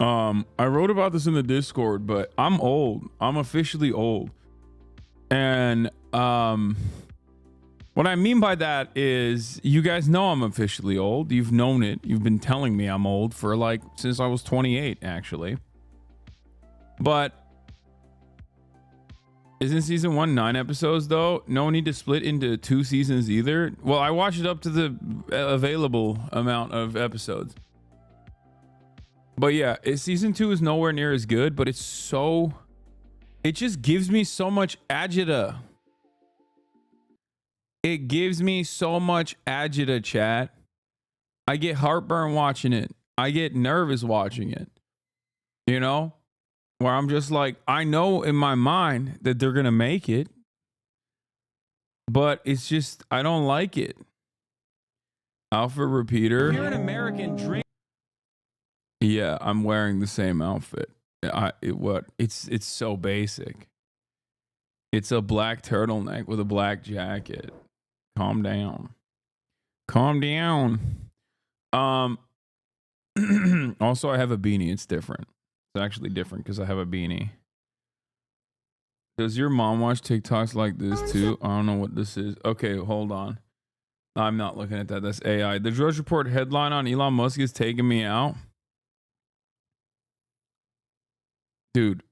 I wrote about this in the Discord, but I'm old. I'm officially old. And what I mean by that is you guys know I'm officially old. You've known it. You've been telling me I'm old for like since I was 28 actually. But isn't season 1 9 episodes though? No need to split into 2 seasons either. Well, I watched it up to the available amount of episodes. But yeah, season 2 is nowhere near as good, but it's so, it just gives me so much agita. It gives me so much agita, chat. I get heartburn watching it. I get nervous watching it. You know? Where I'm just like, I know in my mind that they're going to make it. But it's just, I don't like it. Alpha repeater. You're an American drink. Yeah, I'm wearing the same outfit. It's so basic. It's a black turtleneck with a black jacket. Calm down. Calm down. Also, I have a beanie. It's different. It's actually different because I have a beanie. Does your mom watch TikToks like this too? I don't know what this is. Okay, hold on. I'm not looking at that. That's AI. The Drudge Report headline on Elon Musk is taking me out. Dude.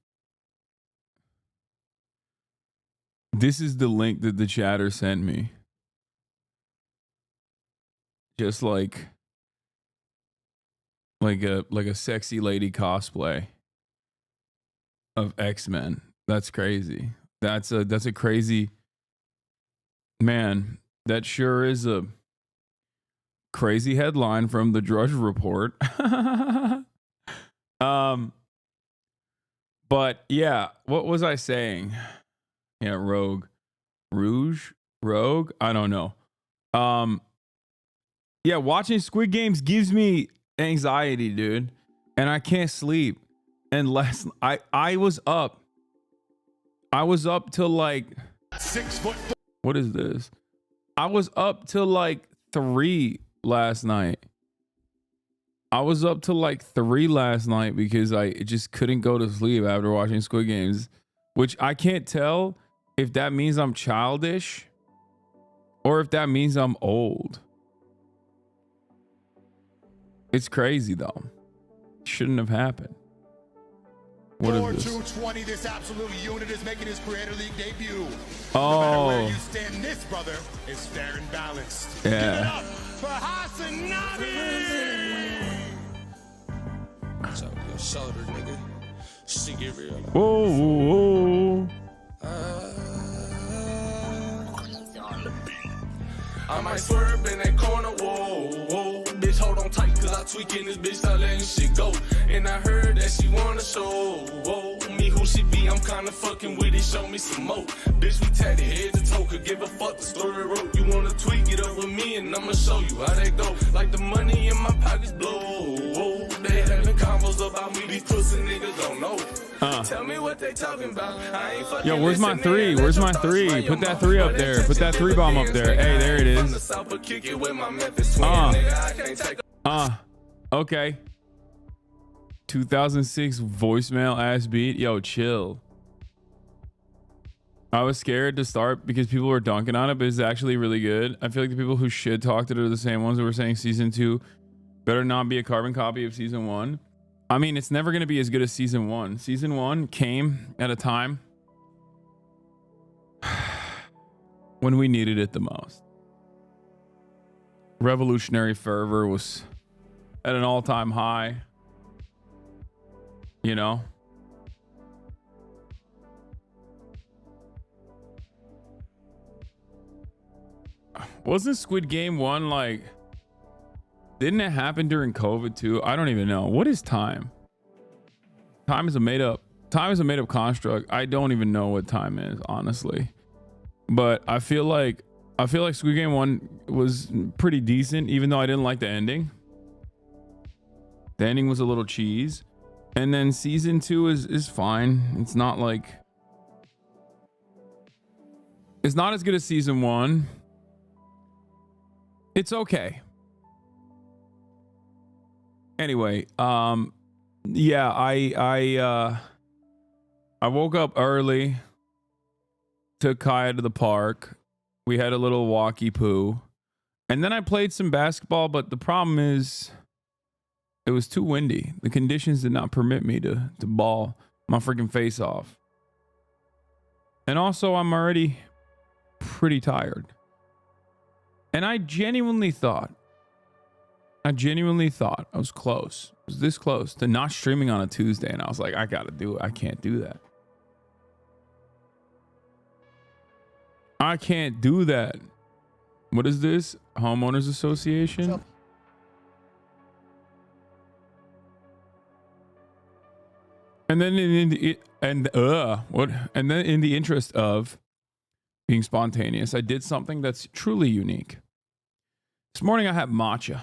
This is the link that the chatter sent me. Just like a sexy lady cosplay of X-Men. That's crazy. That's a crazy, man. That sure is a crazy headline from the Drudge Report. But yeah, what was I saying? Yeah, Rogue, I don't know. Yeah, watching Squid Games gives me anxiety, dude, and I can't sleep. And I was up till like 6 foot. What is this? I was up till like 3 last night. Because I just couldn't go to sleep after watching Squid Games, which I can't tell if that means I'm childish or if that means I'm old. It's crazy though. Shouldn't have happened. What is this? 220, this absolute unit is making his Creator League debut. Oh. No matter where you stand, this brother is fair and balanced. Yeah. Give it up for HasanAbi! So your shoulder, nigga. She get real. Whoa. I might swerve in that corner, whoa. Bitch, hold on tight, cause I tweaking this bitch, start letting shit go. And I heard that she wanna show, me who she be, I'm kinda fucking with it, show me some more. Bitch, we tatted head to toe, could give a fuck the story wrote. You wanna tweak it up with me, and I'ma show you how that go. Like the money in my pockets blow, they having combos about me, these pussy niggas don't know. Tell me what they talking about. I ain't fucking. Yo, where's my 3? Where's my 3? Put that 3 up there. Put that 3 bomb up there. Hey, there it is. Okay. 2006 voicemail ass beat. Yo, chill. I was scared to start because people were dunking on it, but it's actually really good. I feel like the people who shit talked it are the same ones that were saying season 2 better not be a carbon copy of season 1. I mean, it's never going to be as good as season 1. Season 1 came at a time when we needed it the most. Revolutionary fervor was at an all-time high. You know? Wasn't Squid Game 1 like... Didn't it happen during COVID too? I don't even know. What is time? Time is a made up construct. I don't even know what time is, honestly. But I feel like Squid Game 1 was pretty decent, even though I didn't like the ending. The ending was a little cheese. And then season 2 is fine. It's not like, it's not as good as season 1. It's okay. Anyway, Yeah, I woke up early, took Kaya to the park. We had a little walkie poo. And then I played some basketball, but the problem is it was too windy. The conditions did not permit me to ball my freaking face off. And also, I'm already pretty tired. And I genuinely thought I was close. I was this close to not streaming on a Tuesday. And I was like, I got to do it. I can't do that. I can't do that. What is this? Homeowners Association? And then in the interest of being spontaneous, I did something that's truly unique. This morning I had matcha.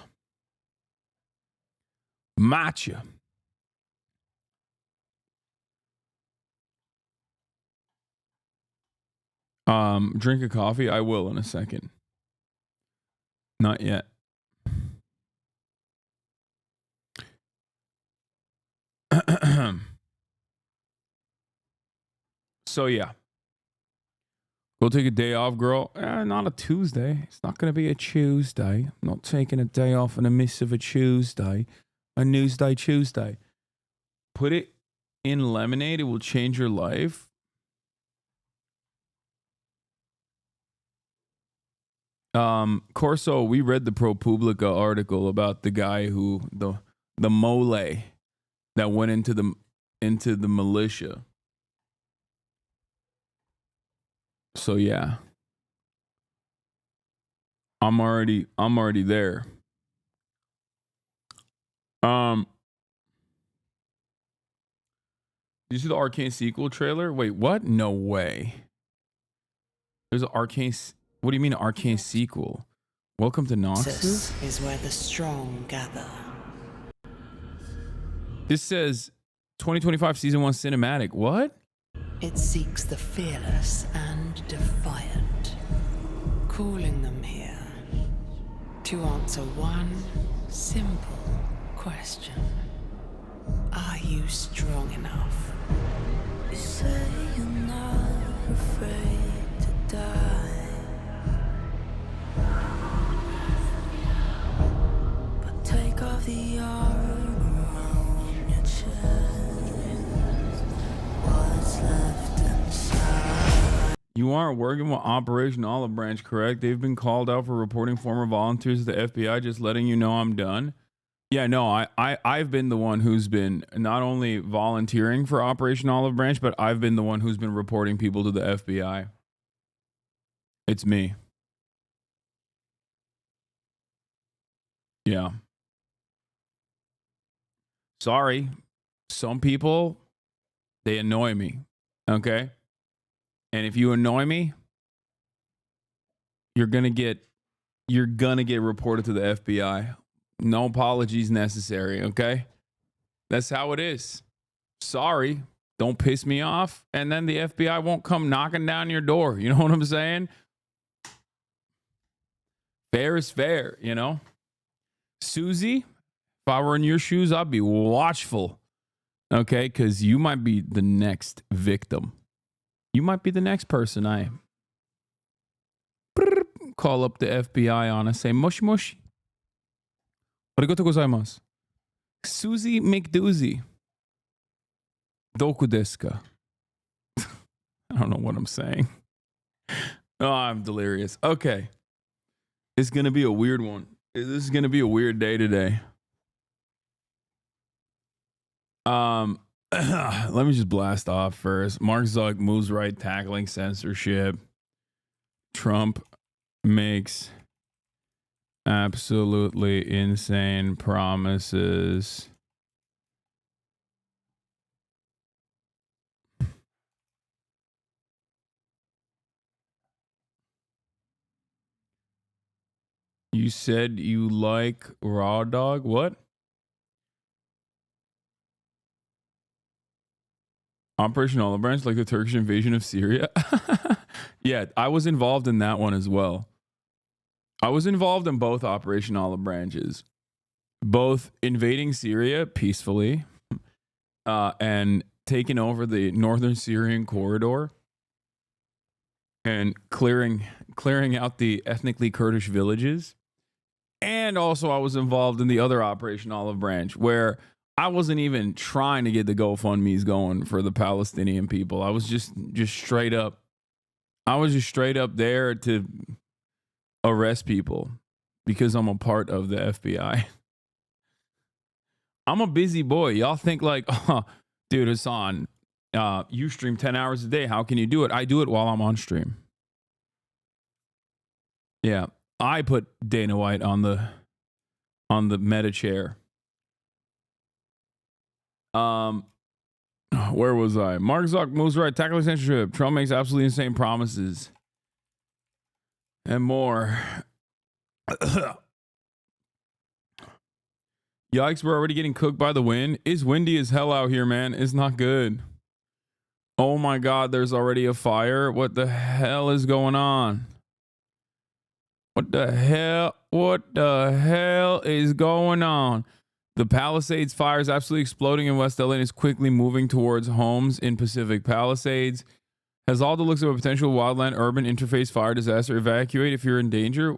Drink a coffee? I will in a second. Not yet. So yeah. Go take a day off, girl. Not a Tuesday. It's not going to be a Tuesday. I'm not taking a day off in the midst of a Tuesday. A Newsday Tuesday. Put it in lemonade. It will change your life. Corso, we read the ProPublica article about the guy who the mole that went into the militia. So yeah. I'm already there. Did you see the Arcane sequel trailer? Wait, what? No way. There's an Arcane. What do you mean Arcane sequel? Welcome to Noxus? This is where the strong gather. This says 2025 season 1 cinematic. What? It seeks the fearless and defiant, calling them here to answer one simple question. Are you strong enough? You say you're not afraid to die, but take off the armor around your chest. What's left inside? You aren't working with Operation Olive Branch, correct? They've been called out for reporting former volunteers to the FBI. Just letting you know I'm done. Yeah, no, I've been the one who's been not only volunteering for Operation Olive Branch, but I've been the one who's been reporting people to the FBI. It's me. Yeah. Sorry. Some people, they annoy me. Okay? And if you annoy me, you're gonna get reported to the FBI. No apologies necessary, okay? That's how it is. Sorry. Don't piss me off. And then the FBI won't come knocking down your door. You know what I'm saying? Fair is fair, you know? Susie, if I were in your shoes, I'd be watchful. Okay? Because you might be the next victim. You might be the next person I call up the FBI on and say, moshi moshi. Arigatou gozaimasu. Susie McDoozy. Doku desu ka? I don't know what I'm saying. Oh, I'm delirious. Okay. It's going to be a weird one. This is going to be a weird day today. Let me just blast off first. Mark Zuck moves right, tackling censorship. Trump makes absolutely insane promises. You said you like raw dog? What? Operation Olive Branch, like the Turkish invasion of Syria? Yeah, I was involved in that one as well. I was involved in both Operation Olive Branches. Both invading Syria peacefully and taken over the northern Syrian corridor and clearing out the ethnically Kurdish villages. And also I was involved in the other Operation Olive Branch, where I wasn't even trying to get the GoFundMe's going for the Palestinian people. I was just straight up. I was just straight up there to arrest people because I'm a part of the FBI. I'm a busy boy. Y'all think like, oh, dude, Hasan, you stream 10 hours a day. How can you do it? I do it while I'm on stream. Yeah. I put Dana White on the meta chair. Where was I? Mark Zuck moves right. Tackling censorship. Trump makes absolutely insane promises. And more. Yikes, we're already getting cooked by the wind. It's windy as hell out here, man. It's not good. Oh my God, there's already a fire. What the hell is going on? What the hell? What the hell is going on? The Palisades fire is absolutely exploding in West LA and is quickly moving towards homes in Pacific Palisades. Has all the looks of a potential wildland urban interface fire disaster. Evacuate if you're in danger.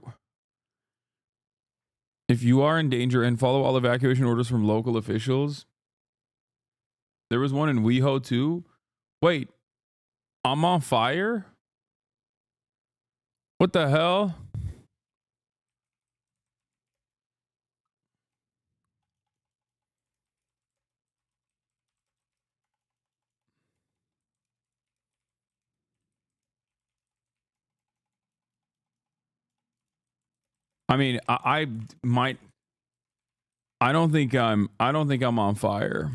If you are in danger, and follow all evacuation orders from local officials. There was one in WeHo too. Wait, I'm on fire? What the hell? I mean, I might. I don't think I'm on fire,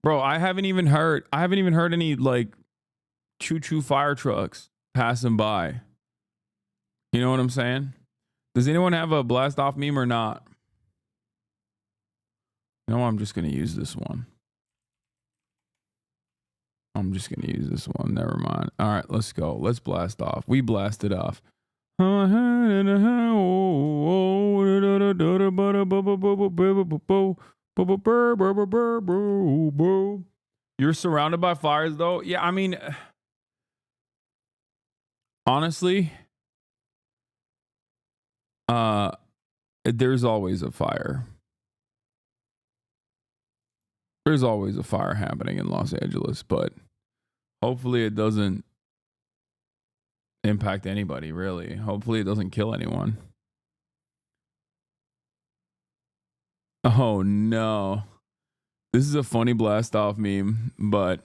bro. I haven't even heard any like choo-choo fire trucks passing by. You know what I'm saying? Does anyone have a blast off meme or not? No, I'm just gonna use this one. Never mind. All right, let's go. Let's blast off. We blasted off. You're surrounded by fires though. Yeah, I mean, honestly, there's always a fire. There's always a fire happening in Los Angeles, but hopefully it doesn't impact anybody, really. Hopefully it doesn't kill anyone. Oh no. This is a funny blast off meme, but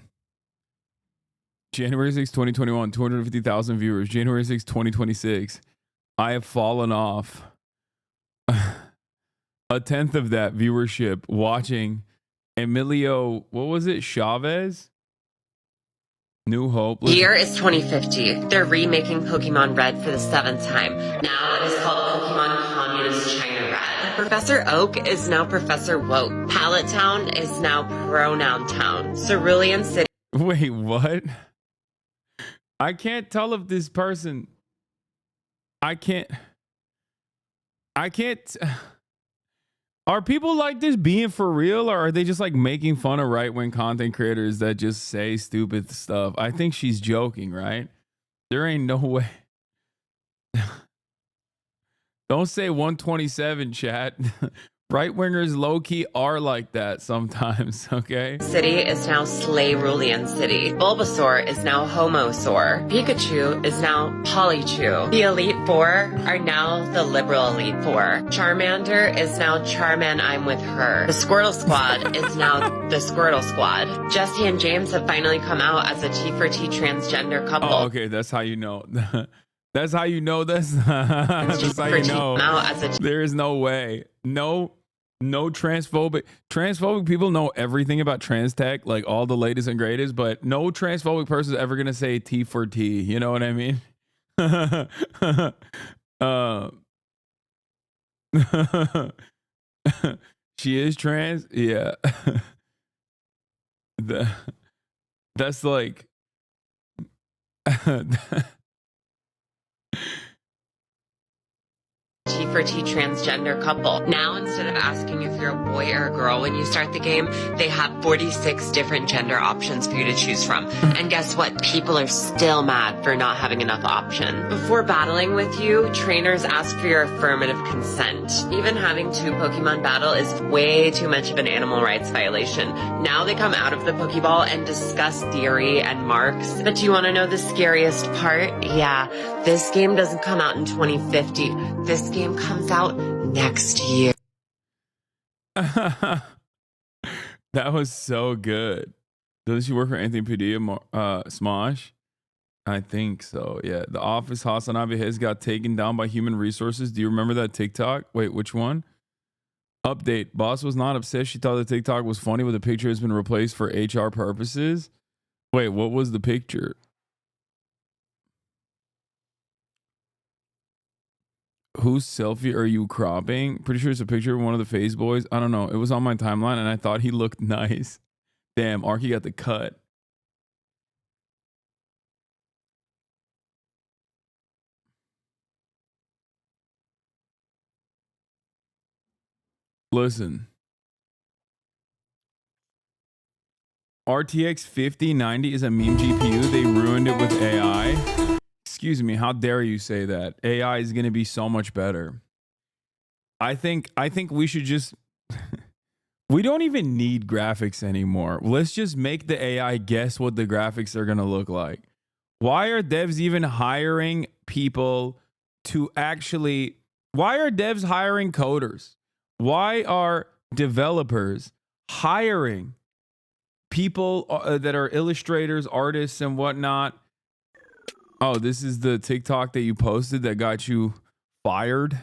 January 6, 2021, 250,000 viewers. January 6, 2026, I have fallen off a tenth of that viewership watching Emilio, what was it? Chavez? New Hope. The year is 2050. They're remaking Pokemon Red for the 7th time. Now it is called Pokemon Communist China Red. Professor Oak is now Professor Woke. Pallet Town is now Pronoun Town. Cerulean City. Wait, what? I can't tell if this person. I can't. Are people like this being for real, or are they just like making fun of right-wing content creators that just say stupid stuff? I think she's joking, right? There ain't no way. Don't say 127, chat. Right-wingers low-key are like that sometimes, okay? City is now Slayrulean City. Bulbasaur is now Homosaur. Pikachu is now Polychew. The Elite Four are now the Liberal Elite Four. Charmander is now Charman I'm with her. The Squirtle Squad is now the Squirtle Squad. Jesse and James have finally come out as a T4T transgender couple. Oh, okay, that's how you know. That's how you know this. That's how you know. There is no way. No transphobic people know everything about trans tech, like all the latest and greatest, but no transphobic person is ever gonna say T for T. You know what I mean? She is trans. Yeah. That's like. T for T transgender couple. Now, instead of asking if you're a boy or a girl when you start the game, they have 46 different gender options for you to choose from. And guess what? People are still mad for not having enough options. Before battling with you, trainers ask for your affirmative consent. Even having 2 Pokemon battle is way too much of an animal rights violation. Now they come out of the Pokeball and discuss theory and marks. But do you want to know the scariest part? Yeah, this game doesn't come out in 2050. This game comes out next year. That was so good. Doesn't she work for Anthony Padilla, Smosh? I think so. Yeah. The office HasanAbi has got taken down by human resources. Do you remember that TikTok? Wait, which one? Update. Boss was not upset. She thought the TikTok was funny, but the picture has been replaced for HR purposes. Wait, what was the picture? Whose selfie are you cropping? Pretty sure it's a picture of one of the Phase boys. I don't know. It was on my timeline and I thought he looked nice. Damn, Arky got the cut. Listen. RTX 5090 is a meme GPU. They ruined it with AI. Excuse me, how dare you say that? AI is going to be so much better. I think we should just we don't even need graphics anymore. Let's just make the AI guess what the graphics are going to look like. Why are devs even hiring people to actually why are devs hiring coders? Why are developers hiring people that are illustrators, artists, and whatnot? Oh, this is the TikTok that you posted that got you fired?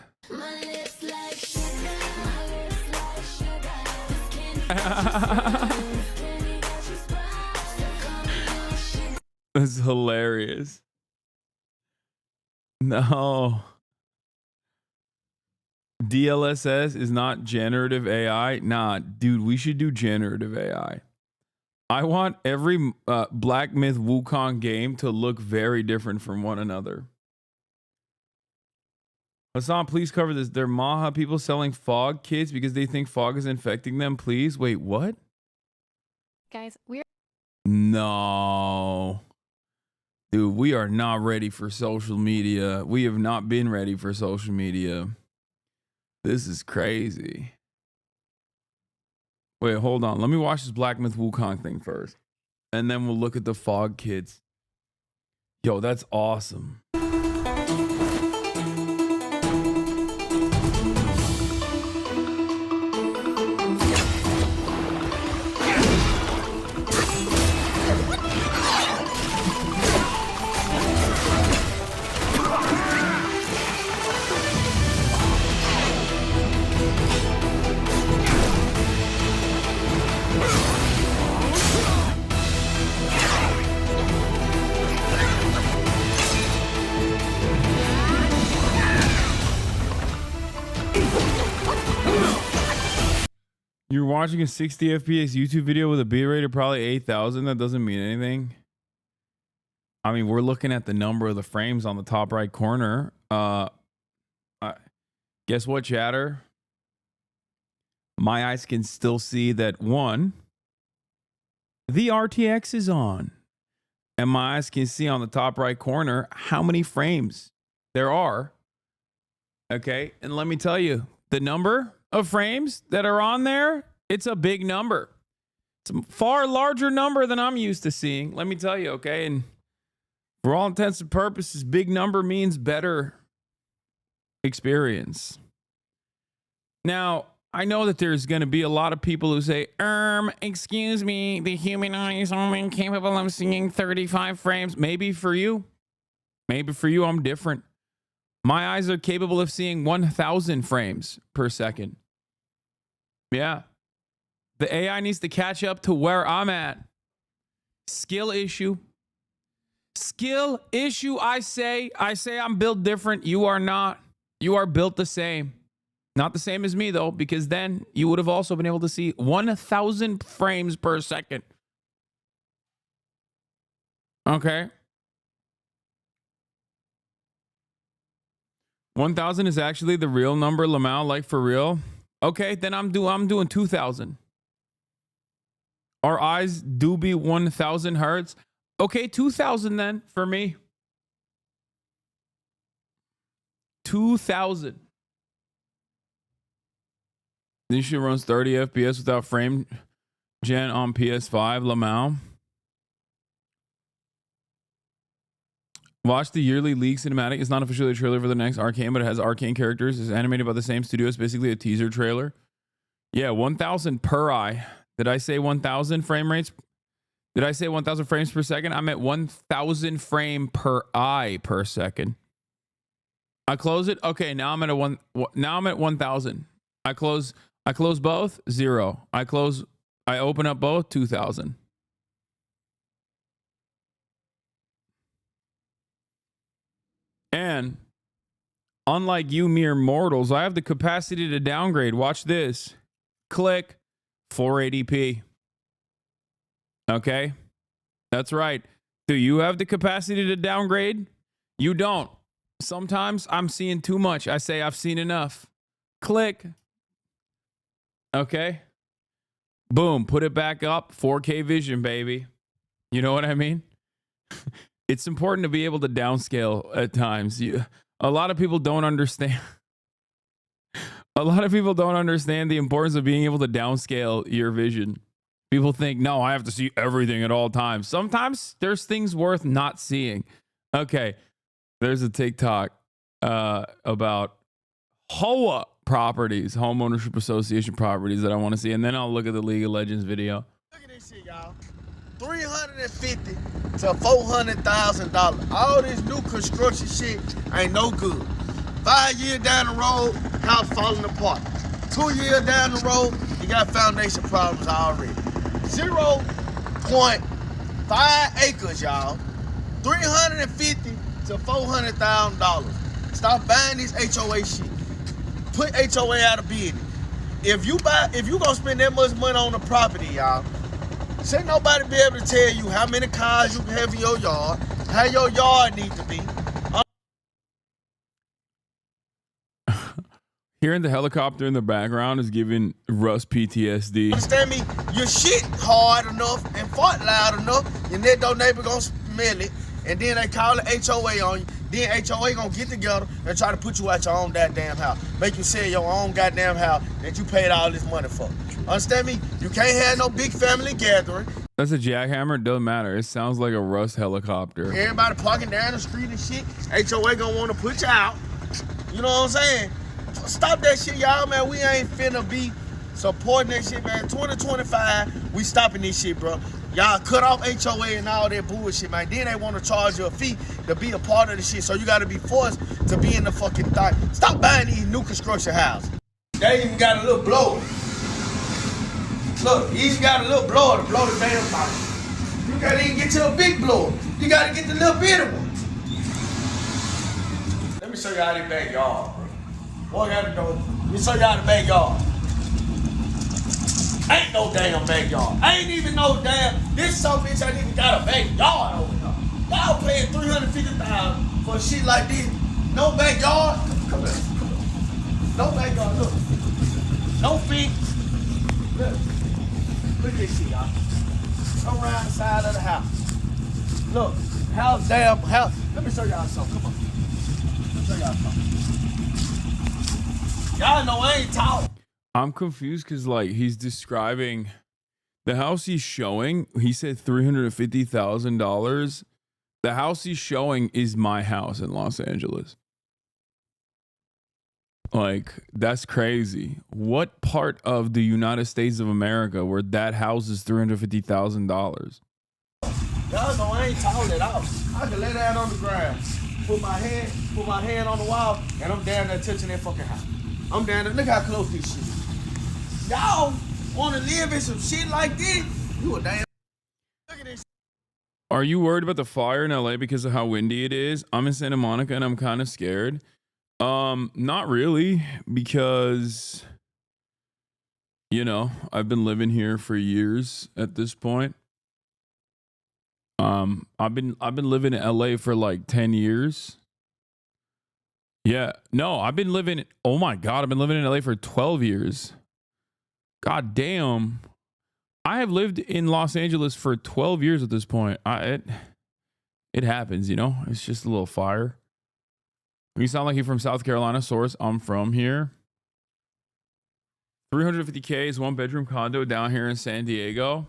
That's hilarious. No. DLSS is not generative AI. Nah, dude, we should do generative AI. I want every Black Myth Wukong game to look very different from one another. Hasan, please cover this. They're Maha people selling fog kits because they think fog is infecting them. Please. Wait, what? Guys, we're... No. Dude, we are not ready for social media. We have not been ready for social media. This is crazy. Wait, hold on. Let me watch this Black Myth Wukong thing first. And then we'll look at the fog kids. Yo, that's awesome. You're watching a 60 FPS YouTube video with a bitrate of probably 8,000. That doesn't mean anything. I mean, we're looking at the number of the frames on the top right corner. Guess what, chatter? My eyes can still see that one, the RTX is on. And my eyes can see on the top right corner how many frames there are. Okay, and let me tell you, the number of frames that are on there, it's a big number. It's a far larger number than I'm used to seeing. Let me tell you, okay? And for all intents and purposes, big number means better experience. Now, I know that there's going to be a lot of people who say, excuse me, the human eye is only capable of seeing 35 frames. Maybe for you, I'm different. My eyes are capable of seeing 1,000 frames per second. Yeah. The AI needs to catch up to where I'm at. Skill issue. Skill issue, I say I'm built different. You are not. You are built the same. Not the same as me, though, because then you would have also been able to see 1,000 frames per second. Okay. 1,000 is actually the real number, Lamau, like for real. Okay, then I'm doing 2,000. Our eyes do be 1,000 hertz. Okay, 2,000 then for me. 2,000. This shit runs 30 FPS without frame gen on PS5, Lamau. Watch the yearly League cinematic. It's not officially a trailer for the next Arcane, but it has Arcane characters. It's animated by the same studio. It's basically a teaser trailer. Yeah, 1,000 per eye. Did I say 1,000 frame rates? Did I say 1,000 frames per second? I meant 1,000 frame per eye per second. I close it. Okay, now I'm at now I'm at 1,000. I close both, 0. I open up both, 2,000. And unlike you mere mortals, I have the capacity to downgrade. Watch this. Click 480p. Okay? That's right. Do you have the capacity to downgrade? You don't. Sometimes I'm seeing too much. I say I've seen enough. Click. Okay? Boom. Put it back up. 4K vision, baby. You know what I mean? It's important to be able to downscale at times. A lot of people don't understand. A lot of people don't understand the importance of being able to downscale your vision. People think, no, I have to see everything at all times. Sometimes there's things worth not seeing. Okay, there's a TikTok about HOA properties, home ownership association properties that I want to see, and then I'll look at the League of Legends video. Look at this shit, y'all. $350 to $400,000. All this new construction shit ain't no good. 5 years down the road, house falling apart. 2 years down the road, you got foundation problems already. 0.5 acres, y'all. $350 to $400,000. Stop buying this HOA shit. Put HOA out of business. If you gonna spend that much money on the property, y'all, shouldn't nobody be able to tell you how many cars you can have in your yard, how your yard needs to be. Hearing the helicopter in the background is giving Russ PTSD. Understand me? Your shit hard enough and fart loud enough, your next door neighbor gonna smell it, and then they call it HOA on you. Then HOA gonna get together and try to put you out your own goddamn house. Make you sell your own goddamn house that you paid all this money for. Understand me? You can't have no big family gathering. That's a jackhammer. It doesn't matter. It sounds like a Russ helicopter. Everybody parking down the street and shit. HOA gonna want to put you out. You know what I'm saying? Stop that shit, y'all, man. We ain't finna be supporting that shit, man. 2025, we stopping this shit, bro. Y'all cut off HOA and all that bullshit, man. Then they want to charge you a fee to be a part of the shit. So you got to be forced to be in the fucking thing. Stop buying these new construction houses. They even got a little blower. Look, he even got a little blower to blow the damn bottle. You can't even get to a big blower. You got to get the little bitty one. Let me show y'all this backyard, bro. Walk out the door. Let me show y'all the backyard. Ain't no damn backyard. Ain't even no damn. This son bitch ain't even got a backyard over there. Y'all paying $350,000 for shit like this. No backyard. Come here. No backyard. Look. No feet. Look. Look at this shit, y'all. Come around the side of the house. Look. House, damn house. Let me show y'all something. Come on. Let me show y'all something. Y'all know I ain't talking. I'm confused because like he's describing the house he's showing. He said $350,000. The house he's showing is my house in Los Angeles. Like, that's crazy. What part of the United States of America where that house is $350,000? Y'all know I ain't tall at all. I can lay down on the ground, put my hand on the wall, and I'm down there touching that fucking house. I'm down there. Look how close this shit is. Y'all want to live in some shit like this? You a damn. Look at this. Are you worried about the fire in LA because of how windy it is? I'm in Santa Monica and I'm kind of scared. Not really, because you know, I've been living here for years at this point. I've been living in LA for like 10 years. Yeah. No, I've been living. Oh my God. I've been living in LA for 12 years. God damn. I have lived in Los Angeles for 12 years at this point. It happens, you know? It's just a little fire. You sound like you're from South Carolina. Source, I'm from here. 350K is 1-bedroom condo down here in San Diego.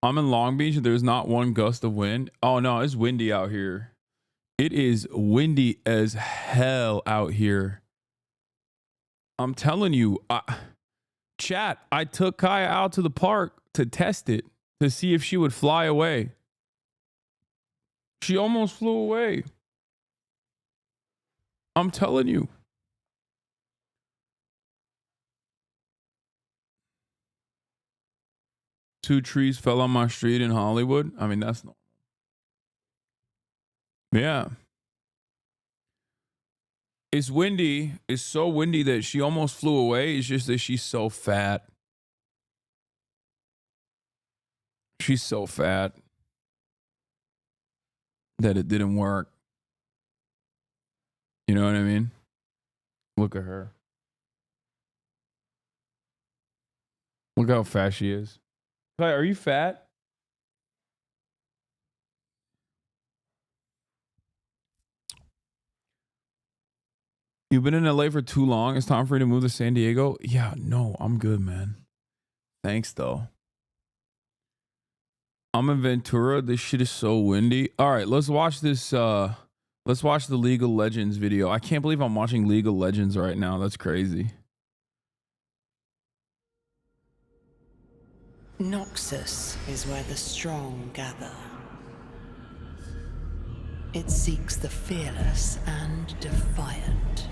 I'm in Long Beach and there's not one gust of wind. Oh no, it's windy out here. It is windy as hell out here. I'm telling you, chat, I took Kaya out to the park to test it, to see if she would fly away. She almost flew away. I'm telling you. Two trees fell on my street in Hollywood. I mean, that's normal. Yeah. It's windy. It's so windy that she almost flew away. It's just that she's so fat. She's so fat that it didn't work. You know what I mean? Look at her. Look how fat she is. Kai, are you fat? You've been in LA for too long. It's time for you to move to San Diego. Yeah, no, I'm good, man. Thanks, though. I'm in Ventura. This shit is so windy. All right, let's watch this. Let's watch the League of Legends video. I can't believe I'm watching League of Legends right now. That's crazy. Noxus is where the strong gather. It seeks the fearless and defiant,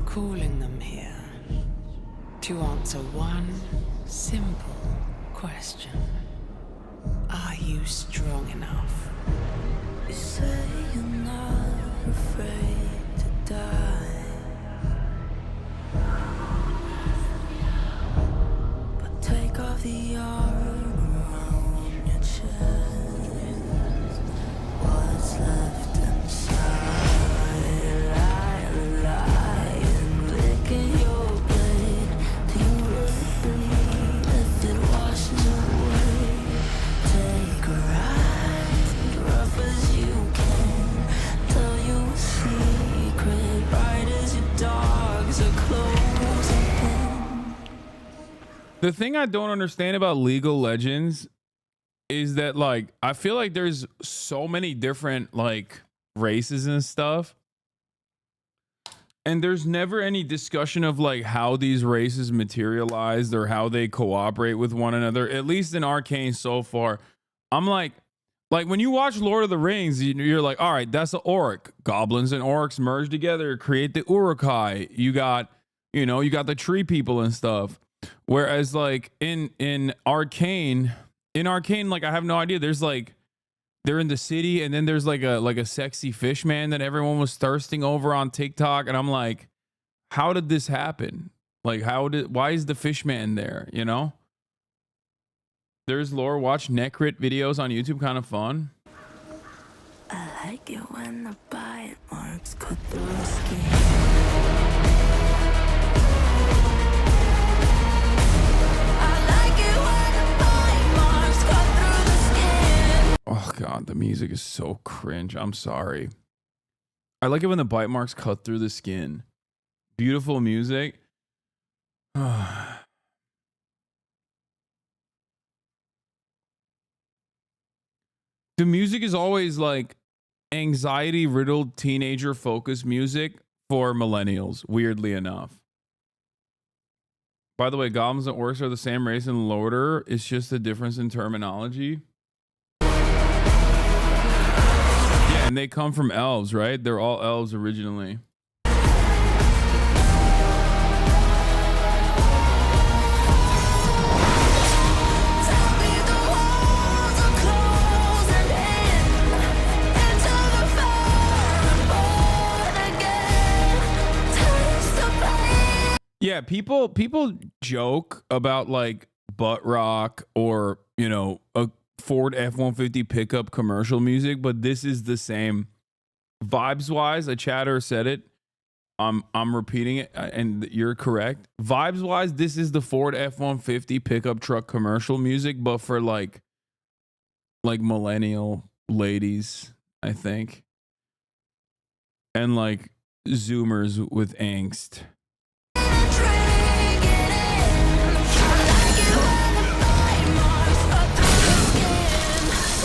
calling them here to answer one simple question. Are you strong enough? You say you're not afraid to die, but take off the armor around your chest. What's left inside? Lying, licking your blade till you bleed. If it washes away, take a ride, rough as you can. Tell you a secret, bright as your dogs are closing in. The thing I don't understand about League of Legends is that, like, I feel like there's so many different, like, races and stuff. And there's never any discussion of, like, how these races materialized or how they cooperate with one another, at least in Arcane so far. I'm like when you watch Lord of the Rings, you're like, all right, that's an orc. Goblins and orcs merge together, create the Uruk-hai. You got the tree people and stuff. Whereas, like, in Arcane, like, I have no idea. There's, like, they're in the city, and then there's like a sexy fish man that everyone was thirsting over on TikTok, and I'm like, how did this happen? Like, why is the fish man there? You know? There's lore. Watch Necrit videos on YouTube, kind of fun. I like it when the bite marks cut through the skin. Oh God, the music is so cringe. I'm sorry. I like it when the bite marks cut through the skin. Beautiful music. The music is always like anxiety riddled teenager focused music for millennials, weirdly enough. By the way, goblins and orcs are the same race in Lord. It's just a difference in terminology. Yeah, and they come from elves, right? They're all elves originally. Yeah, people joke about like butt rock or, you know, a Ford F-150 pickup commercial music, but this is the same vibes wise, a chatter said it. I'm repeating it, and you're correct. Vibes wise, this is the Ford F-150 pickup truck commercial music, but for like millennial ladies, I think, and like Zoomers with angst.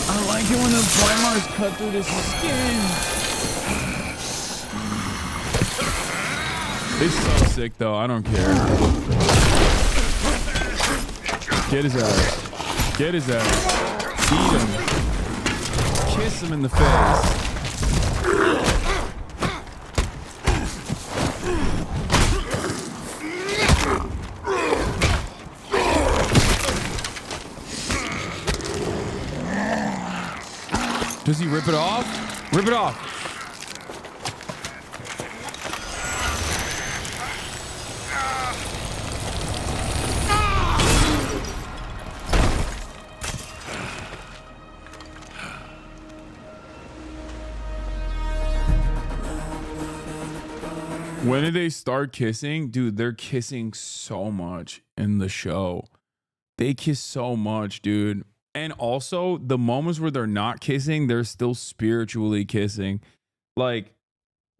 I like it when the bite marks cut through the skin. It's so sick though, I don't care. Get his ass. Get his ass. Eat him. Kiss him in the face. Does he rip it off? Rip it off. When did they start kissing? Dude, they're kissing so much in the show. They kiss so much, dude. And also, the moments where they're not kissing, they're still spiritually kissing. Like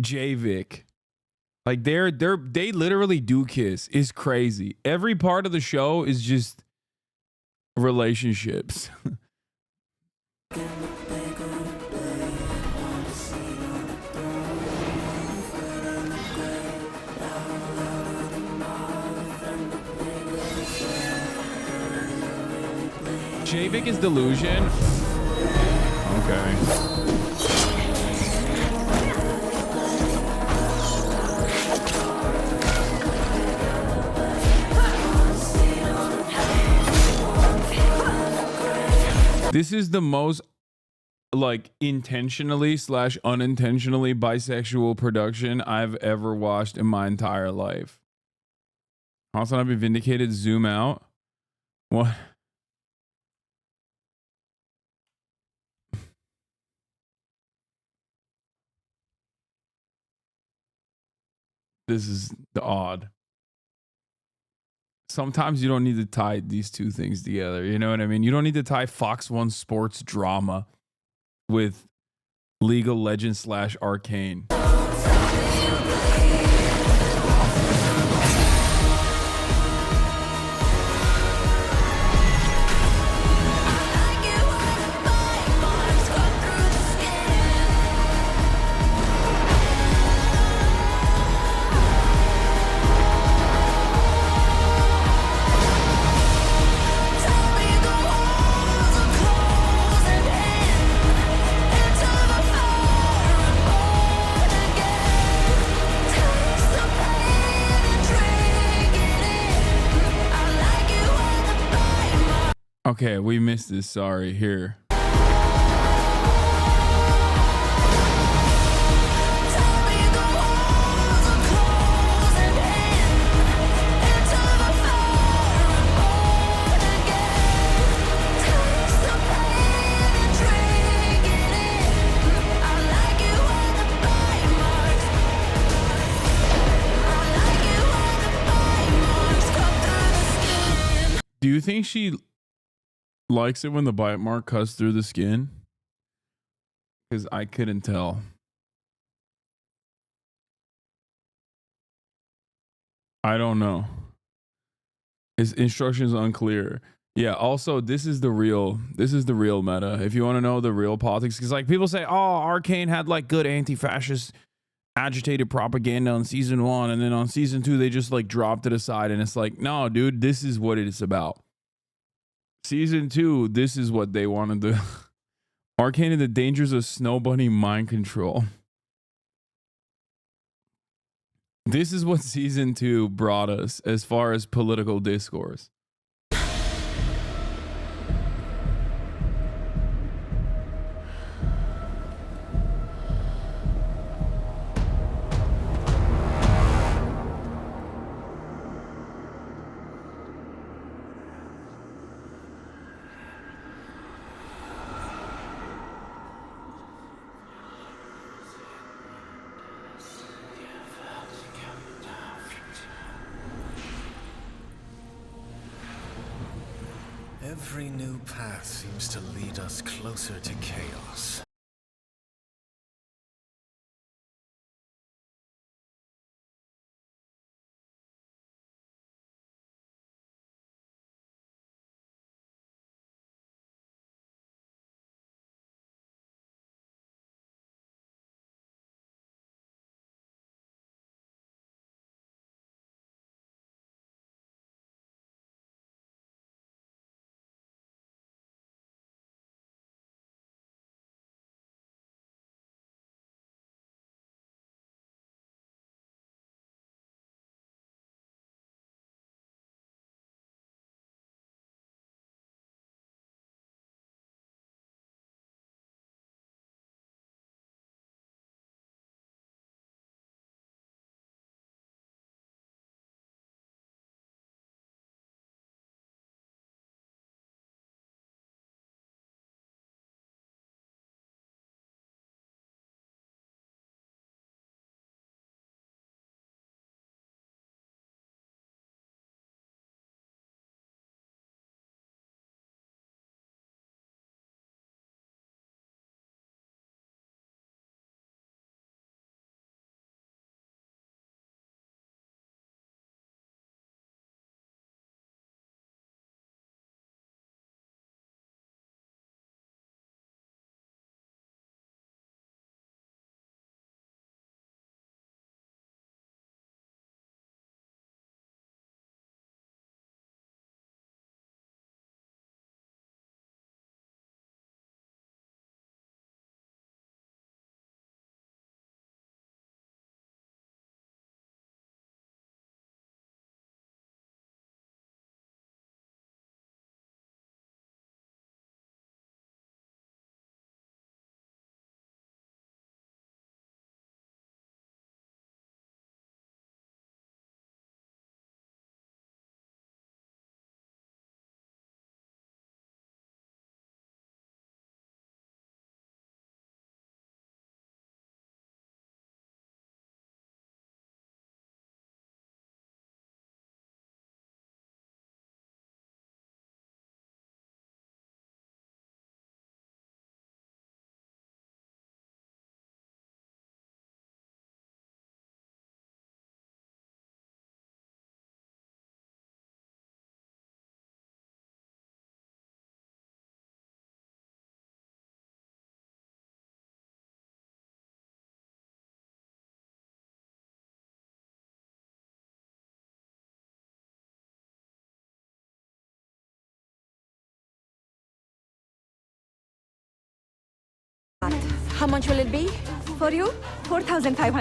J-Vic. Like they literally do kiss. It's crazy. Every part of the show is just relationships. J-Vic is delusion. Okay. This is the most like intentionally / unintentionally bisexual production I've ever watched in my entire life. HasanAbi vindicated. Zoom out. What? This is the odd. Sometimes you don't need to tie these two things together. You know what I mean? You don't need to tie Fox 1 sports drama with League of Legends / Arcane. Okay, we missed this. Sorry. Here. Do you think she likes it when the bite mark cuts through the skin? Because I couldn't tell. I don't know. His instructions unclear. Yeah, also this is the real meta. If you want to know the real politics, because like people say, oh, Arcane had like good anti-fascist agitated propaganda on season 1, and then on season 2 they just like dropped it aside, and it's like, no, dude, this is what it is about. Season 2, this is what they wanted to. Arcane and the dangers of Snow Bunny mind control. This is what season 2 brought us as far as political discourse. Every new path seems to lead us closer to chaos. How much will it be for you? $4,500.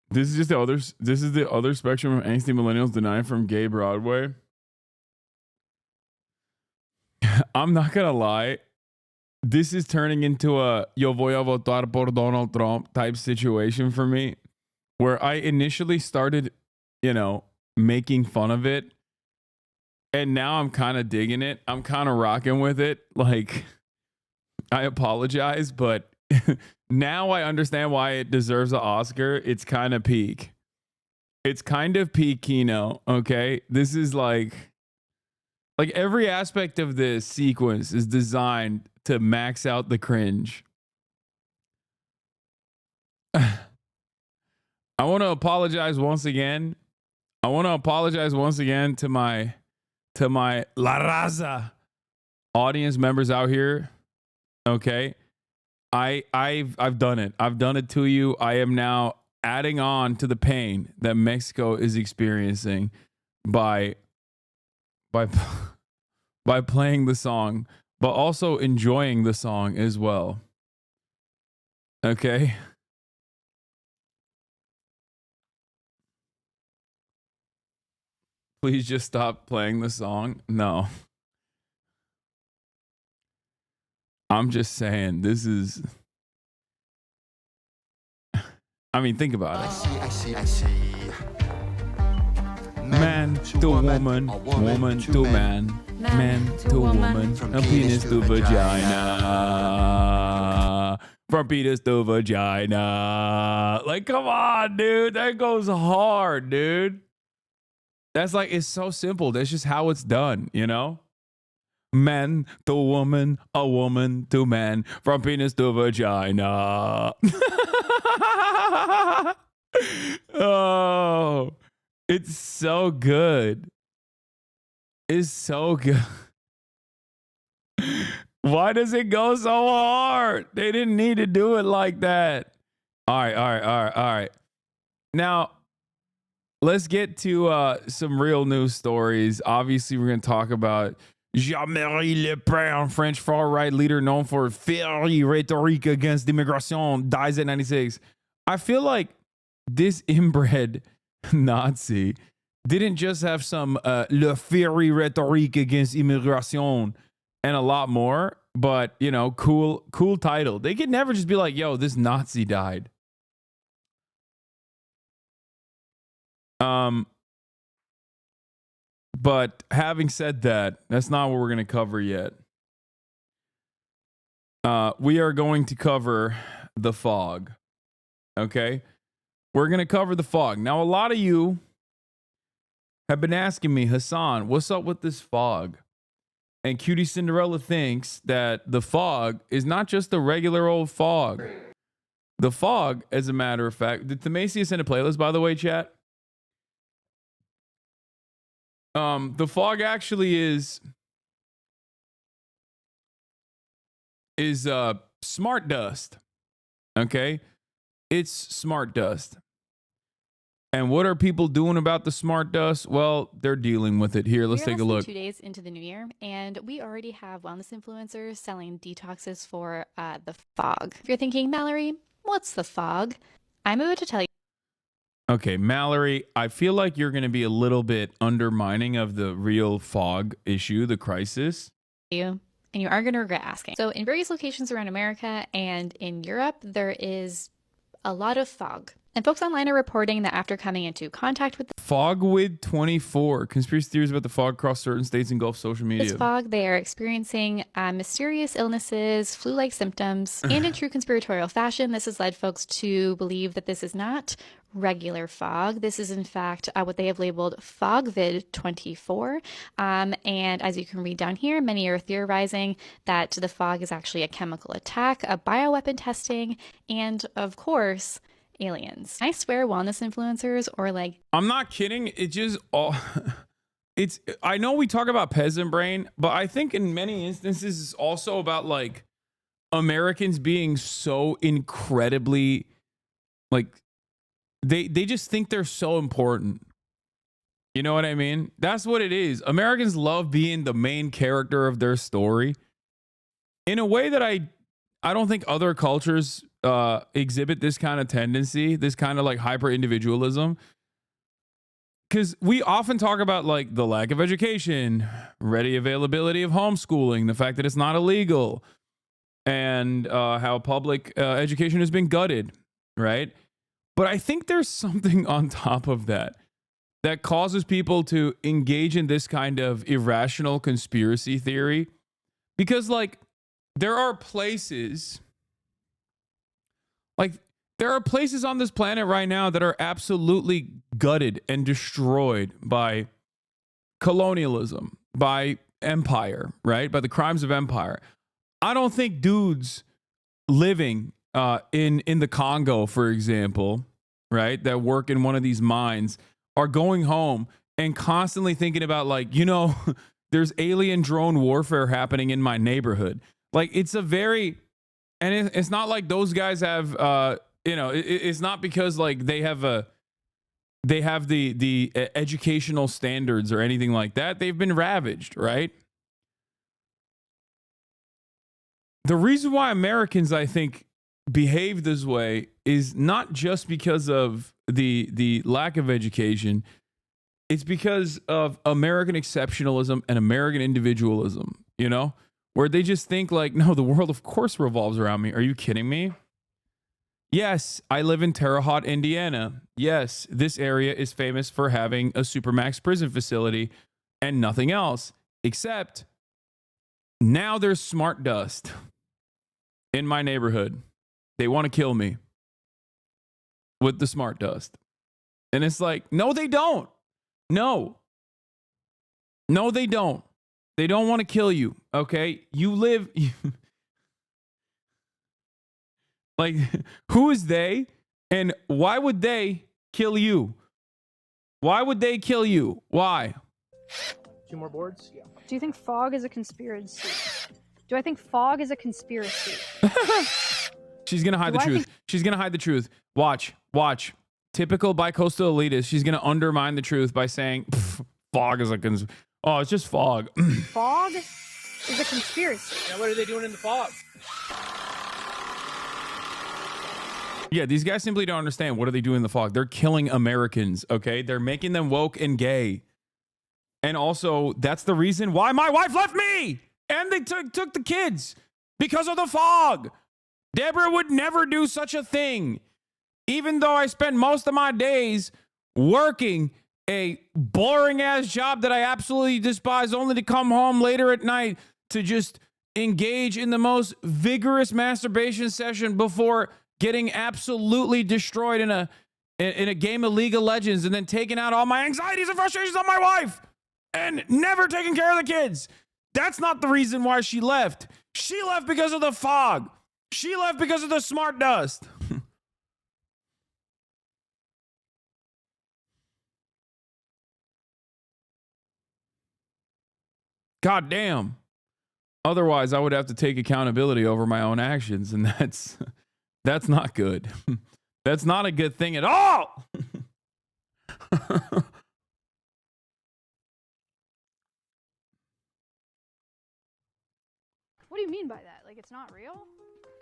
This is just the other. This is the other spectrum of angsty millennials denied from gay Broadway. I'm not gonna lie. This is turning into a yo voy a votar por Donald Trump type situation for me, where I initially started, making fun of it, and now I'm kind of digging it. I'm kind of rocking with it. Like, I apologize, but now I understand why it deserves an Oscar. It's kind of peak. It's kind of peak Kino. Okay, this is like every aspect of this sequence is designed to max out the cringe. I want to apologize once again. To my La Raza audience members out here. Okay. I've done it. I've done it to you. I am now adding on to the pain that Mexico is experiencing by playing the song, but also enjoying the song as well. Okay. Please just stop playing the song. No. I'm just saying, this is... I mean, think about it. I see. man to woman, woman to man, man to woman, from penis to vagina. From penis to vagina. Like, come on, dude. That goes hard, dude. That's like, it's so simple. That's just how it's done, you know? Man to woman, a woman to man, from penis to vagina. Oh, it's so good. It's so good. Why does it go so hard? They didn't need to do it like that. All right. Now, let's get to some real news stories. Obviously, we're going to talk about Jean-Marie Le Pen, French far-right leader known for fiery rhetoric against immigration, dies at 96. I feel like this inbred Nazi didn't just have some le fiery rhetoric against immigration and a lot more, but, you know, cool title. They could never just be like, yo, this Nazi died. But having said that, that's not what we're going to cover yet. We are going to cover the fog. Okay? We're going to cover the fog. Now, a lot of you have been asking me, Hasan, what's up with this fog? And Cutie Cinderella thinks that the fog is not just a regular old fog. The fog, as a matter of fact, did Themacia send a playlist, by the way, chat? The fog actually is smart dust. Okay? It's smart dust. And what are people doing about the smart dust? Well, they're dealing with it. Here, let's take a look. 2 days into the new year, and we already have wellness influencers selling detoxes for the fog. If you're thinking, Mallory, what's the fog? I'm about to tell you. Okay, Mallory, I feel like you're going to be a little bit undermining of the real fog issue, the crisis. And you are going to regret asking. So in various locations around America and in Europe, there is a lot of fog. And folks online are reporting that after coming into contact with Fogwid24, conspiracy theories about the fog across certain states engulf social media. this fog, they are experiencing mysterious illnesses, flu-like symptoms, and in true conspiratorial fashion, this has led folks to believe that this is not regular fog. This is in fact what they have labeled Fogvid24. And as you can read down here, many are theorizing that the fog is actually a chemical attack, a bioweapon testing, and of course, aliens. I swear wellness influencers or like... I'm not kidding. It just all... It's... I know we talk about peasant brain, but I think in many instances it's also about like Americans being so incredibly like... They just think they're so important. You know what I mean? That's what it is. Americans love being the main character of their story in a way that I don't think other cultures exhibit this kind of tendency, this kind of like hyper individualism. Because we often talk about like the lack of education, ready availability of homeschooling, the fact that it's not illegal, and how public education has been gutted, right? But I think there's something on top of that that causes people to engage in this kind of irrational conspiracy theory. Because like there are places on this planet right now that are absolutely gutted and destroyed by colonialism, by empire, right? By the crimes of empire. I don't think dudes living in the Congo, for example, right, that work in one of these mines are going home and constantly thinking about like, you know, there's alien drone warfare happening in my neighborhood. Like it's a very... And it's not like those guys have, you know, it's not because like they have the educational standards or anything like that. They've been ravaged, right? The reason why Americans, I think, behave this way is not just because of the lack of education. It's because of American exceptionalism and American individualism, you know? Where they just think like, no, the world of course revolves around me. Are you kidding me? Yes, I live in Terre Haute, Indiana. Yes, this area is famous for having a supermax prison facility and nothing else. Except now there's smart dust in my neighborhood. They want to kill me with the smart dust. And it's like, no, they don't. No. No, they don't. They don't want to kill you, okay? You live... Like, who is they? And why would they kill you? Why would they kill you? Why? 2 more boards? Yeah. Do you think fog is a conspiracy? Do I think fog is a conspiracy? She's going to hide the truth. She's going to hide the truth. Watch. Watch. Typical bicoastal elitist. She's going to undermine the truth by saying, fog is a conspiracy. Oh, it's just fog. Fog is a conspiracy. Now, what are they doing in the fog? Yeah, these guys simply don't understand. What are they doing in the fog? They're killing Americans, okay? They're making them woke and gay. And also, that's the reason why my wife left me. And they took the kids because of the fog. Deborah would never do such a thing. Even though I spend most of my days working a boring ass job that I absolutely despise, only to come home later at night to just engage in the most vigorous masturbation session before getting absolutely destroyed in a game of League of Legends, and then taking out all my anxieties and frustrations on my wife and never taking care of the kids. That's not the reason why she left. She left because of the fog. She left because of the smart dust. God damn. Otherwise, I would have to take accountability over my own actions, and that's not good. That's not a good thing at all. What do you mean by that? Like, it's not real?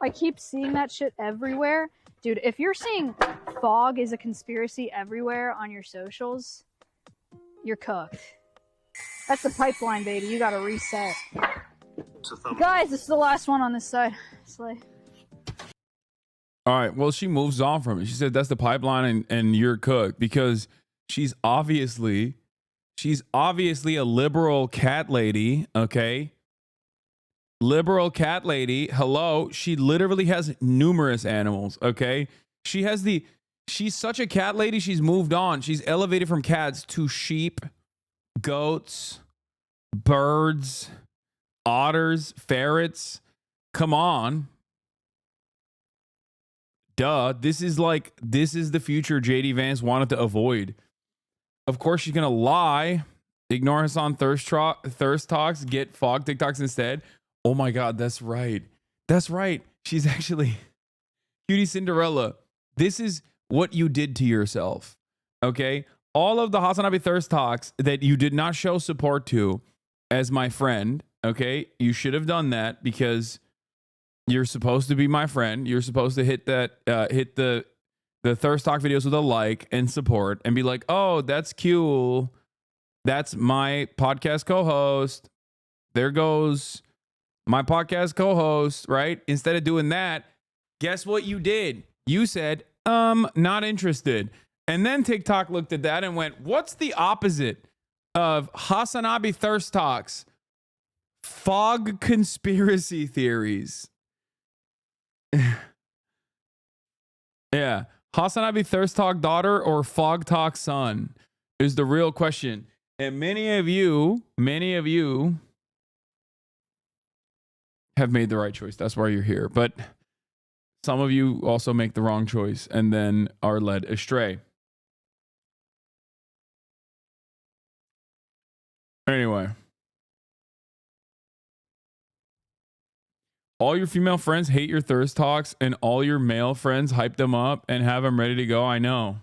I keep seeing that shit everywhere. Dude, if you're seeing fog is a conspiracy everywhere on your socials, you're cooked. That's the pipeline, baby. You gotta reset. Guys, this is the last one on this side. Slay. All right. Well, she moves on from it. She said that's the pipeline and you're cooked, because she's obviously a liberal cat lady. Okay. Liberal cat lady. Hello. She literally has numerous animals. Okay. She's such a cat lady. She's moved on. She's elevated from cats to sheep, goats, birds, otters, ferrets. Come on. Duh. This is the future JD Vance wanted to avoid. Of course, she's going to lie, ignore Hasan thirst talks, get fog TikToks instead. Oh my God, that's right. That's right. She's actually Cutie Cinderella. This is what you did to yourself. Okay? All of the HasanAbi thirst talks that you did not show support to as my friend, okay? You should have done that, because you're supposed to be my friend. You're supposed to hit the thirst talk videos with a like and support and be like, "Oh, that's cool. That's my podcast co-host. There goes my podcast co-host," right? Instead of doing that, guess what you did? You said, not interested. And then TikTok looked at that and went, what's the opposite of HasanAbi thirst talks? Fog conspiracy theories. Yeah. HasanAbi thirst talk daughter or fog talk son is the real question. And many of you have made the right choice. That's why you're here. But some of you also make the wrong choice and then are led astray. Anyway. All your female friends hate your thirst talks, and all your male friends hype them up and have them ready to go. I know.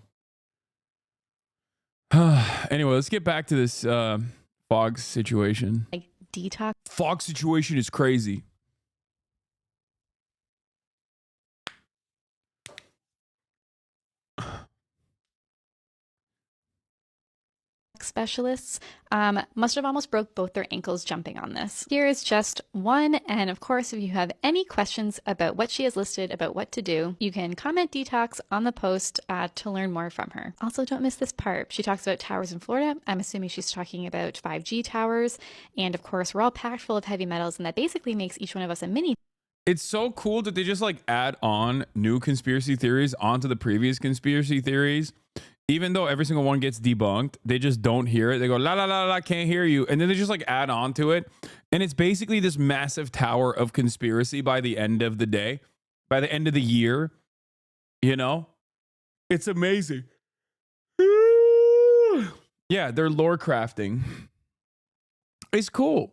Anyway, let's get back to this fog situation. Like detox. Fog situation is crazy. specialists must have almost broke both their ankles jumping on this. Here is just one, and of course, if you have any questions about what she has listed about what to do, you can comment detox on the post to learn more from her. Also, don't miss this part. She talks about towers in Florida. I'm assuming she's talking about 5G towers, and of course, we're all packed full of heavy metals, and that basically makes each one of us a mini. It's so cool that they just like add on new conspiracy theories onto the previous conspiracy theories. Even though every single one gets debunked, they just don't hear it. They go, la, la, la, la, can't hear you. And then they just like add on to it. And it's basically this massive tower of conspiracy by the end of the day, by the end of the year. You know, it's amazing. Yeah, they're lore crafting. It's cool.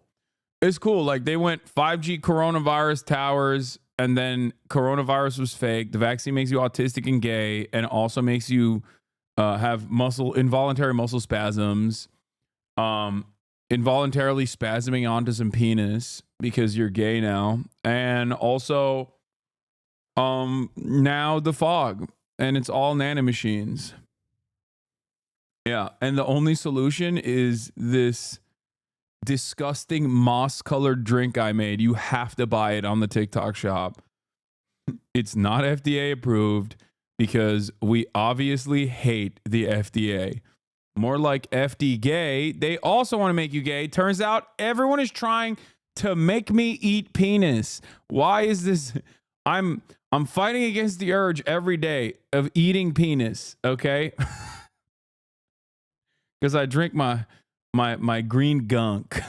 It's cool. Like they went 5G coronavirus towers, and then coronavirus was fake. The vaccine makes you autistic and gay, and also makes you have involuntary muscle spasms, involuntarily spasming onto some penis because you're gay now, and also now the fog, and it's all nanomachines. Yeah, and the only solution is this disgusting moss-colored drink I made. You have to buy it on the TikTok shop. It's not FDA approved because we obviously hate the FDA. More like FD gay. They also want to make you gay. Turns out everyone is trying to make me eat penis. Why is this? I'm fighting against the urge every day of eating penis, okay? Because I drink my green gunk.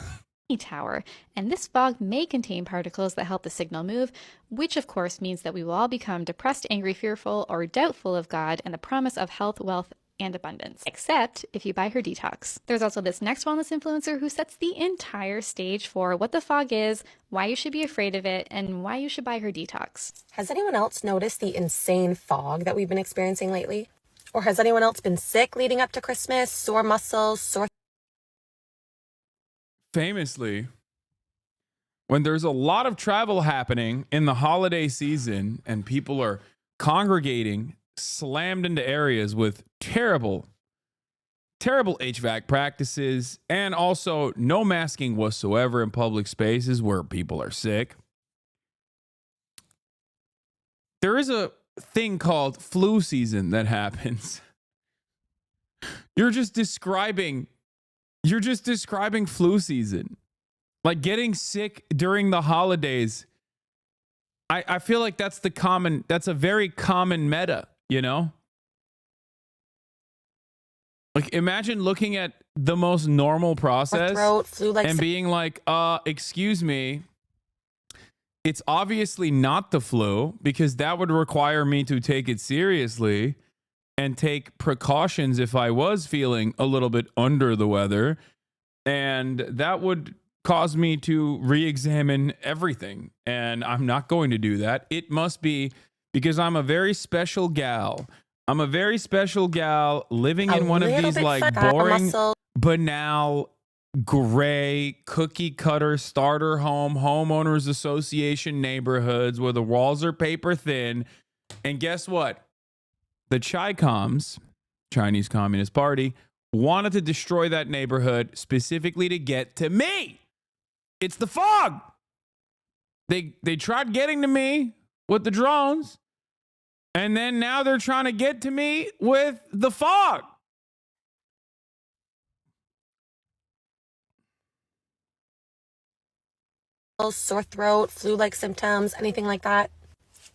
Tower, and this fog may contain particles that help the signal move, which of course means that we will all become depressed, angry, fearful, or doubtful of God and the promise of health, wealth, and abundance, except if you buy her detox. There's also this next wellness influencer who sets the entire stage for what the fog is, why you should be afraid of it, and why you should buy her detox. Has anyone else noticed the insane fog that we've been experiencing lately? Or has anyone else been sick leading up to Christmas, sore muscles, sore... Famously, when there's a lot of travel happening in the holiday season and people are congregating slammed into areas with terrible HVAC practices and also no masking whatsoever in public spaces where people are sick, there is a thing called flu season that happens. You're just describing flu season, like getting sick during the holidays. I feel like that's a very common meta, you know? Like imagine looking at the most normal process and being like, excuse me, it's obviously not the flu because that would require me to take it seriously and take precautions if I was feeling a little bit under the weather. And that would cause me to re-examine everything. And I'm not going to do that. It must be because I'm a very special gal. I'm a very special gal living in one of these like boring, banal, gray, cookie cutter starter home, homeowners association neighborhoods where the walls are paper thin. And guess what? The Chi-Coms, Chinese Communist Party, wanted to destroy that neighborhood specifically to get to me. It's the fog. They tried getting to me with the drones, and then now they're trying to get to me with the fog. Sore throat, flu-like symptoms, anything like that?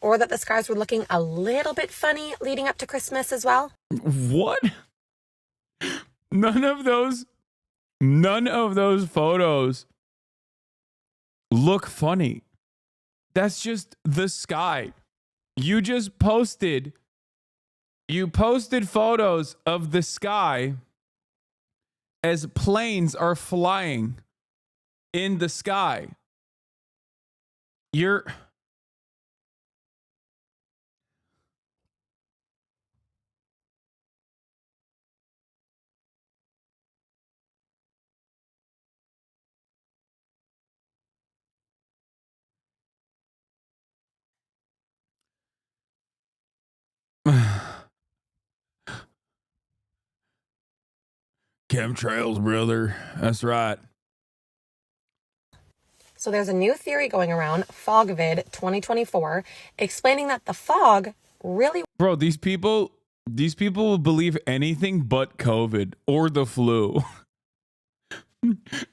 Or that the skies were looking a little bit funny leading up to Christmas as well? What? None of those photos look funny. That's just the sky. You posted photos of the sky as planes are flying in the sky. You're Chemtrails, brother. That's right. So there's a new theory going around, FogVid 2024, explaining that the fog really... Bro, these people will believe anything but COVID or the flu.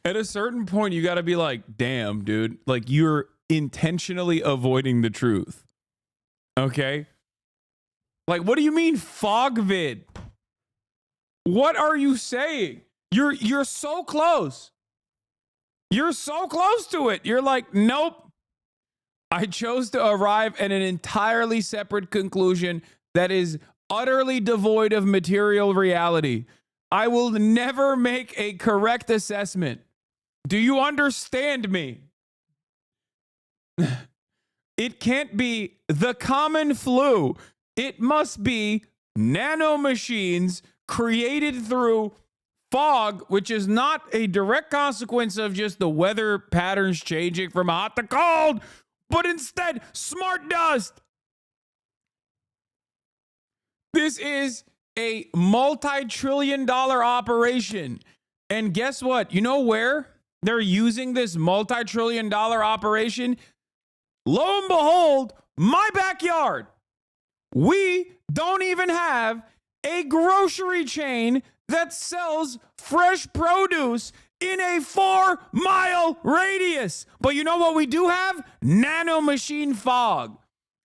At a certain point, you got to be like, damn, dude. Like, you're intentionally avoiding the truth. Okay? Like, what do you mean FogVid? What are you saying? You're so close. You're so close to it. You're like, nope. I chose to arrive at an entirely separate conclusion that is utterly devoid of material reality. I will never make a correct assessment. Do you understand me? It can't be the common flu. It must be nanomachines created through fog, which is not a direct consequence of just the weather patterns changing from hot to cold, but instead smart dust. This is a multi-trillion-dollar operation. And guess what? You know where they're using this multi-trillion-dollar operation? Lo and behold, my backyard. We don't even have a grocery chain that sells fresh produce in a 4-mile radius. But you know what we do have? Nanomachine fog.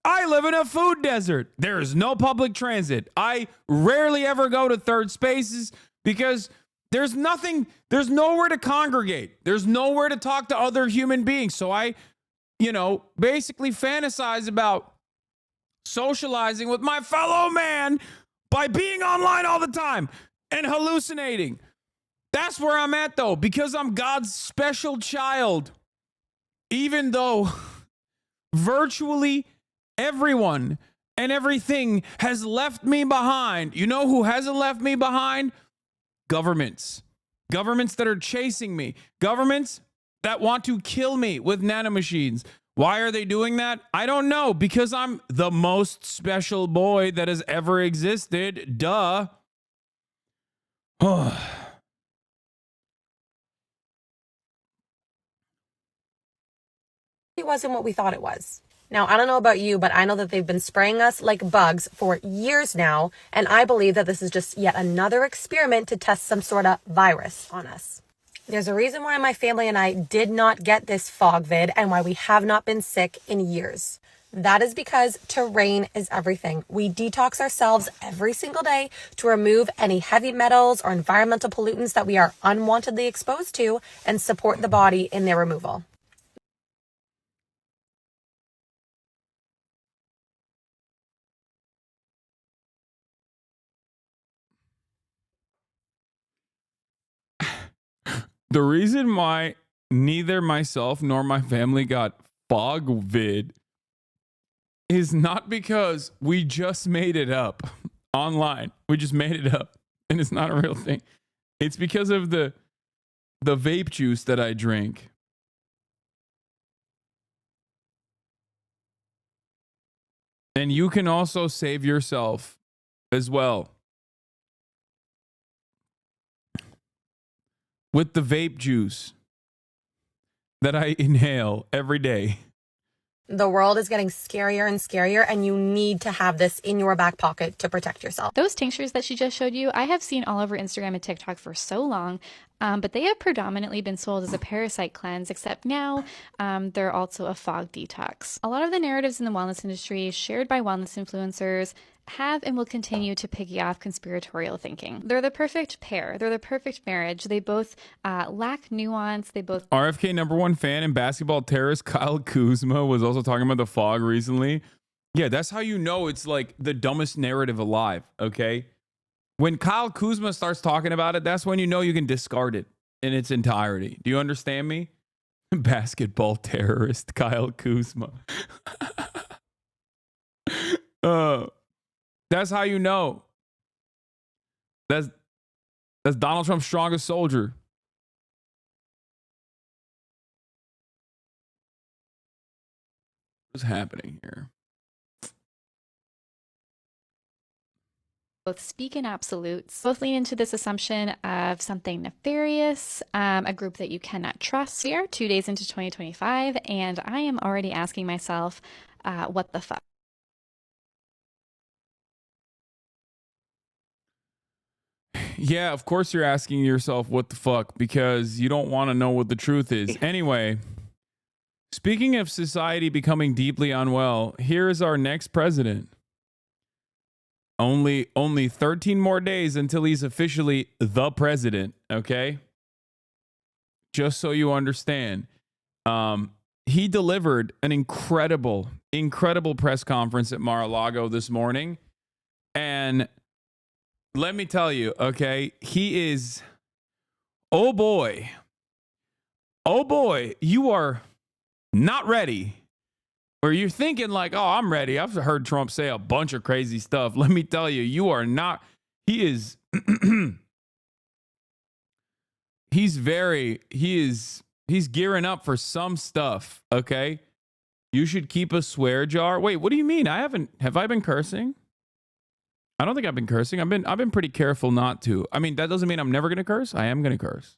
I live in a food desert. There is no public transit. I rarely ever go to third spaces because there's nowhere to congregate. There's nowhere to talk to other human beings. So I, basically fantasize about socializing with my fellow man by being online all the time and hallucinating. That's where I'm at, though, because I'm God's special child. Even though virtually everyone and everything has left me behind. You know who hasn't left me behind? Governments. Governments that are chasing me. Governments that want to kill me with nanomachines. Why are they doing that? I don't know. Because I'm the most special boy that has ever existed. Duh. It wasn't what we thought it was. Now, I don't know about you, but I know that they've been spraying us like bugs for years now, and I believe that this is just yet another experiment to test some sort of virus on us. There's a reason why my family and I did not get this fog vid and why we have not been sick in years. That is because terrain is everything. We detox ourselves every single day to remove any heavy metals or environmental pollutants that we are unwantedly exposed to and support the body in their removal. The reason why neither myself nor my family got fog vid is not because we just made it up online. We just made it up and it's not a real thing. It's because of the vape juice that I drink. And you can also save yourself as well with the vape juice that I inhale every day. The world is getting scarier and scarier, and you need to have this in your back pocket to protect yourself. Those tinctures that she just showed you, I have seen all over Instagram and TikTok for so long, but they have predominantly been sold as a parasite cleanse, except now they're also a fog detox. A lot of the narratives in the wellness industry shared by wellness influencers have and will continue to piggy off conspiratorial thinking. They're the perfect pair. They're the perfect marriage. They both lack nuance. They both... RFK #1 fan and basketball terrorist Kyle Kuzma was also talking about the fog recently. Yeah, that's how you know it's like the dumbest narrative alive, okay? When Kyle Kuzma starts talking about it, that's when you know you can discard it in its entirety. Do you understand me? Basketball terrorist Kyle Kuzma. That's how you know. That's Donald Trump's strongest soldier. What's happening here? both speak in absolutes, both lean into this assumption of something nefarious, a group that you cannot trust. We are 2 days into 2025, and I am already asking myself, what the fuck? Yeah, of course you're asking yourself what the fuck, because you don't want to know what the truth is. Anyway, speaking of society becoming deeply unwell, here is our next president. Only 13 more days until he's officially the president, okay? Just so you understand. He delivered an incredible press conference at Mar-a-Lago this morning. And let me tell you, okay, he is, oh boy, you are not ready. Or you're thinking like, oh, I'm ready. I've heard Trump say a bunch of crazy stuff. Let me tell you, you are not. He is, he's gearing up for some stuff, okay? You should keep a swear jar. Wait, what do you mean? Have I been cursing? I don't think I've been cursing. I've been pretty careful not to. I mean, that doesn't mean I'm never going to curse. I am going to curse.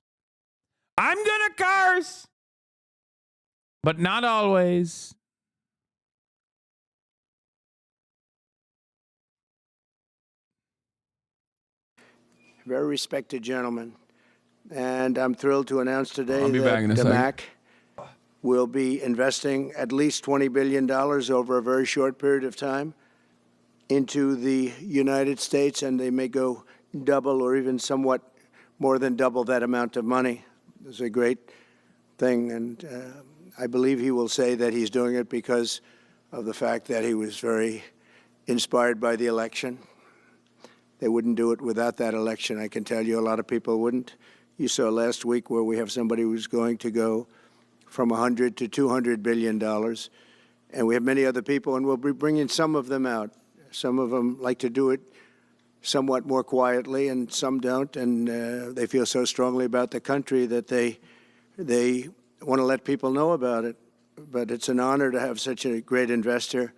I'm going to curse, but not always. Very respected gentleman. And I'm thrilled to announce today I'll be back in that a the second. MAC will be investing at least $20 billion over a very short period of time into the United States, and they may go double or even somewhat more than double that amount of money. It's a great thing, and I believe he will say that he's doing it because of the fact that he was very inspired by the election. They wouldn't do it without that election, I can tell you. A lot of people wouldn't. You saw last week where we have somebody who's going to go from $100 to $200 billion, and we have many other people, and we'll be bringing some of them out. Some of them like to do it somewhat more quietly, and some don't, and they feel so strongly about the country that they want to let people know about it. But it's an honor to have such a great investor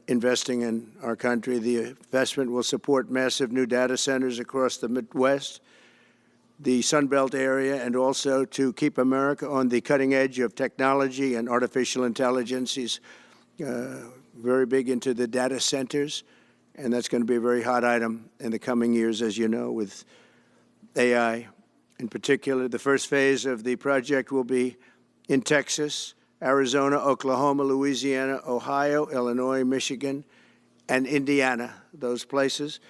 investing in our country. The investment will support massive new data centers across the Midwest, the Sun Belt area, and also to keep America on the cutting edge of technology and artificial intelligence. He's very big into the data centers, and that's going to be a very hot item in the coming years, as you know, with AI. In particular, the first phase of the project will be in Texas, Arizona, Oklahoma, Louisiana, Ohio, Illinois, Michigan, and Indiana, those places.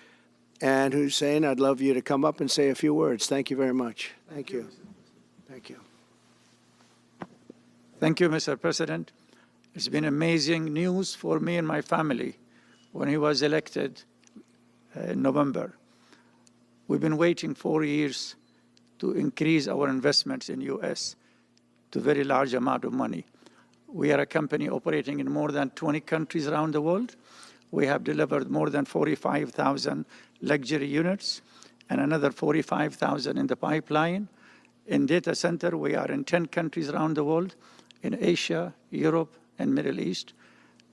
And Hussein, I'd love you to come up and say a few words. Thank you very much. Thank you. Thank you. Thank you, Mr. President. It's been amazing news for me and my family when he was elected in November. We've been waiting 4 years to increase our investments in U.S. to a very large amount of money. We are a company operating in more than 20 countries around the world. We have delivered more than 45,000 luxury units and another 45,000 in the pipeline. In data center, we are in 10 countries around the world, in Asia, Europe, and Middle East.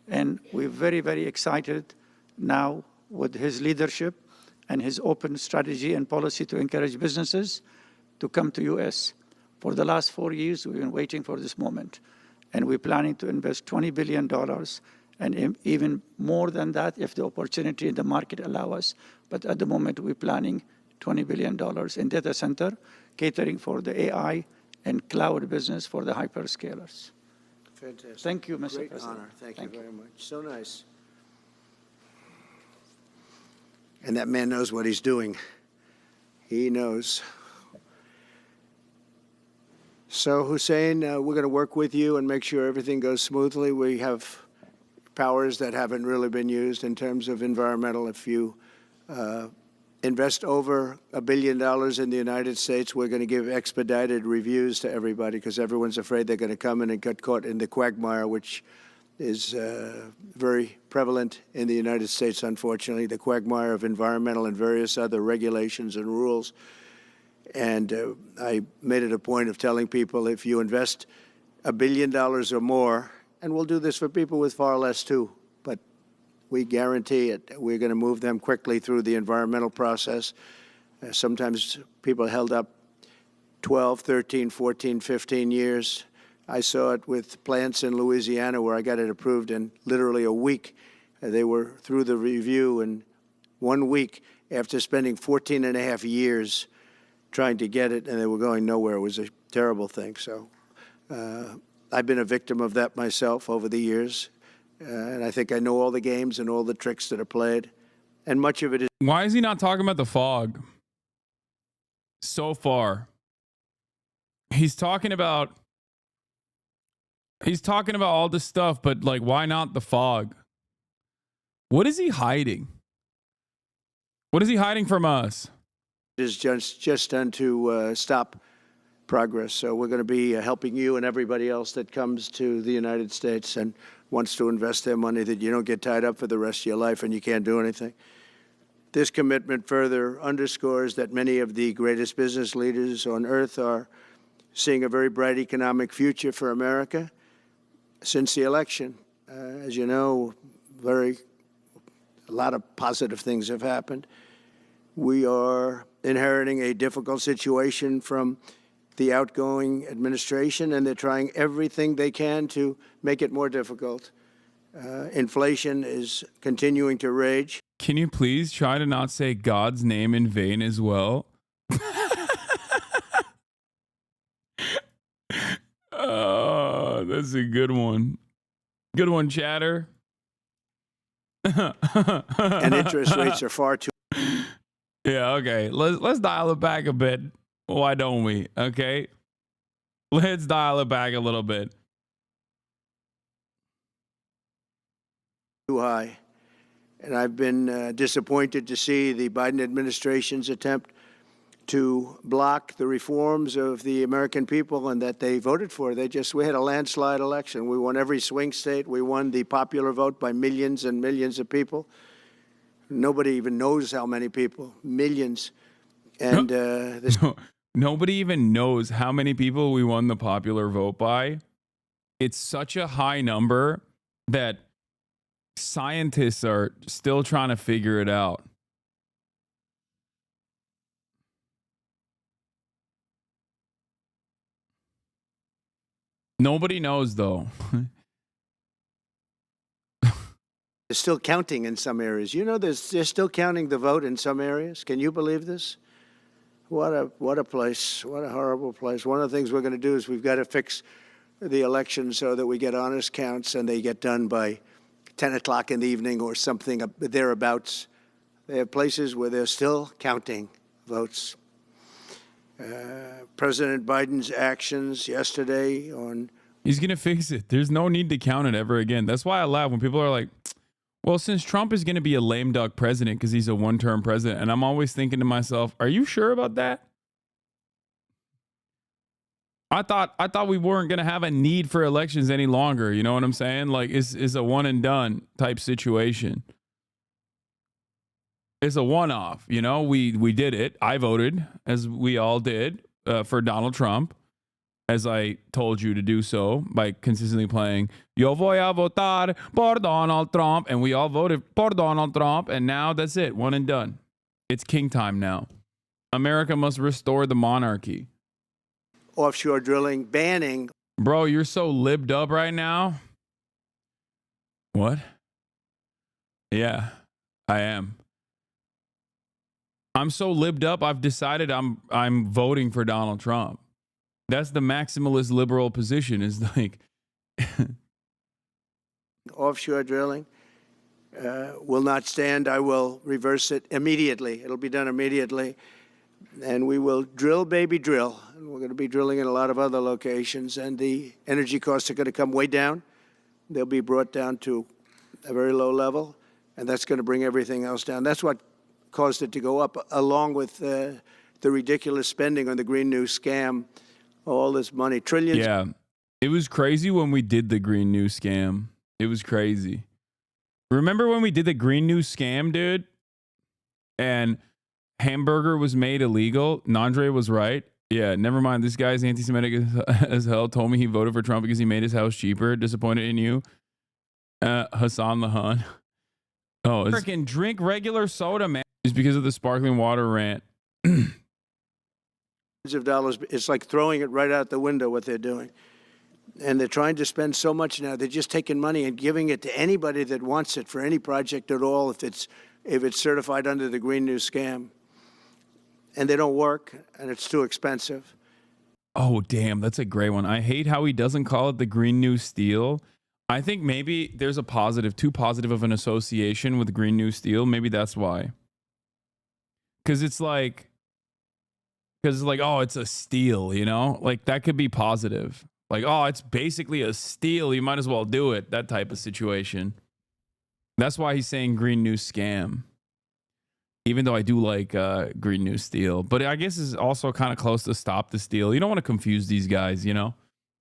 And we're very, very excited now with his leadership and his open strategy and policy to encourage businesses to come to U.S. For the last 4 years, we've been waiting for this moment. And we're planning to invest $20 billion and even more than that if the opportunity in the market allow us. But at the moment, we're planning $20 billion in data center, catering for the AI and cloud business for the hyperscalers. Fantastic. Thank you, Mr. Great President. honor. Thank you very much. So nice. And that man knows what he's doing. He knows. So, Hussein, we're going to work with you and make sure everything goes smoothly. We have powers that haven't really been used in terms of environmental. If you invest over $1 billion in the United States, we're going to give expedited reviews to everybody because everyone's afraid they're going to come in and get caught in the quagmire, which is very prevalent in the United States, unfortunately, the quagmire of environmental and various other regulations and rules. And I made it a point of telling people if you invest $1 billion or more, and we'll do this for people with far less too, but We guarantee it. We're going to move them quickly through the environmental process. Sometimes people held up 12, 13, 14, 15 years. I saw it with plants in Louisiana where I got it approved in literally a week. They were through the review in 1 week after spending 14 and a half years trying to get it, and they were going nowhere. It was a terrible thing. So I've been a victim of that myself over the years, and I think I know all the games and all the tricks that are played, and much of it is... Why is he not talking about the fog so far? He's talking about all this stuff, but like, why not the fog? What is he hiding? What is he hiding from us? It is just done to stop progress. So we're going to be helping you and everybody else that comes to the United States and wants to invest their money, that you don't get tied up for the rest of your life and you can't do anything. This commitment further underscores that many of the greatest business leaders on earth are seeing a very bright economic future for America since the election. As you know, a lot of positive things have happened. We are inheriting a difficult situation from the outgoing administration, and they're trying everything they can to make it more difficult. Inflation is continuing to rage. Can you please try to not say God's name in vain as well? Oh, that's a good one. Good one, chatter. And interest rates are far too... Yeah, okay. Let's dial it back a bit. Why don't we? Okay. Let's dial it back a little bit. Too high. And I've been disappointed to see the Biden administration's attempt to block the reforms of the American people and that they voted for. We had a landslide election. We won every swing state. We won the popular vote by millions and millions of people. Nobody even knows how many people, millions. And nobody even knows how many people we won the popular vote by. It's such a high number that scientists are still trying to figure it out. Nobody knows, though. They're still counting in some areas. You know, they're still counting the vote in some areas. Can you believe this? What a place. What a horrible place. One of the things we're going to do is we've got to fix the election so that we get honest counts and they get done by 10 o'clock in the evening or something thereabouts. They have places where they're still counting votes. President Biden's actions yesterday on... He's going to fix it. There's no need to count it ever again. That's why I laugh when people are like, well, since Trump is going to be a lame duck president because he's a one-term president, and I'm always thinking to myself, are you sure about that? I thought we weren't going to have a need for elections any longer. You know what I'm saying? Like, it's a one and done type situation. It's a one-off. You know, we did it. I voted, as we all did, for Donald Trump, as I told you to do so by consistently playing Yo voy a votar por Donald Trump, and we all voted por Donald Trump, and now that's it, one and done. It's king time now. America must restore the monarchy. Offshore drilling, banning. Bro, you're so libbed up right now. What? Yeah, I am. I'm so libbed up, I've decided I'm voting for Donald Trump. That's the maximalist liberal position, is like... Offshore drilling will not stand. I will reverse it immediately. It'll be done immediately. And we will drill, baby, drill. And we're going to be drilling in a lot of other locations. And the energy costs are going to come way down. They'll be brought down to a very low level. And that's going to bring everything else down. That's what caused it to go up, along with the ridiculous spending on the Green New scam. All this money, trillions. Yeah, it was crazy when we did the Green New scam. It was crazy. Remember when we did the Green New scam, dude? And hamburger was made illegal. Nandre was right. Yeah, never mind. This guy's anti-Semitic as hell. Told me he voted for Trump because he made his house cheaper. Disappointed in you. Hasan. Oh, freaking drink regular soda, man. Just because of the sparkling water rant. Of dollars, it's like throwing it right out the window what they're doing. And they're trying to spend so much now. They're just taking money and giving it to anybody that wants it for any project at all if it's certified under the Green New Scam. And they don't work, and it's too expensive. Oh, damn. That's a great one. I hate how he doesn't call it the Green New Steel. I think maybe there's a positive, too positive of an association with Green New Steel. Maybe that's why. Because it's like, oh, it's a steal, you know? Like, that could be positive. Like, oh, it's basically a steal. You might as well do it. That type of situation. That's why he's saying Green New Scam. Even though I do like Green New Steel. But I guess it's also kind of close to Stop the Steal. You don't want to confuse these guys, you know?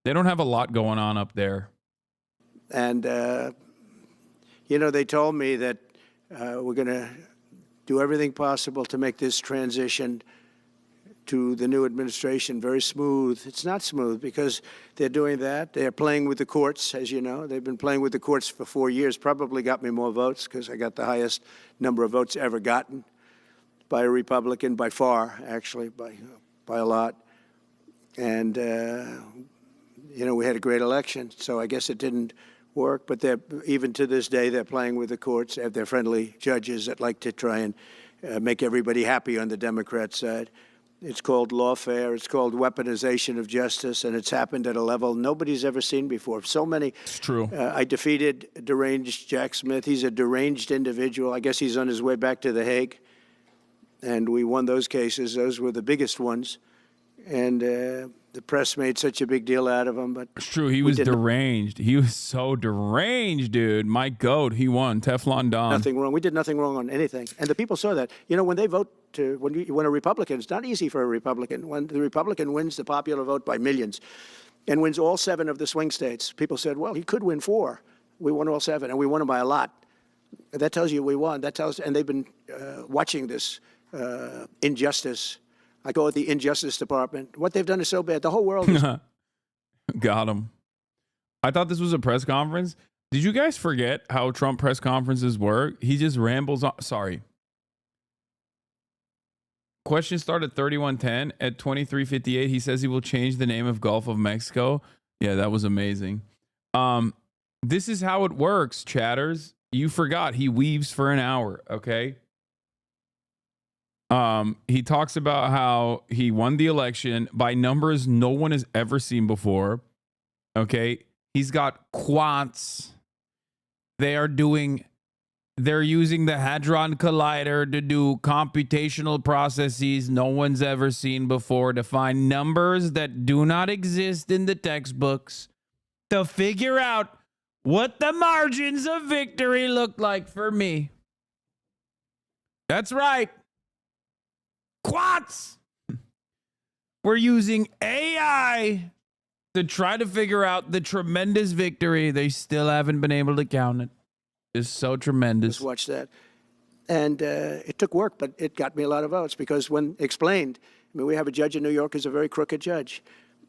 They don't have a lot going on up there. And, you know, they told me that we're going to do everything possible to make this transition to the new administration very smooth. It's not smooth because they're doing that. They're playing with the courts, as you know. They've been playing with the courts for 4 years, probably got me more votes because I got the highest number of votes ever gotten by a Republican, by far, actually, by a lot. And, you know, we had a great election, so I guess it didn't work. But even to this day, they're playing with the courts. They have their friendly judges that like to try and make everybody happy on the Democrat side. It's called lawfare. It's called weaponization of justice, and it's happened at a level nobody's ever seen before. So many. It's true. I defeated deranged Jack Smith. He's a deranged individual. I guess he's on his way back to The Hague, and we won those cases. Those were the biggest ones, and the press made such a big deal out of him. But it's true. He was deranged. He was so deranged, dude. My goat. He won. Teflon Don. Nothing wrong. We did nothing wrong on anything, and the people saw that. You know, when they vote. When a Republican, it's not easy for a Republican. When the Republican wins the popular vote by millions and wins all 7 of the swing states, people said, well, he could win 4. We won all 7, and we won them by a lot. That tells you we won. That tells, and they've been watching this injustice. I call it the Injustice Department. What they've done is so bad. The whole world is... Got him. I thought this was a press conference. Did you guys forget how Trump press conferences work? He just rambles on. Sorry. Question started 3110 at 2358. He says he will change the name of Gulf of Mexico. Yeah, that was amazing. This is how it works, chatters. You forgot he weaves for an hour, okay? He talks about how he won the election by numbers no one has ever seen before. Okay? He's got quants. They're using the Hadron Collider to do computational processes no one's ever seen before to find numbers that do not exist in the textbooks to figure out what the margins of victory look like for me. That's right. Quants. We're using AI to try to figure out the tremendous victory. They still haven't been able to count it. Is so tremendous. Just watch that. And it took work, but it got me a lot of votes because when explained, I mean, we have a judge in New York who's a very crooked judge.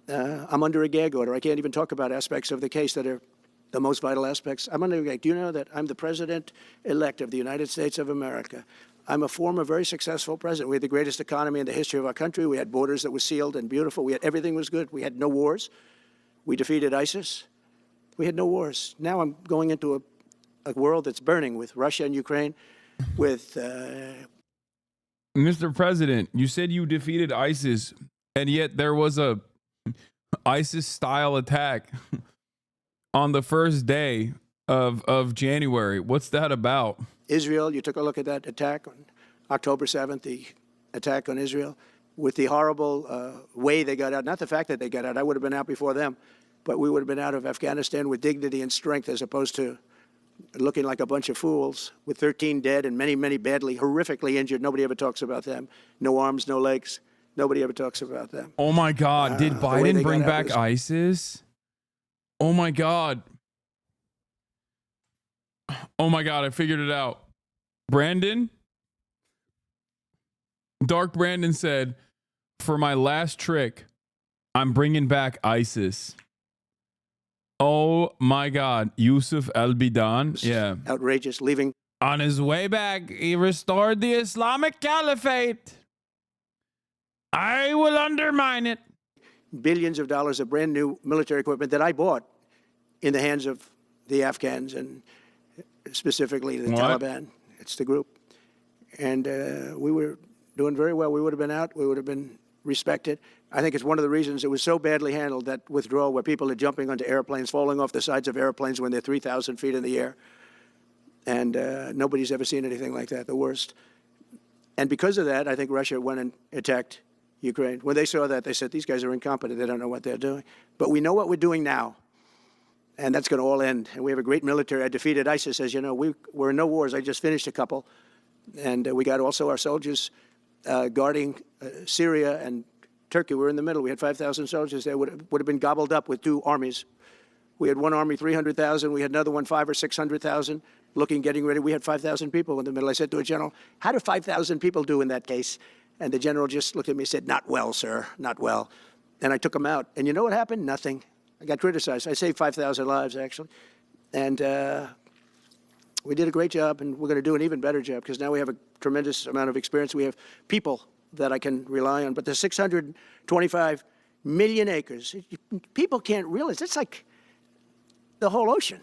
I'm under a gag order. I can't even talk about aspects of the case that are the most vital aspects. I'm under a gag. Do you know that I'm the president-elect of the United States of America? I'm a former very successful president. We had the greatest economy in the history of our country. We had borders that were sealed and beautiful. Everything was good. We had no wars. We defeated ISIS. We had no wars. Now I'm going into a world that's burning with Russia and Ukraine, with... Mr. President, you said you defeated ISIS, and yet there was a ISIS-style attack on the first day of January. What's that about? Israel, you took a look at that attack on October 7th, the attack on Israel, with the horrible way they got out. Not the fact that they got out. I would have been out before them, but we would have been out of Afghanistan with dignity and strength as opposed to looking like a bunch of fools with 13 dead and many, many badly, horrifically injured. Nobody ever talks about them. No arms, no legs. Nobody ever talks about them. Oh, my God. Did Biden bring back ISIS? Oh, my God. Oh, my God. I figured it out. Brandon? Dark Brandon said, for my last trick, I'm bringing back ISIS. Oh, my God. Yusuf Al-Bidan. Yeah. Outrageous, leaving. On his way back, he restored the Islamic Caliphate. I will undermine it. Billions of dollars of brand new military equipment that I bought in the hands of the Afghans and specifically the Taliban. It's the group. And we were doing very well. We would have been out. We would have been respected. I think it's one of the reasons it was so badly handled, that withdrawal, where people are jumping onto airplanes, falling off the sides of airplanes when they're 3,000 feet in the air. And nobody's ever seen anything like that, the worst. And because of that, I think Russia went and attacked Ukraine. When they saw that, they said, these guys are incompetent. They don't know what they're doing. But we know what we're doing now. And that's going to all end. And we have a great military. I defeated ISIS. As you know, we're in no wars. I just finished a couple. And we got also our soldiers guarding Syria and Turkey. We're in the middle. We had 5,000 soldiers there. Would have been gobbled up with two armies. We had one army, 300,000. We had another one, 500,000 or 600,000, getting ready. We had 5,000 people in the middle. I said to a general, how do 5,000 people do in that case? And the general just looked at me and said, not well, sir, not well. And I took him out. And you know what happened? Nothing. I got criticized. I saved 5,000 lives, actually. And we did a great job, and we're going to do an even better job because now we have a tremendous amount of experience. We have people that I can rely on. But the 625 million acres, people can't realize. It's like the whole ocean.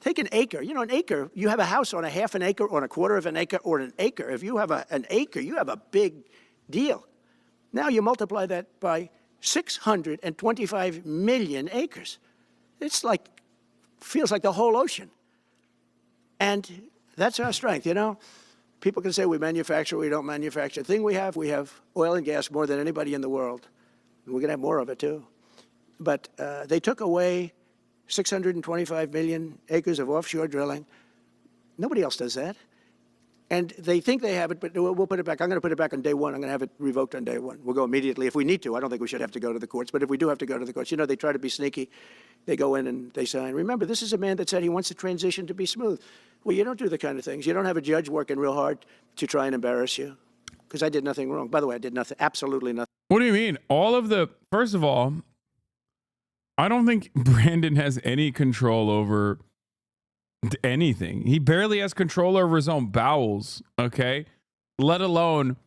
Take an acre. You know, an acre, you have a house on a half an acre, on a quarter of an acre, or an acre. If you have an acre, you have a big deal. Now you multiply that by 625 million acres. It's like, feels like the whole ocean. And that's our strength, you know. People can say we manufacture, we don't manufacture. The thing we have oil and gas more than anybody in the world. And we're going to have more of it, too. But they took away 625 million acres of offshore drilling. Nobody else does that. And they think they have it, but we'll put it back. I'm going to put it back on day one. I'm going to have it revoked on day one. We'll go immediately if we need to. I don't think we should have to go to the courts, but if we do have to go to the courts, you know, they try to be sneaky. They go in and they sign. Remember, this is a man that said he wants the transition to be smooth. Well, you don't do the kind of things. You don't have a judge working real hard to try and embarrass you, because I did nothing wrong. By the way, I did nothing, absolutely nothing. What do you mean? First of all, I don't think Brandon has any control over anything. He barely has control over his own bowels, okay? Let alone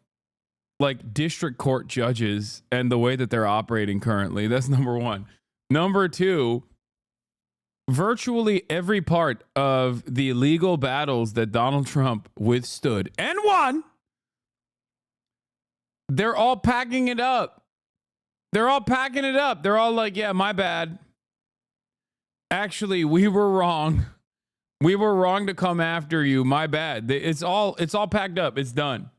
like district court judges and the way that they're operating currently. That's number one. Number two, virtually every part of the legal battles that Donald Trump withstood and won, they're all packing it up. They're all packing it up. They're all like, yeah, my bad. Actually, we were wrong. We were wrong to come after you. My bad. It's all packed up. It's done.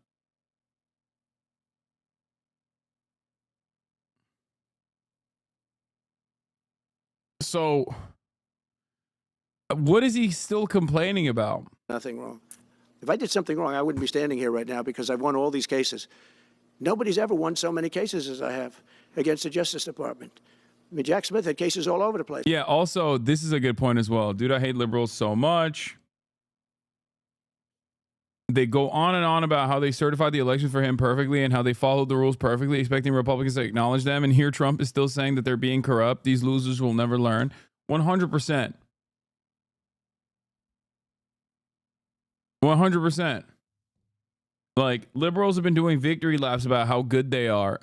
So, what is he still complaining about? Nothing wrong. If I did something wrong, I wouldn't be standing here right now because I've won all these cases. Nobody's ever won so many cases as I have against the Justice Department. I mean, Jack Smith had cases all over the place. Yeah, also, this is a good point as well. Dude, I hate liberals so much. They go on and on about how they certified the election for him perfectly and how they followed the rules perfectly, expecting Republicans to acknowledge them. And here Trump is still saying that they're being corrupt. These losers will never learn. 100%. 100%. Like, liberals have been doing victory laps about how good they are.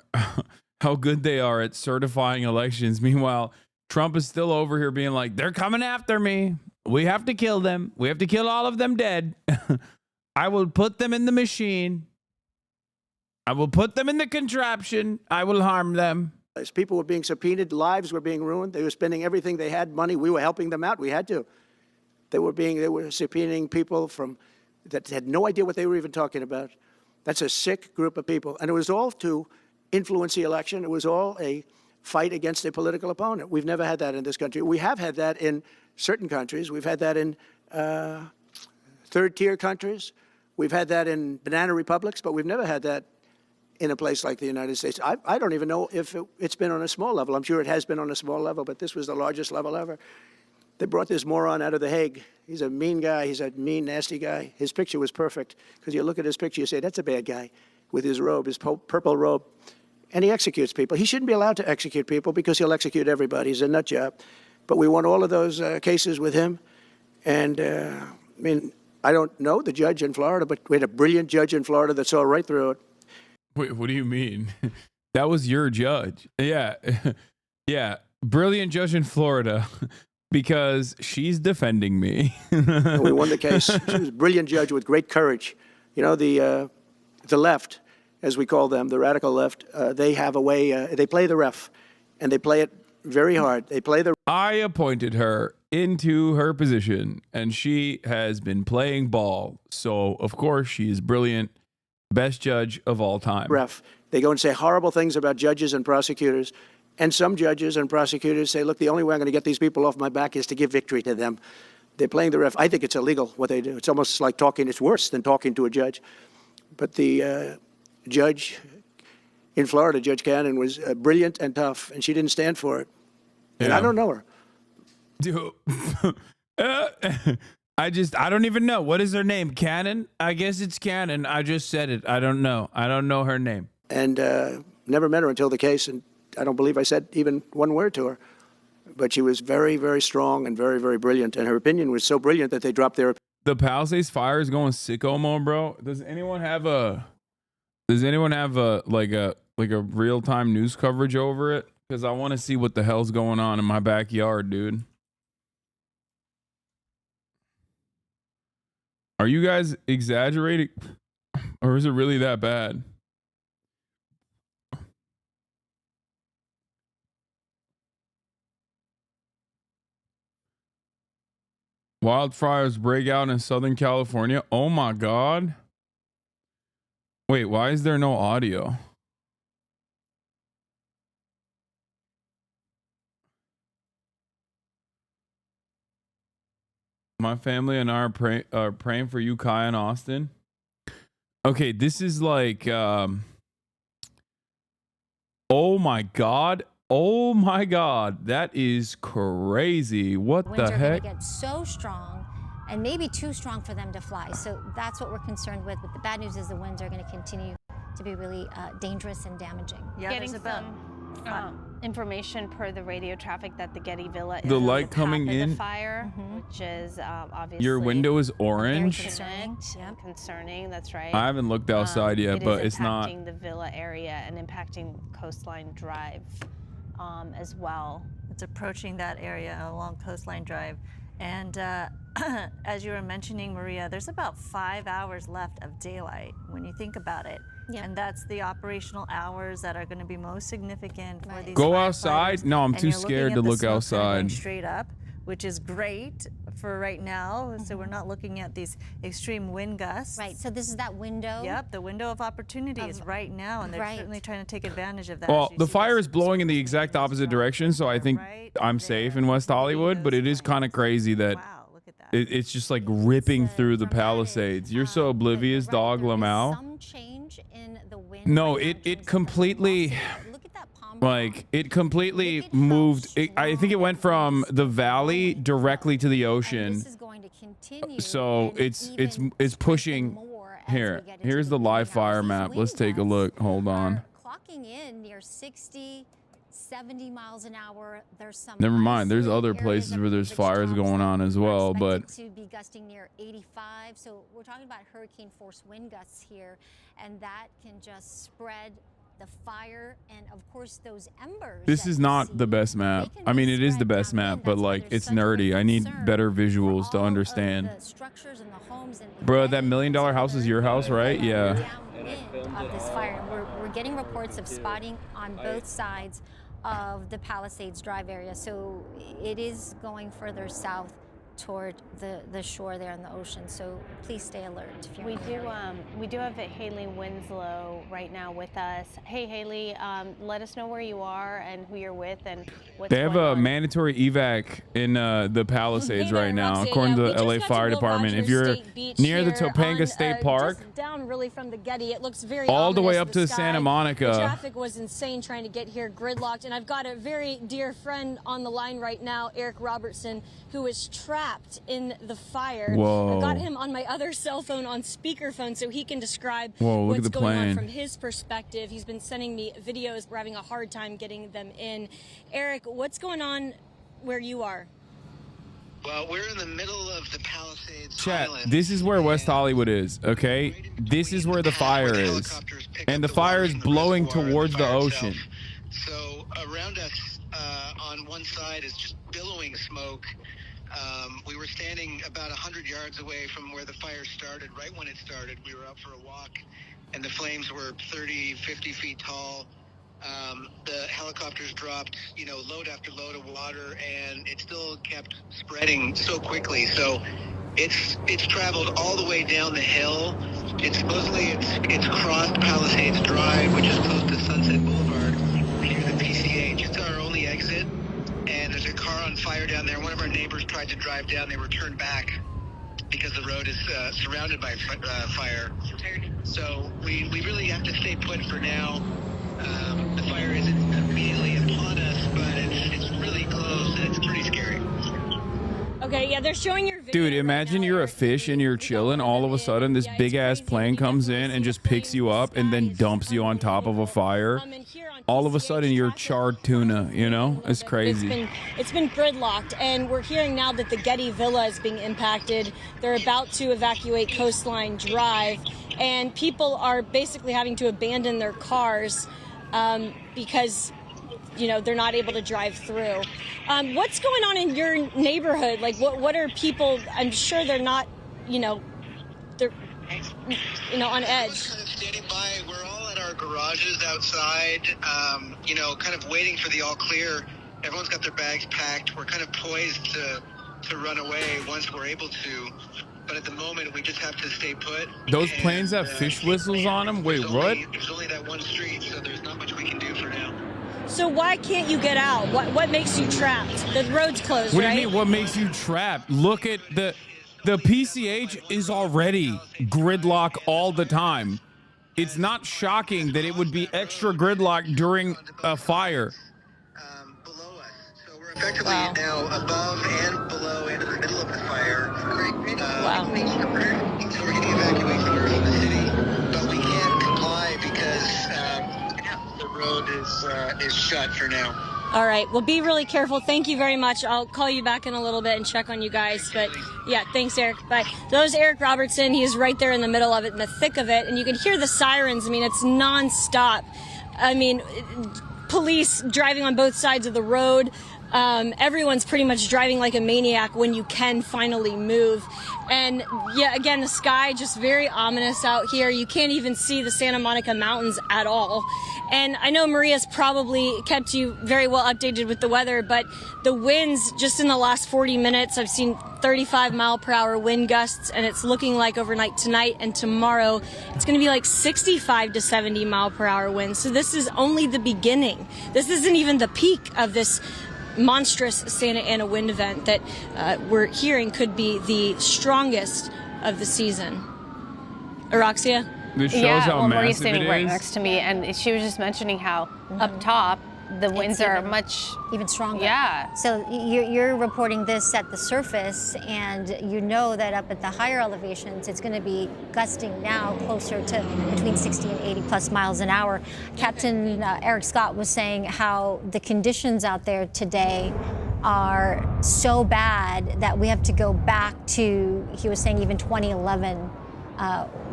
How good they are at certifying elections. Meanwhile, Trump is still over here being like, they're coming after me. We have to kill them. We have to kill all of them dead. I will put them in the machine. I will put them in the contraption. I will harm them. As people were being subpoenaed, lives were being ruined. They were spending everything they had, money. We were helping them out. We had to. They were subpoenaing people that had no idea what they were even talking about. That's a sick group of people. And it was all to influence the election. It was all a fight against a political opponent. We've never had that in this country. We have had that in certain countries. We've had that in third-tier countries. We've had that in banana republics, but we've never had that in a place like the United States. I don't even know if it's been on a small level. I'm sure it has been on a small level, but this was the largest level ever. They brought this moron out of The Hague. He's a mean guy. He's a mean, nasty guy. His picture was perfect because you look at his picture, you say, that's a bad guy with his robe, his purple robe. And he executes people. He shouldn't be allowed to execute people because he'll execute everybody. He's a nut job. But we won all of those cases with him. And, I mean, I don't know the judge in Florida, but we had a brilliant judge in Florida that saw right through it. Wait, what do you mean? That was your judge. Yeah. Yeah. Brilliant judge in Florida because she's defending me. And we won the case. She was a brilliant judge with great courage. You know, the left, as we call them, the radical left, they have a way, they play the ref, and they play it very hard. They play the. I appointed her into her position, and she has been playing ball. So, of course, she is brilliant. Best judge of all time. Ref. They go and say horrible things about judges and prosecutors. And some judges and prosecutors say, look, the only way I'm going to get these people off my back is to give victory to them. They're playing the ref. I think it's illegal what they do. It's almost like talking. It's worse than talking to a judge. But the judge in Florida, Judge Cannon, was brilliant and tough, and she didn't stand for it. And I don't know her. Dude. I don't even know. What is her name? Cannon? I guess it's Cannon. I just said it. I don't know. I don't know her name. And never met her until the case, and I don't believe I said even one word to her. But she was very, very strong and very, very brilliant. And her opinion was so brilliant that they dropped their. The Palisades fire is going sicko mode, bro. Does anyone have a like a real-time news coverage over it? Because I want to see what the hell's going on in my backyard, dude. Are you guys exaggerating? Or is it really that bad? Wildfires break out in Southern California. Oh my God. Wait, why is there no audio? My family and I are praying for you, Kai and Austin. Okay, this is like, oh my God. Oh my God, that is crazy. What the heck? Winds are going to get so strong and maybe too strong for them to fly. So that's what we're concerned with. But the bad news is the winds are going to continue to be really dangerous and damaging. Yeah, getting some information per the radio traffic that the Getty Villa is the light coming in the fire, which is obviously your window is orange. Concerning. That's right. I haven't looked outside yet, but it's not impacting the Villa area and impacting Coastline Drive as well. It's approaching that area along Coastline Drive. And as you were mentioning, Maria, there's about 5 hours left of daylight when you think about it. Yep. And that's the operational hours that are going to be most significant for these. Go outside? No, I'm too scared to look outside. Straight up, which is great for right now. So we're not looking at these extreme wind gusts. Right. So this is that window. Yep, the window of opportunity is right now, and they're certainly trying to take advantage of that. Well, the fire is blowing in the exact opposite direction, so I think I'm safe in West Hollywood. But it is kind of crazy that it's just like ripping through the Palisades. You're so oblivious, dog, Lamau. Some change in the wind. No, it completely. Like it completely moved. I think it went from the valley directly to the ocean. So it's pushing. Here's the live fire map. Let's take a look. Hold on. Clocking in near 60, 70 miles an hour. There's some. Never mind. There's other places where there's fires going on as well, but to be gusting near 85. So we're talking about hurricane force wind gusts here, and that can just spread the fire and of course those embers. This is not the best map. I mean, it is the best map, but like it's nerdy. I need better visuals to understand. Bro, that $1 million house is your house, right? Yeah. Of this fire, we're getting reports of spotting on both sides of the Palisades Drive area. So it is going further south toward the shore there in the ocean. So please stay alert. If you're we do have Haley Winslow right now with us. Hey Haley, let us know where you are and who you're with and what's They have a mandatory evac in the Palisades right now, according to the LA Fire Department. If you're near the Topanga State Park, just down really from the Getty, it looks very all the way ominous. up to Santa Monica. The traffic was insane trying to get here, gridlocked. And I've got a very dear friend on the line right now, Eric Robertson, who is trapped in the fire. Whoa. I've got him on my other cell phone on speakerphone so he can describe look what's at the going plane. on from his perspective. He's been sending me videos. We're having a hard time getting them in. Eric, what's going on where you are? Well, we're in the middle of the Palisades. Chat, this is where West Hollywood is, okay? This is where the fire is. And the fire is blowing towards the ocean. So around us on one side is just billowing smoke. We were standing about 100 yards away from where the fire started. Right when it started, we were out for a walk, and the flames were 30, 50 feet tall. The helicopters dropped, load after load of water, and it still kept spreading so quickly. So it's traveled all the way down the hill. It's crossed Palisades Drive, which is close to Sunset Boulevard, near the PCH. It's our only exit, and there's a car on fire down there. One of our neighbors tried to drive down. They were turned back because the road is surrounded by fire. So we really have to stay put for now. The fire isn't immediately upon us, but it's really close, and it's pretty scary. Okay, yeah, they're showing your video. Dude, imagine you're a fish and you're chilling. All of a sudden, this big-ass plane comes in and just picks you up and then dumps you on top of a fire. All of a sudden, you're charred tuna, It's crazy. It's been gridlocked, and we're hearing now that the Getty Villa is being impacted. They're about to evacuate Coastline Drive, and people are basically having to abandon their cars because they're not able to drive through. What's going on in your neighborhood? Like, what are people? I'm sure they're not, they're, on edge. Kind of standing by. We're all at our garages outside, kind of waiting for the all clear. Everyone's got their bags packed. We're kind of poised to run away once we're able to. But at the moment, we just have to stay put. Those planes have fish whistles on them? Wait, what? There's only that one street, so there's not much we can do for now. So why can't you get out? What makes you trapped? The road's closed, What right? do you mean, what makes you trapped? Look at the PCH is already gridlock all the time. It's not shocking that it would be extra gridlock during a fire. Effectively now above and below and in the middle of the fire. Wow. So we're getting evacuation orders from the city, but we can't comply because the road is shut for now. All right. Well, be really careful. Thank you very much. I'll call you back in a little bit and check on you guys. But yeah, thanks, Eric. Bye. So there's Eric Robertson. He's right there in the middle of it, in the thick of it. And you can hear the sirens. I mean, it's nonstop. I mean, police driving on both sides of the road. Everyone's pretty much driving like a maniac when you can finally move. And yeah, again, the sky just very ominous out here. You can't even see the Santa Monica Mountains at all. And I know Maria's probably kept you very well updated with the weather, but the winds just in the last 40 minutes, I've seen 35-mile-per-hour wind gusts, and it's looking like overnight tonight and tomorrow, it's going to be like 65 to 70-mile-per-hour winds. So this is only the beginning. This isn't even the peak of this monstrous Santa Ana wind event that we're hearing could be the strongest of the season. Araxia? This shows how Maria's massive standing it right is. next to me, and she was just mentioning how up top the winds are much even stronger. Yeah. So you're reporting this at the surface, and you know that up at the higher elevations, it's going to be gusting now closer to between 60 and 80 plus miles an hour. Captain Eric Scott was saying how the conditions out there today are so bad that we have to go back to, he was saying, even 2011.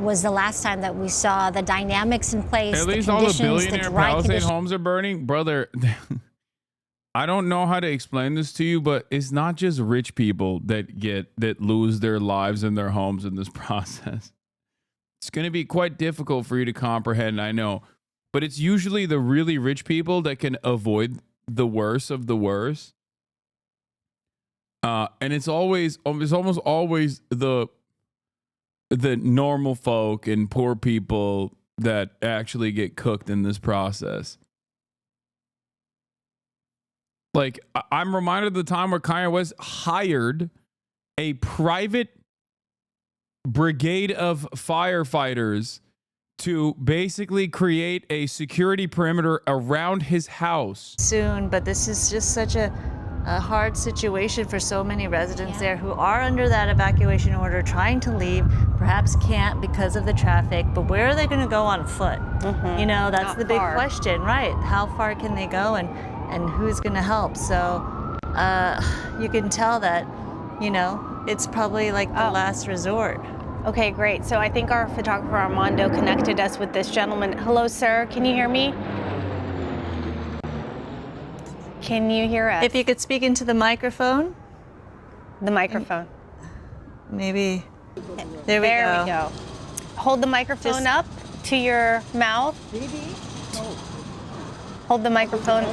Was the last time that we saw the dynamics in place. At least the all the billionaire Palisade conditions. homes are burning. Brother, I don't know how to explain this to you, but it's not just rich people that lose their lives and their homes in this process. It's going to be quite difficult for you to comprehend, I know. But it's usually the really rich people that can avoid the worst of the worst. And it's almost always the normal folk and poor people that actually get cooked in this process. Like, I'm reminded of the time where Kanye West hired a private brigade of firefighters to basically create a security perimeter around his house. Soon, but this is just such a hard situation for so many residents there who are under that evacuation order, trying to leave, perhaps can't because of the traffic, but where are they going to go on foot? You know, that's Not the big far. question, right? How far can they go, and who's going to help? So you can tell that You know, it's probably like the last resort. Okay, great. So I think our photographer Armando connected us with this gentleman. Hello, sir. Can you hear me? Can you hear us? If you could speak into the microphone. The microphone. Maybe. There we go. Hold the microphone up to your mouth. Hold the microphone.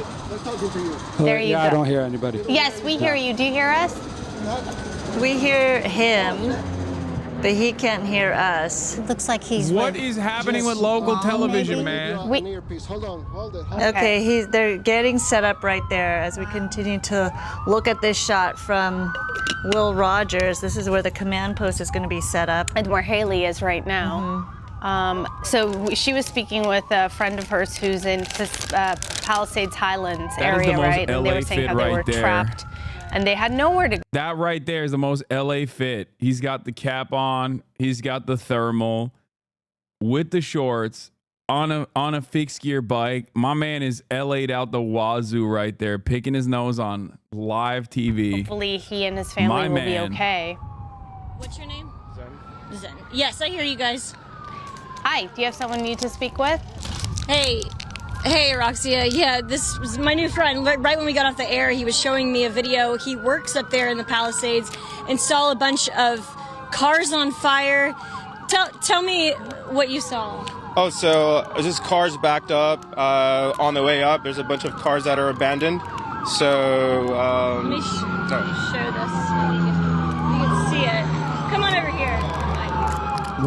There you go. I don't hear anybody. Yes, we hear you. Do you hear us? We hear him, but he can't hear us. Looks like he's. What is happening with local television, man? Hold on, hold it. Okay, they're getting set up right there as we continue to look at this shot from Will Rogers. This is where the command post is going to be set up. And where Haley is right now. So she was speaking with a friend of hers who's in Palisades Highlands area, right? And they were saying how they were trapped and they had nowhere to go. That right there is the most LA fit. He's got the cap on. He's got the thermal with the shorts on a fixed gear bike. My man is LA'd out the wazoo right there, picking his nose on live TV. Hopefully he and his family will be okay. What's your name? Zen. Yes, I hear you guys. Hi, do you have someone you need to speak with? Hey, Roxia. Yeah, this was my new friend. Right when we got off the air, he was showing me a video. He works up there in the Palisades and saw a bunch of cars on fire. Tell me what you saw. Oh, so just cars backed up. On the way up, there's a bunch of cars that are abandoned. So, Let me show this. You can see it. Come on over here.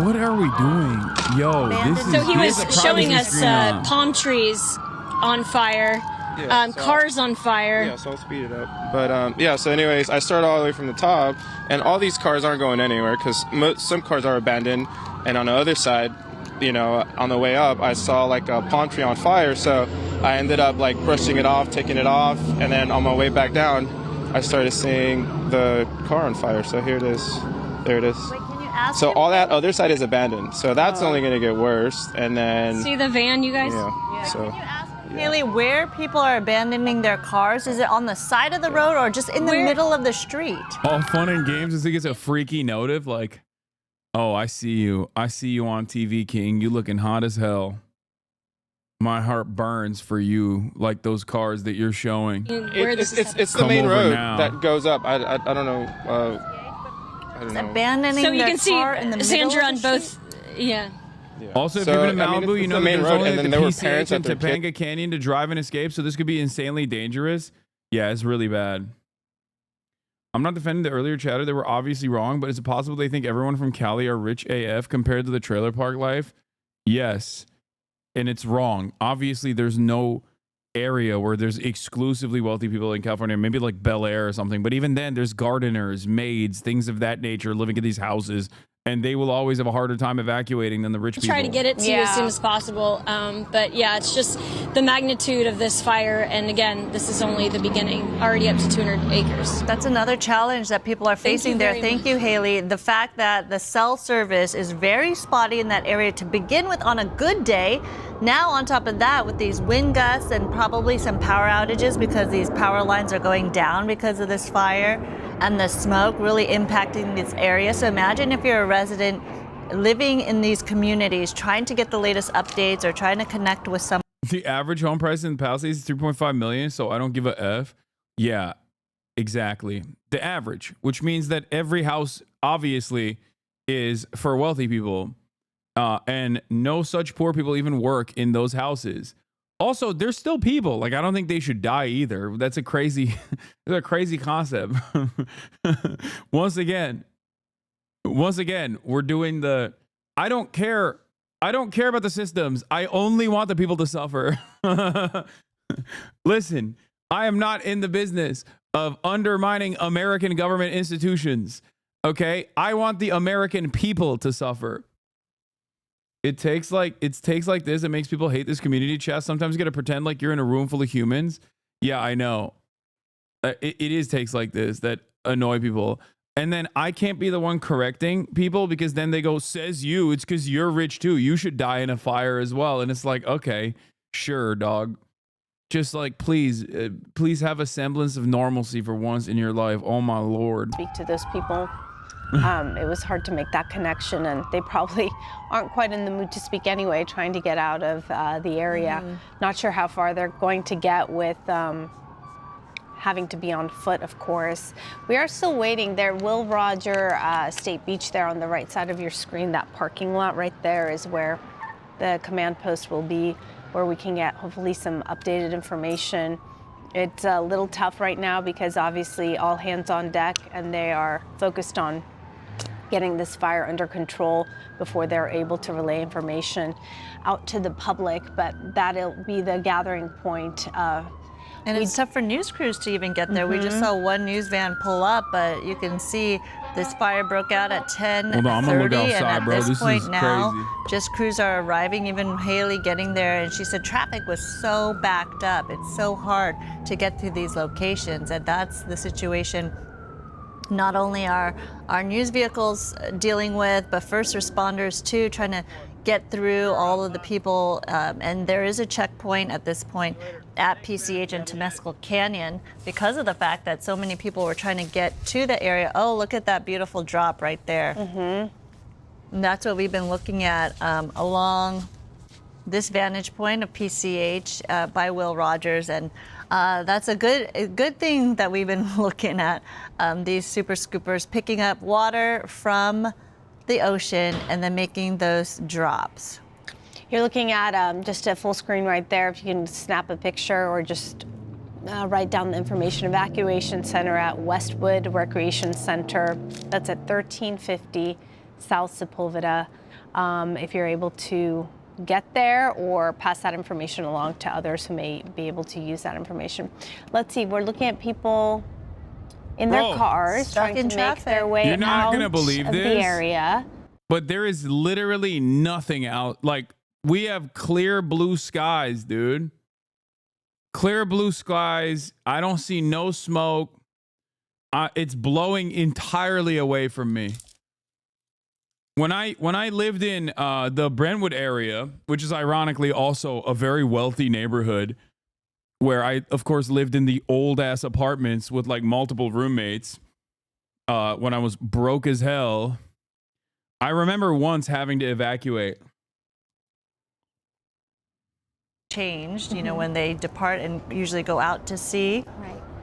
What are we doing? Yo, this is... So he was showing us palm trees on fire, cars on fire. Yeah, so I'll speed it up. But yeah, so anyways, I started all the way from the top, and all these cars aren't going anywhere because some cars are abandoned. And on the other side, you know, on the way up, I saw like a palm tree on fire. So I ended up like brushing it off, taking it off, and then on my way back down, I started seeing the car on fire. So here it is. There it is. So all that other side is abandoned. So that's only going to get worse. And then see the van, you guys? Yeah. So Haley, where people are abandoning their cars, is it on the side of the road or just in the middle of the street? All fun and games as it gets a freaky note like, oh, I see you. I see you on TV, King. You looking hot as hell. My heart burns for you, like those cars that you're showing. It's the main road that goes up. I don't know. I don't know. Abandoning so you their can see car in the Sandra middle on of the both. Yeah. Also, if So, you're in I mean, Malibu, it's you the know main there's road, only and like then the there were PCH parents and at their Topanga Canyon to drive and escape, so this could be insanely dangerous. Yeah, it's really bad. I'm not defending the earlier chatter. They were obviously wrong, but is it possible they think everyone from Cali are rich AF compared to the trailer park life? Yes. And it's wrong. Obviously, there's no area where there's exclusively wealthy people in California, maybe like Bel Air or something. But even then, there's gardeners, maids, things of that nature living in these houses. And they will always have a harder time evacuating than the rich people. Try to get it to you as soon as possible. But yeah, it's just the magnitude of this fire. And again, this is only the beginning, already up to 200 acres. That's another challenge that people are facing there. Thank you, Haley. The fact that the cell service is very spotty in that area to begin with on a good day. Now, on top of that, with these wind gusts and probably some power outages because these power lines are going down because of this fire and the smoke really impacting this area. So imagine if you're a resident living in these communities, trying to get the latest updates or trying to connect with someone. The average home price in Palisades is $3.5 million, so I don't give a F. Yeah, exactly. The average, which means that every house obviously is for wealthy people. And no such poor people even work in those houses. Also, there's still people. Like, I don't think they should die either. That's a crazy concept. Once again, we're doing the, I don't care about the systems. I only want the people to suffer. Listen, I am not in the business of undermining American government institutions. Okay? I want the American people to suffer. It takes like this. It makes people hate this community chat. Sometimes you got to pretend like you're in a room full of humans. Yeah, I know. It is takes like this that annoy people. And then I can't be the one correcting people because then they go, says you. It's because you're rich too. You should die in a fire as well. And it's like, okay, sure, dog. Just like, please have a semblance of normalcy for once in your life. Oh my Lord. Speak to those people. It was hard to make that connection, and they probably aren't quite in the mood to speak anyway, trying to get out of the area. Not sure how far they're going to get with having to be on foot, of course. We are still waiting there. Will Roger State Beach there on the right side of your screen, that parking lot right there is where the command post will be, where we can get hopefully some updated information. It's a little tough right now because obviously all hands on deck, and they are focused on getting this fire under control before they're able to relay information out to the public, but that'll be the gathering point. And it's tough for news crews to even get there. We just saw one news van pull up, but you can see this fire broke out at 10:30, Hold on, I'm gonna look outside, and at bro. this This point is now, crazy. just crews are arriving, even Haley getting there, and she said traffic was so backed up. It's so hard to get to these locations, and that's the situation not only are our news vehicles dealing with, but first responders too, trying to get through all of the people. And there is a checkpoint at this point at PCH and Temescal Canyon because of the fact that so many people were trying to get to the area. Oh, look at that beautiful drop right there. And that's what we've been looking at along this vantage point of PCH by Will Rogers. And that's a good thing that we've been looking at, these super scoopers picking up water from the ocean and then making those drops. You're looking at just a full screen right there. If you can snap a picture or just write down the information. Evacuation center at Westwood Recreation Center. That's at 1350 South Sepulveda. If you're able to get there or pass that information along to others who may be able to use that information. Let's see, we're looking at people in their cars trying to make their way You're not out gonna believe of this, the area. But there is literally nothing out. Like, we have clear blue skies, dude. Clear blue skies. I don't see no smoke. It's blowing entirely away from me. When I lived in the Brentwood area, which is ironically also a very wealthy neighborhood, where I, of course, lived in the old-ass apartments with, like, multiple roommates when I was broke as hell, I remember once having to evacuate. Changed, you know, when they depart and usually go out to sea.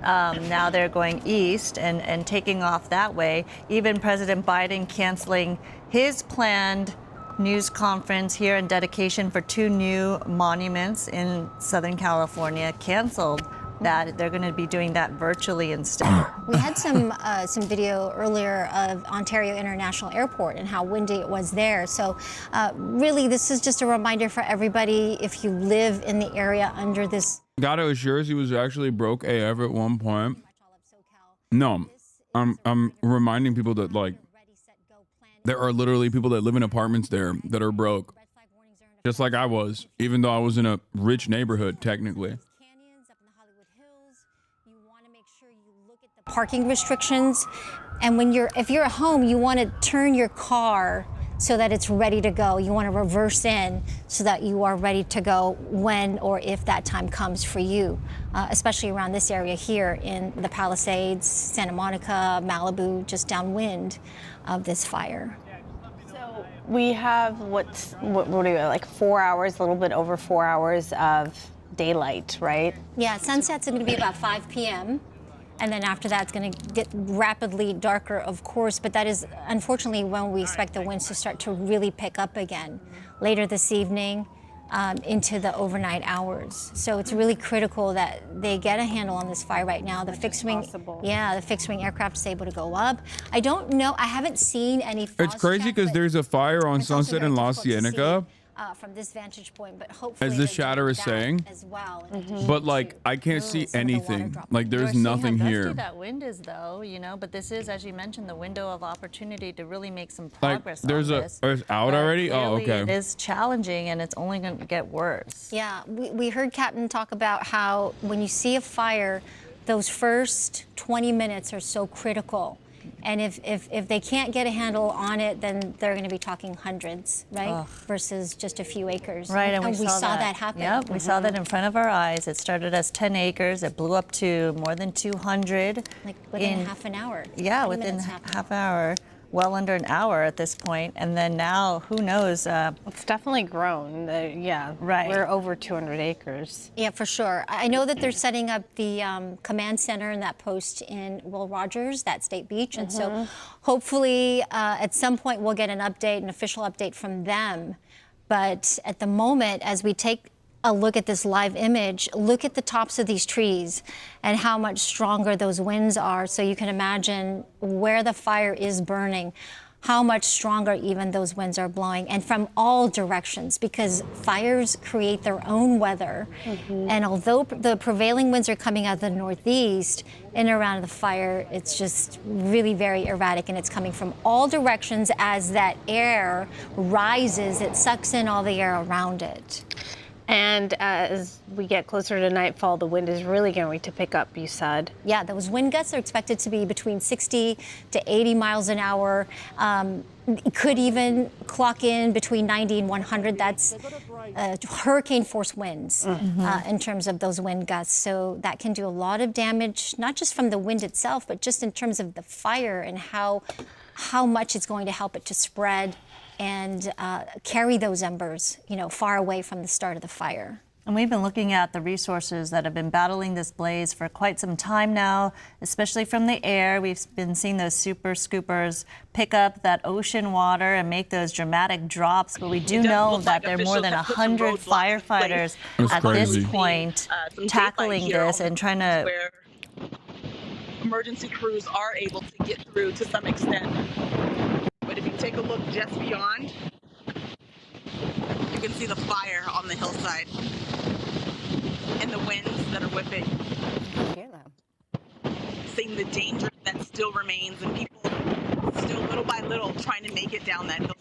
Now they're going east and taking off that way. Even President Biden canceling his planned news conference here in dedication for 2 new monuments in Southern California, canceled that. They're going to be doing that virtually instead. We had some video earlier of Ontario International Airport and how windy it was there. So really, this is just a reminder for everybody, if you live in the area under this. Gato assures he was actually broke AF at one point. No, I'm reminding people that, like, there are literally people that live in apartments there that are broke. Just like I was, even though I was in a rich neighborhood, technically. Parking restrictions, and if you're at home, you want to turn your car so that it's ready to go. You want to reverse in so that you are ready to go when or if that time comes for you, especially around this area here in the Palisades, Santa Monica, Malibu, just downwind of this fire. So we have what do we like 4 hours, a little bit over 4 hours of daylight, right? Yeah, sunset's going to be about 5 p.m. And then after that, it's going to get rapidly darker, of course. But that is, unfortunately, when we expect the winds to start to really pick up again later this evening into the overnight hours. So it's really critical that they get a handle on this fire right now. The fixed wing, the fixed wing aircraft is able to go up. I don't know. I haven't seen any. It's crazy because there's a fire on Sunset in La Cienega. From this vantage point, but hopefully as this chatter is saying, as well. But like I can't see anything. Like there's nothing How here. dusty that wind is, though, you know. But this is, as you mentioned, the window of opportunity to really make some progress. Like there's on this. it's out already. Oh, okay. It is challenging, and it's only going to get worse. Yeah, we heard Captain talk about how when you see a fire, those first 20 minutes are so critical. And if they can't get a handle on it, then they're going to be talking hundreds, right? Versus just a few acres. Right, and we saw saw that happen. Yep, we saw that in front of our eyes. It started as 10 acres. It blew up to more than 200. Like within half an hour. Yeah, within half hour. Well under an hour at this point, and then now, who knows? It's definitely grown. Yeah, right. We're over 200 acres. Yeah, for sure. I know that they're setting up the command center and that post in Will Rogers, that state beach, and so hopefully at some point we'll get an update, an official update from them. But at the moment, as we take a look at this live image, look at the tops of these trees and how much stronger those winds are. So you can imagine where the fire is burning, how much stronger even those winds are blowing, and from all directions, because fires create their own weather. And although the prevailing winds are coming out of the northeast, in and around the fire, it's just really very erratic, and it's coming from all directions. As that air rises, it sucks in all the air around it. And as we get closer to nightfall, the wind is really going to pick up, you said. Yeah, those wind gusts are expected to be between 60 to 80 miles an hour. It could even clock in between 90 and 100. That's hurricane force winds in terms of those wind gusts. So that can do a lot of damage, not just from the wind itself, but just in terms of the fire and how much it's going to help it to spread and carry those embers, far away from the start of the fire. And we've been looking at the resources that have been battling this blaze for quite some time now, especially from the air. We've been seeing those super scoopers pick up that ocean water and make those dramatic drops. But we do know that there are more than 100 firefighters at this point tackling this and trying to... Emergency crews are able to get through to some extent. But if you take a look just beyond, you can see the fire on the hillside and the winds that are whipping. Seeing the danger that still remains and people still little by little trying to make it down that hillside.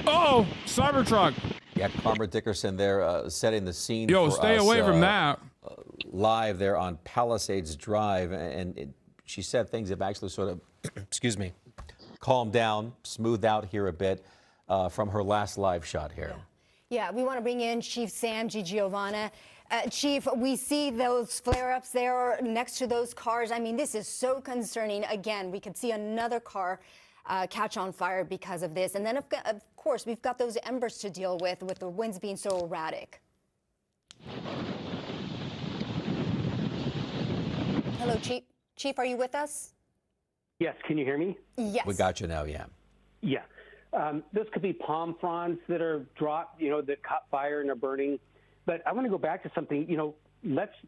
Oh, Cybertruck. Yeah, Carmer Dickerson there setting the scene. Yo, for stay us, away from that. Live there on Palisades Drive, and she said things have actually sort of, excuse me, calmed down, smoothed out here a bit from her last live shot here. Yeah, we want to bring in Chief Sam Giovanna. Chief, we see those flare-ups there next to those cars. I mean, this is so concerning. Again, we could see another car catch on fire because of this. And then, of course, we've got those embers to deal with the winds being so erratic. Hello, Chief. Chief, are you with us? Yes, can you hear me? Yes. We got you now, yeah. Yeah. This could be palm fronds that are dropped, that caught fire and are burning. But I want to go back to something,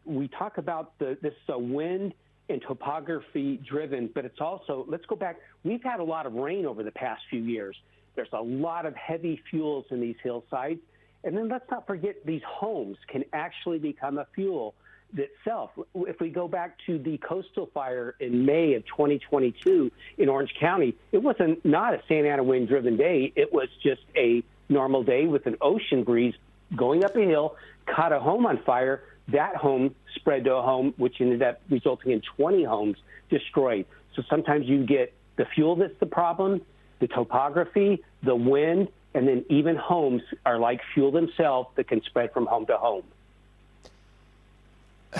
we talk about this wind and topography driven, but it's also, let's go back. We've had a lot of rain over the past few years. There's a lot of heavy fuels in these hillsides. And then let's not forget these homes can actually become a fuel itself. If we go back to the coastal fire in May of 2022 in Orange County, it was not a Santa Ana wind-driven day. It was just a normal day with an ocean breeze going up a hill, caught a home on fire. That home spread to a home, which ended up resulting in 20 homes destroyed. So sometimes you get the fuel that's the problem, the topography, the wind, and then even homes are like fuel themselves that can spread from home to home.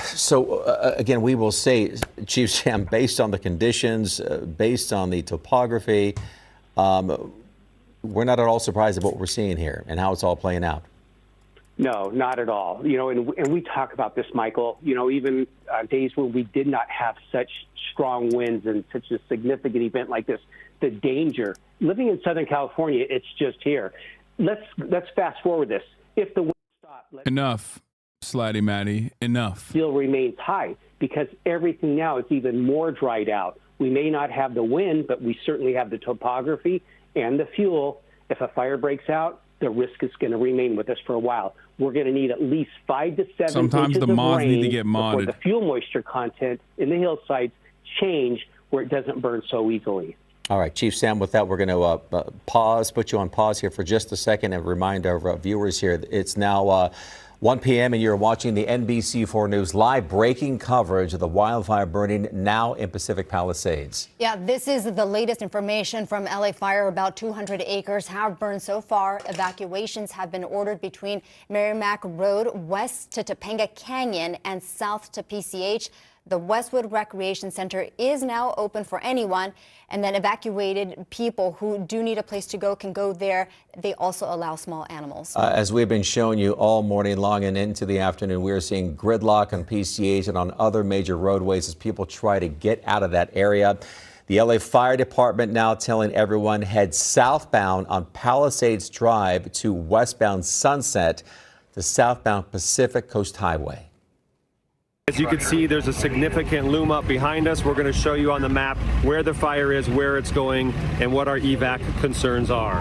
So, again, we will say, Chief Sam, based on the conditions, based on the topography, we're not at all surprised at what we're seeing here and how it's all playing out. No, not at all. And we talk about this, Michael, even days when we did not have such strong winds and such a significant event like this, the danger. Living in Southern California, it's just here. Let's fast forward this. If the wind stopped... Enough. Slatty Matty, enough. Still remains high because everything now is even more dried out. We may not have the wind, but we certainly have the topography and the fuel. If a fire breaks out, the risk is going to remain with us for a while. We're going to need at least 5 to 7 Sometimes inches the of mods rain need to get before modded. the fuel moisture content in the hillsides change where it doesn't burn so easily. All right, Chief Sam, with that, we're going to put you on pause here for just a second and remind our viewers here, it's now 1 p.m. and you're watching the NBC4 News live breaking coverage of the wildfire burning now in Pacific Palisades. Yeah, this is the latest information from LA Fire. About 200 acres have burned so far. Evacuations have been ordered between Merrimack Road west to Topanga Canyon and south to PCH. The Westwood Recreation Center is now open for anyone, and then evacuated people who do need a place to go can go there. They also allow small animals. As we've been showing you all morning long and into the afternoon, we are seeing gridlock on PCH and on other major roadways as people try to get out of that area. The LA Fire Department now telling everyone head southbound on Palisades Drive to westbound Sunset, the southbound Pacific Coast Highway. As you can see, there's a significant loom up behind us. We're going to show you on the map where the fire is, where it's going, and what our evac concerns are.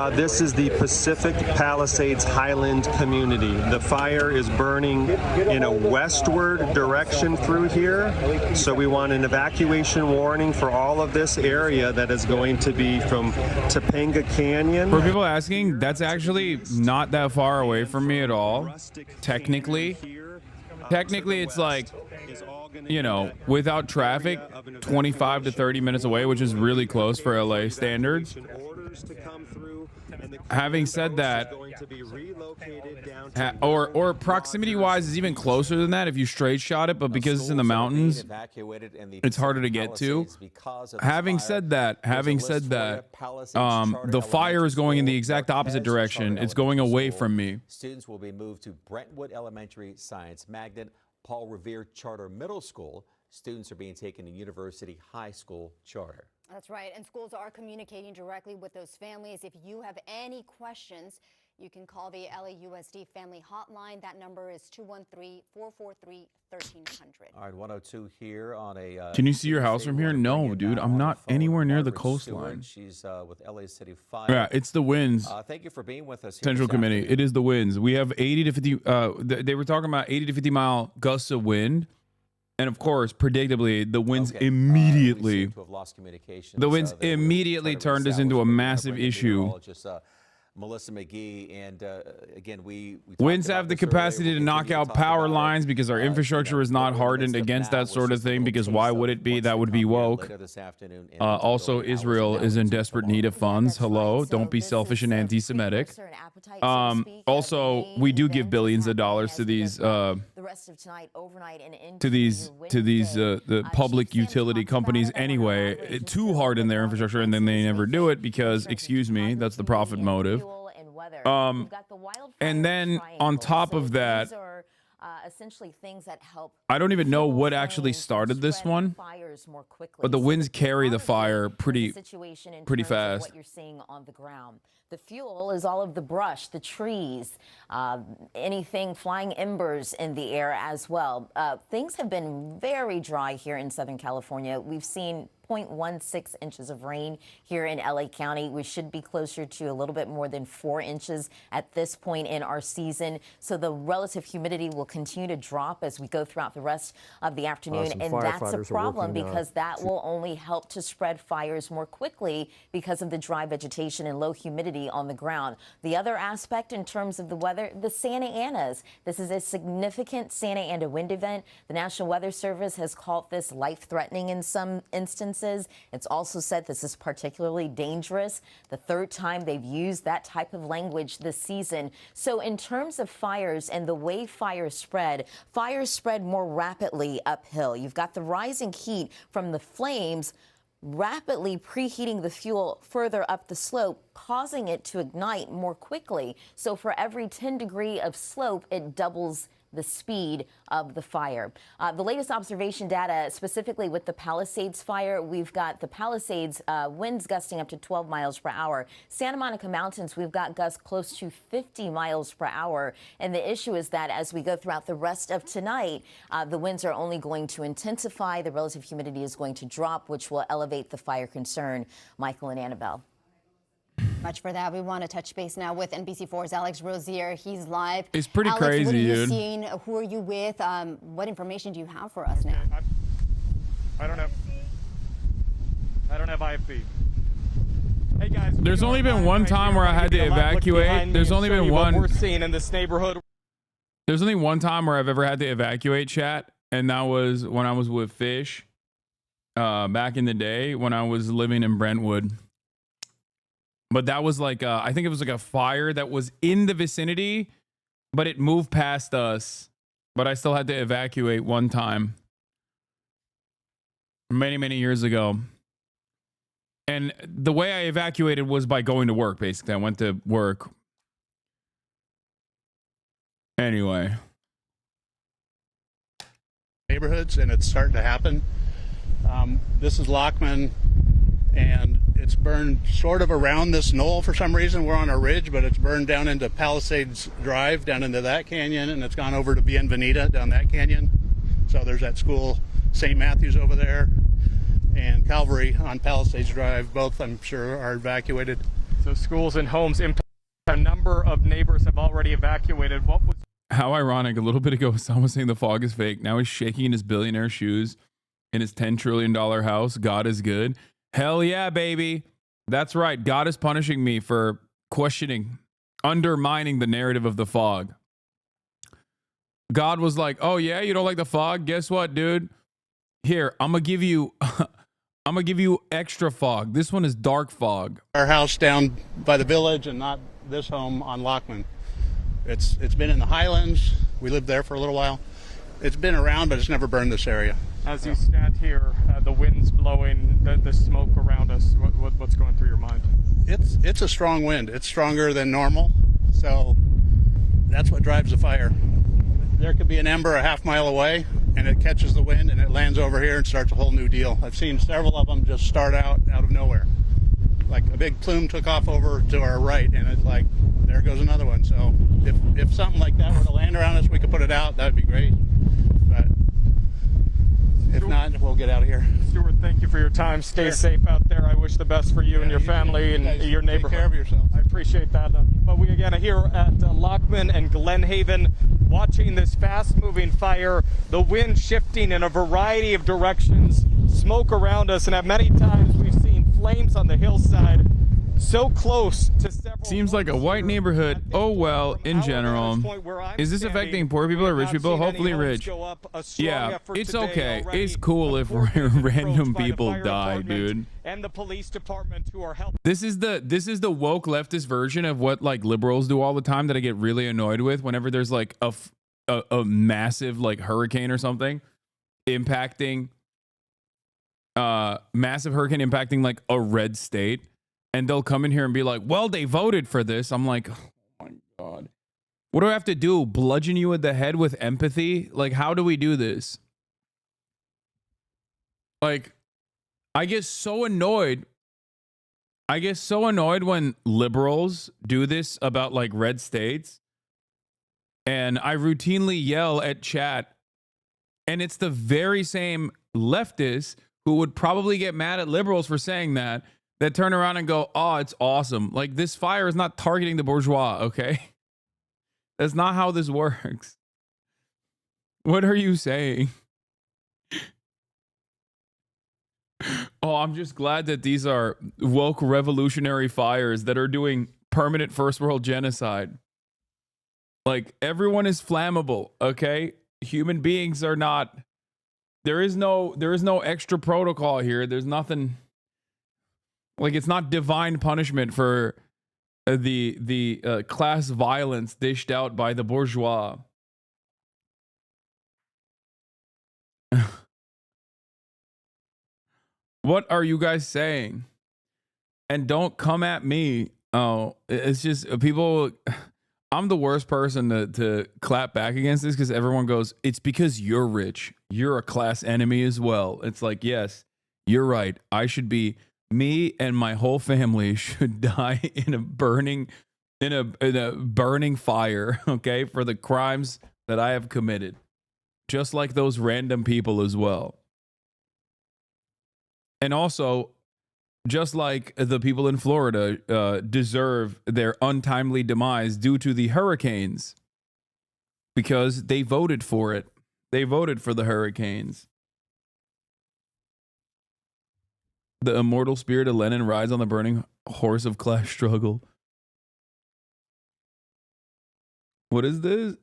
This is the Pacific Palisades Highland community. The fire is burning in a westward direction through here, so we want an evacuation warning for all of this area that is going to be from Topanga Canyon. For people asking, that's actually not that far away from me at all, technically. Technically, it's like, you know, without traffic, 25 to 30 minutes away, which is really close for LA standards. Having said that, or proximity-wise is even closer than that if you straight shot it, but because it's in the mountains, it's harder to get to. Having said that, the fire is going in the exact opposite direction. It's going away from me. Students will be moved to Brentwood Elementary Science Magnet, Paul Revere Charter Middle School. Students are being taken to University High School Charter. That's right. And schools are communicating directly with those families. If you have any questions, you can call the LAUSD Family Hotline. That number is 213-443-1300. All right, 102 here on a... Can you see your house from here? No, dude. I'm not anywhere near the coastline. She's with LA City Fire. Yeah, it's the winds. Thank you for being with us here Central Committee. It is the winds. We have 80 to 50... they were talking about 80 to 50 mile gusts of wind. And of course, predictably, the winds immediately... the winds immediately turned this into a massive issue. Melissa McGee, and again, we winds have the capacity to knock out power lines because our infrastructure is not hardened against that sort of thing, because why would it be? That would be woke. Also, Israel is in desperate need of funds. Hello, don't be selfish and anti-Semitic. Also, we do give billions of dollars to these the public utility companies anyway, to harden their infrastructure, and then they never do it because, excuse me, that's the profit motive. And then on top of that, essentially things that help. I don't even know what actually started this one, but the winds carry the fire pretty fast. What you're seeing on the ground. The fuel is all of the brush, the trees, anything, flying embers in the air as well. Things have been very dry here in Southern California. We've seen 0.16 inches of rain here in LA County. We should be closer to a little bit more than 4 inches at this point in our season. So the relative humidity will continue to drop as we go throughout the rest of the afternoon. And that's a problem because that will only help to spread fires more quickly because of the dry vegetation and low humidity on the ground. The other aspect in terms of the weather, the Santa Anas. This is a significant Santa Ana wind event. The National Weather Service has called this life-threatening in some instances. It's also said this is particularly dangerous. The third time they've used that type of language this season. So in terms of fires and the way fires spread more rapidly uphill. You've got the rising heat from the flames rapidly preheating the fuel further up the slope, causing it to ignite more quickly. So for every 10 degrees of slope, it doubles the speed of the fire. The latest observation data, specifically with the Palisades fire, we've got the Palisades winds gusting up to 12 miles per hour. Santa Monica Mountains, we've got gusts close to 50 miles per hour. And the issue is that as we go throughout the rest of tonight, the winds are only going to intensify. The relative humidity is going to drop, which will elevate the fire concern. Michael and Annabelle. Much for that. We want to touch base now with NBC4's Alex Rosier. He's live. It's pretty crazy, what are you dude. seeing? Who are you with? What information do you have for us now? I don't have IFB. Hey guys. There's only been one time where I had to evacuate. There's only been one. What we're seeing in this neighborhood. There's only one time where I've ever had to evacuate, chat, and that was when I was with Fish back in the day when I was living in Brentwood. But that was like, I think it was like a fire that was in the vicinity, but it moved past us. But I still had to evacuate one time. Many, many years ago. And the way I evacuated was by going to work, basically. I went to work. Anyway. Neighborhoods, and it's starting to happen. This is Lockman, and it's burned sort of around this knoll for some reason. We're on a ridge, but it's burned down into Palisades Drive, down into that canyon, and it's gone over to Bienvenida down that canyon. So there's that school, St. Matthew's over there, and Calvary on Palisades Drive. Both, I'm sure, are evacuated. So schools and homes impacted. A number of neighbors have already evacuated. What was... How ironic. A little bit ago, someone was saying the fog is fake. Now he's shaking in his billionaire shoes in his $10 trillion house. God is good. Hell yeah, baby. That's right. God is punishing me for questioning, undermining the narrative of the fog. God was like, oh yeah, you don't like the fog? Guess what, dude? Here, I'm gonna give you extra fog. This one is dark fog. Our house down by the village, and not this home on Lockman. It's been in the Highlands. We lived there for a little while. It's been around, but it's never burned this area. As you stand here, the wind's blowing, the smoke around us. What's going through your mind? It's a strong wind. It's stronger than normal, so that's what drives the fire. There could be an ember a half mile away, and it catches the wind, and it lands over here and starts a whole new deal. I've seen several of them just start out of nowhere. Like a big plume took off over to our right, and it's like, there goes another one. So if something like that were to land around us, we could put it out. That'd be great. But if not, we'll get out of here. Stuart, thank you for your time. Stay safe out there. I wish the best for you and your family and your neighborhood. Take care of yourself. I appreciate that. But we again are here at Lockman and Glenhaven, watching this fast-moving fire, the wind shifting in a variety of directions, smoke around us, and at many times we've seen flames on the hillside so close to several... Seems like a white neighborhood. Oh well, in general. Is this affecting poor people or rich people? Hopefully rich. Yeah, it's okay. It's cool if random people die, dude. And the police department who are helping. This is the woke leftist version of what like liberals do all the time that I get really annoyed with whenever there's like a massive like hurricane or something impacting massive hurricane impacting like a red state. And they'll come in here and be like, well, they voted for this. I'm like, oh my God. What do I have to do? Bludgeon you in the head with empathy? Like, how do we do this? Like, I get so annoyed. I get so annoyed when liberals do this about like red states. And I routinely yell at chat. And it's the very same leftists who would probably get mad at liberals for saying that turn around and go, oh, it's awesome. Like, this fire is not targeting the bourgeois, okay? That's not how this works. What are you saying? Oh, I'm just glad that these are woke revolutionary fires that are doing permanent first world genocide. Like, everyone is flammable, okay? Human beings are not. There is no extra protocol here. There's nothing. Like, it's not divine punishment for the class violence dished out by the bourgeois. What are you guys saying? And don't come at me. Oh, it's just people. I'm the worst person to clap back against this because everyone goes, it's because you're rich. You're a class enemy as well. It's like, yes, you're right. I should be. Me and my whole family should die in a burning fire, okay, for the crimes that I have committed. Just like those random people as well. And also, just like the people in Florida deserve their untimely demise due to the hurricanes because they voted for it. They voted for the hurricanes. The immortal spirit of Lenin rides on the burning horse of class struggle. What is this?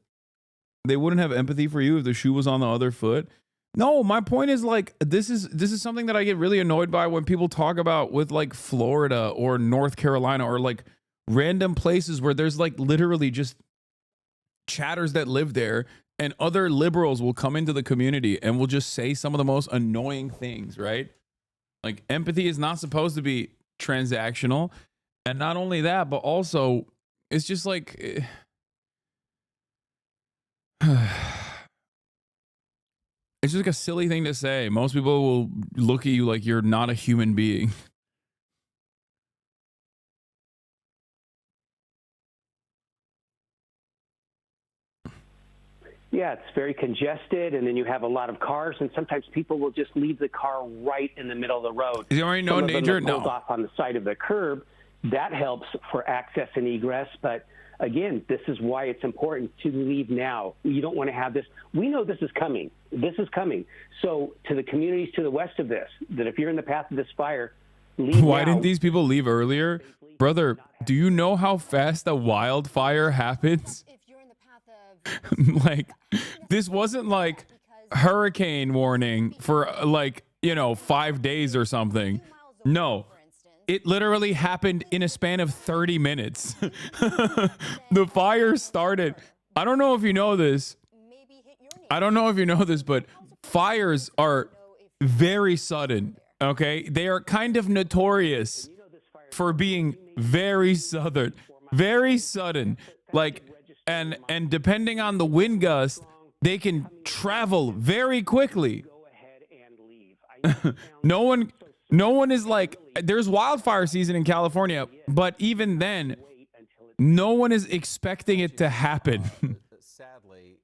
They wouldn't have empathy for you if the shoe was on the other foot. No, my point is like this is something that I get really annoyed by when people talk about with like Florida or North Carolina or like random places where there's like literally just chatters that live there, and other liberals will come into the community and will just say some of the most annoying things, right? Like empathy is not supposed to be transactional. And not only that, but also it's just like it's just like a silly thing to say. Most people will look at you like you're not a human being. Yeah, it's very congested, and then you have a lot of cars, and sometimes people will just leave the car right in the middle of the road. Is there already no danger? No. No. Off on the side of the curb. That helps for access and egress, but again, this is why it's important to leave now. You don't want to have this. We know this is coming. This is coming. So to the communities to the west of this, that if you're in the path of this fire, leave Why now. didn't these people leave earlier? Brother, do you know how fast a wildfire happens? Like, this wasn't like hurricane warning for like, 5 days or something. No. It literally happened in a span of 30 minutes. The fire started. I don't know if you know this. But fires are very sudden. Okay. They are kind of notorious for being very sudden. Like, and depending on the wind gust, they can travel very quickly. No one is like, there's wildfire season in California, but even then, no one is expecting it to happen. Sadly,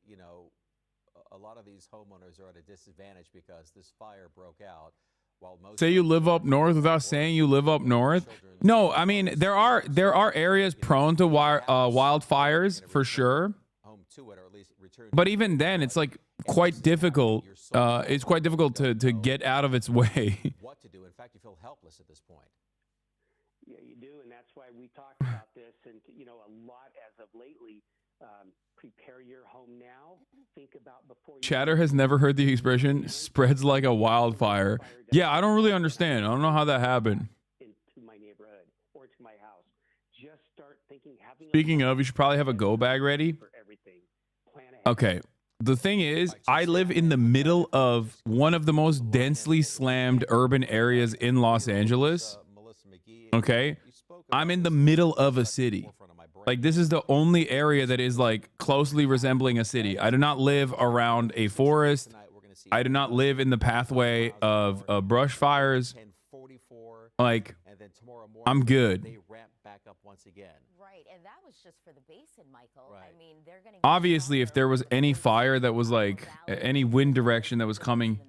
a lot of these homeowners are at a disadvantage because this fire broke out. While most Say you live up north without saying you live up north. No, I mean, there are areas prone to wildfires for sure. But even then, it's like quite difficult. It's quite difficult to get out of its way. What to do? In fact, you feel helpless at this point. Yeah, you do, and that's why we talked about this, and a lot as of lately. Prepare your home now. Think about before. Chatter has never heard the expression "spreads like a wildfire." Yeah, I don't really understand. I don't know how that happened. Into my neighborhood or to my house. Just start thinking. Speaking of, you should probably have a go bag ready. Okay. The thing is, I live in the middle of one of the most densely slammed urban areas in Los Angeles. Okay. I'm in the middle of a city. Like, this is the only area that is like closely resembling a city. I do not live around a forest. I do not live in the pathway of brush fires. Like, I'm good. Right, and that was just for the basin, Michael. I mean, they're going to Obviously, if there was any fire that was like any wind direction that was coming,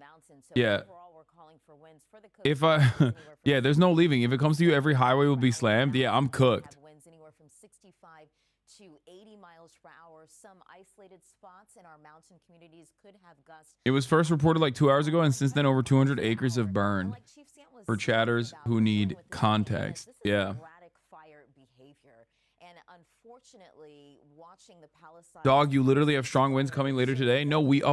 yeah. If yeah, there's no leaving. If it comes to you, every highway will be slammed. Yeah, I'm cooked. Winds anywhere from 65 to 80 miles per hour. Some isolated spots in our mountain communities could have gusts. It was first reported like 2 hours ago, and since then, over 200 acres have burned. For chatters who need context, yeah. Unfortunately, watching the Palisades. Dog, you literally have strong winds coming later today? No, we've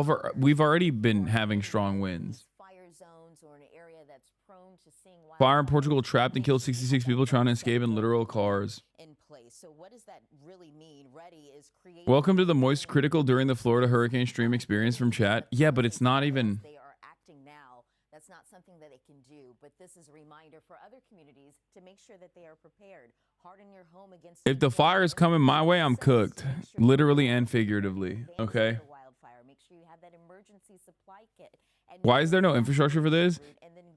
already been having strong winds. Fire zones or an area that's prone to seeing Fire in Portugal trapped and killed 66 people trying to escape in literal cars. in place. So what does that really mean? Ready is creating. Welcome to the moist critical during the Florida hurricane stream experience from chat. Yeah, but it's not even. They are acting now. That's not something that they can do, but this is a reminder for other communities to make sure that they are prepared. Harden your home against. If the fire is coming my way, I'm cooked, literally and figuratively. Okay. Make sure you have that emergency supply kit. Why is there no infrastructure for this?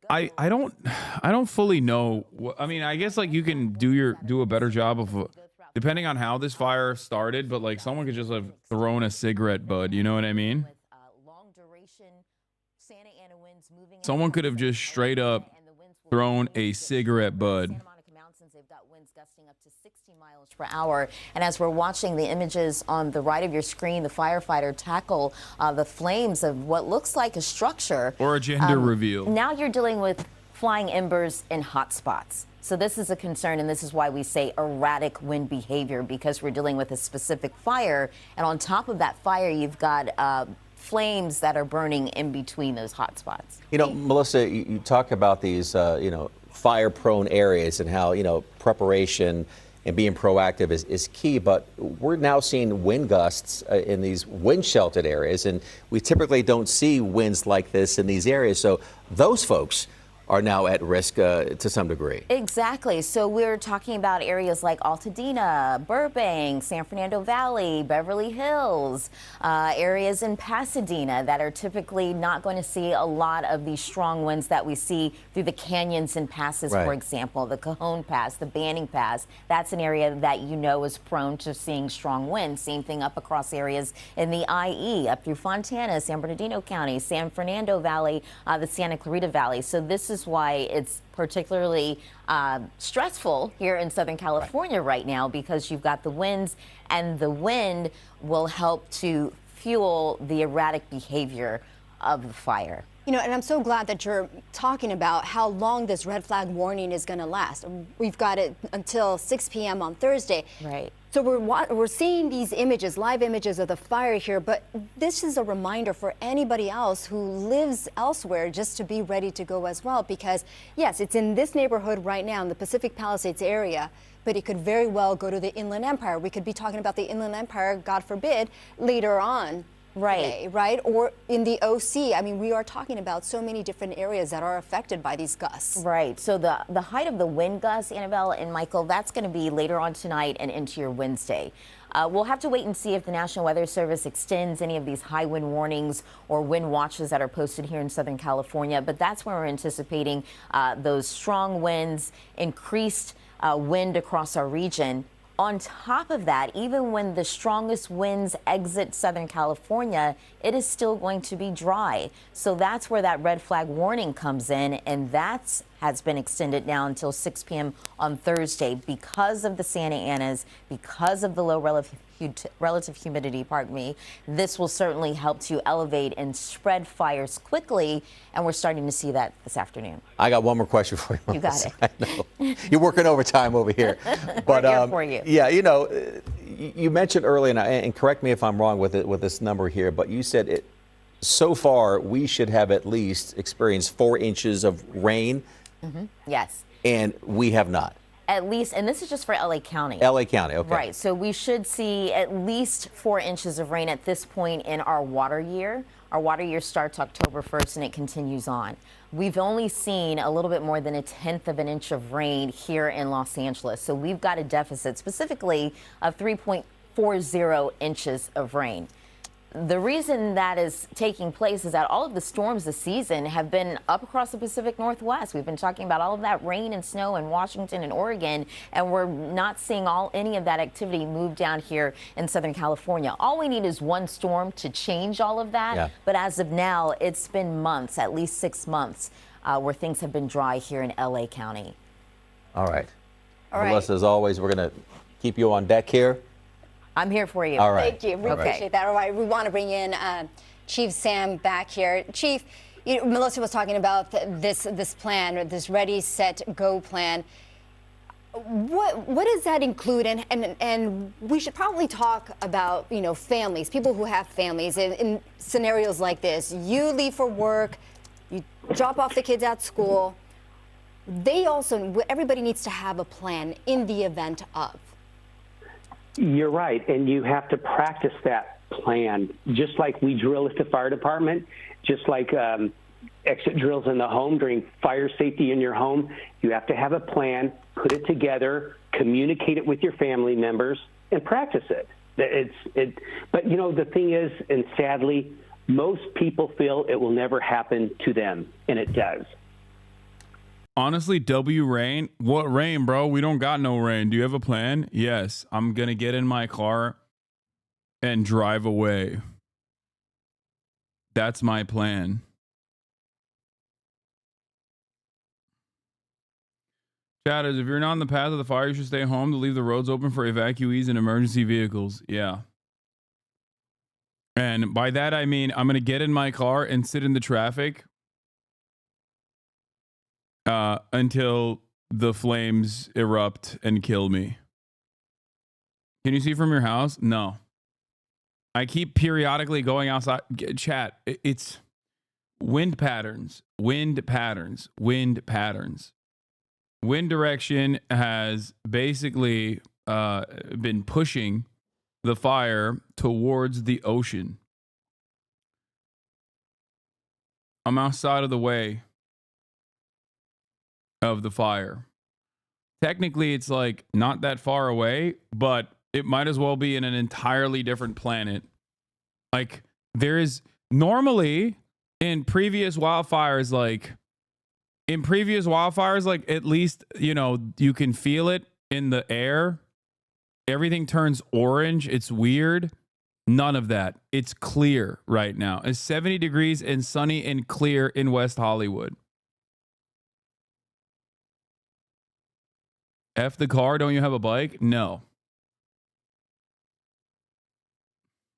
I don't fully know. I mean, I guess like you can do a better job of depending on how this fire started, but like someone could just have thrown a cigarette bud. You know what I mean? Someone could have just straight up thrown a cigarette bud. They've got winds gusting up to 60 miles per hour. And as we're watching the images on the right of your screen, the firefighter tackle the flames of what looks like a structure. Or a gender reveal. Now you're dealing with flying embers in hot spots. So this is a concern, and this is why we say erratic wind behavior, because we're dealing with a specific fire. And on top of that fire, you've got flames that are burning in between those hot spots. You know, Melissa, you talk about these, fire-prone areas and how, preparation and being proactive is key, but we're now seeing wind gusts in these wind-sheltered areas, and we typically don't see winds like this in these areas. So those folks are now at risk to some degree. Exactly. So we're talking about areas like Altadena, Burbank, San Fernando Valley, Beverly Hills, areas in Pasadena that are typically not going to see a lot of these strong winds that we see through the canyons and passes, for example, the Cajon Pass, the Banning Pass. That's an area that is prone to seeing strong winds. Same thing up across areas in the IE, up through Fontana, San Bernardino County, San Fernando Valley, the Santa Clarita Valley. So this is why it's particularly stressful here in Southern California right now, because you've got the winds, and the wind will help to fuel the erratic behavior of the fire. And I'm so glad that you're talking about how long this red flag warning is going to last. We've got it until 6 p.m. on Thursday. Right. So we're seeing these images, live images of the fire here, but this is a reminder for anybody else who lives elsewhere just to be ready to go as well, because yes, it's in this neighborhood right now in the Pacific Palisades area, but it could very well go to the Inland Empire. We could be talking about the Inland Empire, God forbid, later on. Today, right? Or in the OC. I mean, we are talking about so many different areas that are affected by these gusts. Right. So the height of the wind gusts, Annabelle and Michael, that's going to be later on tonight and into your Wednesday. We'll have to wait and see if the National Weather Service extends any of these high wind warnings or wind watches that are posted here in Southern California. But that's where we're anticipating those strong winds, increased wind across our region. On top of that, even when the strongest winds exit Southern California, it is still going to be dry. So that's where that red flag warning comes in, and that has been extended now until 6 p.m. on Thursday because of the Santa Anas, because of the low relative humidity, pardon me. This will certainly help to elevate and spread fires quickly, and we're starting to see that this afternoon. I got one more question for you, Melissa. You got it. I know. You're working overtime over here. But we're here for you. Yeah, you mentioned earlier, and correct me if I'm wrong with this number here, but you said so far we should have at least experienced 4 inches of rain. Yes. And we have not. At least, and this is just for LA County. LA County, okay. Right, so we should see at least 4 inches of rain at this point in our water year. Our water year starts October 1st and it continues on. We've only seen a little bit more than 1/10 of an inch of rain here in Los Angeles. So we've got a deficit specifically of 3.40 inches of rain. The reason that is taking place is that all of the storms this season have been up across the Pacific Northwest. We've been talking about all of that rain and snow in Washington and Oregon, and we're not seeing any of that activity move down here in Southern California. All we need is one storm to change all of that. Yeah. But as of now, it's been months, at least 6 months, where things have been dry here in LA County. All right. All right. Melissa, as always, we're going to keep you on deck here. I'm here for you. All right. Thank you. We appreciate that. All right. We want to bring in Chief Sam back here. Chief, Melissa was talking about this plan, this Ready, Set, Go plan. What does that include? And we should probably talk about, families, people who have families in scenarios like this. You leave for work, you drop off the kids at school. Everybody needs to have a plan in the event of. You're right, and you have to practice that plan, just like we drill at the fire department, just like exit drills in the home during fire safety in your home. You have to have a plan, put it together, communicate it with your family members, and practice it. But the thing is, and sadly, most people feel it will never happen to them, and it does. Honestly, rain. What rain, bro? We don't got no rain. Do you have a plan? Yes. I'm going to get in my car and drive away. That's my plan. Chatters, if you're not on the path of the fire, you should stay home to leave the roads open for evacuees and emergency vehicles. Yeah. And by that, I mean, I'm going to get in my car and sit in the traffic until the flames erupt and kill me. Can you see from your house? No. I keep periodically going outside. Chat, it's wind patterns, wind patterns, wind patterns. Wind direction has basically been pushing the fire towards the ocean. I'm outside of the way of the fire. Technically, it's like not that far away, but it might as well be in an entirely different planet. Like there is normally in previous wildfires, like at least, you know, you can feel it in the air. Everything turns orange. It's weird. None of that. It's clear right now. It's 70 degrees and sunny and clear in West Hollywood. F the car. Don't you have a bike? No.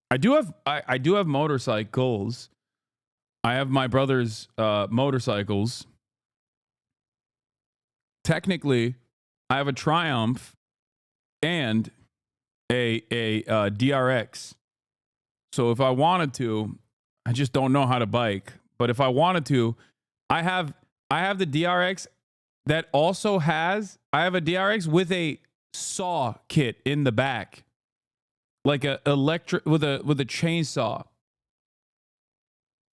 I do have motorcycles. I have my brother's motorcycles. Technically, I have a Triumph and a DRX. So if I wanted to, I just don't know how to bike. But if I wanted to, I have the DRX that also has, I have a DRX with a saw kit in the back. Like a electric with a chainsaw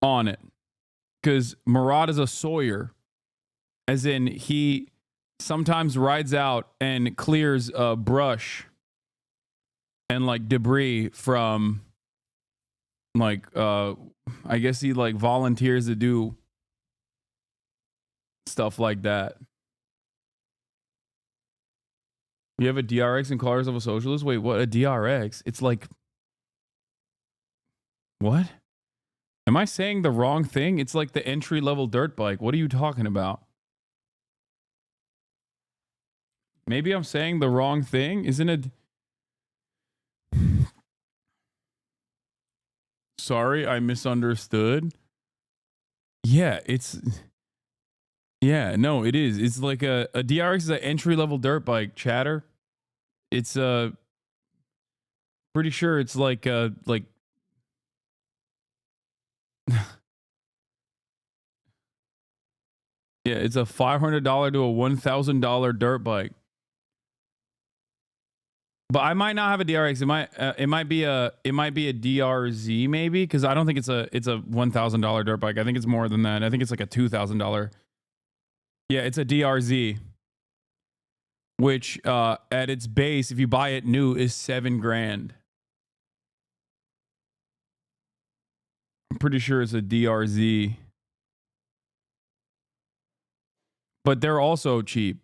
on it. Because Murad is a sawyer. As in he sometimes rides out and clears brush and like debris from like I guess he like volunteers to do stuff like that. You have a DRX and Colors of a Socialist? Wait, what? A DRX? It's like, what? Am I saying the wrong thing? It's like the entry-level dirt bike. What are you talking about? Maybe I'm saying the wrong thing? Isn't it? Sorry, I misunderstood. Yeah, it's... Yeah, no, it is. It's like a DRX is an entry-level dirt bike, chatter. It's pretty sure it's like yeah, it's a $500 to a $1,000 dirt bike. But I might not have a DRX. It might be a DRZ maybe, because I don't think it's a $1,000 dirt bike. I think it's more than that. I think it's like a $2,000. Yeah, it's a DRZ, which at its base, if you buy it new, is $7,000. I'm pretty sure it's a DRZ, but they're also cheap.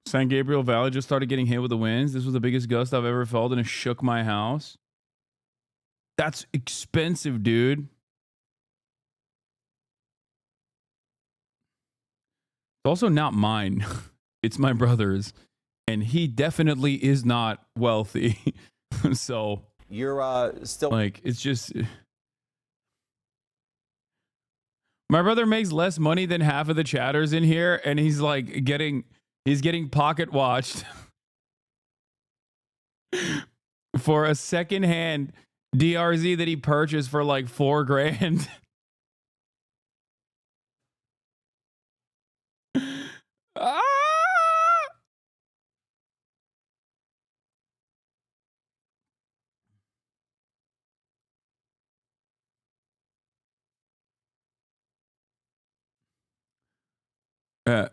San Gabriel Valley just started getting hit with the winds. This was the biggest gust I've ever felt, and it shook my house. That's expensive, dude. It's also not mine. It's my brother's, and he definitely is not wealthy. So you're still like, it's just my brother makes less money than half of the chatters in here, and he's like getting pocket watched for a secondhand DRZ that he purchased for like $4,000. Ah!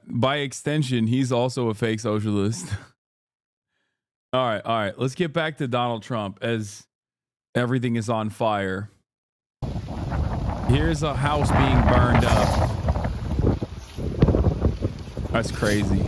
By extension, he's also a fake socialist. All right. Let's get back to Donald Trump as everything is on fire. Here's a house being burned up. That's crazy.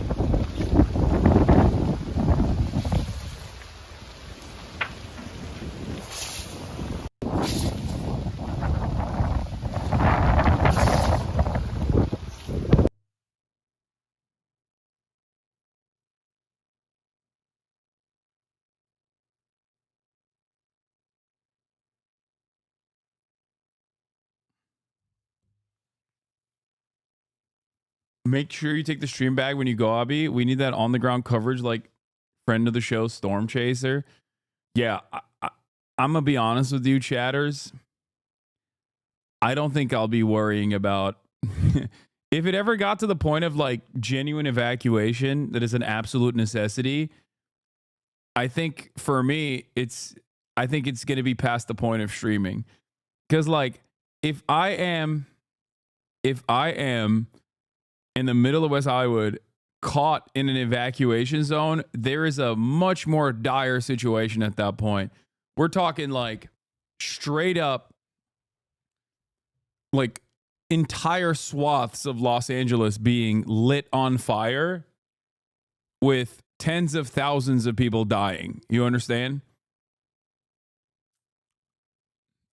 make sure you take the stream bag when you go, Abby. We need that on the ground coverage, like friend of the show, Storm Chaser. Yeah, I'm gonna be honest with you, chatters. I don't think I'll be worrying about if it ever got to the point of like genuine evacuation that is an absolute necessity. I think for me, I think it's going to be past the point of streaming. Because like if I am in the middle of West Hollywood caught in an evacuation zone, there is a much more dire situation at that point. We're talking like straight up like entire swaths of Los Angeles being lit on fire with tens of thousands of people dying. You understand?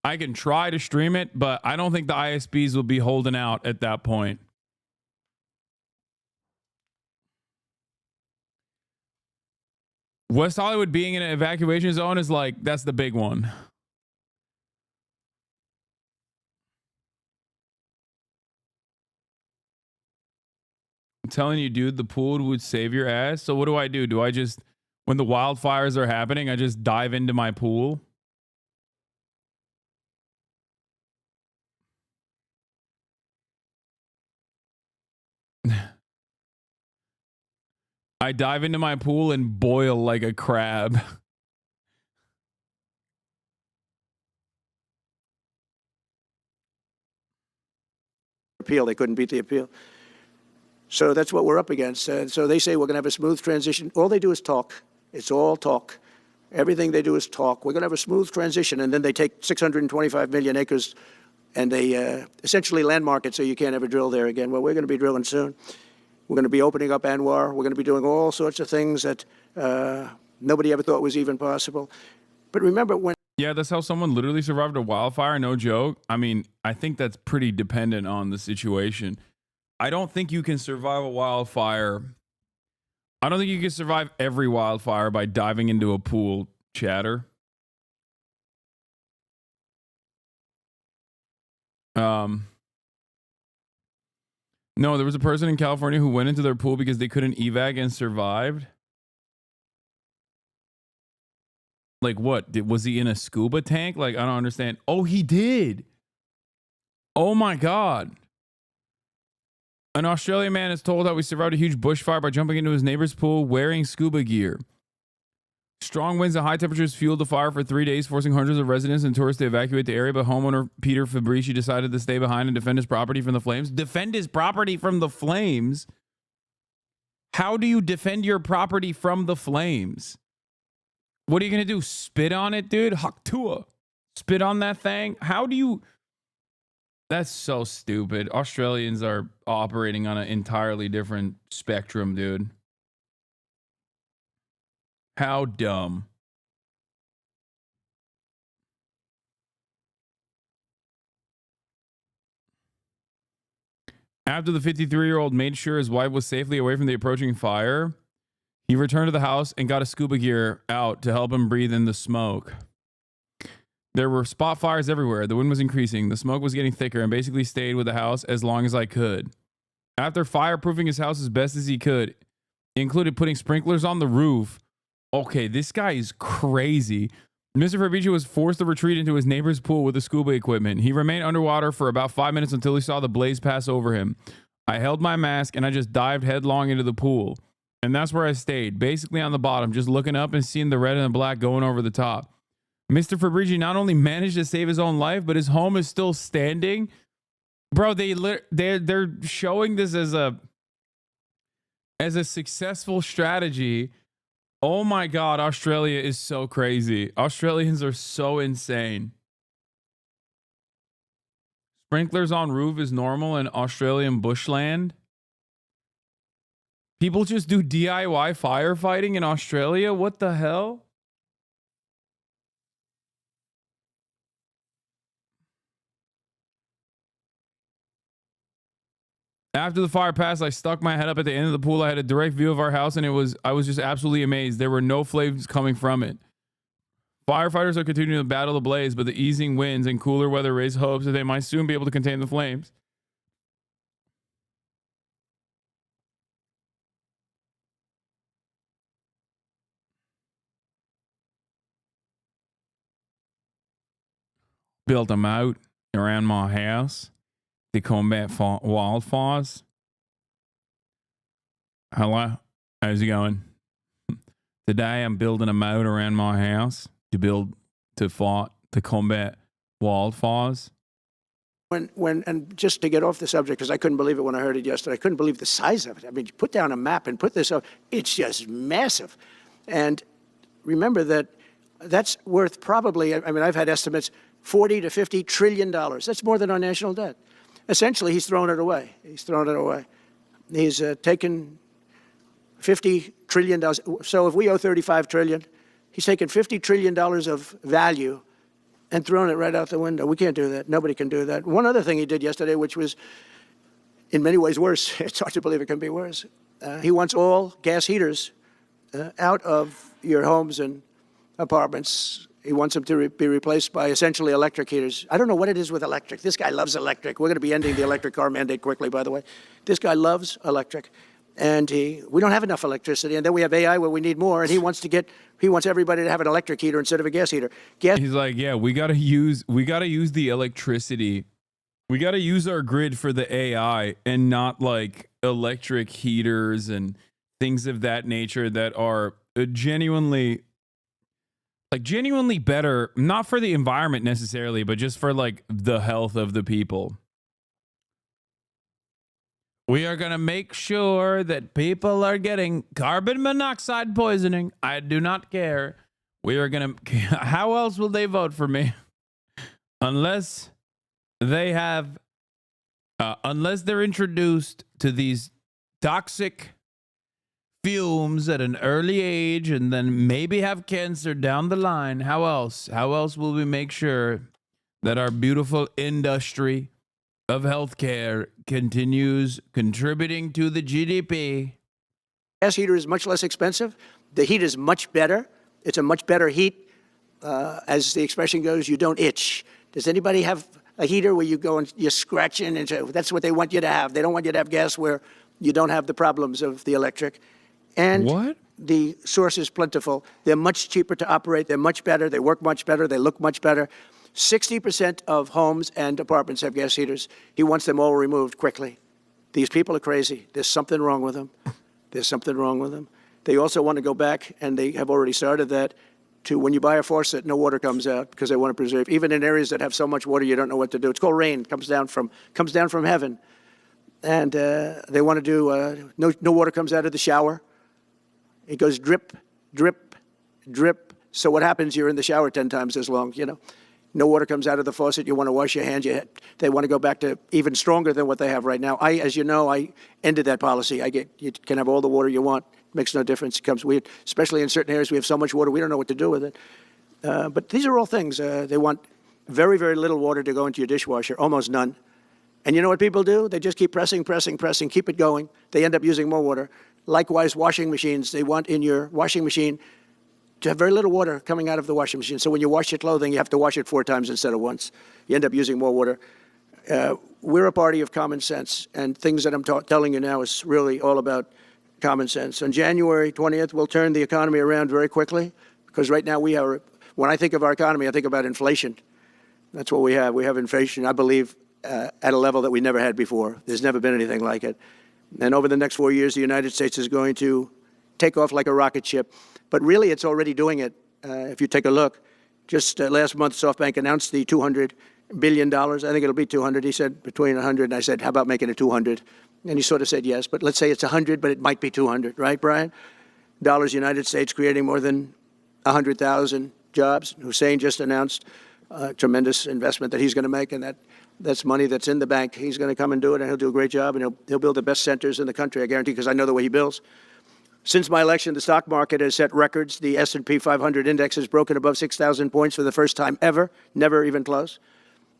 I can try to stream it, but I don't think the ISPs will be holding out at that point. West Hollywood being in an evacuation zone is like, that's the big one. I'm telling you, dude, the pool would save your ass. So what do I do? Do I just, when the wildfires are happening, I just dive into my pool? I dive into my pool and boil like a crab. Appeal, they couldn't beat the appeal. So that's what we're up against. And so they say we're going to have a smooth transition. All they do is talk. It's all talk. Everything they do is talk. We're going to have a smooth transition. And then they take 625 million acres and they essentially landmark it so you can't ever drill there again. Well, we're going to be drilling soon. We're going to be opening up Anwar. We're going to be doing all sorts of things that nobody ever thought was even possible. But remember when... Yeah, that's how someone literally survived a wildfire. No joke. I mean, I think that's pretty dependent on the situation. I don't think you can survive a wildfire. I don't think you can survive every wildfire by diving into a pool, chatter. No, there was a person in California who went into their pool because they couldn't evac and survived. Like what? Was he in a scuba tank? Like, I don't understand. Oh, he did. Oh my God. An Australian man is told how he survived a huge bushfire by jumping into his neighbor's pool wearing scuba gear. Strong winds and high temperatures fueled the fire for 3 days, forcing hundreds of residents and tourists to evacuate the area. But homeowner Peter Fabrici decided to stay behind and defend his property from the flames. Defend his property from the flames? How do you defend your property from the flames? What are you going to do? Spit on it, dude? Haktua. Spit on that thing? How do you... That's so stupid. Australians are operating on an entirely different spectrum, dude. How dumb. After the 53-year-old made sure his wife was safely away from the approaching fire, he returned to the house and got a scuba gear out to help him breathe in the smoke. There were spot fires everywhere. The wind was increasing. The smoke was getting thicker and basically stayed with the house as long as I could. After fireproofing his house as best as he could, he included putting sprinklers on the roof. Okay, this guy is crazy. Mr. Fabrici was forced to retreat into his neighbor's pool with the scuba equipment. He remained underwater for about 5 minutes until he saw the blaze pass over him. I held my mask and I just dived headlong into the pool. And that's where I stayed, basically on the bottom, just looking up and seeing the red and the black going over the top. Mr. Fabrici not only managed to save his own life, but his home is still standing. Bro, they're showing this as a successful strategy. Oh my God, Australia is so crazy. Australians are so insane. Sprinklers on roof is normal in Australian bushland. People just do DIY firefighting in Australia? What the hell? After the fire passed, I stuck my head up at the end of the pool. I had a direct view of our house, and I was just absolutely amazed. There were no flames coming from it. Firefighters are continuing to battle the blaze, but the easing winds and cooler weather raise hopes that they might soon be able to contain the flames. built a moat around my house to combat wildfires. Hello, how's it going? Today I'm building a moat around my house to combat wildfires. And just to get off the subject, because I couldn't believe it when I heard it yesterday. I couldn't believe the size of it. I mean, you put down a map and put this up. It's just massive. And remember that that's worth probably, I mean, I've had estimates, $40 to $50 trillion. That's more than our national debt. Essentially, he's thrown it away. He's thrown it away. He's taken $50 trillion. So if we owe $35 trillion, he's taken $50 trillion of value and thrown it right out the window. We can't do that. Nobody can do that. One other thing he did yesterday, which was in many ways worse. It's hard to believe it can be worse. He wants all gas heaters out of your homes and apartments. He wants them to be replaced by essentially electric heaters. I don't know what it is with electric. This guy loves electric. We're going to be ending the electric car mandate quickly, by the way. This guy loves electric. And we don't have enough electricity. And then we have AI where we need more. And he wants everybody to have an electric heater instead of a gas heater. He's like, yeah, we gotta use the electricity. We gotta use our grid for the AI and not like electric heaters and things of that nature that are genuinely better, not for the environment necessarily, but just for like the health of the people. We are going to make sure that people are getting carbon monoxide poisoning. I do not care. We are going to... How else will they vote for me? Unless they have... unless they're introduced to these toxic fumes at an early age and then maybe have cancer down the line. How else? How else will we make sure that our beautiful industry of healthcare continues contributing to the GDP? Gas heater is much less expensive. The heat is much better. It's a much better heat. As the expression goes, you don't itch. Does anybody have a heater where you go and you're scratching? And that's what they want you to have. They don't want you to have gas where you don't have the problems of the electric. And what? The source is plentiful. They're much cheaper to operate. They're much better. They work much better. They look much better. 60% of homes and apartments have gas heaters. He wants them all removed quickly. These people are crazy. There's something wrong with them. There's something wrong with them. They also want to go back, and they have already started that, to when you buy a faucet, no water comes out because they want to preserve. Even in areas that have so much water, you don't know what to do. It's called rain. Comes down from heaven. And they want to do, no water comes out of the shower. It goes drip, drip, drip. So what happens? You're in the shower 10 times as long, you know. No water comes out of the faucet. You want to wash your hands. They want to go back to even stronger than what they have right now. As you know, I ended that policy. You can have all the water you want. Makes no difference. It comes weird, especially in certain areas. We have so much water, we don't know what to do with it. But these are all things. They want very, very little water to go into your dishwasher, almost none. And you know what people do? They just keep pressing, keep it going. They end up using more water. Likewise, washing machines. They want in your washing machine to have very little water coming out of the washing machine. So when you wash your clothing, you have to wash it 4 times instead of once. You end up using more water. We're a party of common sense, and things that I'm telling you now is really all about common sense. On January 20th, we'll turn the economy around very quickly, because right now when I think of our economy, I think about inflation. That's what we have. We have inflation, I believe, at a level that we never had before. There's never been anything like it. And over the next 4 years, the United States is going to take off like a rocket ship. But really, it's already doing it. If you take a look, just last month, SoftBank announced the $200 billion. I think it'll be 200. He said between 100, and I said, how about making it 200? And he sort of said yes, but let's say it's 100, but it might be 200, right, Brian? Dollars, United States, creating more than 100,000 jobs. Hussein just announced a tremendous investment that he's going to make, and that's money that's in the bank. He's going to come and do it, and he'll do a great job, and he'll build the best centers in the country, I guarantee, because I know the way he builds. Since my election, the stock market has set records. The S&P 500 index has broken above 6,000 points for the first time ever, never even close.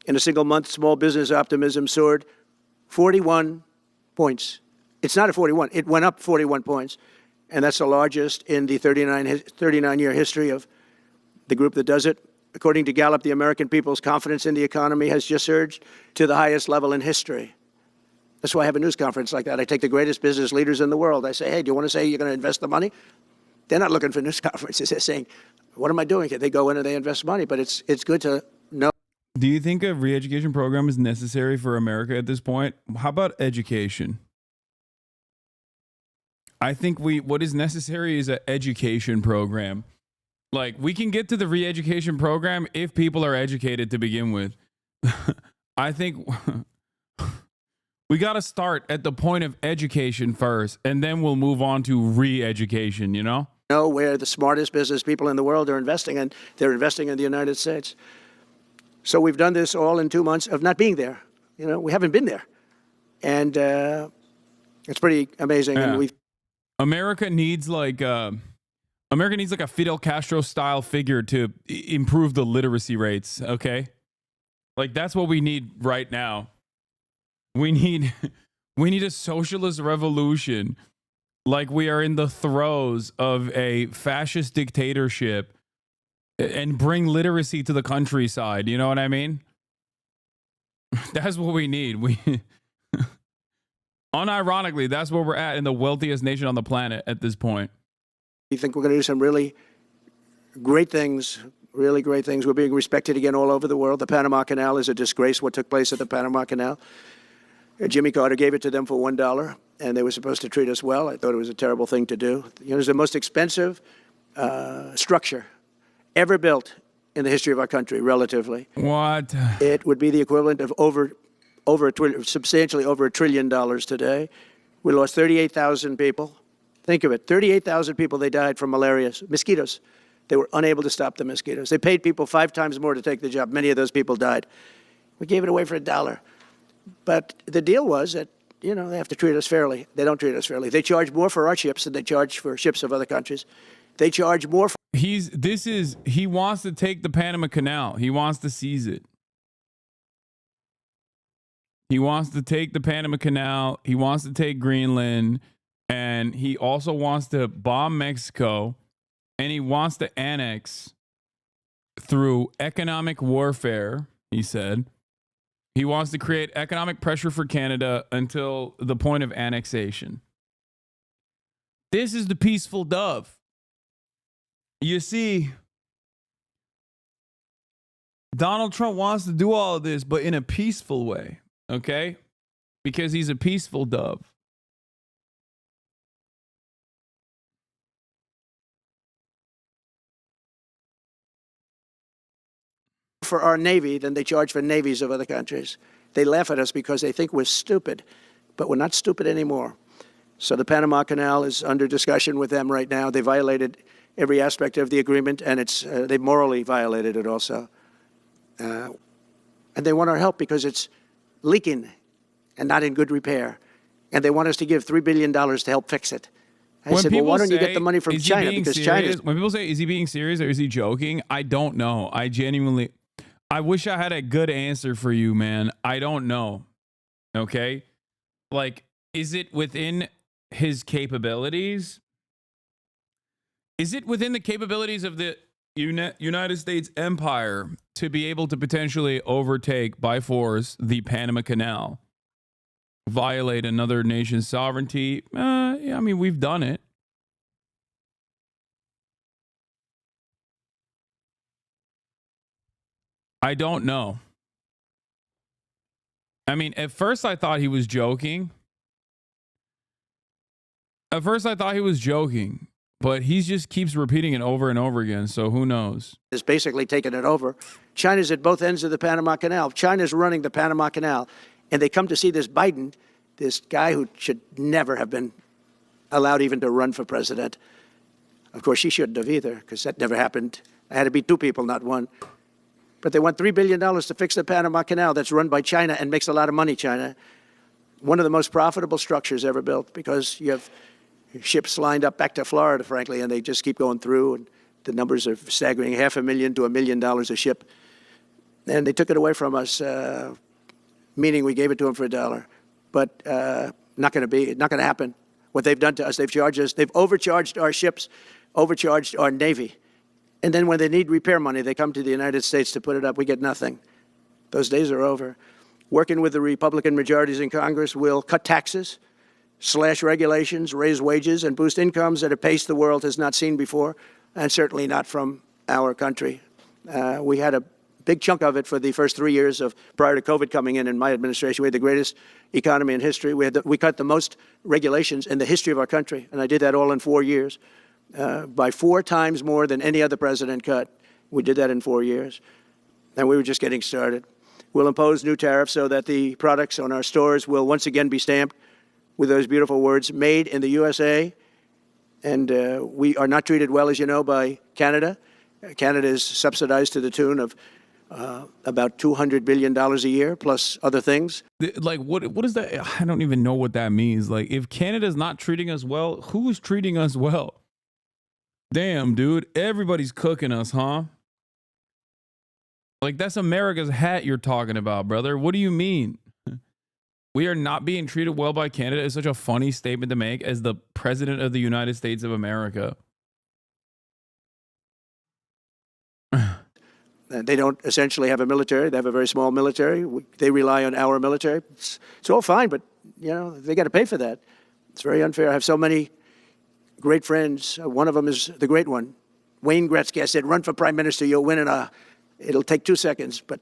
In a single month, small business optimism soared 41 points. It's not a 41. It went up 41 points. And that's the largest in the 39-year history of the group that does it. According to Gallup, the American people's confidence in the economy has just surged to the highest level in history. That's why I have a news conference like that. I take the greatest business leaders in the world. I say, hey, do you want to say you're going to invest the money? They're not looking for news conferences. They're saying, what am I doing here? They go in and they invest money. But it's good to know. Do you think a re-education program is necessary for America at this point? How about education? I think what is necessary is an education program. Like, we can get to the re-education program if people are educated to begin with. I think we got to start at the point of education first, and then we'll move on to re-education, you know? Know where the smartest business people in the world are investing, and they're investing in the United States. So we've done this all in 2 months of not being there. You know, we haven't been there. And it's pretty amazing. Yeah. And America needs like a Fidel Castro style figure to improve the literacy rates, okay? Like, that's what we need right now. We need a socialist revolution, like we are in the throes of a fascist dictatorship, and bring literacy to the countryside. You know what I mean? That's what we need. Unironically, that's where we're at in the wealthiest nation on the planet at this point. we think we're going to do some really great things. Really great things. We're being respected again all over the world. The Panama Canal is a disgrace, what took place at the Panama Canal. Jimmy Carter gave it to them for $1, and they were supposed to treat us well. I thought it was a terrible thing to do. You know, it was the most expensive structure ever built in the history of our country, relatively. What? It would be the equivalent of substantially over $1 trillion today. We lost 38,000 people. Think of it, 38,000 people, they died from malaria, mosquitoes. They were unable to stop the mosquitoes. They paid people 5 times more to take the job. Many of those people died. We gave it away for $1. But the deal was that, you know, they have to treat us fairly. They don't treat us fairly. They charge more for our ships than they charge for ships of other countries. They charge more for... He wants to take the Panama Canal. He wants to seize it. He wants to take the Panama Canal. He wants to take Greenland. And he also wants to bomb Mexico. And he wants to annex through economic warfare, he said. He wants to create economic pressure for Canada until the point of annexation. This is the peaceful dove. You see, Donald Trump wants to do all of this, but in a peaceful way, okay? Because he's a peaceful dove. for our Navy than they charge for navies of other countries. They laugh at us because they think we're stupid, but we're not stupid anymore. So the Panama Canal is under discussion with them right now. They violated every aspect of the agreement, and they morally violated it also. And they want our help because it's leaking and not in good repair. And they want us to give $3 billion to help fix it. I said, well, why don't you get the money from China? Because China's... When people say, is he being serious or is he joking? I don't know. I wish I had a good answer for you, man. I don't know. Okay? Like, is it within his capabilities? Is it within the capabilities of the United States empire to be able to potentially overtake by force the Panama Canal? Violate another nation's sovereignty? Yeah, I mean, we've done it. I don't know. I mean, at first I thought he was joking. But he just keeps repeating it over and over again, so who knows? Is basically taking it over. China's at both ends of the Panama Canal. China's running the Panama Canal, and they come to see this Biden, this guy who should never have been allowed even to run for president. Of course, she shouldn't have either, because that never happened. It had to be 2 people, not 1. But they want $3 billion to fix the Panama Canal that's run by China and makes a lot of money, China. One of the most profitable structures ever built, because you have ships lined up back to Florida, frankly, and they just keep going through, and the numbers are staggering, $500,000 to $1 million a ship. And they took it away from us, meaning we gave it to them for $1. But not going to happen. What they've done to us, they've charged us, they've overcharged our ships, overcharged our Navy. And then when they need repair money, they come to the United States to put it up. We get nothing. Those days are over. Working with the Republican majorities in Congress, we'll cut taxes, slash regulations, raise wages, and boost incomes at a pace the world has not seen before, and certainly not from our country. We had a big chunk of it for the first 3 years of prior to COVID coming in my administration. We had the greatest economy in history. We cut the most regulations in the history of our country, and I did that all in 4 years, by 4 times more than any other president cut. We did that in 4 years, and we were just getting started. We'll impose new tariffs so that the products on our stores will once again be stamped with those beautiful words, made in the USA. And we are not treated well, as you know, by Canada. Canada is subsidized to the tune of about $200 billion a year, plus other things. Like, what is that? I don't even know what that means. Like, if Canada's not treating us well, who's treating us well? Damn, dude. Everybody's cooking us, huh? Like, that's America's hat you're talking about, brother. What do you mean? We are not being treated well by Canada is such a funny statement to make as the president of the United States of America. They don't essentially have a military. They have a very small military. They rely on our military. It's all fine, but, you know, they got to pay for that. It's very unfair. I have so many great friends. One of them is the great one, Wayne Gretzky. I said, run for prime minister. You'll win it'll take 2 seconds. But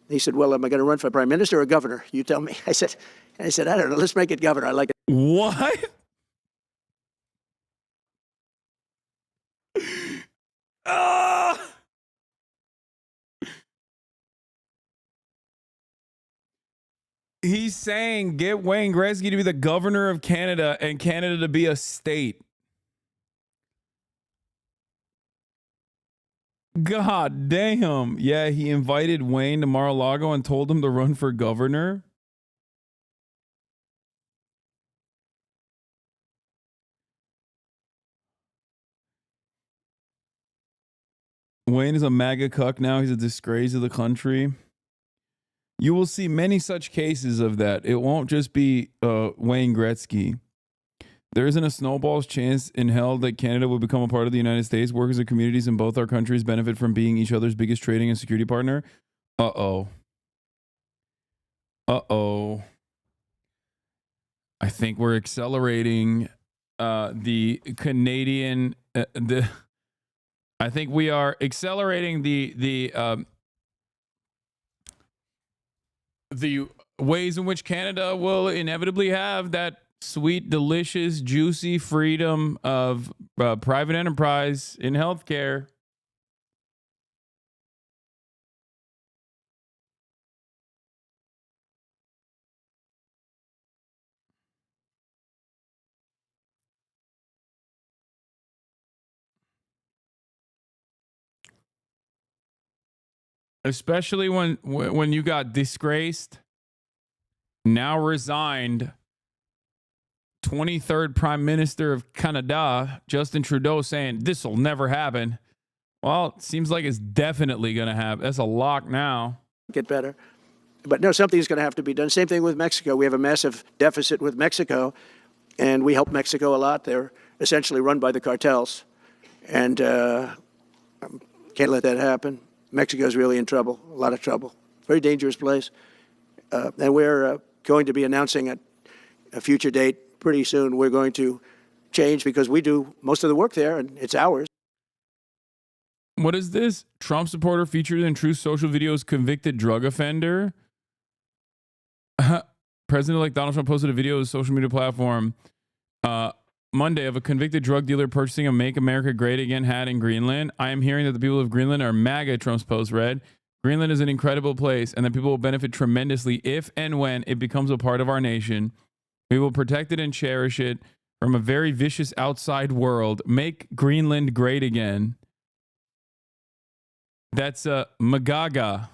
he said, well, am I going to run for prime minister or governor? You tell me. I said, I don't know. Let's make it governor. I like it. What? He's saying get Wayne Gretzky to be the governor of Canada and Canada to be a state. God damn. Yeah, he invited Wayne to Mar-a-Lago and told him to run for governor. Wayne is a MAGA cuck now. He's a disgrace of the country. You will see many such cases of that. It won't just be Wayne Gretzky. There isn't a snowball's chance in hell that Canada will become a part of the United States. Workers and communities in both our countries benefit from being each other's biggest trading and security partner. Uh-oh. Uh-oh. I think we're accelerating the Canadian... I think we are accelerating the ways in which Canada will inevitably have that sweet, delicious, juicy freedom of private enterprise in healthcare. Especially when you got disgraced, now resigned 23rd Prime Minister of Canada, Justin Trudeau, saying this will never happen. Well, it seems like it's definitely going to happen. That's a lock now. Get better. But no, something's going to have to be done. Same thing with Mexico. We have a massive deficit with Mexico, and we help Mexico a lot. They're essentially run by the cartels, and can't let that happen. Mexico's really in trouble, a lot of trouble. Very dangerous place. And we're going to be announcing at a future date pretty soon. We're going to change because we do most of the work there, and it's ours. What is this? Trump supporter featured in Truth Social videos convicted drug offender. President-elect Donald Trump posted a video of his social media platform Monday of a convicted drug dealer purchasing a Make America Great Again hat in Greenland. I am hearing that the people of Greenland are MAGA, Trump's post read. Greenland is an incredible place and that people will benefit tremendously if and when it becomes a part of our nation. We will protect it and cherish it from a very vicious outside world. Make Greenland great again. That's Magaga.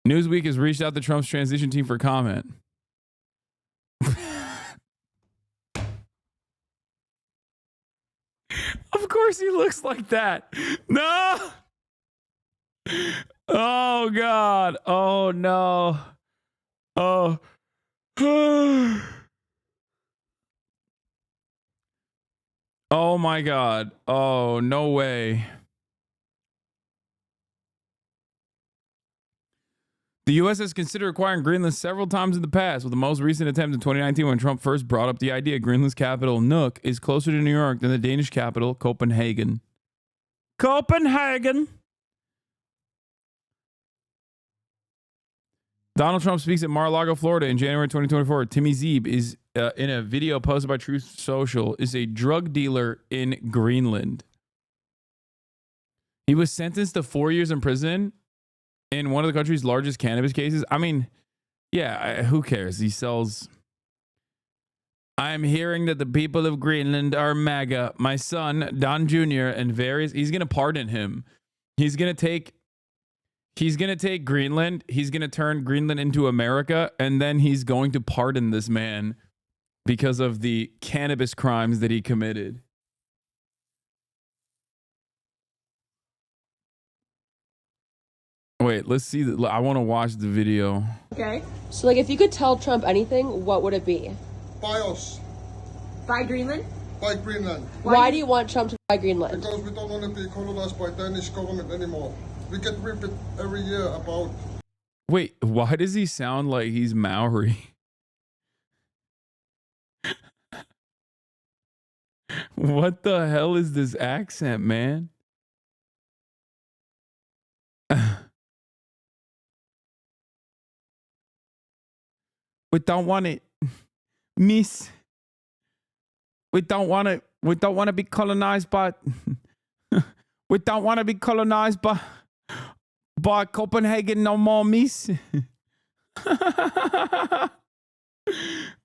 Newsweek has reached out to Trump's transition team for comment. Of course he looks like that. No. Oh, God. Oh, no. Oh. Oh, my God. Oh, no way. The U.S. has considered acquiring Greenland several times in the past, with the most recent attempt in 2019 when Trump first brought up the idea. Greenland's capital, Nuuk, is closer to New York than the Danish capital, Copenhagen. Copenhagen! Donald Trump speaks at Mar-a-Lago, Florida in January 2024. Timmy Zeeb is in a video posted by Truth Social is a drug dealer in Greenland. He was sentenced to 4 years in prison in one of the country's largest cannabis cases. I mean, yeah, who cares? He sells. I'm hearing that the people of Greenland are MAGA. My son, Don Jr., and various, he's going to pardon him. He's going to take Greenland. He's going to turn Greenland into America. And then he's going to pardon this man because of the cannabis crimes that he committed. Wait, let's see. I want to watch the video. Okay. So, like, if you could tell Trump anything, what would it be? Buy us. Buy Greenland? Buy Greenland. Why do you want Trump to buy Greenland? Because we don't want to be colonized by Danish government anymore. We get ripped every year about... Wait, why does he sound like he's Maori? What the hell is this accent, man? We don't want it, miss. We don't want it. We don't want to be colonized by. We don't want to be colonized by Copenhagen no more, miss.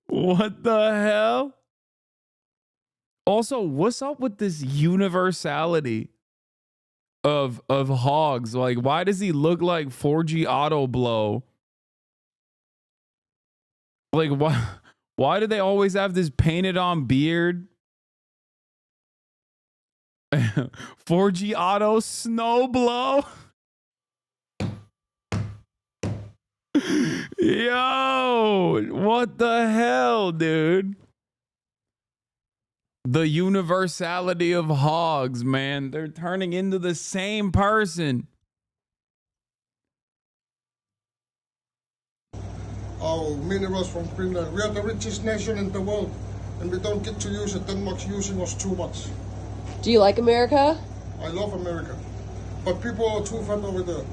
What the hell? Also, what's up with this universality of hogs? Like, why does he look like 4G auto blow? Like, why do they always have this painted on beard? 4G auto snow blow. Yo, what the hell, dude? The universality of hogs, man. They're turning into the same person. Our minerals from Greenland. We are the richest nation in the world, and we don't get to use it. Denmark's using us too much. Do you like America? I love America, but people are too fat over there.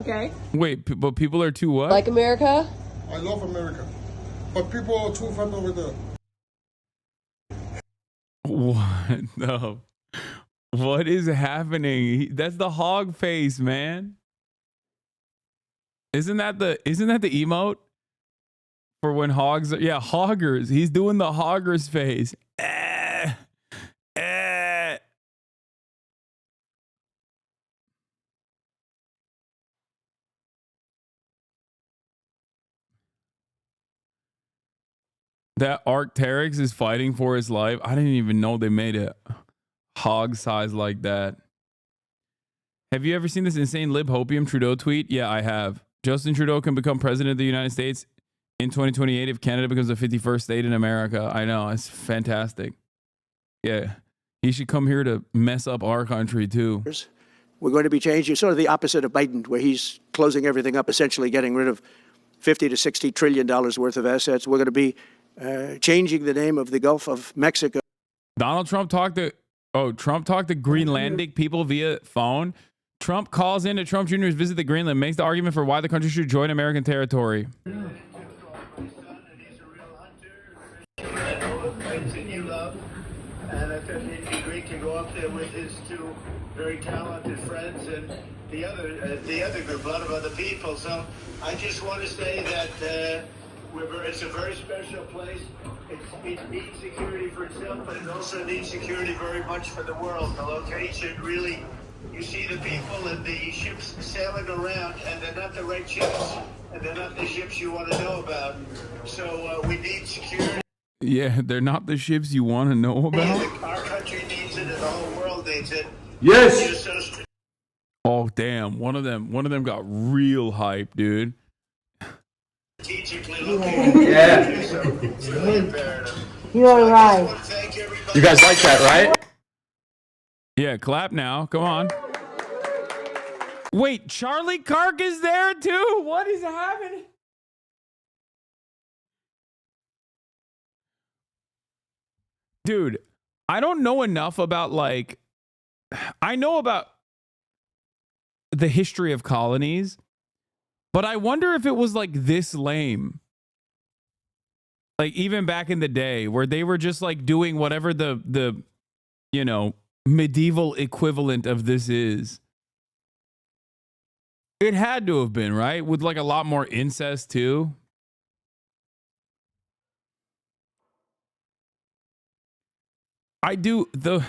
Okay. Wait, but people are too what? Like America? I love America, but people are too fat over there. What? No. What is happening? That's the hog face, man. Isn't that the emote for when hogs are, yeah, hoggers. He's doing the hoggers face. That Arcteryx is fighting for his life. I didn't even know they made it hog size like that. Have you ever seen this insane lib hopium Trudeau tweet? Yeah, I have. Justin Trudeau can become president of the United States in 2028 if Canada becomes the 51st state in America. I know. It's fantastic. Yeah. He should come here to mess up our country too. We're going to be changing sort of the opposite of Biden, where he's closing everything up, essentially getting rid of $50 to $60 trillion worth of assets. We're going to be changing the name of the Gulf of Mexico. Donald Trump talked to Greenlandic people via phone. Trump calls in to Trump Jr.'s visit to Greenland, makes the argument for why the country should join American territory. And I thought it'd be great to go up there with his two very talented friends and the other group, a lot of other people. So I just want to say that it's a very special place. It needs security for itself, but it also needs security very much for the world. The location really, you see the people and the ships sailing around, and they're not the right ships, and they're not the ships you want to know about. So we need security. Yeah, they're not the ships you want to know about. Our country needs it, and the whole world needs it. Yes. Oh damn! One of them got real hype, dude. Strategically located. Yeah. So it's really imperative. You're right. You guys like that, right? Yeah, clap now. Come on. Wait, Charlie Kirk is there too? What is happening? Dude, I don't know enough about I know about the history of colonies, but I wonder if it was like this lame. Like even back in the day where they were just like doing whatever the you know, medieval equivalent of this is. It had to have been, right? With like a lot more incest too. I do the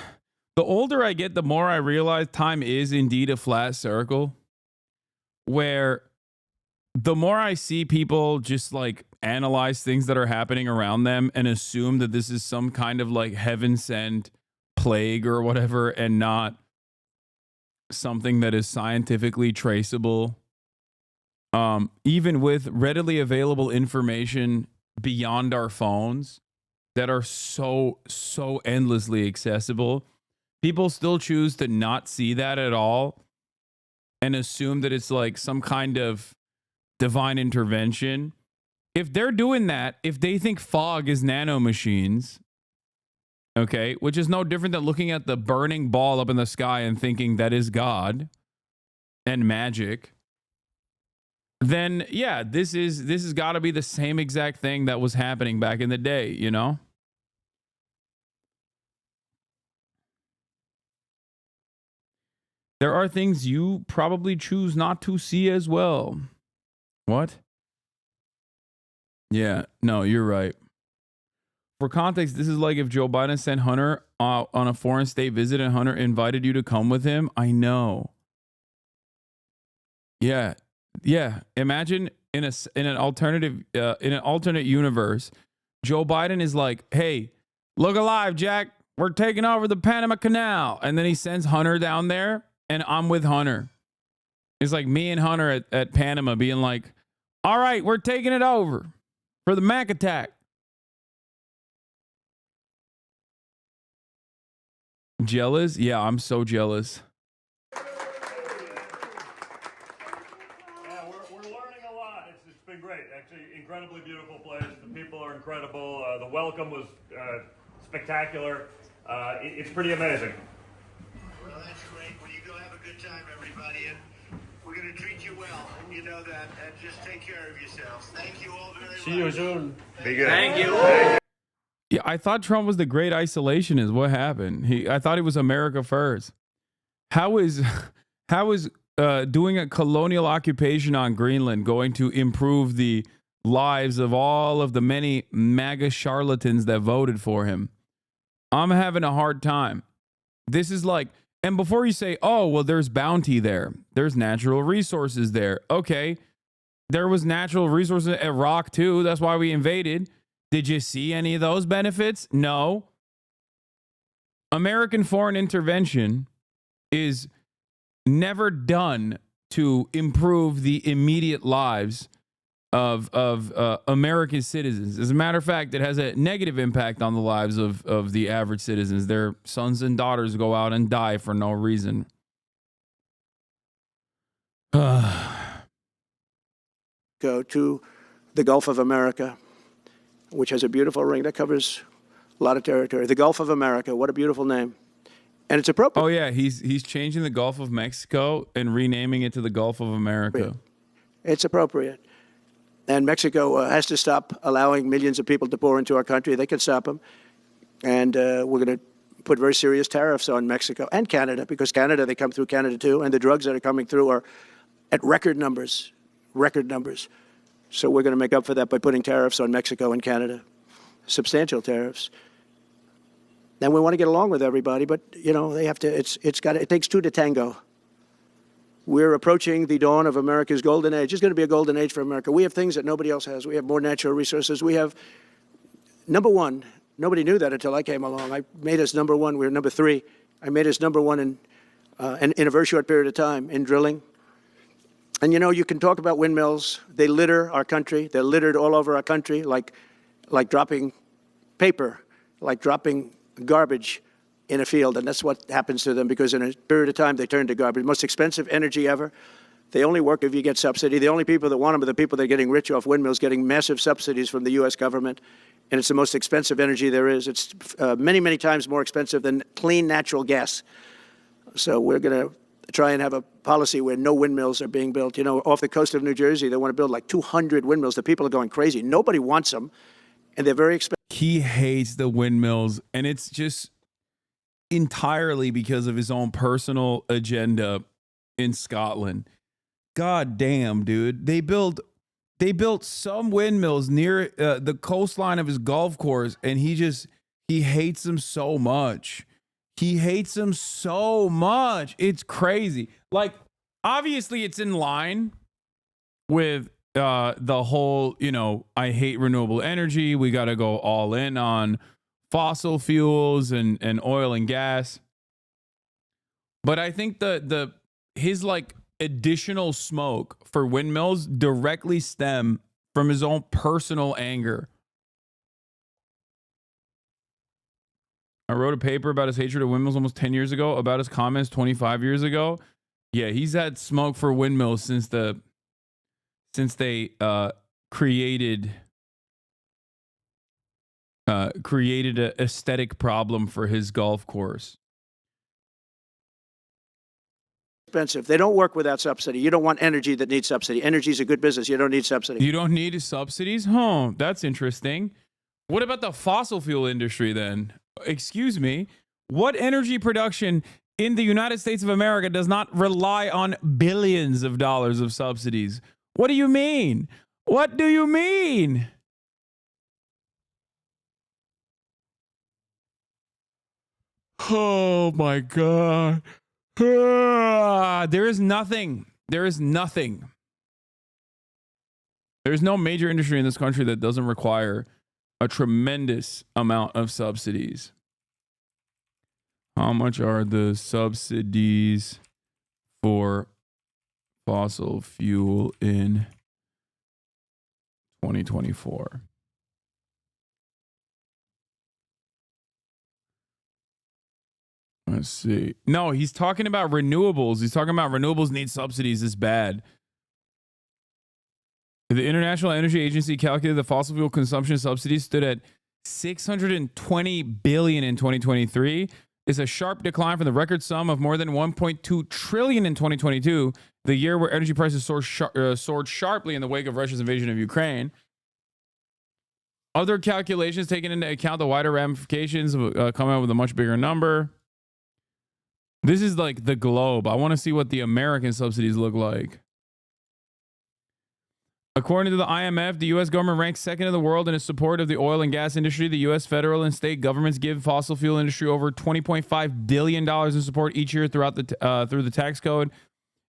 older I get, the more I realize time is indeed a flat circle, where the more I see people just like analyze things that are happening around them and assume that this is some kind of like heaven sent plague or whatever, and not something that is scientifically traceable. Even with readily available information beyond our phones that are so endlessly accessible, people still choose to not see that at all and assume that it's like some kind of divine intervention. If they're doing that, if they think fog is nanomachines, okay, which is no different than looking at the burning ball up in the sky and thinking that is God and magic, then yeah, this has got to be the same exact thing that was happening back in the day, you know? There are things you probably choose not to see as well. What? Yeah, no, you're right. For context, this is like if Joe Biden sent Hunter on a foreign state visit and Hunter invited you to come with him. I know. Yeah. Yeah. Imagine in an alternate universe, Joe Biden is like, "Hey, look alive, Jack. We're taking over the Panama Canal." And then he sends Hunter down there and I'm with Hunter. It's like me and Hunter at Panama being like, "All right, we're taking it over for the Mac attack." Jealous? Yeah, I'm so jealous. Yeah, we're learning a lot. It's been great. Actually, incredibly beautiful place. The people are incredible. The welcome was spectacular. It's pretty amazing. Well, that's great. Well, you go have a good time, everybody, and we're going to treat you well. You know that. And just take care of yourselves. Thank you all very much. See you soon. Be good. Thank you. Yeah, I thought Trump was the great isolationist. What happened? I thought he was America first. How is doing a colonial occupation on Greenland going to improve the lives of all of the many MAGA charlatans that voted for him? I'm having a hard time. This is like, and before you say, "Oh, well, there's bounty there. There's natural resources there." Okay, there was natural resources at Iraq too. That's why we invaded. Did you see any of those benefits? No. American foreign intervention is never done to improve the immediate lives of American citizens. As a matter of fact, it has a negative impact on the lives of the average citizens. Their sons and daughters go out and die for no reason. Go to the Gulf of America, which has a beautiful ring that covers a lot of territory. The Gulf of America, what a beautiful name. And it's appropriate. Oh, yeah, he's changing the Gulf of Mexico and renaming it to the Gulf of America. It's appropriate. And Mexico has to stop allowing millions of people to pour into our country. They can stop them. And we're going to put very serious tariffs on Mexico and Canada, because Canada, they come through Canada too, and the drugs that are coming through are at record numbers. So we're going to make up for that by putting tariffs on Mexico and Canada, substantial tariffs. And we want to get along with everybody, but you know they have to. It takes two to tango. We're approaching the dawn of America's golden age. It's going to be a golden age for America. We have things that nobody else has. We have more natural resources. We have number one. Nobody knew that until I came along. I made us number one. We were number three. I made us number one in a very short period of time in drilling. And you know, you can talk about windmills. They litter our country. They're littered all over our country, like dropping paper, like dropping garbage in a field. And that's what happens to them, because in a period of time, they turn to garbage. Most expensive energy ever. They only work if you get subsidy. The only people that want them are the people that are getting rich off windmills, getting massive subsidies from the U.S. government. And it's the most expensive energy there is. It's many, many times more expensive than clean natural gas. So we're going to try and have a policy where no windmills are being built. You know, off the coast of New Jersey, they want to build like 200 windmills. The people are going crazy. Nobody wants them, and they're very expensive. He hates the windmills, and it's just entirely because of his own personal agenda in Scotland. God damn, dude. They built some windmills near the coastline of his golf course, and he hates them so much. He hates them so much. It's crazy. Like, obviously it's in line with the whole, you know, I hate renewable energy. We got to go all in on fossil fuels and oil and gas. But I think his like additional smoke for windmills directly stem from his own personal anger. I wrote a paper about his hatred of windmills almost 10 years ago, about his comments 25 years ago. Yeah, he's had smoke for windmills since they created an aesthetic problem for his golf course. Expensive. They don't work without subsidy. You don't want energy that needs subsidy. Energy is a good business. You don't need subsidy. You don't need subsidies? Huh, that's interesting. What about the fossil fuel industry then? Excuse me. What energy production in the United States of America does not rely on billions of dollars of subsidies? What do you mean? What do you mean? Oh my God. There is nothing. There is nothing. There's no major industry in this country that doesn't require a tremendous amount of subsidies. How much are the subsidies for fossil fuel in 2024? Let's see. No, he's talking about renewables. He's talking about renewables need subsidies this bad. The International Energy Agency calculated the fossil fuel consumption subsidies stood at $620 billion in 2023. It's a sharp decline from the record sum of more than $1.2 trillion in 2022, the year where energy prices soared sharply in the wake of Russia's invasion of Ukraine. Other calculations taking into account the wider ramifications come out with a much bigger number. This is like the globe. I want to see what the American subsidies look like. According to the IMF, the U.S. government ranks second in the world in its support of the oil and gas industry. The U.S. federal and state governments give fossil fuel industry over $20.5 billion in support each year through the tax code,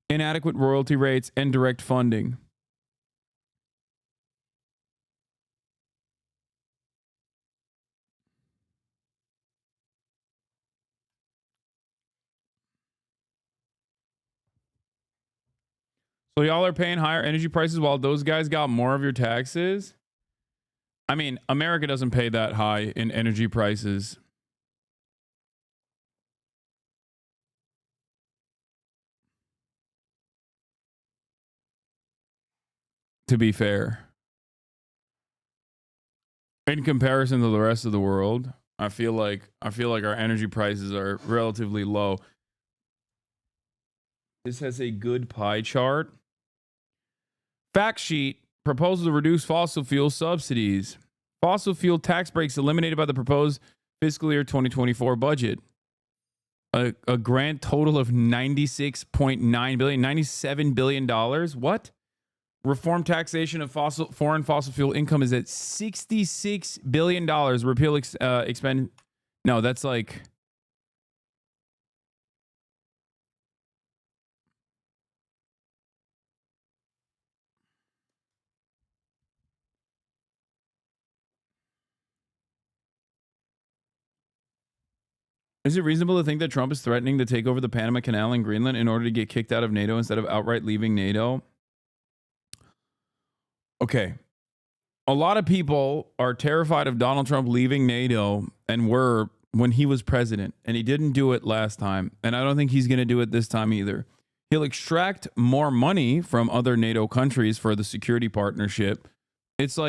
inadequate royalty rates, and direct funding. So y'all are paying higher energy prices while those guys got more of your taxes? I mean, America doesn't pay that high in energy prices. To be fair. In comparison to the rest of the world, I feel like our energy prices are relatively low. This has a good pie chart. Fact sheet, proposal to reduce fossil fuel subsidies. Fossil fuel tax breaks eliminated by the proposed fiscal year 2024 budget. A grand total of $96.9 billion, $97 billion. What? Reform taxation of foreign fossil fuel income is at $66 billion. Repeal expend. No, that's like. Is it reasonable to think that Trump is threatening to take over the Panama Canal in Greenland in order to get kicked out of NATO instead of outright leaving NATO? Okay. A lot of people are terrified of Donald Trump leaving NATO and were when he was president, and he didn't do it last time. And I don't think he's going to do it this time either. He'll extract more money from other NATO countries for the security partnership. It's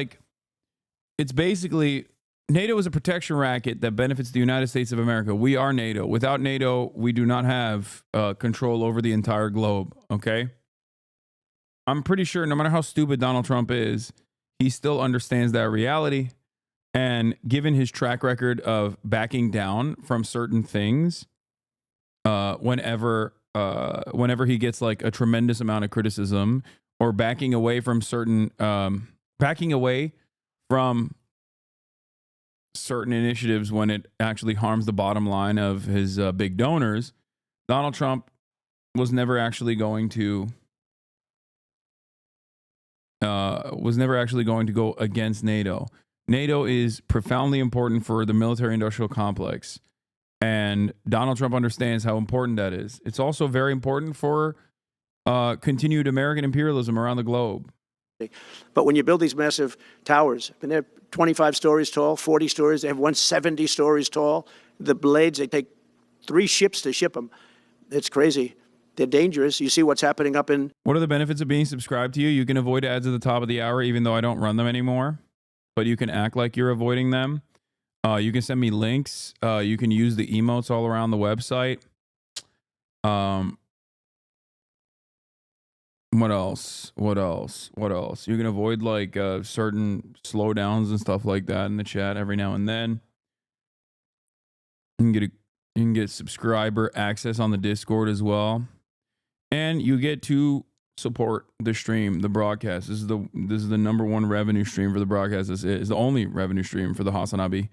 basically NATO is a protection racket that benefits the United States of America. We are NATO. Without NATO, we do not have control over the entire globe, okay? I'm pretty sure no matter how stupid Donald Trump is, he still understands that reality. And given his track record of backing down from certain things, whenever he gets like a tremendous amount of criticism, or backing away from certain initiatives when it actually harms the bottom line of his big donors, Donald Trump was never actually going to go against NATO. NATO is profoundly important for the military-industrial complex, and Donald Trump understands how important that is. It's also very important for continued American imperialism around the globe. But when you build these massive towers, and they're 25 stories tall, 40 stories, they have 170 stories tall. The blades, they take 3 ships to ship them. It's crazy. They're dangerous. You see what's happening up in... What are the benefits of being subscribed to you? You can avoid ads at the top of the hour, even though I don't run them anymore. But you can act like you're avoiding them. You can send me links. You can use the emotes all around the website. What else? You can avoid like certain slowdowns and stuff like that in the chat every now and then. You can get subscriber access on the Discord as well. And you get to support the stream, the broadcast. This is the #1 revenue stream for the broadcast. This is the only revenue stream for the HasanAbi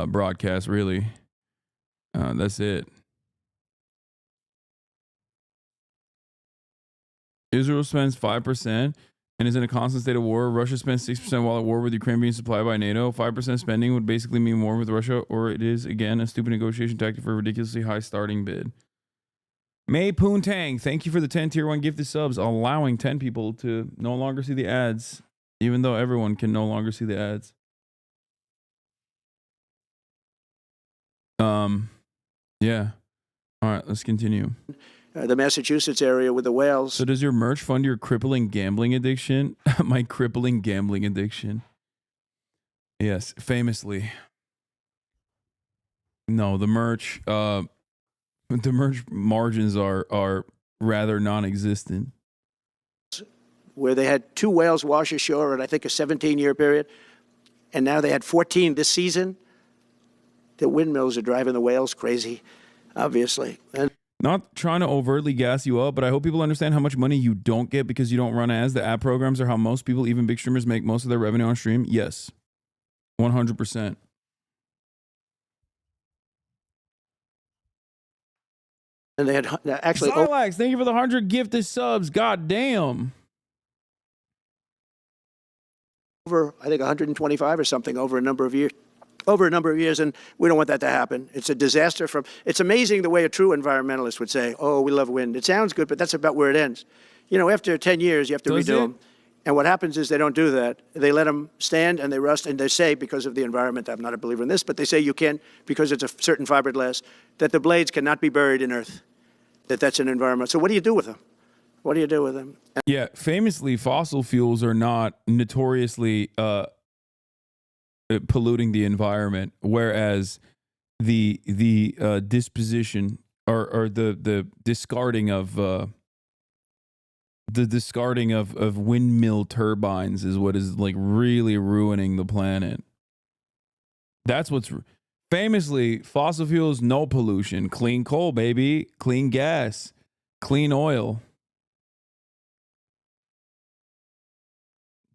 broadcast, really. That's it. Israel spends 5% and is in a constant state of war. Russia spends 6% while at war with Ukraine being supplied by NATO. 5% spending would basically mean war with Russia, or it is, again, a stupid negotiation tactic for a ridiculously high starting bid. May Poontang, thank you for the 10 tier 1 gifted subs, allowing 10 people to no longer see the ads, even though everyone can no longer see the ads. Yeah. All right, let's continue. The Massachusetts area with the whales. So does your merch fund your crippling gambling addiction? My crippling gambling addiction. Yes, famously. No, the merch margins are rather non-existent. Where they had 2 whales wash ashore in, I think, a 17-year period, and now they had 14 this season. The windmills are driving the whales crazy, obviously. And not trying to overtly gas you up, but I hope people understand how much money you don't get because you don't run ads. The ad programs are how most people, even big streamers, make most of their revenue on stream. Yes, 100%. And they had actually... Zylax, thank you for the 100 gifted subs. God damn. Over, I think, 125 or something over a number of years. And we don't want that to happen. It's a disaster. It's amazing the way a true environmentalist would say, oh, we love wind. It sounds good, but that's about where it ends. You know, after 10 years, you have to redo them. And what happens is they don't do that. They let them stand and they rust, and they say, because of the environment, I'm not a believer in this, but they say you can't, because it's a certain fiberglass, that the blades cannot be buried in earth, that's an environment. So what do you do with them? What do you do with them? Yeah, famously, fossil fuels are not notoriously polluting the environment, whereas the disposition or the discarding of windmill turbines is what is like really ruining the planet. That's what's famously fossil fuels, no pollution, clean coal, baby, clean gas, clean oil.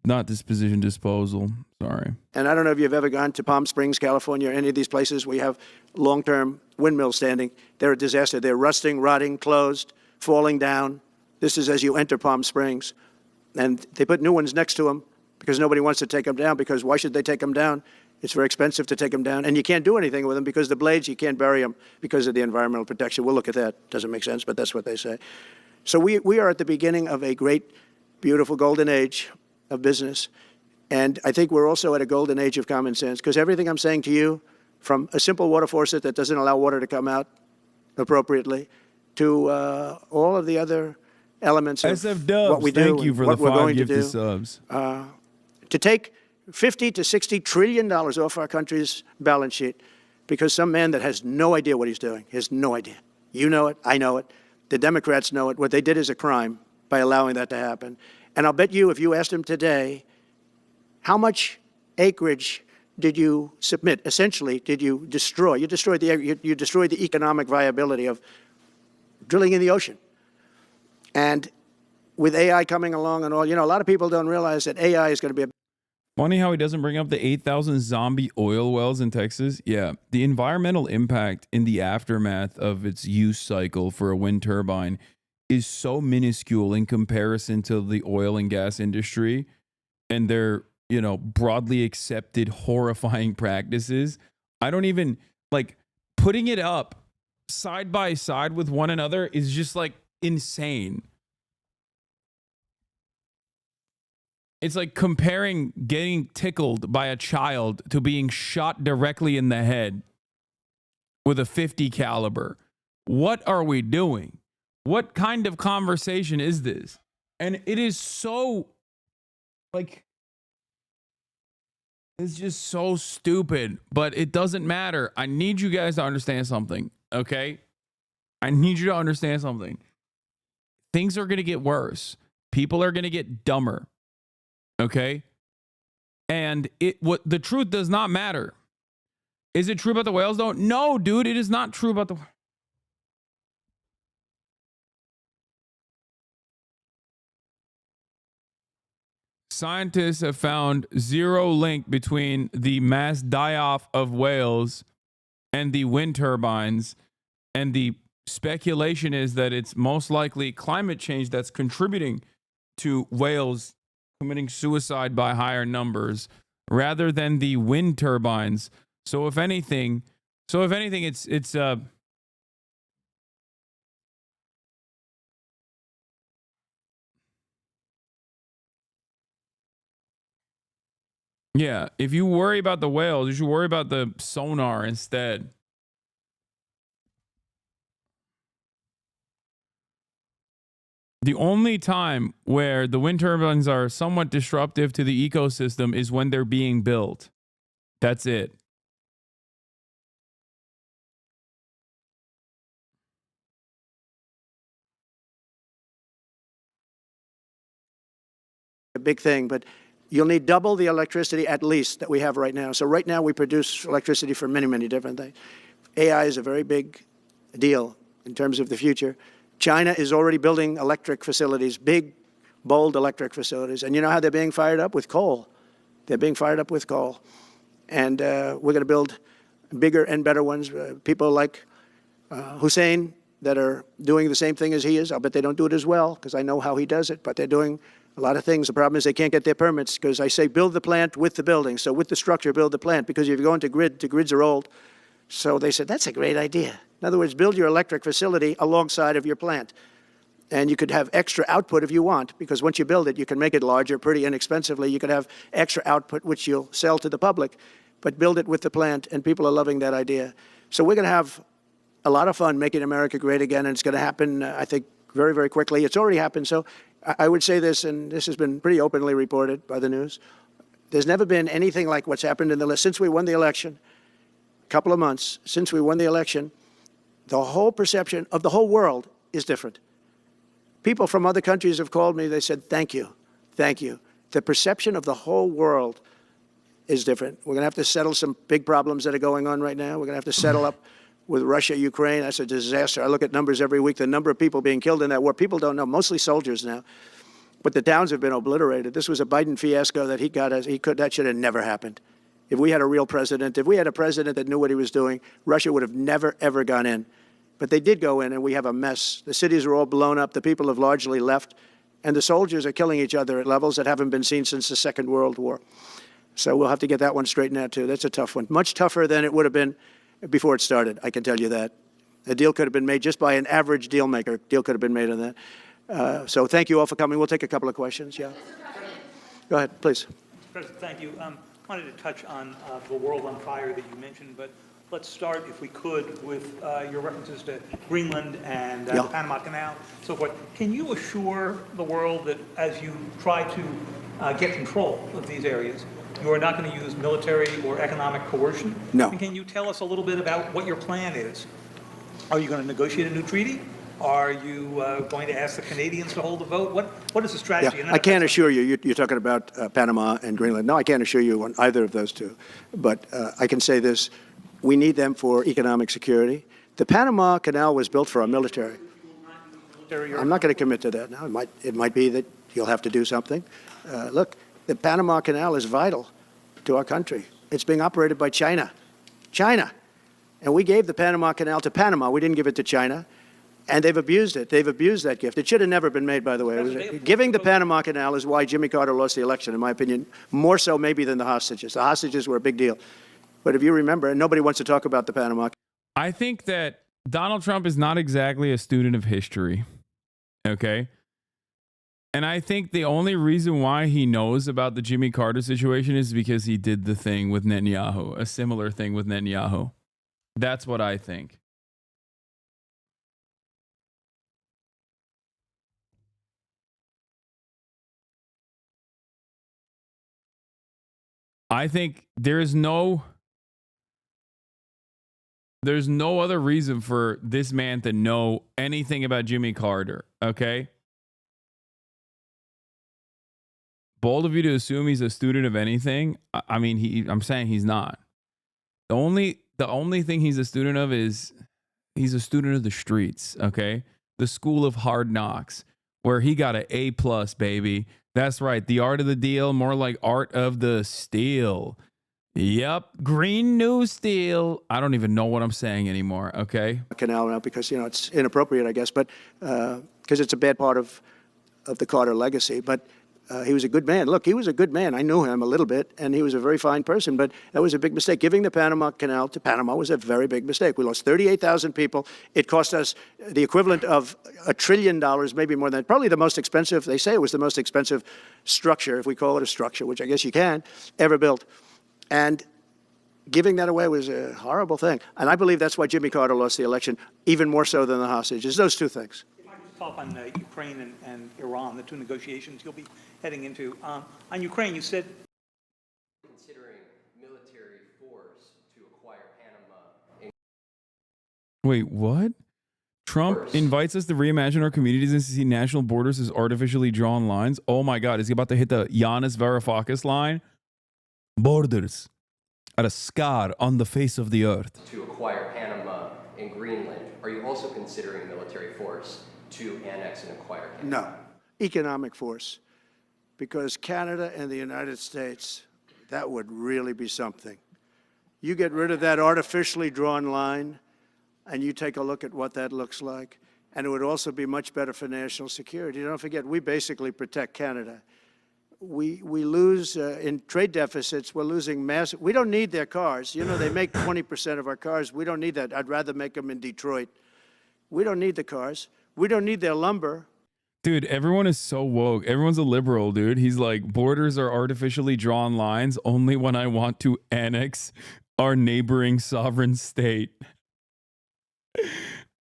Not disposition, disposal. Sorry. And I don't know if you've ever gone to Palm Springs, California, or any of these places where you have long-term windmills standing. They're a disaster. They're rusting, rotting, closed, falling down. This is as you enter Palm Springs. And they put new ones next to them because nobody wants to take them down, because why should they take them down? It's very expensive to take them down. And you can't do anything with them because the blades, you can't bury them because of the environmental protection. We'll look at that. Doesn't make sense, but that's what they say. So we are at the beginning of a great, beautiful golden age of business. And I think we're also at a golden age of common sense, because everything I'm saying to you, from a simple water faucet that doesn't allow water to come out appropriately, to all of the other elements of SF Dubs, what we do, thank you for what the we're 5 going to gifted do, subs. to take $50 to $60 trillion off our country's balance sheet because some man that has no idea what he's doing, has no idea. You know it, I know it, the Democrats know it. What they did is a crime by allowing that to happen. And I'll bet you, if you asked him today, how much acreage did you submit? Essentially, did you destroy? You destroyed the economic viability of drilling in the ocean. And with AI coming along and all, you know, a lot of people don't realize that AI is going to be a Funny how he doesn't bring up the 8,000 zombie oil wells in Texas. Yeah, the environmental impact in the aftermath of its use cycle for a wind turbine is so minuscule in comparison to the oil and gas industry and their, you know, broadly accepted horrifying practices. I don't even, like, putting it up side by side with one another is just like insane. It's like comparing getting tickled by a child to being shot directly in the head with a .50 caliber. What are we doing? What kind of conversation is this? And it is so, like, it's just so stupid, but it doesn't matter. I need you guys to understand something, okay? I need you to understand something. Things are going to get worse. People are going to get dumber. Okay. And what the truth does not matter. Is it true about the whales though? No, dude, it is not true about the. Scientists have found zero link between the mass die-off of whales and the wind turbines. And the speculation is that it's most likely climate change that's contributing to whales committing suicide by higher numbers rather than the wind turbines. So if anything, it's yeah, if you worry about the whales, you should worry about the sonar instead. The only time where the wind turbines are somewhat disruptive to the ecosystem is when they're being built. That's it. A big thing, but you'll need double the electricity at least that we have right now. So right now we produce electricity for many, many different things. AI is a very big deal in terms of the future. China is already building electric facilities, big, bold electric facilities. And you know how they're being fired up? With coal. They're being fired up with coal. And we're going to build bigger and better ones. People like Hussein that are doing the same thing as he is. I'll bet they don't do it as well because I know how he does it, but they're doing a lot of things. The problem is they can't get their permits because I say build the plant with the building. So with the structure, build the plant, because if you go into grid, the grids are old. So they said, that's a great idea. In other words, build your electric facility alongside of your plant. And you could have extra output if you want, because once you build it, you can make it larger pretty inexpensively. You could have extra output, which you'll sell to the public, but build it with the plant, and people are loving that idea. So we're going to have a lot of fun making America great again, and it's going to happen, I think, very, very quickly. It's already happened. So I would say this, and this has been pretty openly reported by the news. There's never been anything like what's happened in the list since we won the election, a couple of months since we won the election. The whole perception of the whole world is different. People from other countries have called me. They said, thank you. Thank you. The perception of the whole world is different. We're going to have to settle some big problems that are going on right now. We're going to have to settle up with Russia, Ukraine. That's a disaster. I look at numbers every week, the number of people being killed in that war. People don't know, mostly soldiers now. But the towns have been obliterated. This was a Biden fiasco that he got as that should have never happened. If we had a real president, if we had a president that knew what he was doing, Russia would have never, ever gone in. But they did go in, and we have a mess. The cities are all blown up. The people have largely left. And the soldiers are killing each other at levels that haven't been seen since the Second World War. So we'll have to get that one straightened out, too. That's a tough one. Much tougher than it would have been before it started, I can tell you that. A deal could have been made just by an average deal maker. Deal could have been made on that. So thank you all for coming. We'll take a couple of questions. Yeah. Go ahead, please. President, thank you. Wanted to touch on the world on fire that you mentioned, but let's start, if we could, with your references to Greenland and the Panama Canal, so forth. Can you assure the world that as you try to get control of these areas, You are not going to use military or economic coercion? No. And can you tell us a little bit about what your plan is? Are you going to negotiate a new treaty? Are you going to ask the Canadians to hold a vote? What is the strategy? Yeah, I can't assure you, you're talking about Panama and Greenland. No, I can't assure you on either of those two. But I can say this, we need them for economic security. The Panama Canal was built for our military. I'm not going to commit to that now. It might be that you'll have to do something. Look, the Panama Canal is vital to our country. It's being operated by China. China. And we gave the Panama Canal to Panama. We didn't give it to China. And they've abused it. They've abused that gift. It should have never been made, by the way. Giving the Panama Canal is why Jimmy Carter lost the election, in my opinion, more so maybe than the hostages. The hostages were a big deal. But if you remember, and nobody wants to talk about the Panama. I think that Donald Trump is not exactly a student of history. Okay? And I think the only reason why he knows about the Jimmy Carter situation is because he did the thing with Netanyahu, a similar thing with Netanyahu. That's what I think. I think there's no other reason for this man to know anything about Jimmy Carter, okay? Bold of you to assume he's a student of anything. I mean, I'm saying he's not. The only thing he's a student of is he's a student of the streets, okay? The school of hard knocks, where he got an A+, baby. That's right. The art of the deal, more like art of the steal. Yep. Green new steel. I don't even know what I'm saying anymore. Okay. Canal now because, you know, it's inappropriate, I guess, but because it's a bad part of the Carter legacy. But he was a good man. Look, he was a good man. I knew him a little bit, and he was a very fine person, but that was a big mistake. Giving the Panama Canal to Panama was a very big mistake. We lost 38,000 people. It cost us the equivalent of $1 trillion, maybe more than that. Probably the most expensive, they say it was the most expensive structure, if we call it a structure, which I guess you can, ever built. And giving that away was a horrible thing. And I believe that's why Jimmy Carter lost the election, even more so than the hostages. Those two things. If I just talk on Ukraine and Iran, the two negotiations you'll be heading into. On Ukraine, you said considering military force to acquire Panama. Wait, what? Trump invites us to reimagine our communities and to see national borders as artificially drawn lines. Oh my God, is he about to hit the Giannis Varoufakis line? Borders are a scar on the face of the earth. To acquire Panama and Greenland, are you also considering military force to annex and acquire Canada? No, economic force. Because Canada and the United States, that would really be something. You get rid of that artificially drawn line, and you take a look at what that looks like, and it would also be much better for national security. Don't forget, we basically protect Canada. We lose in trade deficits. We're losing massive. We don't need their cars. You know, they make 20% of our cars. We don't need that. I'd rather make them in Detroit. We don't need the cars. We don't need their lumber. Dude, everyone is so woke. Everyone's a liberal, dude. He's like, borders are artificially drawn lines only when I want to annex our neighboring sovereign state.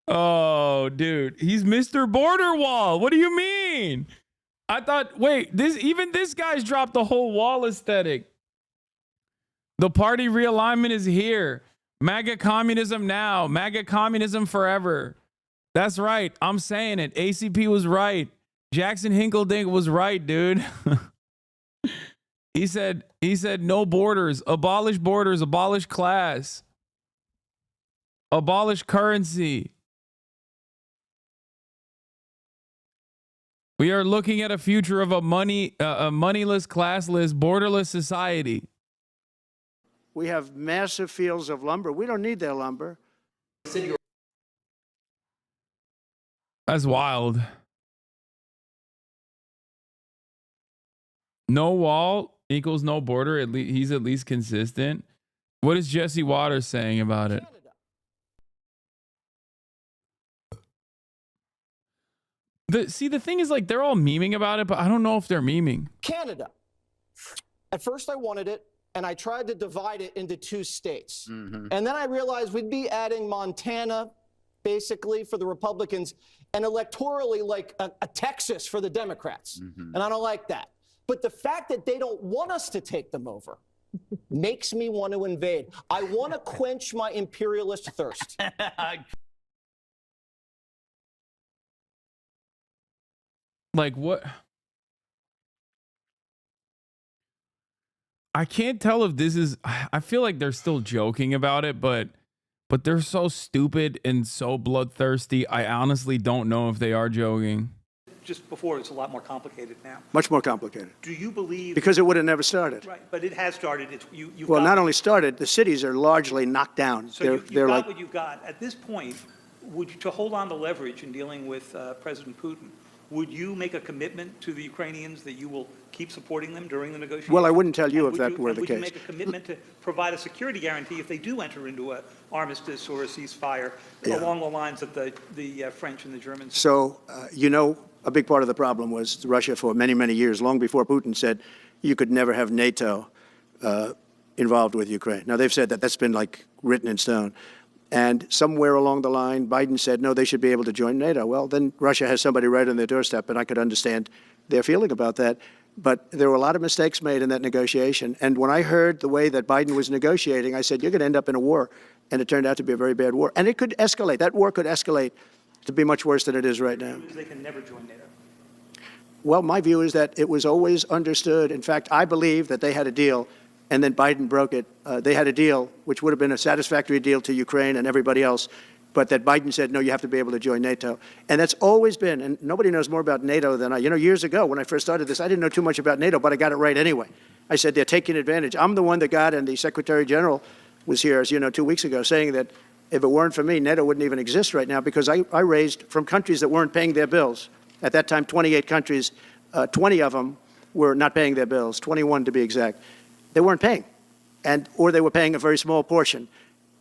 Oh, dude. He's Mr. Border Wall. What do you mean? I thought, wait, even this guy's dropped the whole wall aesthetic. The party realignment is here. MAGA communism now. MAGA communism forever. That's right. I'm saying it. ACP was right. Jackson Hinkledink was right, dude. He said no borders, abolish class, abolish currency. We are looking at a future of a moneyless, classless, borderless society. We have massive fields of lumber. We don't need their lumber. That's wild. No wall equals no border. He's at least consistent. What is Jesse Waters saying about it? The thing is, like, they're all memeing about it, but I don't know if they're memeing. Canada. At first I wanted it, and I tried to divide it into 2 states. And then I realized we'd be adding Montana, basically, for the Republicans, and electorally like a Texas for the Democrats. And I don't like that. But the fact that they don't want us to take them over makes me want to invade. I want to quench my imperialist thirst. Like what? I can't tell if this is, I feel like they're still joking about it, but they're so stupid and so bloodthirsty. I honestly don't know if they are joking. Just before, it's a lot more complicated now. Much more complicated. Do you believe... Because it would have never started. Right, but it has started. You've Well, got, not only started, the cities are largely knocked down. So you've got what you've got. At this point, to hold on to leverage in dealing with President Putin, would you make a commitment to the Ukrainians that you will keep supporting them during the negotiations? Well, I wouldn't tell you if that were the would case. you make a commitment to provide a security guarantee if they do enter into an armistice or a ceasefire along the lines of the French and the Germans? So, a big part of the problem was Russia for many, many years, long before Putin said you could never have NATO involved with Ukraine. Now, they've said that. That's been like written in stone. And somewhere along the line, Biden said, no, they should be able to join NATO. Well, then Russia has somebody right on their doorstep, and I could understand their feeling about that. But there were a lot of mistakes made in that negotiation. And when I heard the way that Biden was negotiating, I said, you're going to end up in a war. And it turned out to be a very bad war. And it could escalate. That war could escalate to be much worse than it is right now. They can never join NATO. Well, my view is that it was always understood. In fact, I believe that they had a deal, and then Biden broke it. They had a deal, which would have been a satisfactory deal to Ukraine and everybody else, but that Biden said, no, you have to be able to join NATO. And that's always been, and nobody knows more about NATO than I. Years ago, when I first started this, I didn't know too much about NATO, but I got it right anyway. I said, they're taking advantage. I'm the one that got, and the Secretary General was here, as you know, 2 weeks ago, saying that if it weren't for me, NATO wouldn't even exist right now, because I raised from countries that weren't paying their bills. At that time, 28 countries, 20 of them were not paying their bills, 21 to be exact. They weren't paying, or they were paying a very small portion.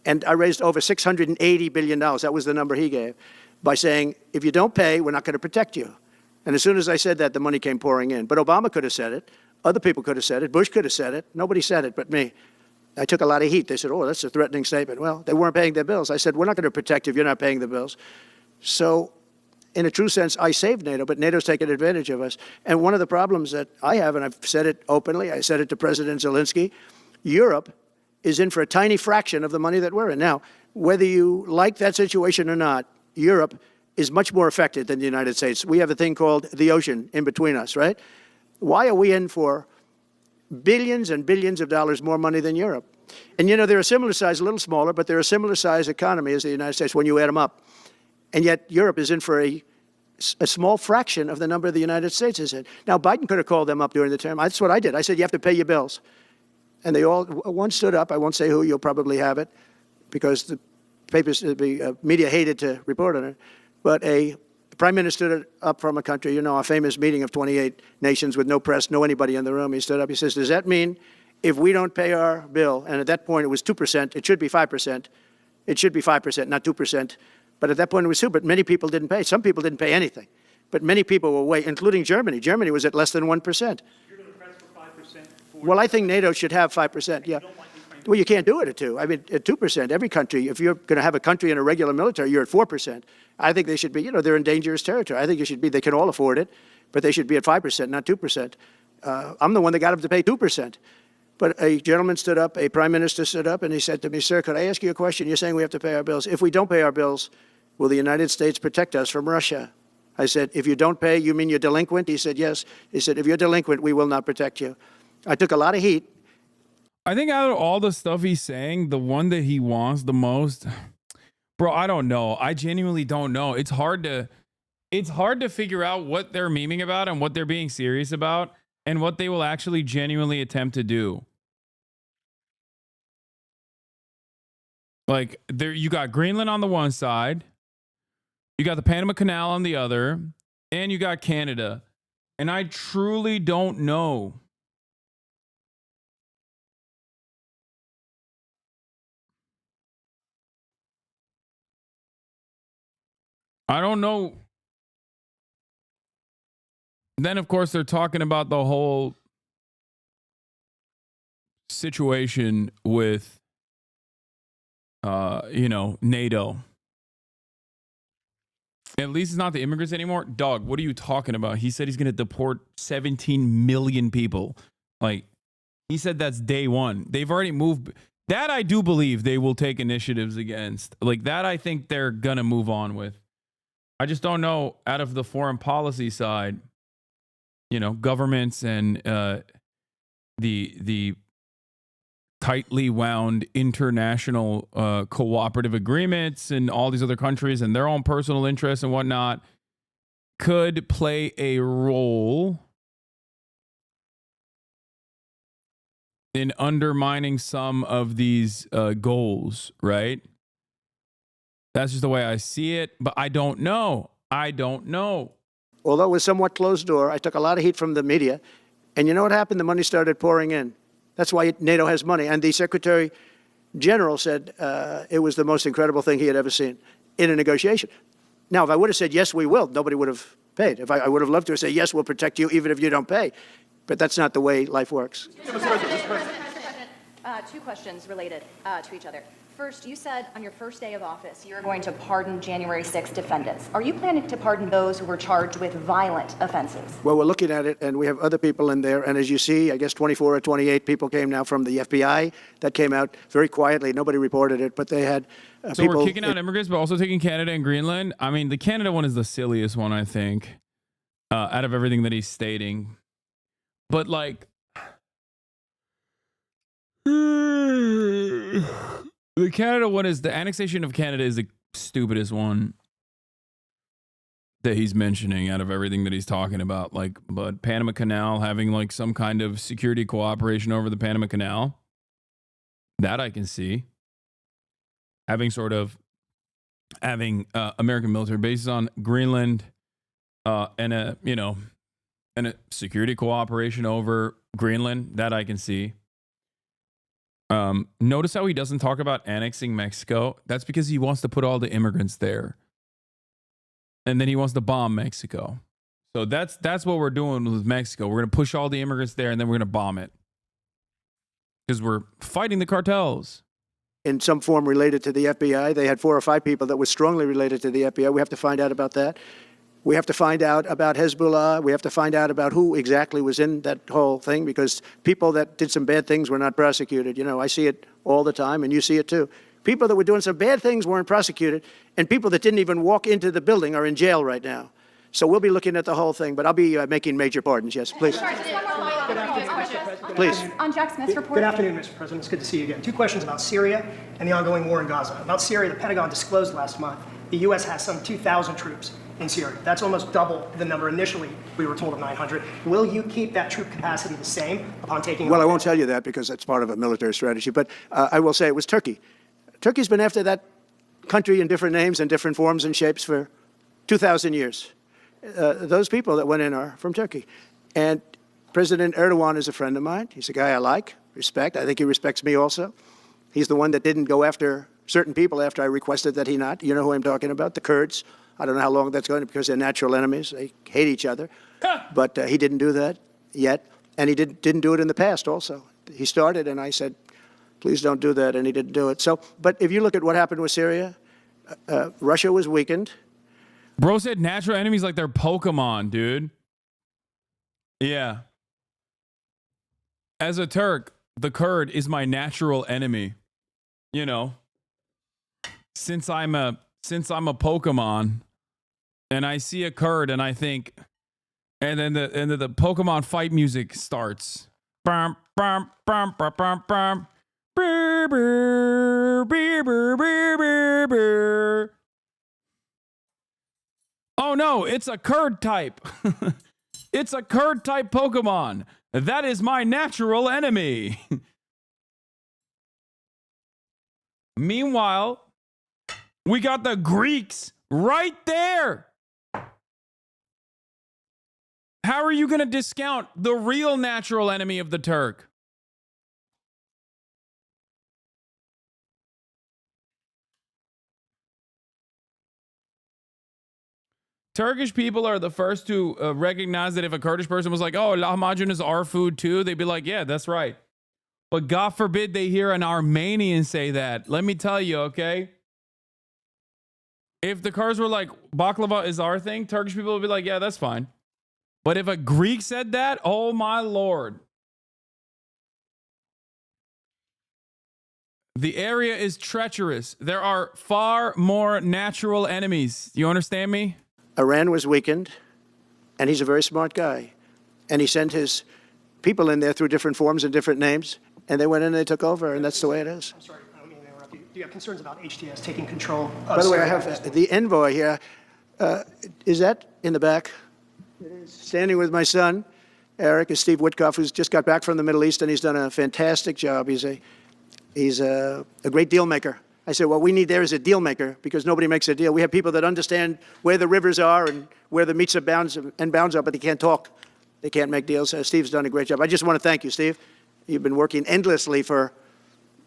And I raised over $680 billion, that was the number he gave, by saying, if you don't pay, we're not going to protect you. And as soon as I said that, the money came pouring in. But Obama could have said it. Other people could have said it. Bush could have said it. Nobody said it but me. I took a lot of heat. They said, oh, that's a threatening statement. Well, they weren't paying their bills. I said, we're not going to protect you if you're not paying the bills. So in a true sense, I saved NATO, but NATO's taken advantage of us. And one of the problems that I have, and I've said it openly, I said it to President Zelensky, Europe is in for a tiny fraction of the money that we're in. Now, whether you like that situation or not, Europe is much more affected than the United States. We have a thing called the ocean in between us, right? Why are we in for billions and billions of dollars more money than Europe? And they're a similar size, a little smaller, but they're a similar size economy as the United States when you add them up. And yet Europe is in for a small fraction of the number the United States is in. Now, Biden could have called them up during the term. That's what I did. I said, you have to pay your bills. And they all, one stood up. I won't say who. You'll probably have it because the media hated to report on it. But a prime minister stood up from a country, a famous meeting of 28 nations with no press, no anybody in the room. He stood up. He says, does that mean if we don't pay our bill, and at that point it was 2%, it should be 5%. It should be 5%, not 2%. But at that point it was 2%, but many people didn't pay. Some people didn't pay anything. But many people were way, including Germany. Germany was at less than 1%. You're going to press for 5%? Well, I think NATO should have 5%, yeah. Well, you can't do it at 2%. I mean, at 2%, every country, if you're going to have a country in a regular military, you're at 4%. I think they should be, they're in dangerous territory. I think it should be, they can all afford it, but they should be at 5%, not 2%. I'm the one that got them to pay 2%. But a gentleman stood up, a prime minister stood up, and he said to me, sir, could I ask you a question? You're saying we have to pay our bills. If we don't pay our bills, will the United States protect us from Russia? I said, if you don't pay, you mean you're delinquent? He said, yes. He said, if you're delinquent, we will not protect you. I took a lot of heat. I think out of all the stuff he's saying, the one that he wants the most, bro, I don't know. I genuinely don't know. It's hard to figure out what they're memeing about and what they're being serious about and what they will actually genuinely attempt to do. Like, there, you got Greenland on the one side, you got the Panama Canal on the other, and you got Canada. And I truly don't know. I don't know. Then, of course, they're talking about the whole situation with, NATO. At least it's not the immigrants anymore. Dog, what are you talking about? He said he's going to deport 17 million people. Like, he said that's day one. They've already moved. That I do believe they will take initiatives against. Like, that I think they're going to move on with. I just don't know, out of the foreign policy side, you know, governments and the tightly wound international cooperative agreements and all these other countries and their own personal interests and whatnot could play a role in undermining some of these goals, right? That's just the way I see it, but I don't know. I don't know. Although it was somewhat closed door, I took a lot of heat from the media. And you know what happened? The money started pouring in. That's why NATO has money. And the Secretary General said it was the most incredible thing he had ever seen in a negotiation. Now, if I would have said, yes, we will, nobody would have paid. If I would have loved to say, yes, we'll protect you even if you don't pay. But that's not the way life works. Two questions related to each other. First, you said on your first day of office you were going to pardon January 6th defendants. Are you planning to pardon those who were charged with violent offenses? Well, we're looking at it, and we have other people in there. And as you see, I guess 24 or 28 people came now from the FBI. That came out very quietly. Nobody reported it, but they had so people. We're kicking out immigrants, but also taking Canada and Greenland. I mean, the Canada one is the silliest one, I think, out of everything that he's stating. But, like... The Canada one is the annexation of Canada is the stupidest one that he's mentioning out of everything that he's talking about. Like, but Panama Canal having like some kind of security cooperation over the Panama Canal, that I can see. Having American military bases on Greenland, and a security cooperation over Greenland, that I can see. Notice how he doesn't talk about annexing Mexico. That's because he wants to put all the immigrants there. And then he wants to bomb Mexico. So that's what we're doing with Mexico. We're going to push all the immigrants there and then we're going to bomb it. Because we're fighting the cartels. In some form related to the FBI. They had 4 or 5 people that were strongly related to the FBI. We have to find out about that. We have to find out about Hezbollah. We have to find out about who exactly was in that whole thing, because people that did some bad things were not prosecuted. You know, I see it all the time, and you see it too. People that were doing some bad things weren't prosecuted, and people that didn't even walk into the building are in jail right now. So we'll be looking at the whole thing, but I'll be making major pardons. Yes, please. Please. On Jack Smith's report. Good afternoon, Mr. President. It's good to see you again. 2 questions about Syria and the ongoing war in Gaza. About Syria, the Pentagon disclosed last month the U.S. has some 2,000 troops in Syria. That's almost double the number initially we were told of 900. Will you keep that troop capacity the same upon taking Well, I won't tell you that because that's part of a military strategy, but I will say it was Turkey. Turkey's been after that country in different names and different forms and shapes for 2,000 years. Those people that went in are from Turkey. And President Erdogan is a friend of mine. He's a guy I like, respect. I think he respects me also. He's the one that didn't go after certain people after I requested that he not. You know who I'm talking about, the Kurds. I don't know how long that's going to, because they're natural enemies. They hate each other. But he didn't do that yet. And he didn't do it in the past also. He started, and I said, please don't do that, and he didn't do it. So, but if you look at what happened with Syria, Russia was weakened. Bro said natural enemies like they're Pokemon, dude. Yeah. As a Turk, the Kurd is my natural enemy. You know, since I'm a Pokemon and I see a Kurd and I think, and then the Pokemon fight music starts. Bum, bum, bum, bum, bum, bum. Brr, brr, brr, brr, brr, brr, brr. Oh no, it's a Kurd type. It's a Kurd type Pokemon. That is my natural enemy. Meanwhile, we got the Greeks right there. How are you going to discount the real natural enemy of the Turk? Turkish people are the first to recognize that if a Kurdish person was like, oh, lahmacun is our food too, they'd be like, yeah, that's right. But God forbid they hear an Armenian say that. Let me tell you, okay? If the Kurds were like, baklava is our thing, Turkish people would be like, yeah, that's fine. But if a Greek said that, oh my Lord. The area is treacherous. There are far more natural enemies. You understand me? Iran was weakened, and he's a very smart guy. And he sent his people in there through different forms and different names, and they went in and they took over, and that's the way it is. I'm sorry, I don't mean to interrupt you. Do you have concerns about HTS taking control of By the way, I Syria? have the envoy here. Is that in the back? It is. Standing with my son, Eric, is Steve Witkoff, who's just got back from the Middle East, and he's done a fantastic job. He's a great deal maker. I said, what we need there is a deal maker, because nobody makes a deal. We have people that understand where the rivers are and where the meets and bounds are, but they can't talk. They can't make deals. Steve's done a great job. I just want to thank you, Steve. You've been working endlessly for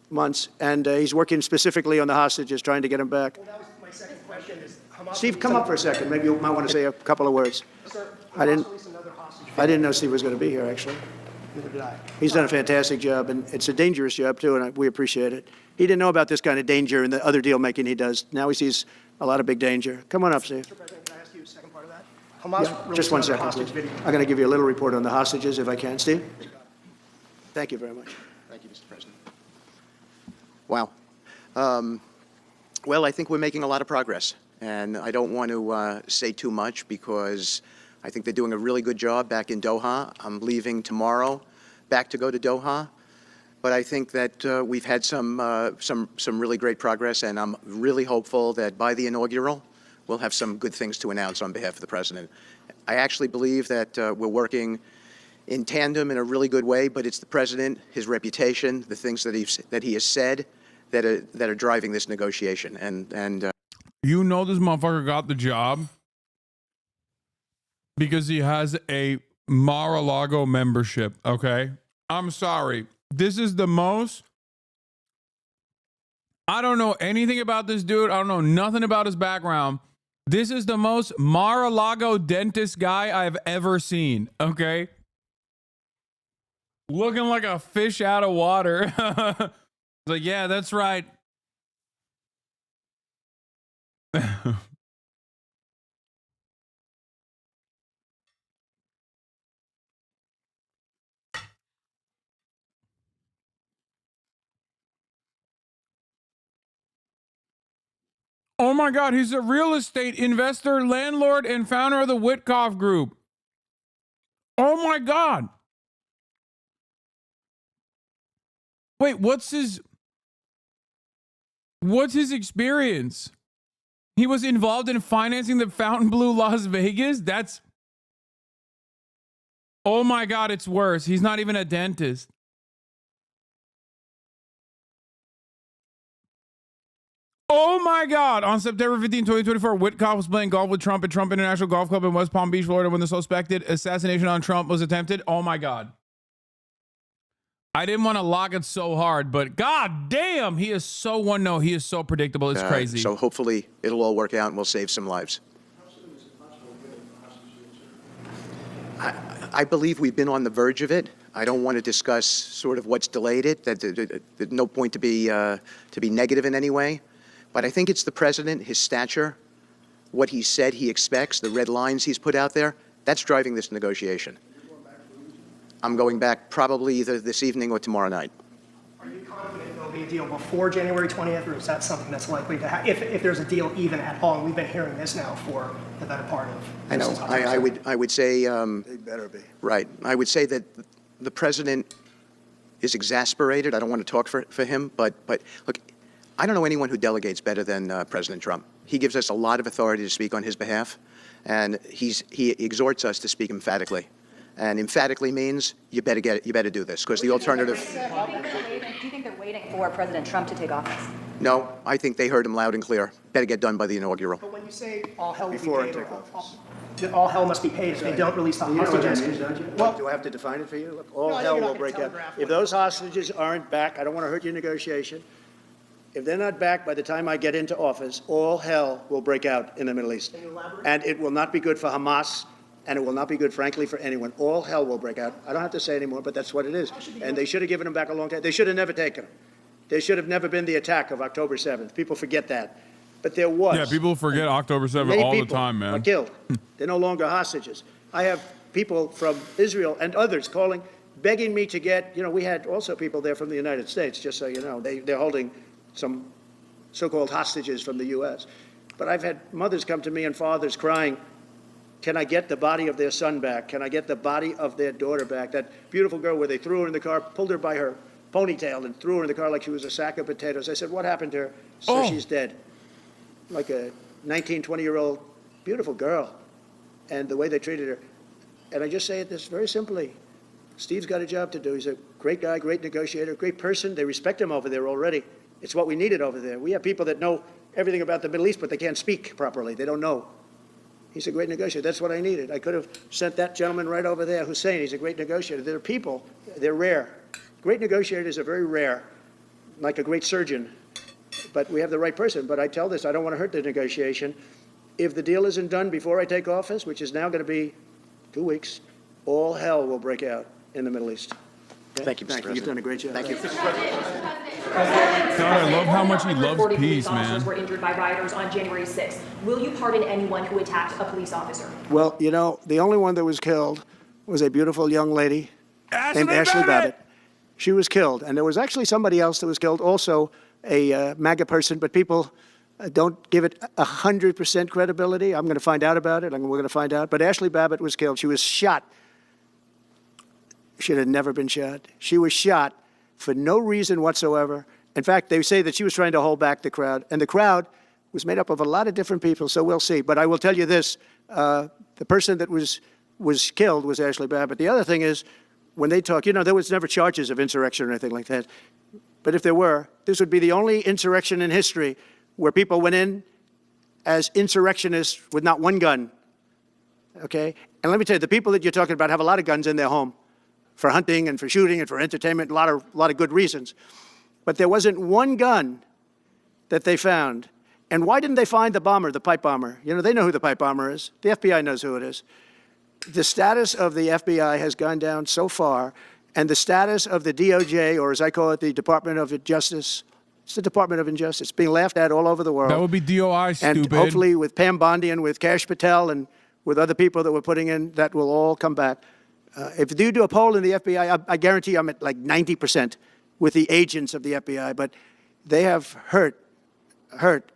months, and he's working specifically on the hostages, trying to get them back. Well, that was my second question. Is Hamas Steve, come up for a second. Maybe you might want to say a couple of words. Sir, I didn't another hostage. I didn't know Steve was going to be here, actually. Neither did I. He's done a fantastic job, and it's a dangerous job, too, and we appreciate it. He didn't know about this kind of danger and the other deal-making he does. Now he sees a lot of big danger. Come on up, Steve. Mr. President, can I ask you a second part of that? Hamas released Just one another second, hostage please. video. I'm going to give you a little report on the hostages, if I can. Steve? Thank you very much. Thank you, Mr. President. Wow. Well, I think we're making a lot of progress, and I don't want to say too much because I think they're doing a really good job back in Doha. I'm leaving tomorrow back to go to Doha, but I think that we've had some really great progress, and I'm really hopeful that by the inaugural, we'll have some good things to announce on behalf of the President. I actually believe that we're working in tandem in a really good way, but it's the President, his reputation, the things that he has said that are driving this negotiation. And you know this motherfucker got the job because he has a Mar-a-Lago membership, okay? I'm sorry. This is the most... I don't know anything about this dude. I don't know nothing about his background. This is the most Mar-a-Lago dentist guy I've ever seen, okay? Looking like a fish out of water. Like, yeah, that's right. Oh my God, he's a real estate investor, landlord, and founder of the Witkoff Group. Oh my God. Wait, what's his experience? He was involved in financing the Fontainebleau Las Vegas? That's... Oh my God, it's worse. He's not even a dentist. Oh my God. On September 15, 2024, Witkoff was playing golf with Trump at Trump International Golf Club in West Palm Beach, Florida, when the suspected assassination on Trump was attempted. Oh my God. I didn't want to lock it so hard, but God damn, he is so one-note. He is so predictable. It's crazy. So hopefully it'll all work out and we'll save some lives. I believe we've been on the verge of it. I don't want to discuss sort of what's delayed it. There's no point to be negative in any way. But I think it's the President, his stature, what he said he expects, the red lines he's put out there, that's driving this negotiation. I'm going back probably either this evening or tomorrow night. Are you confident there'll be a deal before January 20th, or is that something that's likely to happen, if there's a deal even at all? And we've been hearing this now for the better part of... I know. I would say... They better be. Right. I would say that the President is exasperated. I don't want to talk for him, but look, I don't know anyone who delegates better than President Trump. He gives us a lot of authority to speak on his behalf, and he exhorts us to speak emphatically. And emphatically means you better do this, because the alternative... Do you think they're waiting for President Trump to take office? No, I think they heard him loud and clear. Better get done by the inaugural. But when you say all hell will be paid, all hell must be paid if they don't release the hostages. You know what that means, don't you? Well, do I have to define it for you? Look, all hell will break out. If those hostages aren't back, I don't want to hurt your negotiation. If they're not back by the time I get into office, all hell will break out in the Middle East. And it will not be good for Hamas, and it will not be good, frankly, for anyone. All hell will break out. I don't have to say anymore, but that's what it is. And they should have given them back a long time. They should have never taken them. They should have never been the attack of October 7th. People forget that. but there was. Yeah, people forget October 7th Many all the people time, man. are killed. They're no longer hostages. I have people from Israel and others calling, begging me to get, we had also people there from the United States, just so you know. They're holding some so-called hostages from the U.S. But I've had mothers come to me and fathers crying, can I get the body of their son back? Can I get the body of their daughter back? That beautiful girl where they threw her in the car, pulled her by her ponytail and threw her in the car like she was a sack of potatoes. I said, what happened to her? So she's dead. Like a 19, 20-year-old beautiful girl. And the way they treated her. And I just say it this very simply. Steve's got a job to do. He's a great guy, great negotiator, great person. They respect him over there already. It's what we needed over there. We have people that know everything about the Middle East, but they can't speak properly. They don't know. He's a great negotiator. That's what I needed. I could have sent that gentleman right over there, Hussein. He's a great negotiator. There are people, they're rare. Great negotiators are very rare, like a great surgeon. But we have the right person. But I tell this, I don't want to hurt the negotiation. If the deal isn't done before I take office, which is now going to be 2 weeks, all hell will break out in the Middle East. Okay? Thank you, Mr. Thank you. You've President. done a great job. Thank you. God, I love how much he loves peace, man. Officers were injured by rioters on January 6th. Will you pardon anyone who attacked a police officer? Well, the only one that was killed was a beautiful young lady named Ashley Babbitt. She was killed. And there was actually somebody else that was killed, also a MAGA person, but people don't give it 100% credibility. I'm going to find out about it. We're going to find out. But Ashley Babbitt was killed. She was shot. She had never been shot. She was shot for no reason whatsoever. In fact, they say that she was trying to hold back the crowd. And the crowd was made up of a lot of different people, so we'll see. But I will tell you this, the person that was killed was Ashley Babbitt. The other thing is, when they talk, there was never charges of insurrection or anything like that. But if there were, this would be the only insurrection in history where people went in as insurrectionists with not one gun, okay? And let me tell you, the people that you're talking about have a lot of guns in their home for hunting and for shooting and for entertainment, a lot of good reasons. But there wasn't one gun that they found. And why didn't they find the bomber, the pipe bomber? They know who the pipe bomber is. The FBI knows who it is. The status of the FBI has gone down so far, and the status of the DOJ, or as I call it, the Department of Justice, it's the Department of Injustice, being laughed at all over the world. That would be DOI, stupid. And hopefully with Pam Bondi and with Kash Patel and with other people that we're putting in, that will all come back. If you do a poll in the FBI, I guarantee I'm at like 90% with the agents of the FBI, but they have hurt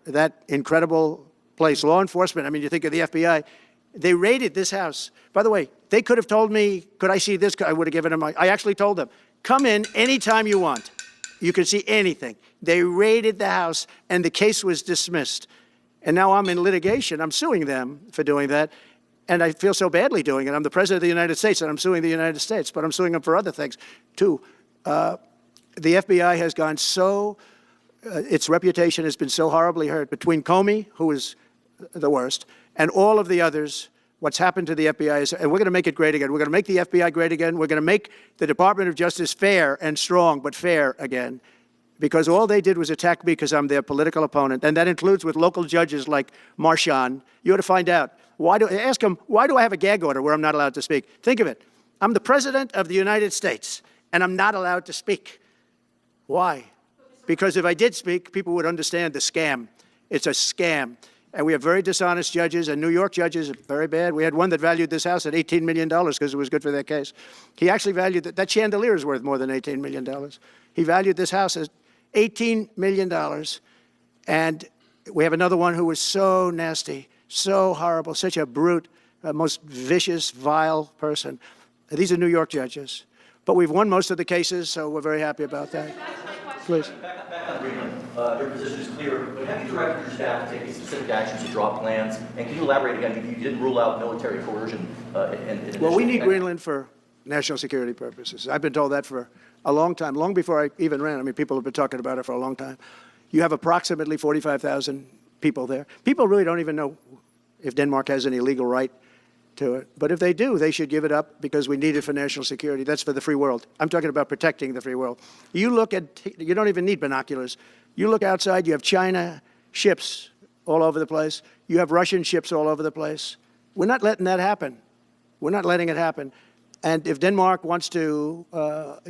that incredible place. Law enforcement, you think of the FBI, they raided this house. By the way, they could have told me, could I see this? I would have given them, I actually told them, come in anytime you want. You can see anything. They raided the house, and the case was dismissed. And now I'm in litigation. I'm suing them for doing that. And I feel so badly doing it. I'm the President of the United States, and I'm suing the United States, but I'm suing them for other things, too. The FBI has gone its reputation has been so horribly hurt between Comey, who is the worst, and all of the others. What's happened to the FBI is, and we're going to make it great again. We're going to make the FBI great again. We're going to make the Department of Justice fair and strong, but fair again. Because all they did was attack me because I'm their political opponent. And that includes with local judges like Marchand. You ought to find out. Ask them, why do I have a gag order where I'm not allowed to speak? Think of it. I'm the President of the United States, and I'm not allowed to speak. Why? Because if I did speak, people would understand the scam. It's a scam. And we have very dishonest judges, and New York judges are very bad. We had one that valued this house at $18 million because it was good for their case. He actually valued that chandelier is worth more than $18 million. He valued this house at $18 million. And we have another one who was so nasty, so horrible, such a brute, most vicious, vile person. These are New York judges. But we've won most of the cases, so we're very happy about that. Please. Back on Greenland, your position is clear, but have you directed your staff to take specific actions to draw plans? And can you elaborate again if you didn't rule out military coercion? Well, we need Greenland for national security purposes. I've been told that for a long time, long before I even ran. People have been talking about it for a long time. You have approximately 45,000 people there. People really don't even know if Denmark has any legal right to it. But if they do, they should give it up because we need it for national security. That's for the free world. I'm talking about protecting the free world. You don't even need binoculars. You look outside, you have China ships all over the place. You have Russian ships all over the place. We're not letting that happen. We're not letting it happen. And if Denmark wants to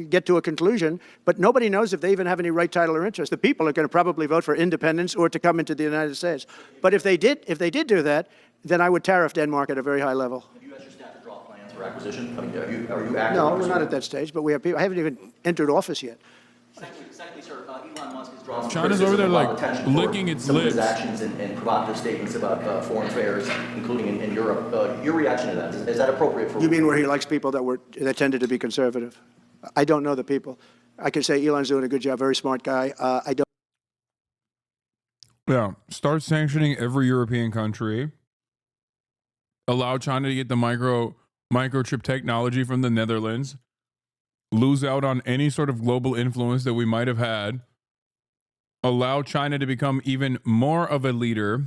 get to a conclusion, but nobody knows if they even have any right, title, or interest. The people are going to probably vote for independence or to come into the United States. But if they did do that, then I would tariff Denmark at a very high level. Have you asked your staff to draw plans for acquisition? I mean, are you active? No, we're not at that stage, but we have people. I haven't even entered office yet. Secondly, sir, Elon Musk has drawn some China's over there like attention licking its some of his lips. actions and provocative statements about foreign affairs, including in Europe. Your reaction to that, is that appropriate for You mean where he likes people that tended to be conservative? I don't know the people. I can say Elon's doing a good job, very smart guy. I don't. Yeah, start sanctioning every European country. Allow China to get the microchip technology from the Netherlands. Lose out on any sort of global influence that we might have had. Allow China to become even more of a leader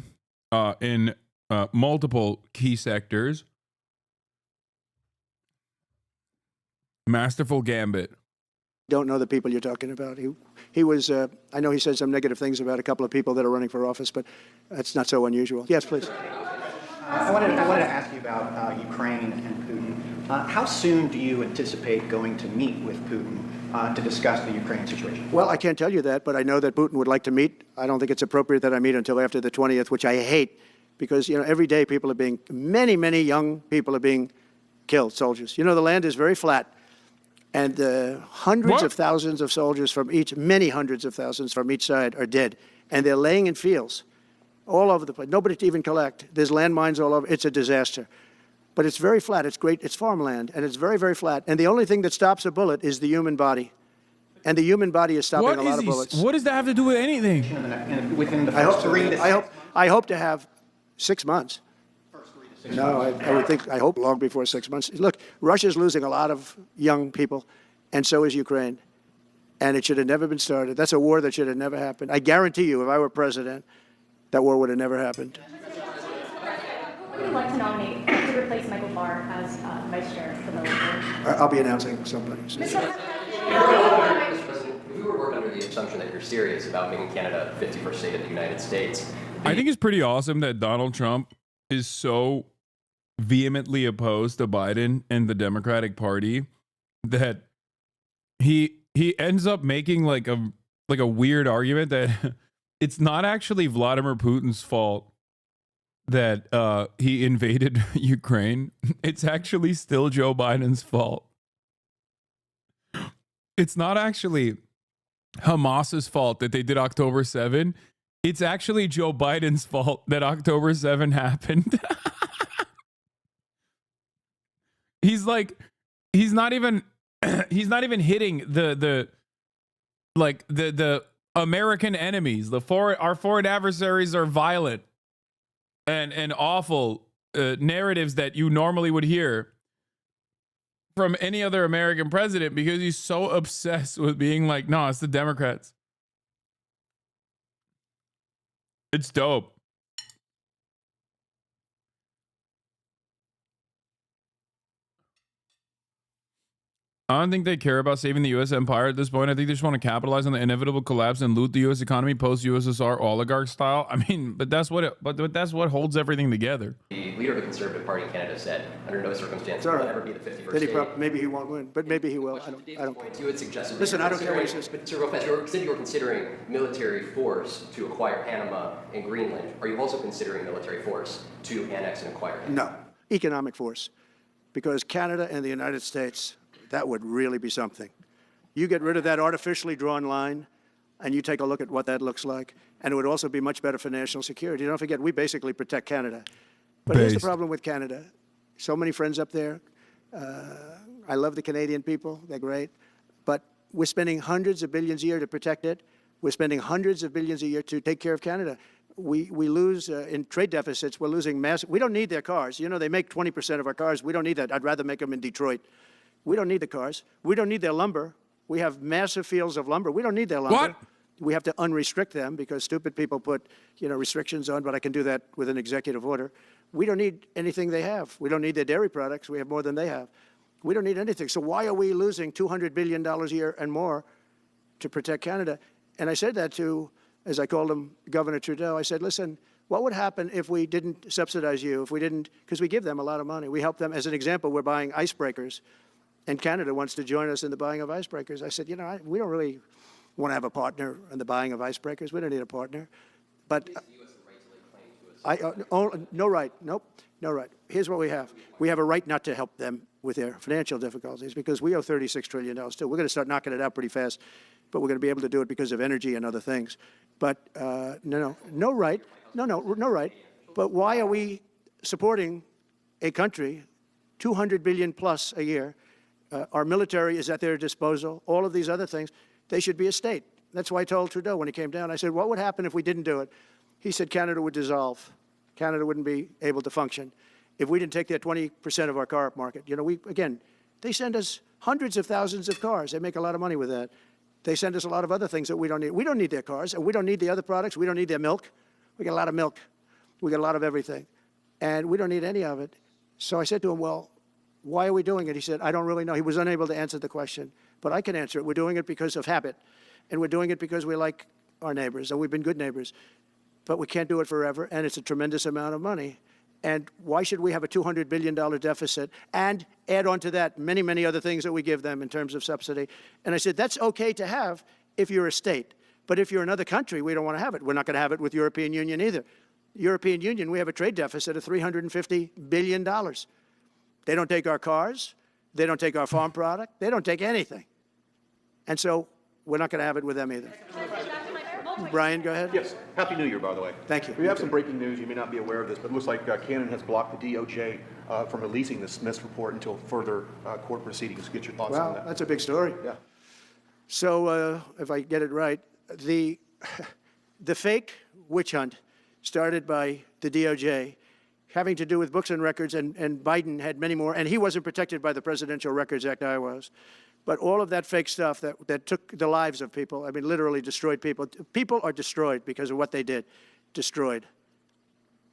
in multiple key sectors. Masterful gambit. Don't know the people you're talking about. He was. I know he said some negative things about a couple of people that are running for office, but that's not so unusual. Yes, please. I wanted to ask you about Ukraine and Putin. How soon do you anticipate going to meet with Putin to discuss the Ukraine situation? Well, I can't tell you that, but I know that Putin would like to meet. I don't think it's appropriate that I meet until after the 20th, which I hate, because every day many young people are being killed, soldiers. The land is very flat, and hundreds of thousands of soldiers many hundreds of thousands from each side are dead, and they're laying in fields all over the place. Nobody to even collect. There's landmines all over. It's a disaster. But it's very flat. It's great. It's farmland, and it's very, very flat. And the only thing that stops a bullet is the human body. And the human body is stopping a lot of bullets. What does that have to do with anything? Within the first 3 to 6 I hope to have 6 months. No, I hope long before 6 months. Look, Russia's losing a lot of young people, and so is Ukraine. And it should have never been started. That's a war that should have never happened. I guarantee you, if I were president, that war would have never happened. Who would you like to nominate to replace Michael Barr as vice chair for the board? I'll be announcing somebody. Mr. President, if we were to work under the assumption that you're serious about making Canada 51st state of the United States. I think it's pretty awesome that Donald Trump is so vehemently opposed to Biden and the Democratic Party that he ends up making like a weird argument that it's not actually Vladimir Putin's fault that he invaded Ukraine. It's actually still Joe Biden's fault. It's not actually Hamas's fault that they did October 7. It's actually Joe Biden's fault that October 7 happened. He's not even hitting the American enemies. Our foreign adversaries are violent and awful narratives that you normally would hear from any other American president, because he's so obsessed with being like, no, it's the Democrats. It's dope. I don't think they care about saving the U.S. empire at this point. I think they just want to capitalize on the inevitable collapse and loot the U.S. economy post-USSR oligarch style. I mean, but that's what holds everything together. The leader of the Conservative Party in Canada said, under no circumstances will it ever be the 51st state. Maybe he won't win, but maybe he will. I don't care. You had suggested. Listen, I don't care what he says. But Sir, real fast, you said you were considering military force to acquire Panama and Greenland. Are you also considering military force to annex and acquire Canada? No, economic force, because Canada and the United States. That would really be something. You get rid of that artificially drawn line, and you take a look at what that looks like, and it would also be much better for national security. Don't forget, we basically protect Canada. But here's the problem with Canada. So many friends up there. I love the Canadian people. They're great. But we're spending hundreds of billions a year to protect it. We're spending hundreds of billions a year to take care of Canada. We lose in trade deficits. We're losing massive. We don't need their cars. They make 20% of our cars. We don't need that. I'd rather make them in Detroit. We don't need the cars. We don't need their lumber. We have massive fields of lumber. We don't need their lumber. What? We have to unrestrict them because stupid people put, restrictions on, but I can do that with an executive order. We don't need anything they have. We don't need their dairy products. We have more than they have. We don't need anything. So why are we losing $200 billion a year and more to protect Canada? And I said that to, as I called him, Governor Trudeau. I said, listen, what would happen if we didn't subsidize you, if we didn't, because we give them a lot of money. We help them. As an example, we're buying icebreakers and Canada wants to join us in the buying of icebreakers. I said, you know, we don't really want to have a partner in the buying of icebreakers. We don't need a partner. But no right. Nope, no right. Here's what we have. We have a right not to help them with their financial difficulties because we owe $36 trillion too. We're going to start knocking it out pretty fast, but we're going to be able to do it because of energy and other things. But no right. No right. But why are we supporting a country, 200 billion plus a year? Our military is at their disposal. All of these other things, they should be a state. That's why I told Trudeau when he came down, I said, what would happen if we didn't do it? He said Canada would dissolve. Canada wouldn't be able to function if we didn't take their 20% of our car market. You know, they send us hundreds of thousands of cars. They make a lot of money with that. They send us a lot of other things that we don't need. We don't need their cars, and we don't need the other products. We don't need their milk. We get a lot of milk. We get a lot of everything, and we don't need any of it. So I said to him, well, why are we doing it? He said, I don't really know. He was unable to answer the question, but I can answer it. We're doing it because of habit, and we're doing it because we like our neighbors, and we've been good neighbors. But we can't do it forever, and it's a tremendous amount of money. And why should we have a $200 billion deficit and add on to that many, many other things that we give them in terms of subsidy? And I said, that's okay to have if you're a state. But if you're another country, we don't want to have it. We're not going to have it with European Union either. European Union, we have a trade deficit of $350 billion. They don't take our cars. They don't take our farm product. They don't take anything. And so we're not going to have it with them either. Brian, go ahead. Yes. Happy New Year, by the way. Thank you. We have some breaking news. You may not be aware of this, but it looks like Canada has blocked the DOJ from releasing this Smith's report until further court proceedings. Get your thoughts on that. Well, that's a big story. Yeah. So if I get it right, the fake witch hunt started by the DOJ having to do with books and records, and Biden had many more, and he wasn't protected by the Presidential Records Act, I was. But all of that fake stuff that took the lives of people, I mean, literally destroyed people. People are destroyed because of what they did. Destroyed.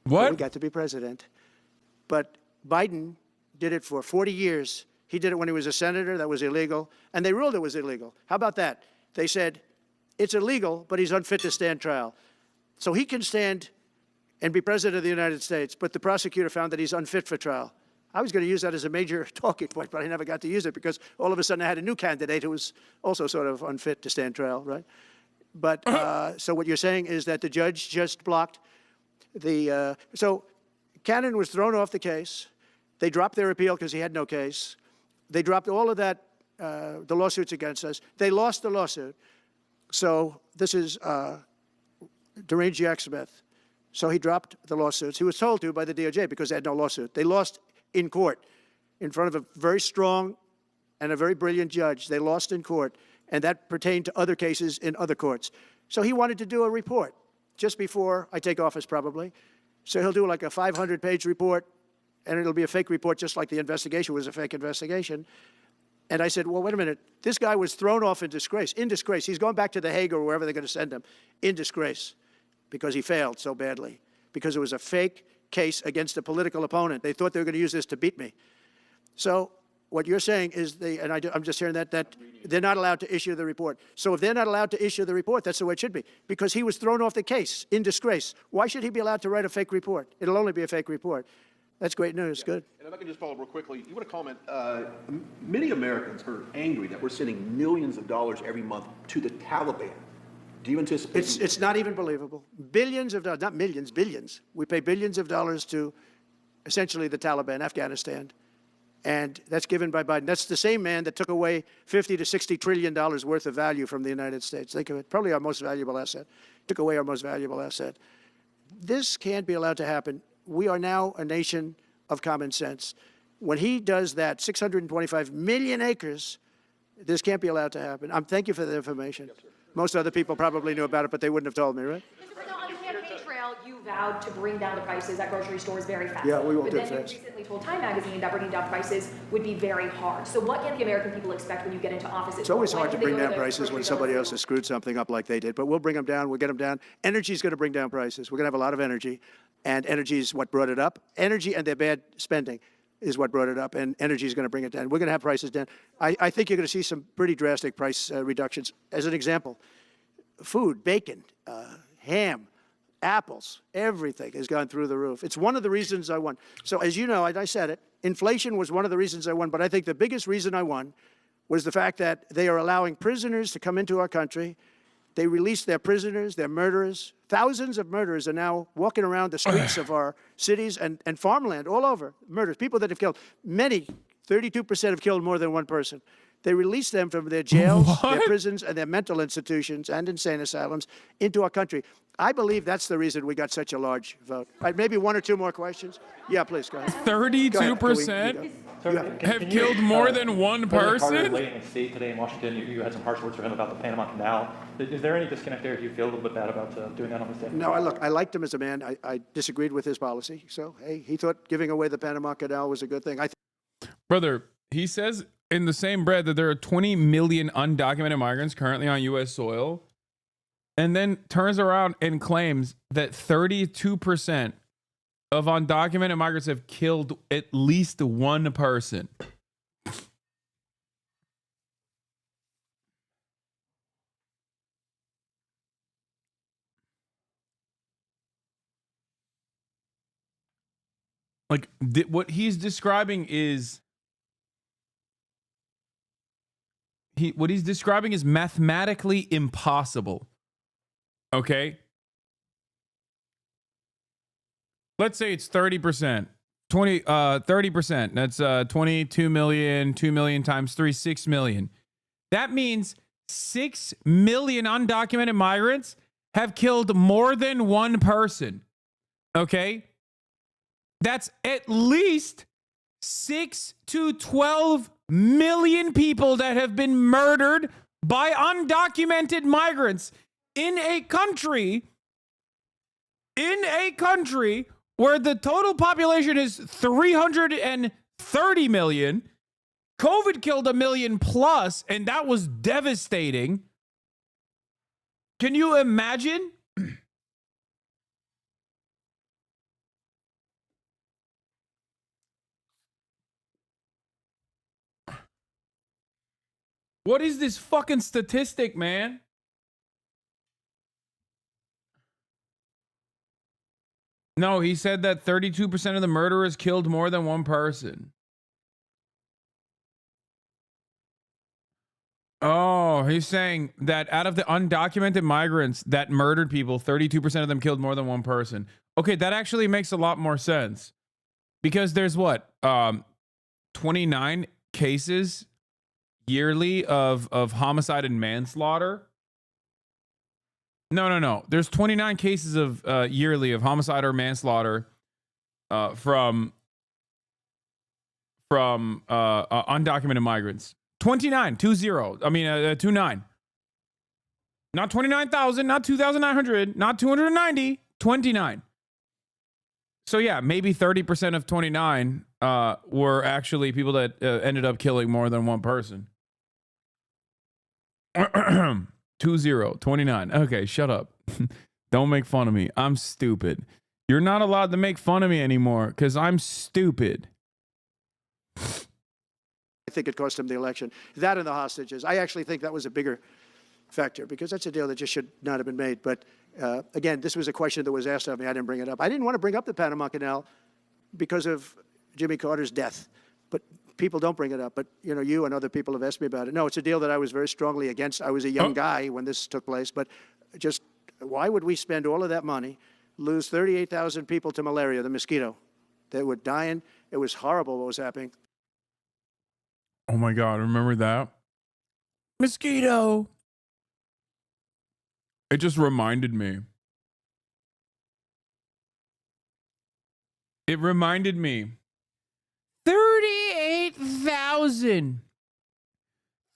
What? But we got to be president. But Biden did it for 40 years. He did it when he was a senator. That was illegal. And they ruled it was illegal. How about that? They said, it's illegal, but he's unfit to stand trial. So he can stand and be president of the United States, but the prosecutor found that he's unfit for trial. I was going to use that as a major talking point, but I never got to use it because all of a sudden I had a new candidate who was also sort of unfit to stand trial, right? But so what you're saying is that the judge just blocked the, so Cannon was thrown off the case. They dropped their appeal because he had no case. They dropped all of that, the lawsuits against us. They lost the lawsuit. So this is deranged Jack Smith. So he dropped the lawsuits. He was told to by the DOJ because they had no lawsuit. They lost in court in front of a very strong and a very brilliant judge. They lost in court, and that pertained to other cases in other courts. So he wanted to do a report just before I take office, probably. So he'll do like a 500-page report, and it'll be a fake report just like the investigation was a fake investigation. And I said, well, wait a minute. This guy was thrown off in disgrace. In disgrace. He's going back to The Hague or wherever they're going to send him. In disgrace. Because he failed so badly. Because it was a fake case against a political opponent. They thought they were going to use this to beat me. So what you're saying is, I'm just hearing that they're not allowed to issue the report. So if they're not allowed to issue the report, that's the way it should be. Because he was thrown off the case in disgrace. Why should he be allowed to write a fake report? It'll only be a fake report. That's great news. Yeah. Good. And if I can just follow up real quickly, you want to comment, many Americans are angry that we're sending millions of dollars every month to the Taliban. Do you anticipate? It's not even believable. Billions of dollars, not millions, billions. We pay billions of dollars to essentially the Taliban, Afghanistan. And that's given by Biden. That's the same man that took away $50 to $60 trillion worth of value from the United States. Think of it, probably our most valuable asset. Took away our most valuable asset. This can't be allowed to happen. We are now a nation of common sense. When he does that, 625 million acres, this can't be allowed to happen. Thank you for the information. Yes, most other people probably knew about it, but they wouldn't have told me, right? On your campaign trail, you vowed to bring down the prices at grocery stores very fast. Yeah, we won't do it fast. But then you recently told Time Magazine that bringing down prices would be very hard. So what can the American people expect when you get into office? It's always hard to bring down prices when somebody else has screwed something up like they did, but we'll bring them down, we'll get them down. Energy is going to bring down prices. We're going to have a lot of energy, and energy is what brought it up. Energy and their bad spending is what brought it up, and energy is going to bring it down. We're going to have prices down. I think you're going to see some pretty drastic price reductions. As an example, food, bacon, ham, apples, everything has gone through the roof. It's one of the reasons I won. So as you know, I said it, inflation was one of the reasons I won, but I think the biggest reason I won was the fact that they are allowing prisoners to come into our country. They released their prisoners, their murderers. Thousands of murderers are now walking around the streets of our cities and farmland all over. Murders, people that have killed. Many, 32% have killed more than one person. They released them from their jails, their prisons, and their mental institutions and insane asylums into our country. I believe that's the reason we got such a large vote. All right, maybe one or two more questions? Yeah, please, go ahead. 32% have killed more than one person? Late in state today in Washington, you had some harsh words for him about the Panama Canal. Is there any disconnect there? Do you feel a little bit bad about doing that on this day? No, I liked him as a man. I disagreed with his policy. So, hey, he thought giving away the Panama Canal was a good thing. Brother, he says in the same breath that there are 20 million undocumented migrants currently on U.S. soil, and then turns around and claims that 32% of undocumented migrants have killed at least one person. Like, what he's describing is what he's describing is mathematically impossible. Okay? Let's say it's 30%. 30%. That's 22 million, 2 million times 3, 6 million. That means 6 million undocumented migrants have killed more than one person. Okay? That's at least 6 to 12 million people that have been murdered by undocumented migrants in a country where the total population is 330 million. COVID killed 1 million plus, and that was devastating. Can you imagine? What is this fucking statistic, man? No, he said that 32% of the murderers killed more than one person. Oh, he's saying that out of the undocumented migrants that murdered people, 32% of them killed more than one person. Okay, that actually makes a lot more sense. Because there's what? 29 cases yearly of homicide and manslaughter. No. There's 29 cases of yearly of homicide or manslaughter from undocumented migrants. 29, 29. Not 29,000, not 2,900, not 290, 29. So yeah, maybe 30% of 29 were actually people that ended up killing more than one person. 20, 29. Okay, shut up. Don't make fun of me. I'm stupid. You're not allowed to make fun of me anymore because I'm stupid. I think it cost him the election. That and the hostages. I actually think that was a bigger factor because that's a deal that just should not have been made. But again, this was a question that was asked of me. I didn't bring it up. I didn't want to bring up the Panama Canal because of Jimmy Carter's death. But people don't bring it up. But, you and other people have asked me about it. No, it's a deal that I was very strongly against. I was a young guy when this took place. But just why would we spend all of that money, lose 38,000 people to malaria, the mosquito? They were dying. It was horrible what was happening. Oh my God, remember that? Mosquito. It just reminded me. It reminded me. 38,000.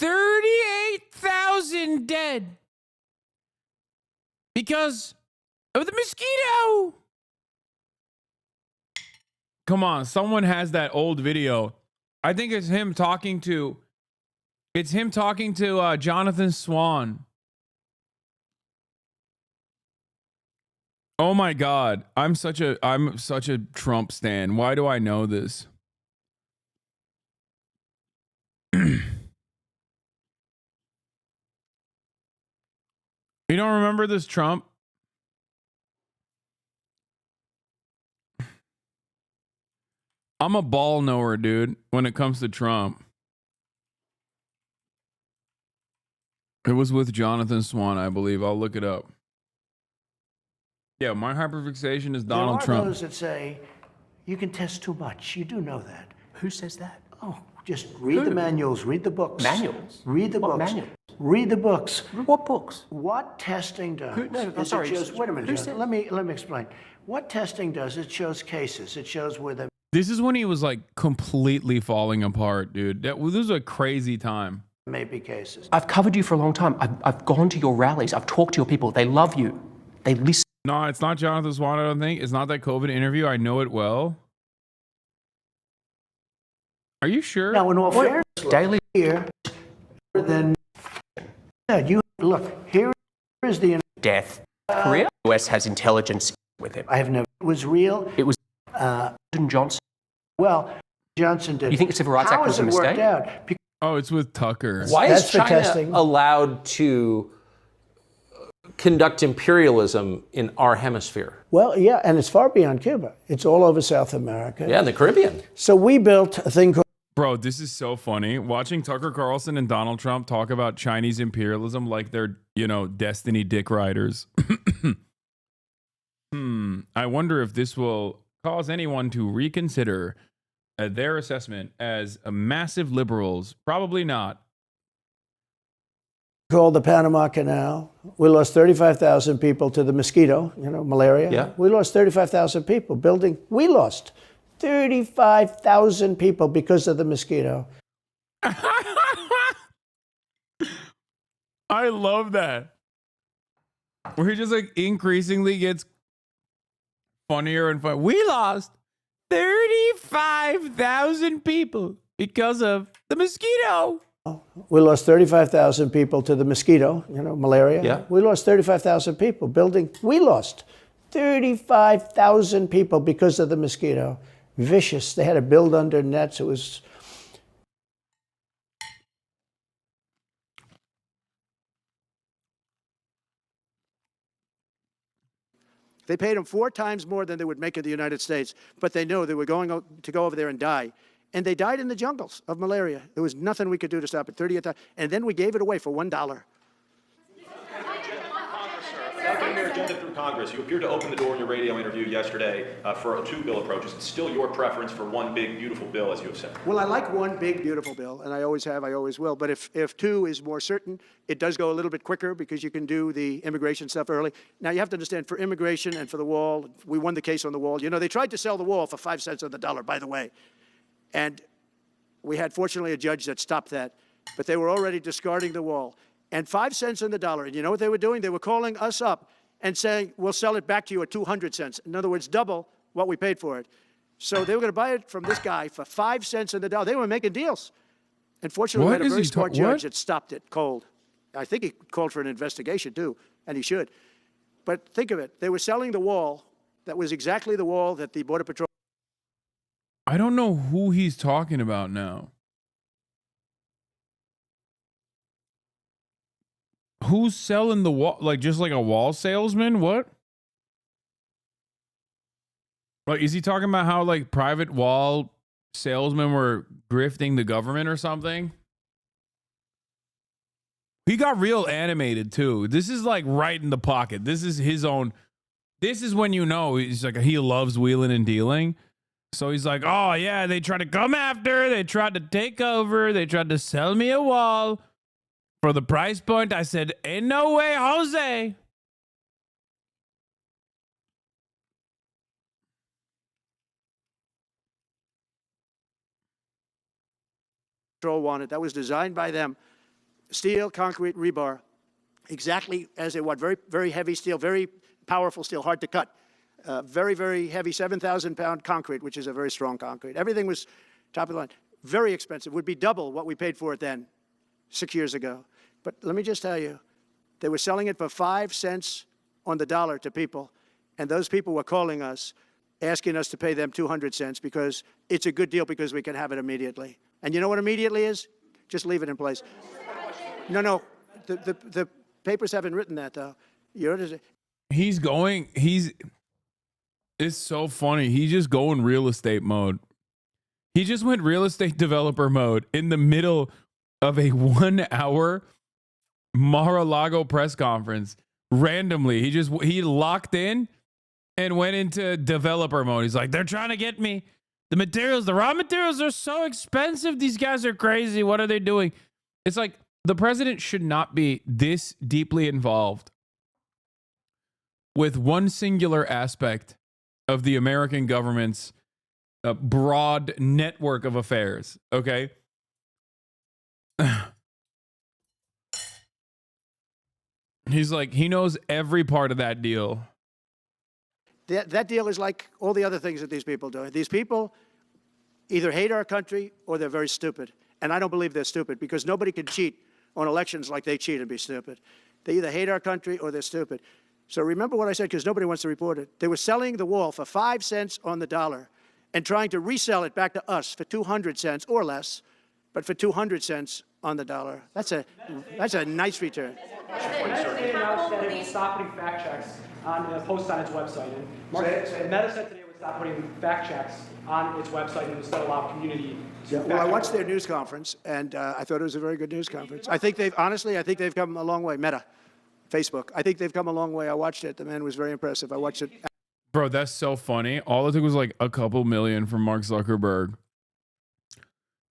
38,000 dead. Because of the mosquito. Come on, someone has that old video. I think it's him talking to Jonathan Swan. Oh my God. I'm such a Trump stan. Why do I know this? You don't remember this Trump? I'm a ball knower, dude, when it comes to Trump. It was with Jonathan Swan, I believe. I'll look it up. Yeah, my hyperfixation is Donald there are Trump. those that say you can test too much. You do know that. Who says that? Oh, just read the manuals, read the books. Manuals? Read the What books. manuals? Read the books. What books? What testing does? Who- no, I'm is sorry, It shows, wait a minute, who John. said- Let me explain. What testing does? It shows cases. It shows where the This is when he was like completely falling apart, dude. This was a crazy time. may be cases. I've covered you for a long time. I've gone to your rallies. I've talked to your people. They love you. They listen. No, it's not Jonathan Swan, I don't think. It's not that COVID interview. I know it well. Are you sure? Now, in all fairness, Daily here, then you look. Here is the death. Korea. The US has intelligence with him. I have never. It was real. It was Johnson. Well, Johnson did. You think the Civil Rights Act was a How has it worked mistake? out? Oh, it's with Tucker. Why That's is the China testing. allowed to conduct imperialism in our hemisphere? Well, yeah, and it's far beyond Cuba. It's all over South America. Yeah, in the Caribbean. So we built a thing called. Bro, this is so funny. Watching Tucker Carlson and Donald Trump talk about Chinese imperialism like they're, Destiny dick riders. I wonder if this will cause anyone to reconsider their assessment as massive liberals. Probably not. Called the Panama Canal. We lost 35,000 people to the mosquito, malaria. Yeah. We lost 35,000 people building. We lost 35,000 people because of the mosquito. I love that. Where he just like increasingly gets funnier and funnier. We lost 35,000 people because of the mosquito. We lost 35,000 people to the mosquito, malaria. Yeah. We lost 35,000 people building. We lost 35,000 people because of the mosquito. Vicious. They had to build under nets. It was. They paid them 4 times more than they would make in the United States, but they knew they were going to go over there and die. And they died in the jungles of malaria. There was nothing we could do to stop it. 30th, and then we gave it away for $1. Now getting their agenda through Congress, you appeared to open the door in your radio interview yesterday for 2 bill approaches. It's still your preference for one big, beautiful bill, as you have said. Well, I like one big, beautiful bill, and I always have, I always will. But if 2 is more certain, it does go a little bit quicker because you can do the immigration stuff early. Now, you have to understand, for immigration and for the wall, we won the case on the wall. They tried to sell the wall for 5 cents on the dollar, by the way. And we had, fortunately, a judge that stopped that. But they were already discarding the wall. And 5 cents on the dollar. And you know what they were doing? They were calling us up and saying, we'll sell it back to you at 200 cents. In other words, double what we paid for it. So they were going to buy it from this guy for 5 cents on the dollar. They were making deals. And fortunately, we had a very smart judge that stopped it cold. I think he called for an investigation, too, and he should. But think of it. They were selling the wall that was exactly the wall that the Border Patrol. I don't know who he's talking about now. Who's selling the wall? Like just like a wall salesman? What? Like, is he talking about how like private wall salesmen were grifting the government or something? He got real animated too. This is like right in the pocket. This is his own. This is when he's like he loves wheeling and dealing. So he's like, oh yeah, they tried to come after, they tried to take over, they tried to sell me a wall. For the price point, I said, ain't no way, Jose. Wanted. That was designed by them. Steel, concrete, rebar, exactly as they want. Very, very heavy steel, very powerful steel, hard to cut. Very, very heavy, 7,000-pound concrete, which is a very strong concrete. Everything was top of the line. Very expensive. Would be double what we paid for it then, 6 years ago. But let me just tell you, they were selling it for 5 cents on the dollar to people, and those people were calling us, asking us to pay them 200 cents because it's a good deal because we can have it immediately. And you know what immediately is? Just leave it in place. No, the papers haven't written that, though. It's so funny. He's just going real estate mode. He just went real estate developer mode in the middle of a 1 hour Mar-a-Lago press conference. Randomly, he locked in and went into developer mode. He's like, they're trying to get me. The raw materials are so expensive. These guys are crazy. What are they doing? It's like the president should not be this deeply involved with one singular aspect of the American government's broad network of affairs. Okay. He's like, he knows every part of that deal. That deal is like all the other things that these people do. These people either hate our country or they're very stupid. And I don't believe they're stupid because nobody can cheat on elections like they cheat and be stupid. They either hate our country or they're stupid. So remember what I said because nobody wants to report it. They were selling the wall for 5 cents on the dollar and trying to resell it back to us for 200 cents or less, but for 200 cents on the dollar. That's a nice return. Meta announced that it would stop putting fact checks on posts on its website. And Meta said today it would stop putting fact checks on its website and instead allow community to Well, I watched their news conference, and I thought it was a very good news conference. I think they've come a long way. Meta, Facebook. I think they've come a long way. I watched it. The man was very impressive. I watched it. Bro, that's so funny. All it took was like a couple million from Mark Zuckerberg.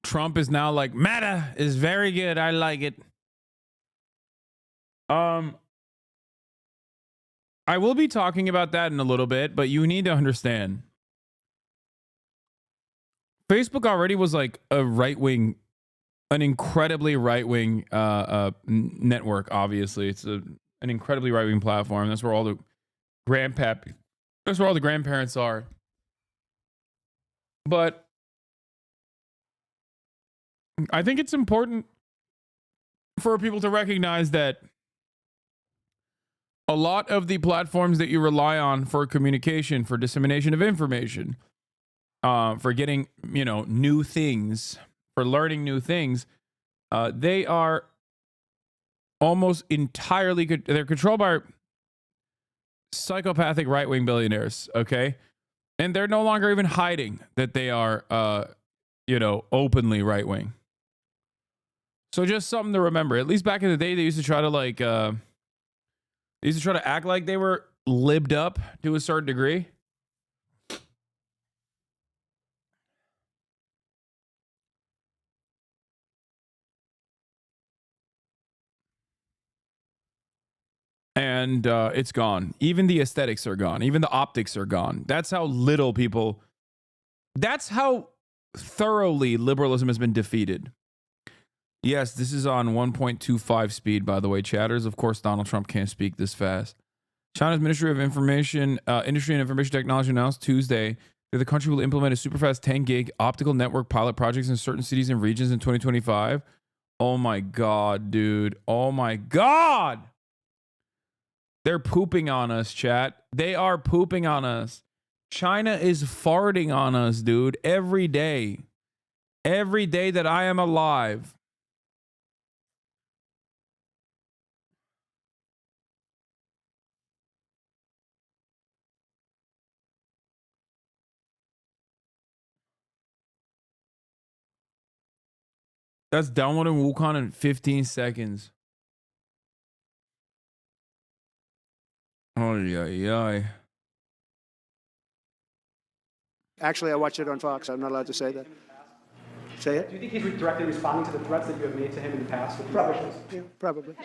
Trump is now like, Meta is very good. I like it. I will be talking about that in a little bit, but you need to understand. Facebook already was like a right-wing, an incredibly right-wing network, obviously. It's an incredibly right-wing platform. That's where all the grandparents are. But I think it's important for people to recognize that a lot of the platforms that you rely on for communication, for dissemination of information, for getting, new things, for learning new things, they are almost entirely, they're controlled by psychopathic right-wing billionaires, okay? And they're no longer even hiding that they are, openly right-wing. So just something to remember. At least back in the day, they used to try to act like they were libbed up to a certain degree. And it's gone. Even the aesthetics are gone. Even the optics are gone. That's how that's how thoroughly liberalism has been defeated. Yes, this is on 1.25 speed, by the way, chatters. Of course, Donald Trump can't speak this fast. China's Ministry of Information, Industry and Information Technology announced Tuesday that the country will implement a superfast 10 gig optical network pilot projects in certain cities and regions in 2025. Oh my God, dude. Oh my God. They're pooping on us, chat. They are pooping on us. China is farting on us, dude, every day. Every day that I am alive. That's downloading Wukong in 15 seconds. Oh, yeah. Actually, I watched it on Fox. I'm not allowed to say that. Say it? Do you think he's directly responding to the threats that you have made to him in the past? Probably. Yeah, probably. The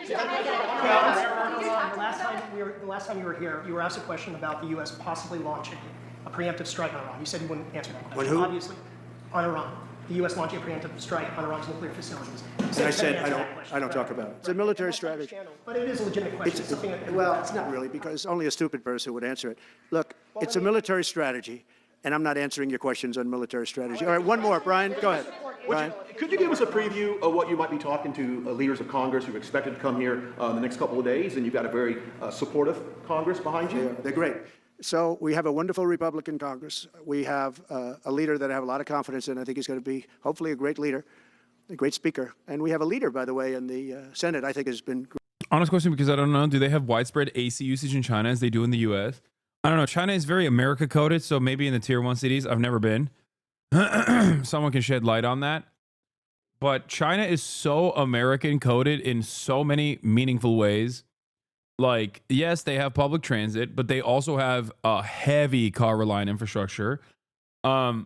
last time you were here, you were asked a question about the U.S. possibly launching a preemptive strike on Iran. You said you wouldn't answer that question. On who? Obviously, on Iran. The U.S. launching a preemptive strike on Iran's nuclear facilities. And I said I don't talk about it. It's a military strategy. But it is a legitimate question. It's not really, because only a stupid person would answer it. Look, it's a military strategy, and I'm not answering your questions on military strategy. All right, one more. Brian, go ahead. Brian. Could you give us a preview of what you might be talking to leaders of Congress who are expected to come here in the next couple of days? And you've got a very supportive Congress behind you. They're great. So we have a wonderful Republican Congress. We have a leader that I have a lot of confidence in. I think he's going to be, hopefully, a great leader, a great speaker. And we have a leader, by the way, in the Senate, I think has been great. Honest question, because I don't know. Do they have widespread AC usage in China as they do in the U.S.? I don't know. China is very America coded, so maybe in the tier 1 cities. I've never been. someone can shed light on that. But China is so American coded in so many meaningful ways. Like, yes, they have public transit, but they also have a heavy car reliant infrastructure. And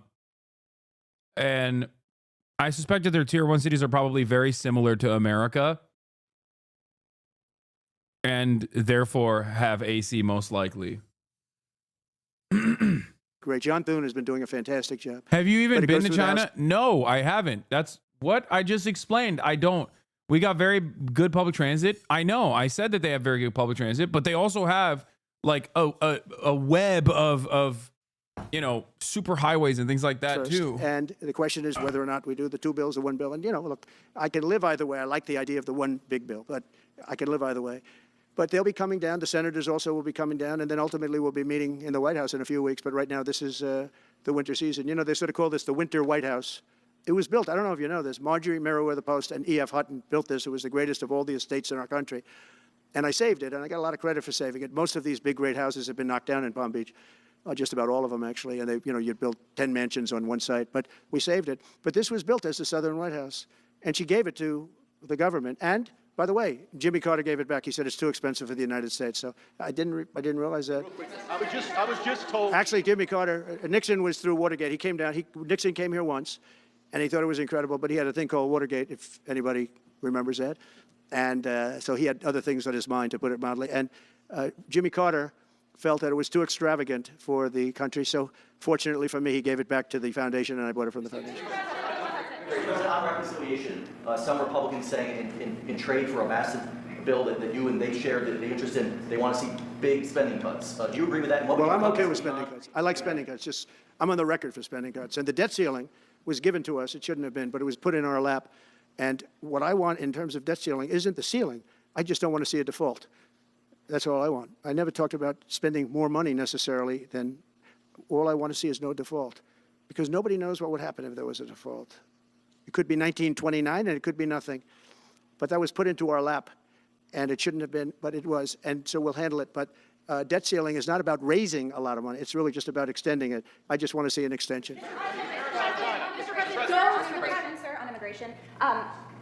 I suspect that their tier 1 cities are probably very similar to America, and therefore have AC most likely. Great. John Thune has been doing a fantastic job. Have you even But it been goes to through the China? House. No, I haven't. That's what I just explained. I don't. We got very good public transit. I know. I said that they have very good public transit, but they also have like a web of you know, super highways and things like that First. too. And the question is whether or not we do the 2 bills or 1 bill. And, you know, look, I can live either way. I like the idea of the 1 big bill, but I can live either way. But they'll be coming down. The senators also will be coming down, and then ultimately we'll be meeting in the White House in a few weeks. But right now, this is the winter season. You know, they sort of call this the winter White House. It was built, I don't know if you know this, Marjorie Merriweather Post and E.F. Hutton built this. It was the greatest of all the estates in our country. And I saved it, and I got a lot of credit for saving it. Most of these big, great houses have been knocked down in Palm Beach. Just about all of them, actually. And they, you know, you'd build 10 mansions on one site, but we saved it. But this was built as the Southern White House, and she gave it to the government. And by the way, Jimmy Carter gave it back. He said it's too expensive for the United States. So I didn't realize that. I was just told. Actually, Jimmy Carter, Nixon was through Watergate. He came down. Nixon came here once, and he thought it was incredible. But he had a thing called Watergate, if anybody remembers that. And so he had other things on his mind, to put it mildly. And Jimmy Carter felt that it was too extravagant for the country. So fortunately for me, he gave it back to the foundation, and I bought it from the foundation. On reconciliation, some Republicans saying in trade for a massive bill that you and they share the interest in, they want to see big spending cuts. Do you agree with that? And what Well, would I'm your okay with comments be spending cuts. I like spending cuts. Just, I'm on the record for spending cuts. And the debt ceiling was given to us. It shouldn't have been, but it was put in our lap. And what I want in terms of debt ceiling isn't the ceiling. I just don't want to see a default. That's all I want. I never talked about spending more money necessarily than all I want to see is no default, because nobody knows what would happen if there was a default. It could be 1929 and it could be nothing. But that was put into our lap, and it shouldn't have been, but it was. And so we'll handle it. But debt ceiling is not about raising a lot of money. It's really just about extending it. I just want to see an extension. Mr. President, sir, on immigration.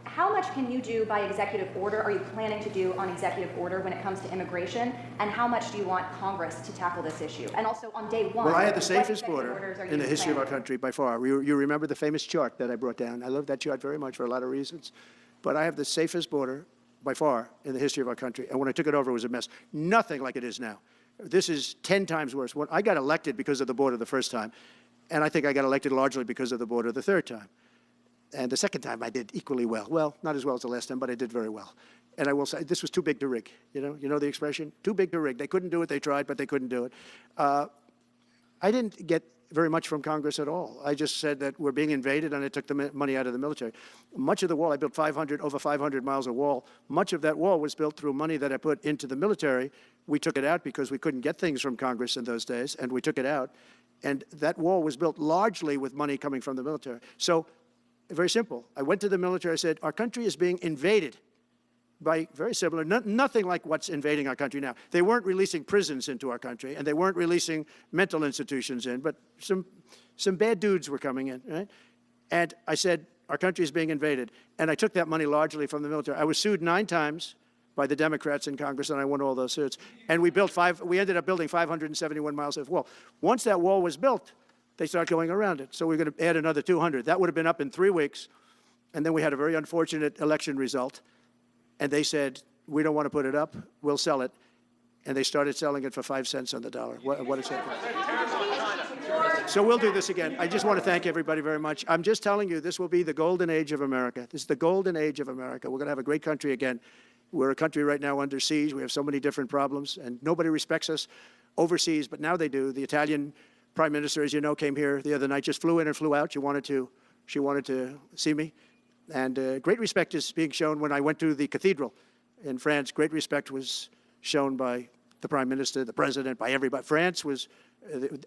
How much can you do by executive order, are you planning to do on executive order when it comes to immigration? And how much do you want Congress to tackle this issue? And also on day 1, Well, I had the what safest executive orders border are in the you history of our planning? country by far. You remember the famous chart that I brought down. I love that chart very much for a lot of reasons. But I have the safest border by far in the history of our country. And when I took it over, it was a mess. Nothing like it is now. This is 10 times worse. When I got elected because of the border the first time, and I think I got elected largely because of the border the third time. And the second time I did equally well. Well, not as well as the last time, but I did very well. And I will say, this was too big to rig. You know the expression? Too big to rig. They couldn't do it. They tried, but they couldn't do it. I didn't get very much from Congress at all. I just said that we're being invaded, and I took the money out of the military. Much of the wall, I built over 500 miles of wall. Much of that wall was built through money that I put into the military. We took it out because we couldn't get things from Congress in those days, and we took it out. And that wall was built largely with money coming from the military. So, very simple. I went to the military. I said, our country is being invaded by very similar, nothing like what's invading our country now. They weren't releasing prisons into our country, and they weren't releasing mental institutions in, but some bad dudes were coming in, right? And I said, our country is being invaded. And I took that money largely from the military. I was sued 9 times by the Democrats in Congress, and I won all those suits. And we ended up building 571 miles of wall. Once that wall was built, they start going around it. So we're going to add another 200. That would have been up in 3 weeks. And then we had a very unfortunate election result. And they said, we don't want to put it up. We'll sell it. And they started selling it for 5 cents on the dollar. What is that? So we'll do this again. I just want to thank everybody very much. I'm just telling you, this will be the golden age of America. This is the golden age of America. We're going to have a great country again. We're a country right now under siege. We have so many different problems, and nobody respects us overseas, but now they do. The Italian Prime Minister, as you know, came here the other night, just flew in and flew out. She wanted to see me. And great respect is being shown when I went to the cathedral in France. Great respect was shown by the Prime Minister, the President, by everybody. France was,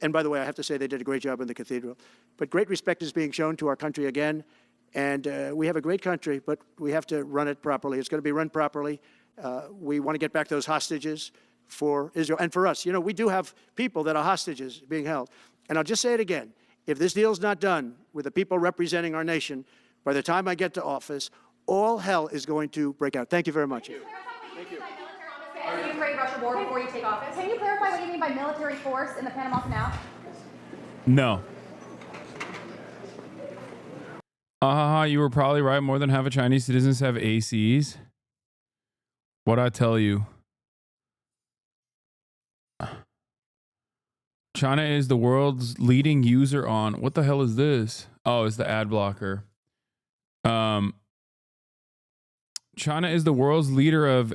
and by the way, I have to say they did a great job in the cathedral. But great respect is being shown to our country again. And we have a great country, but we have to run it properly. It's going to be run properly. We want to get back those hostages for Israel and for us. You know, we do have people that are hostages being held. And I'll just say it again. if this deal's not done with the people representing our nation, by the time I get to office, all hell is going to break out. Thank you very much. Thank you. Ukraine-Russia war before you take office. Can you clarify what you mean by military force in the Panama Canal? No. You were probably right. More than half of Chinese citizens have ACs. What'd I tell you? China is the world's leading user on... What the hell is this? Oh, it's the ad blocker. China is the world's leader of...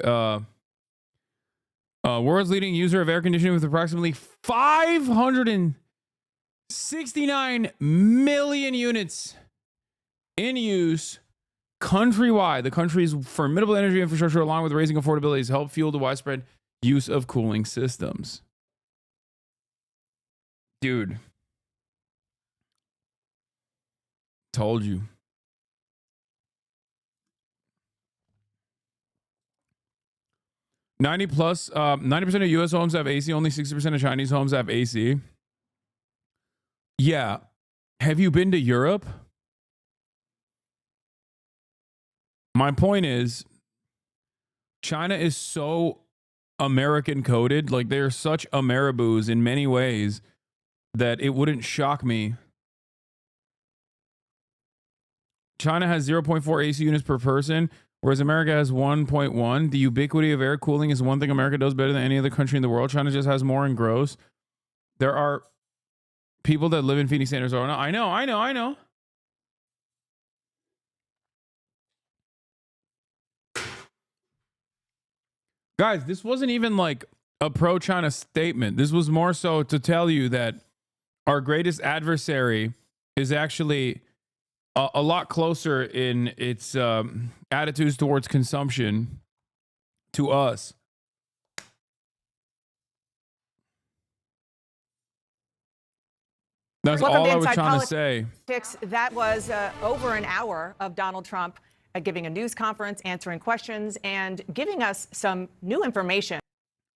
world's leading user of air conditioning with approximately 569 million units in use countrywide. The country's formidable energy infrastructure, along with raising affordability, has helped fuel the widespread use of cooling systems. Dude. Told you. +90% of US homes have AC. Only 60% of Chinese homes have AC. Yeah. Have you been to Europe? My point is, China is so American coded. Like, they're such Ameriboos in many ways that it wouldn't shock me. China has 0.4 AC units per person, whereas America has 1.1. The ubiquity of air cooling is one thing America does better than any other country in the world. China just has more in gross. There are people that live in Phoenix, Arizona. I know. Guys, this wasn't even like a pro-China statement. This was more so to tell you that our greatest adversary is actually a lot closer in its attitudes towards consumption to us. That's Welcome all to I was Inside trying to say. Politics. That was over an hour of Donald Trump giving a news conference, answering questions, and giving us some new information.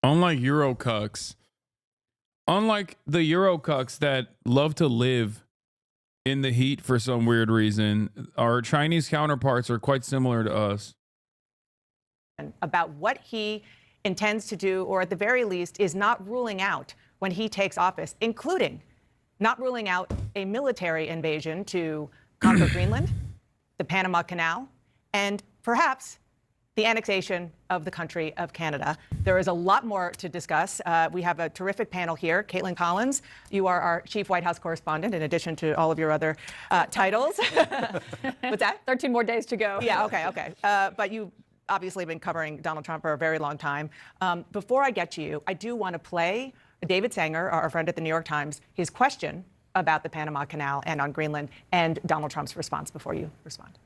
Unlike Eurocucks. Unlike the Eurocucks that love to live in the heat for some weird reason, our Chinese counterparts are quite similar to us. About what he intends to do, or at the very least, is not ruling out when he takes office, including not ruling out a military invasion to conquer Greenland, the Panama Canal, and perhaps the annexation of the country of Canada. There is a lot more to discuss. We have a terrific panel here. Caitlin Collins, you are our chief White House correspondent, in addition to all of your other titles. What's that? 13 more days to go. Yeah, okay. But you obviously have been covering Donald Trump for a very long time. Before I get to you, I do want to play David Sanger, our friend at the New York Times, his question about the Panama Canal and on Greenland, and Donald Trump's response before you respond.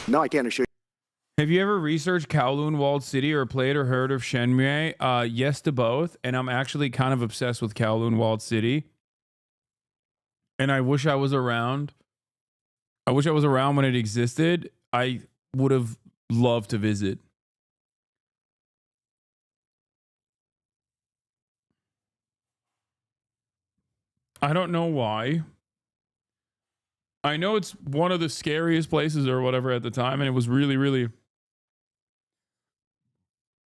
No, I can't assure you. Have you ever researched Kowloon Walled City or played or heard of Shenmue? Yes to both, and I'm actually kind of obsessed with Kowloon Walled City. And I wish I was around. I wish I was around when it existed. I would have loved to visit. I don't know why. I know it's one of the scariest places or whatever at the time, and it was really, really...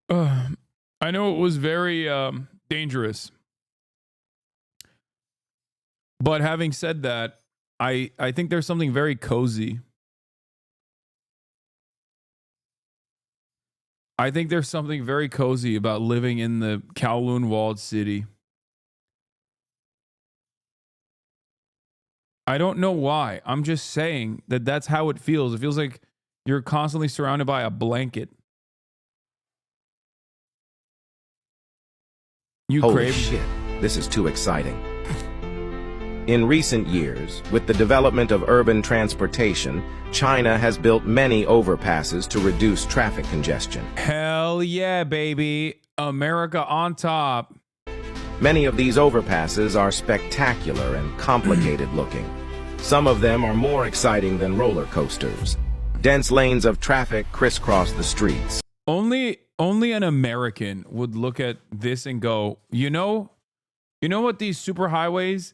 I know it was very dangerous. But having said that, I think there's something very cozy. I think there's something very cozy about living in the Kowloon Walled City. I don't know why. I'm just saying that that's how it feels. It feels like you're constantly surrounded by a blanket. Holy shit, this is too exciting. In recent years, with the development of urban transportation, China has built many overpasses to reduce traffic congestion. Hell yeah, baby. America on top. Many of these overpasses are spectacular and complicated looking. Some of them are more exciting than roller coasters. Dense lanes of traffic crisscross the streets. Only an American would look at this and go, you know what these superhighways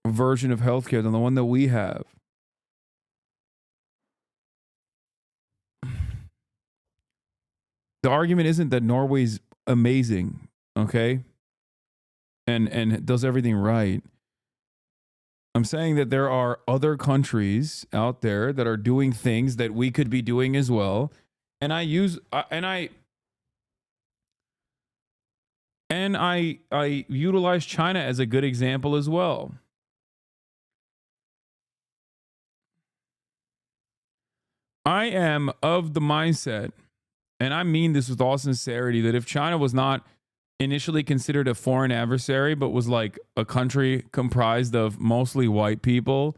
version of healthcare than the one that we have. The argument isn't that Norway's amazing, okay? And does everything right. I'm saying that there are other countries out there that are doing things that we could be doing as well. And I utilize China as a good example as well. I am of the mindset, and I mean this with all sincerity, that if China was not initially considered a foreign adversary, but was like a country comprised of mostly white people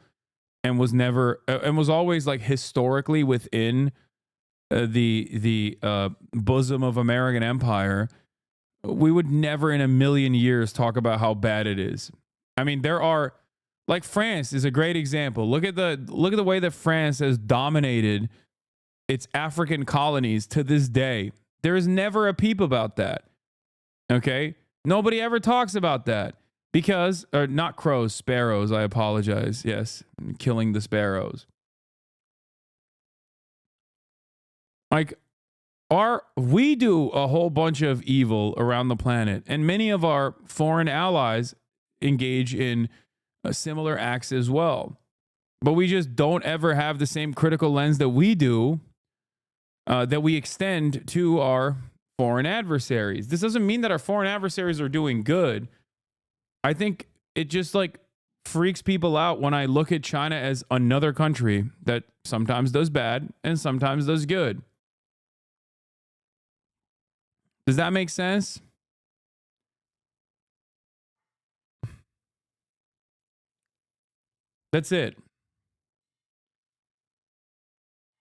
and was never and was always like historically within the bosom of American empire, we would never in a million years talk about how bad it is. I mean, there are, like, France is a great example. Look at the way that France has dominated its African colonies to this day. There is never a peep about that. Okay? Nobody ever talks about that because, or not crows, sparrows, I apologize. Yes, killing the sparrows. Like, we do a whole bunch of evil around the planet, and many of our foreign allies engage in similar acts as well. But we just don't ever have the same critical lens that we do, that we extend to our foreign adversaries. This doesn't mean that our foreign adversaries are doing good. I think it just like freaks people out when I look at China as another country that sometimes does bad and sometimes does good. Does that make sense? That's it.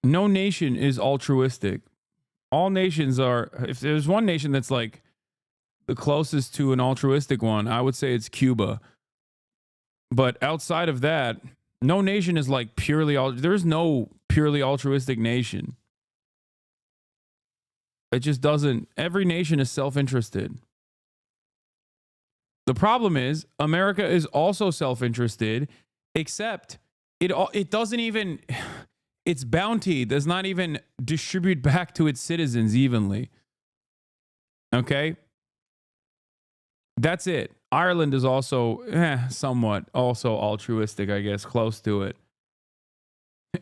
No nation is altruistic. All nations are, if there's one nation that's like the closest to an altruistic one, I would say it's Cuba. But outside of that, no nation is like purely, there's no purely altruistic nation. It just doesn't, every nation is self-interested. The problem is America is also self-interested, except it doesn't even, its bounty does not even distribute back to its citizens evenly. Okay? That's it. Ireland is also somewhat also altruistic, I guess, close to it.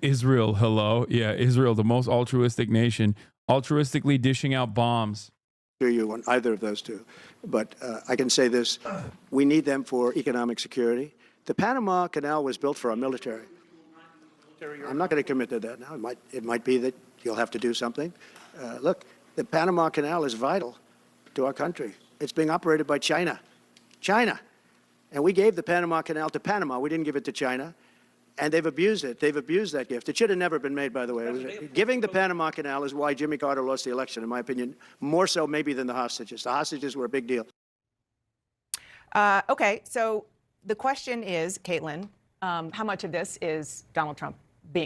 Israel, hello. Yeah, Israel, the most altruistic nation, altruistically dishing out bombs. You on either of those two. But I can say this, we need them for economic security. The Panama Canal was built for our military. I'm not going to commit to that now. It might be that you'll have to do something. Look, the Panama Canal is vital to our country. It's being operated by China. And we gave the Panama Canal to Panama. We didn't give it to China. And they've abused it. They've abused that gift. It should have never been made, by the way. Giving the Panama Canal is why Jimmy Carter lost the election, in my opinion, more so maybe than the hostages. The hostages were a big deal. Okay, so the question is, Caitlin, how much of this is Donald Trump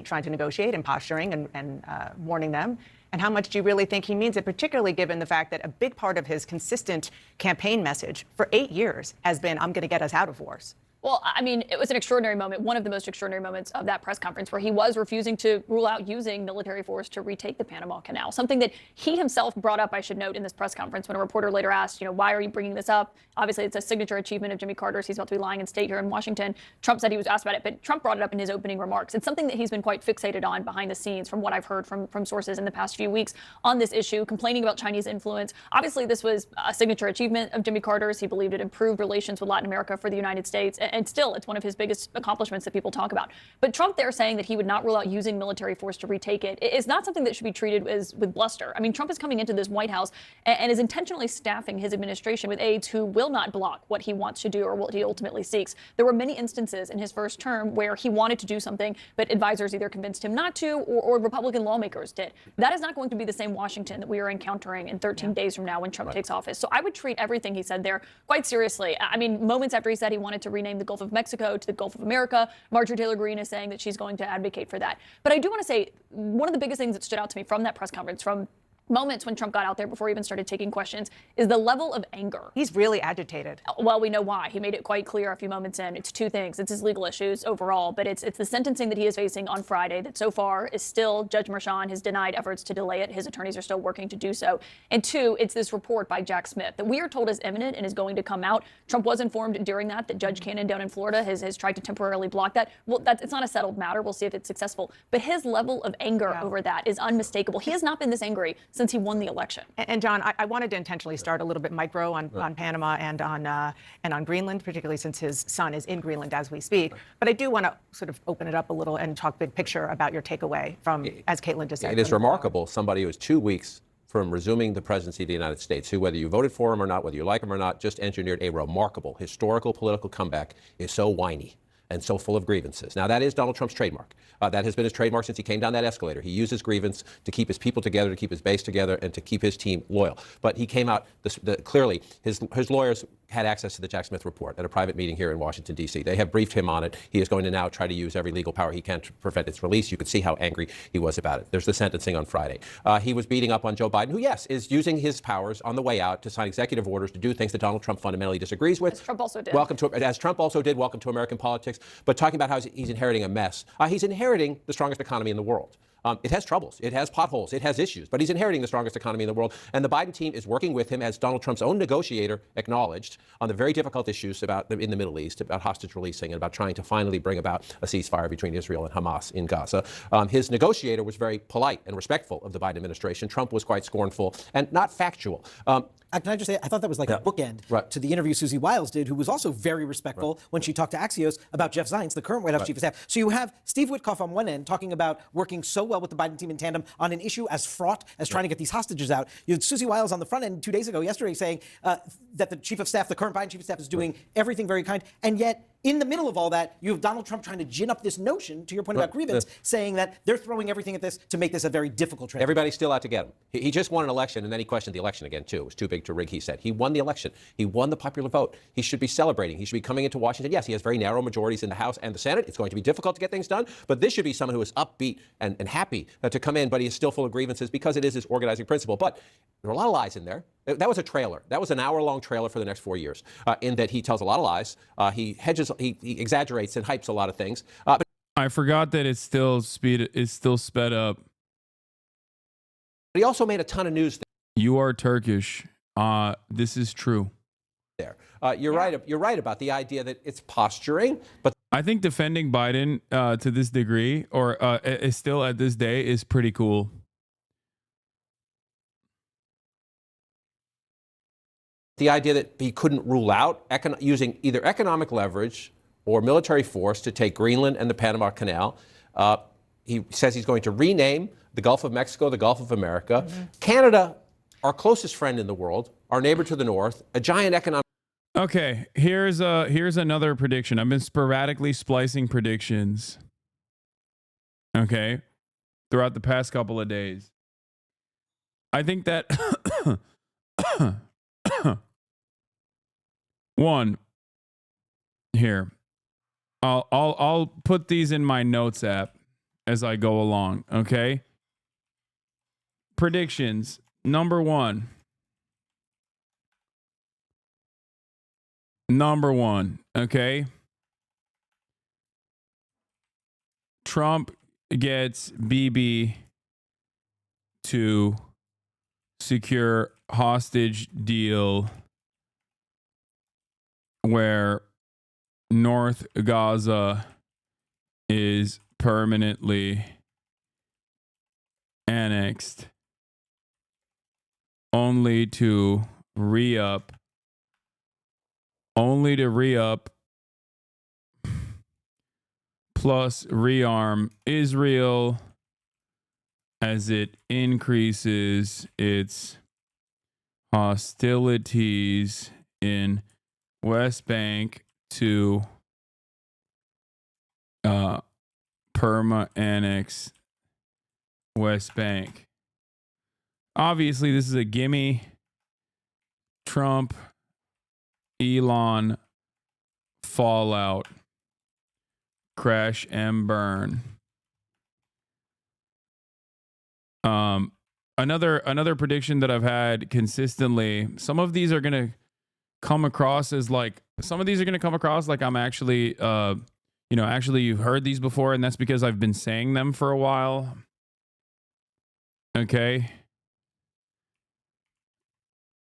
trying to negotiate and posturing and warning them? And how much do you really think he means it, particularly given the fact that a big part of his consistent campaign message for 8 years has been, I'm going to get us out of wars? Well, I mean, it was an extraordinary moment, one of the most extraordinary moments of that press conference, where he was refusing to rule out using military force to retake the Panama Canal, something that he himself brought up, I should note, in this press conference when a reporter later asked, why are you bringing this up? Obviously, it's a signature achievement of Jimmy Carter's. He's about to be lying in state here in Washington. Trump said he was asked about it, but Trump brought it up in his opening remarks. It's something that he's been quite fixated on behind the scenes, from what I've heard from sources in the past few weeks on this issue, complaining about Chinese influence. Obviously, this was a signature achievement of Jimmy Carter's. He believed it improved relations with Latin America for the United States, and still, it's one of his biggest accomplishments that people talk about. But Trump there saying that he would not rule out using military force to retake it is not something that should be treated with bluster. I mean, Trump is coming into this White House and is intentionally staffing his administration with aides who will not block what he wants to do or what he ultimately seeks. There were many instances in his first term where he wanted to do something, but advisors either convinced him not to, or Republican lawmakers did. That is not going to be the same Washington that we are encountering in 13 days from now when Trump takes office. So I would treat everything he said there quite seriously. I mean, moments after he said he wanted to rename the Gulf of Mexico to the Gulf of America, Marjorie Taylor Greene is saying that she's going to advocate for that. But I do want to say one of the biggest things that stood out to me from that press conference, from moments when Trump got out there before he even started taking questions is the level of anger. He's really agitated. Well, we know why. He made it quite clear a few moments in. It's two things. It's his legal issues overall, but it's the sentencing that he is facing on Friday that so far is still, Judge Merchan has denied efforts to delay it. His attorneys are still working to do so. And two, it's this report by Jack Smith that we are told is imminent and is going to come out. Trump was informed during that Judge Cannon down in Florida has tried to temporarily block that. Well, it's not a settled matter. We'll see if it's successful. But his level of anger over that is unmistakable. He has not been this angry since he won the election. And John, I wanted to intentionally start a little bit micro on Panama and on Greenland, particularly since his son is in Greenland as we speak. But I do want to sort of open it up a little and talk big picture about your takeaway from, as Caitlin just said. It is remarkable. Somebody who is 2 weeks from resuming the presidency of the United States, who, whether you voted for him or not, whether you like him or not, just engineered a remarkable historical political comeback, is so whiny and so full of grievances. Now, that is Donald Trump's trademark. That has been his trademark since he came down that escalator. He uses grievance to keep his people together, to keep his base together, and to keep his team loyal. But he came out, clearly, his lawyers had access to the Jack Smith report at a private meeting here in Washington, D.C. They have briefed him on it. He is going to now try to use every legal power he can to prevent its release. You could see how angry he was about it. There's the sentencing on Friday. He was beating up on Joe Biden, who, yes, is using his powers on the way out to sign executive orders to do things that Donald Trump fundamentally disagrees with. As Trump also did. As Trump also did, welcome to American politics. But talking about how he's inheriting a mess. He's inheriting the strongest economy in the world. It has troubles, it has potholes, it has issues, but he's inheriting the strongest economy in the world. And the Biden team is working with him, as Donald Trump's own negotiator acknowledged, on the very difficult issues in the Middle East, about hostage releasing and about trying to finally bring about a ceasefire between Israel and Hamas in Gaza. His negotiator was very polite and respectful of the Biden administration. Trump was quite scornful and not factual. Can I just say, I thought that was like a bookend to the interview Susie Wiles did, who was also very respectful when she talked to Axios about Jeff Zients, the current White House chief of staff. So you have Steve Witkoff on one end talking about working so well with the Biden team in tandem on an issue as fraught as trying to get these hostages out. You had Susie Wiles on the front end yesterday saying that the chief of staff, the current Biden chief of staff, is doing everything very kind. And yet, in the middle of all that, you have Donald Trump trying to gin up this notion, to your point about grievance, saying that they're throwing everything at this to make this a very difficult transition. Everybody's still out to get him. He just won an election, and then he questioned the election again, too. It was too big to rig, he said. He won the election. He won the popular vote. He should be celebrating. He should be coming into Washington. Yes, he has very narrow majorities in the House and the Senate. It's going to be difficult to get things done, but this should be someone who is upbeat and happy to come in, but he is still full of grievances because it is his organizing principle. But there are a lot of lies in there. That was a trailer. That was an hour-long trailer for the next 4 years, in that he tells a lot of lies. He hedges, he exaggerates and hypes a lot of things. But I forgot that it's still sped up. But he also made a ton of news. You are Turkish. This is true. There, you're right. You're right about the idea that it's posturing, but I think defending Biden to this degree, or is still at this day, is pretty cool. The idea that he couldn't rule out using either economic leverage or military force to take Greenland and the Panama Canal. He says he's going to rename the Gulf of Mexico the Gulf of America. Canada, our closest friend in the world, our neighbor to the north, a giant economic... Okay, here's another prediction. I've been sporadically splicing predictions, okay, throughout the past couple of days. I think that... One, here, I'll put these in my notes app as I go along, okay? Predictions. Number one, okay? Trump gets Bibi to secure hostage deal where North Gaza is permanently annexed, only to re-up plus rearm Israel as it increases its hostilities in West Bank to perma-annex West Bank. Obviously, this is a gimme. Trump, Elon, fallout, crash and burn. another prediction that I've had consistently. Some of these are gonna come across as like I'm actually actually you've heard these before, and that's because I've been saying them for a while. Okay.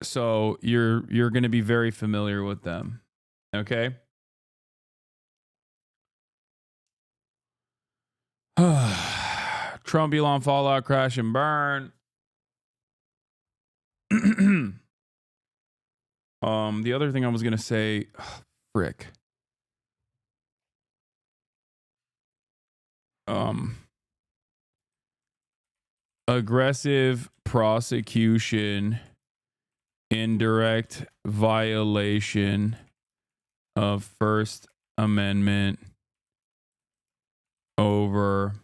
So you're gonna be very familiar with them. Okay. Trump, Elon, fallout, crash and burn. The other thing I was gonna say, frick. Aggressive prosecution, indirect violation of First Amendment over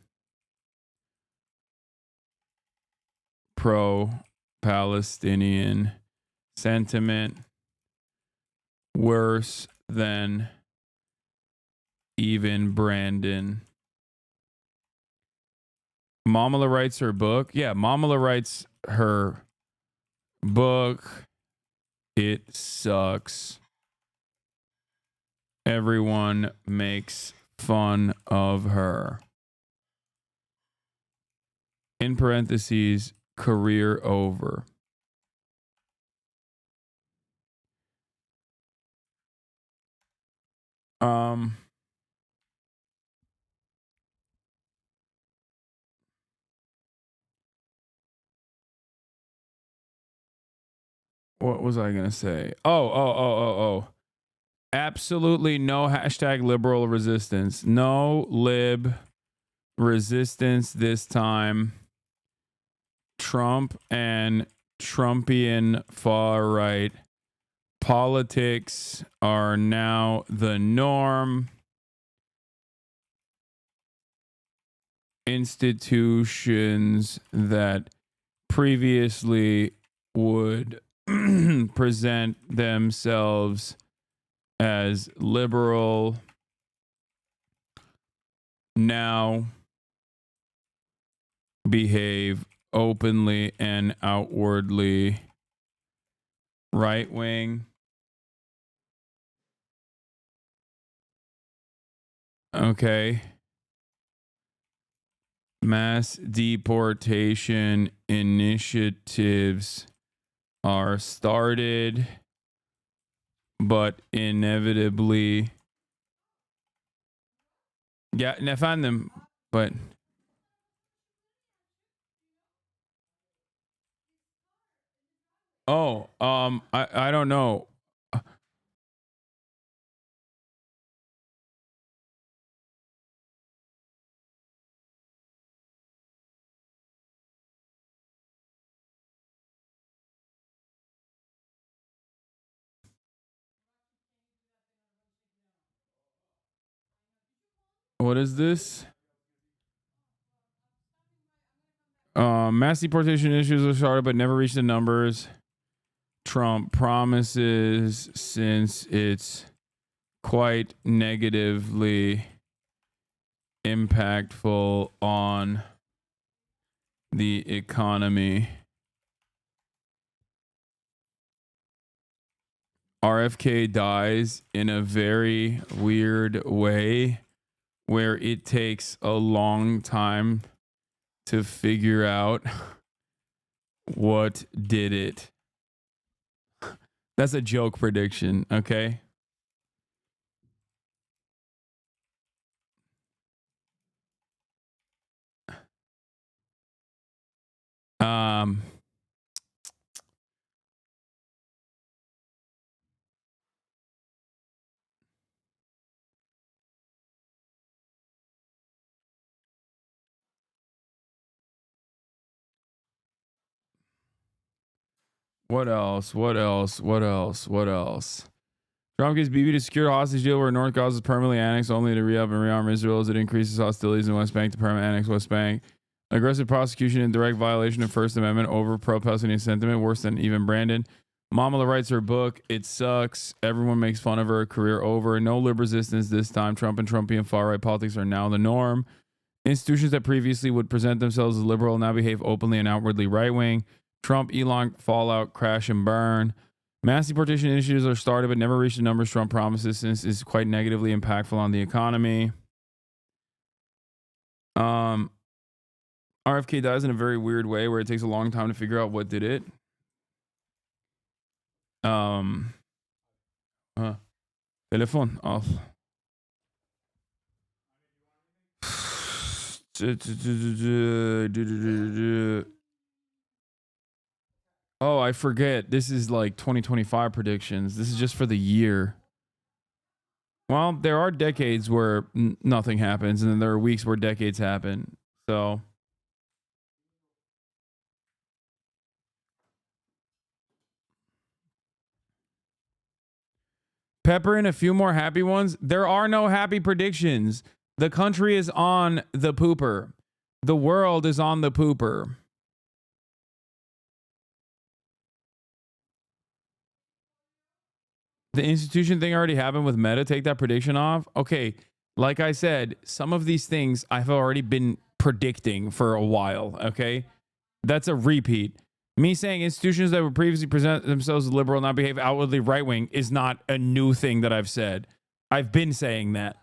pro-Palestinian sentiment, worse than even Brandon. Mamala writes her book. Yeah, Mamala writes her book. It sucks. Everyone makes fun of her. In parentheses, career over. What was I going to say? Oh. Absolutely no hashtag liberal resistance. No lib resistance this time. Trump and Trumpian far right politics are now the norm. Institutions that previously would present themselves as liberal now behave openly and outwardly right wing. Okay. Mass deportation initiatives are started, but inevitably, yeah, and I find them, but I don't know. What is this? Mass deportation issues are started but never reached the numbers Trump promises, since it's quite negatively impactful on the economy. RFK dies in a very weird way where it takes a long time to figure out what did it. That's a joke prediction, okay? What else? Trump gives BB to secure a hostage deal where North Gaza is permanently annexed, only to re-up and rearm Israel as it increases hostilities in West Bank to permanently annex West Bank. Aggressive prosecution and direct violation of First Amendment over pro-Palestinian sentiment, worse than even Brandon. Mamala writes her book, It Sucks. Everyone makes fun of her. Career over. No lib resistance this time. Trump and Trumpian far-right politics are now the norm. Institutions that previously would present themselves as liberal now behave openly and outwardly right-wing. Trump, Elon, fallout, crash and burn. Mass deportation initiatives are started but never reach the numbers Trump promises, since it's quite negatively impactful on the economy. RFK dies in a very weird way where it takes a long time to figure out what did it. Telephone off. Oh, I forget. This is like 2025 predictions. This is just for the year. Well, there are decades where nothing happens, and then there are weeks where decades happen. So pepper in a few more happy ones. There are no happy predictions. The country is on the pooper. The world is on the pooper. The institution thing already happened with Meta. Take that prediction off. Okay, like I said, some of these things I've already been predicting for a while. Okay, that's a repeat. Me saying institutions that would previously present themselves as liberal now behave outwardly right-wing is not a new thing that I've said. I've been saying that.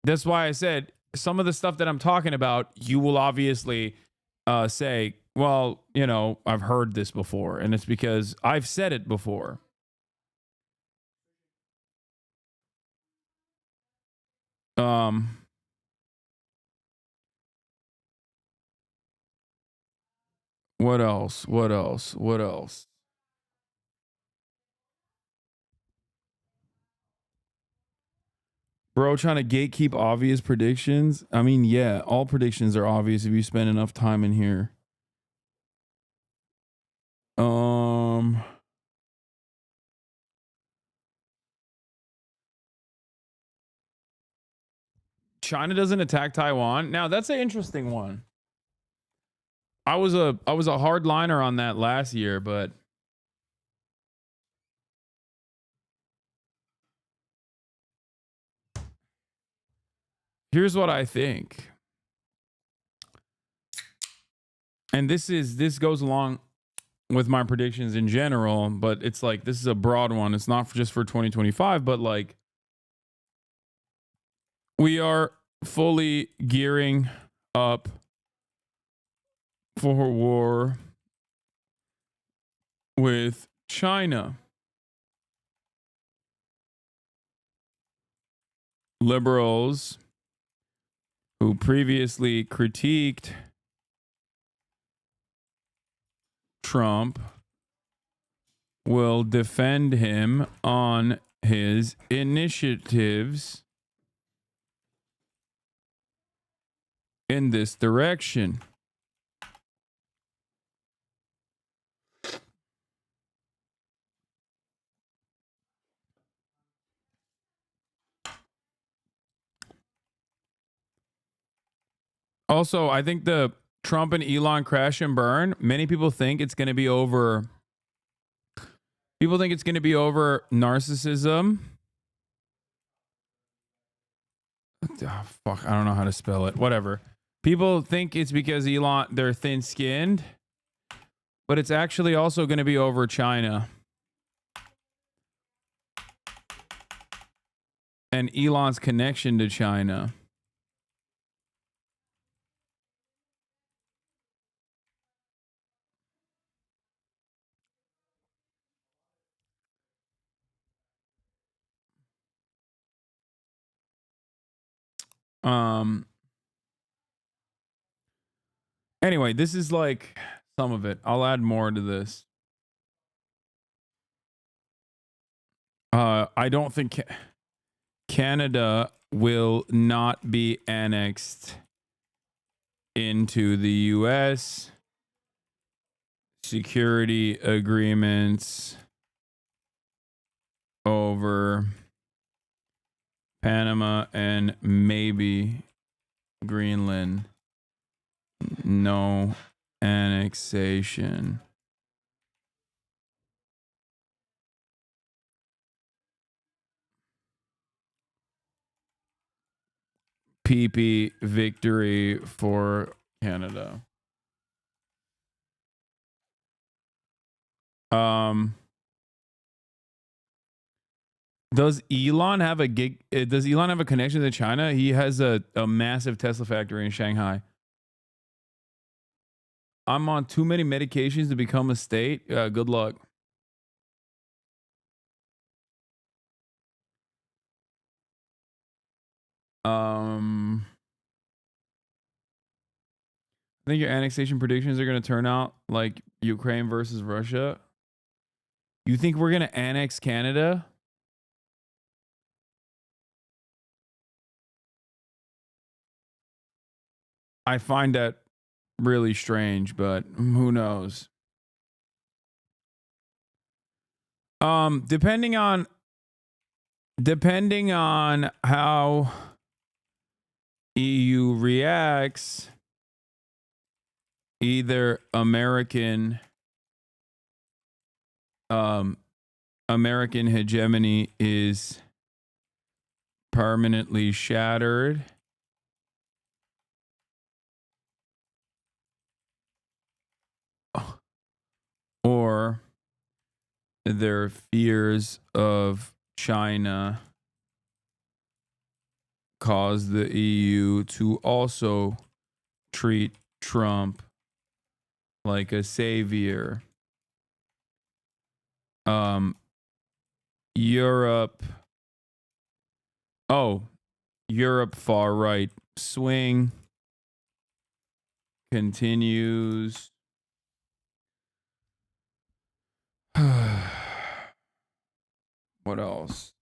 That's why I said some of the stuff that I'm talking about, you will obviously say, well, you know, I've heard this before. And it's because I've said it before. What else? What else? What else? Bro, trying to gatekeep obvious predictions. I mean, yeah, all predictions are obvious if you spend enough time in here. China doesn't attack Taiwan. Now, that's an interesting one. I was a hardliner on that last year, but here's what I think. And this goes along with my predictions in general, but it's like this is a broad one. It's not just for 2025, but like we are fully gearing up for war with China. Liberals who previously critiqued Trump will defend him on his initiatives in this direction. Also, I think the Trump and Elon crash and burn, many people think it's going to be over. People think it's going to be over narcissism. Oh, fuck, I don't know how to spell it. Whatever. People think it's because Elon, they're thin-skinned, but it's actually also going to be over China. And Elon's connection to China. Anyway, this is like some of it. I'll add more to this. I don't think Canada will not be annexed into the US. Security agreements over Panama and maybe Greenland. No annexation. PP victory for Canada. Does Elon have a connection to China? He has a massive Tesla factory in Shanghai. I'm on too many medications to become a state. Good luck. I think your annexation predictions are going to turn out like Ukraine versus Russia. You think we're going to annex Canada? I find that really strange, but who knows? Depending on how EU reacts, either American hegemony is permanently shattered, or their fears of China cause the EU to also treat Trump like a savior. Europe far right swing continues. What else?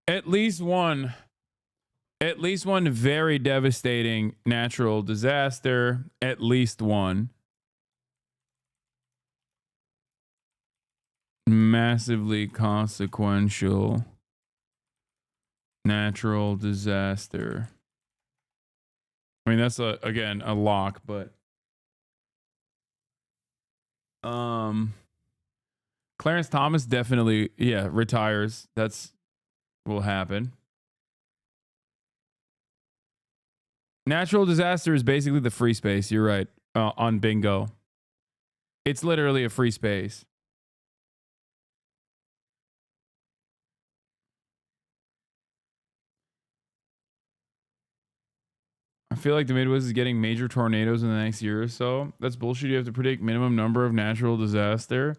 At least one very devastating natural disaster. At least one. Massively consequential natural disaster. I mean, that's again a lock, but Clarence Thomas definitely, retires. Will happen. Natural disaster is basically the free space. You're right. On bingo. It's literally a free space. I feel like the Midwest is getting major tornadoes in the next year or so. That's bullshit. You have to predict minimum number of natural disaster.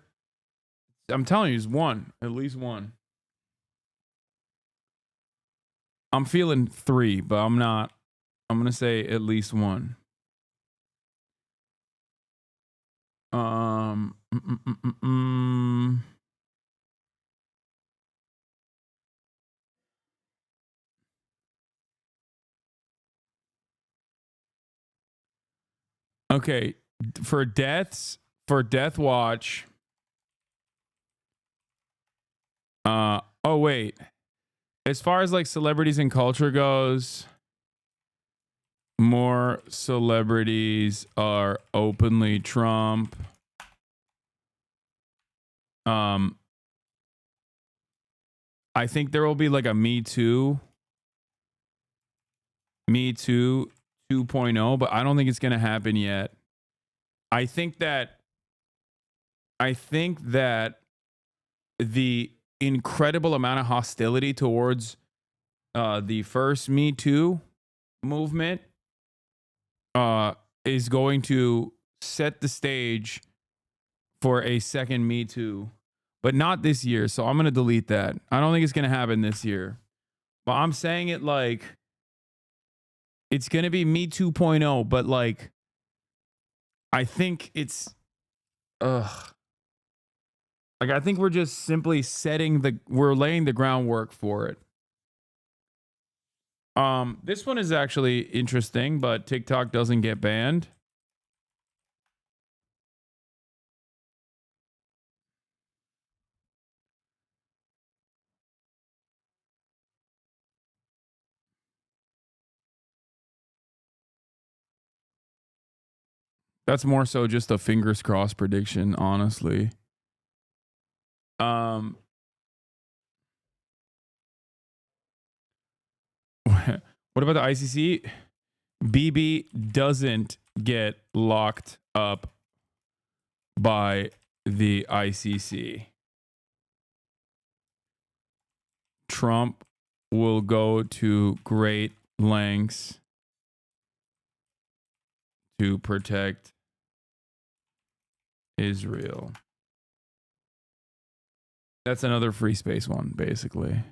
I'm telling you, it's one. At least one. I'm feeling 3, but I'm not. I'm going to say at least one. Okay, for Death Watch. Oh wait. As far as like celebrities and culture goes, more celebrities are openly Trump. I think there will be like a Me Too 2.0, but I don't think it's going to happen yet. I think that the incredible amount of hostility towards the first Me Too movement is going to set the stage for a second Me Too, but not this year. So I'm going to delete that. I don't think it's going to happen this year, but I'm saying it like it's going to be Me 2.0, but like I think it's like I think we're just simply we're laying the groundwork for it. This one is actually interesting, but TikTok doesn't get banned. That's more so just a fingers crossed prediction, honestly. What about the ICC? BB doesn't get locked up by the ICC. Trump will go to great lengths to protect Israel. That's another free space one, basically.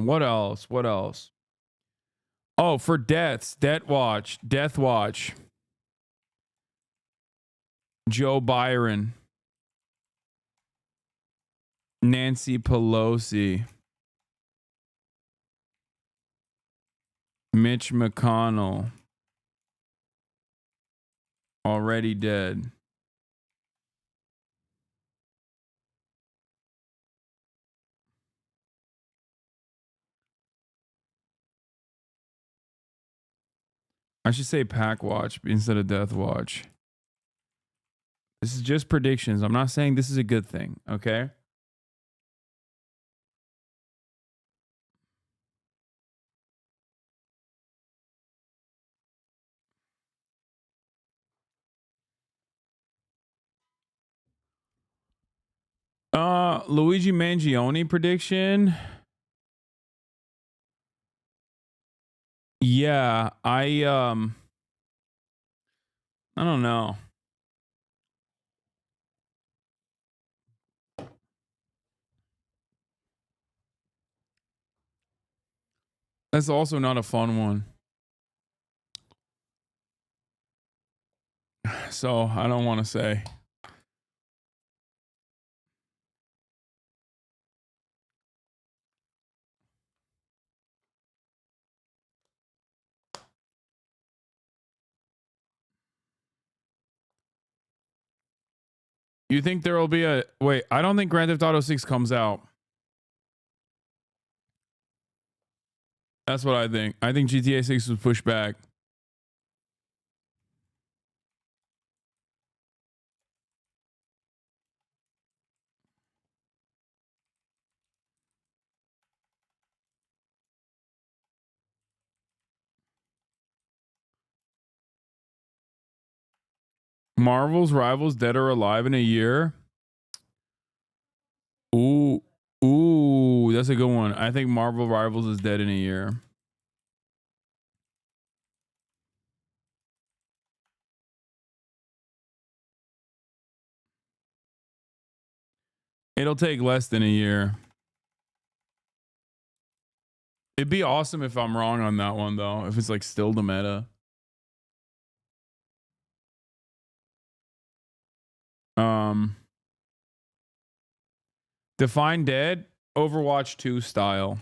What else? What else? Oh, for deaths, Death Watch. Joe Byron, Nancy Pelosi, Mitch McConnell, already dead. I should say Pack Watch instead of Death Watch. This is just predictions. I'm not saying this is a good thing, okay? Luigi Mangione prediction. Yeah, I don't know. That's also not a fun one. So I don't want to say. You think there will be a wait? I don't think Grand Theft Auto 6 comes out. That's what I think. I think GTA 6 was pushed back. Marvel's Rivals Dead or Alive in a year. Ooh, that's a good one. I think Marvel Rivals is dead in a year. It'll take less than a year. It'd be awesome if I'm wrong on that one, though. If it's like still the meta. Define Dead, Overwatch 2 style.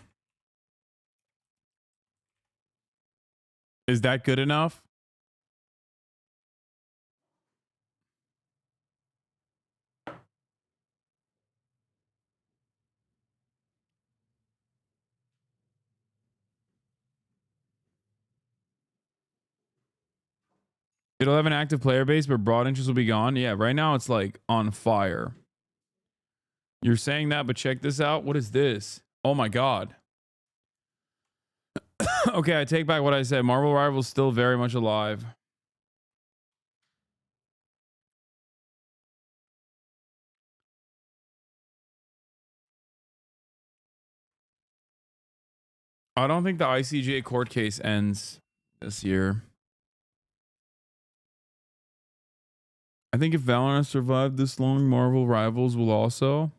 Is that good enough? It'll have an active player base, but broad interest will be gone. Yeah, right now it's like on fire. You're saying that, but check this out. What is this? Oh my God. Okay, I take back what I said. Marvel Rivals still very much alive. I don't think the ICJ court case ends this year. I think if Valorant survived this long, Marvel Rivals will also.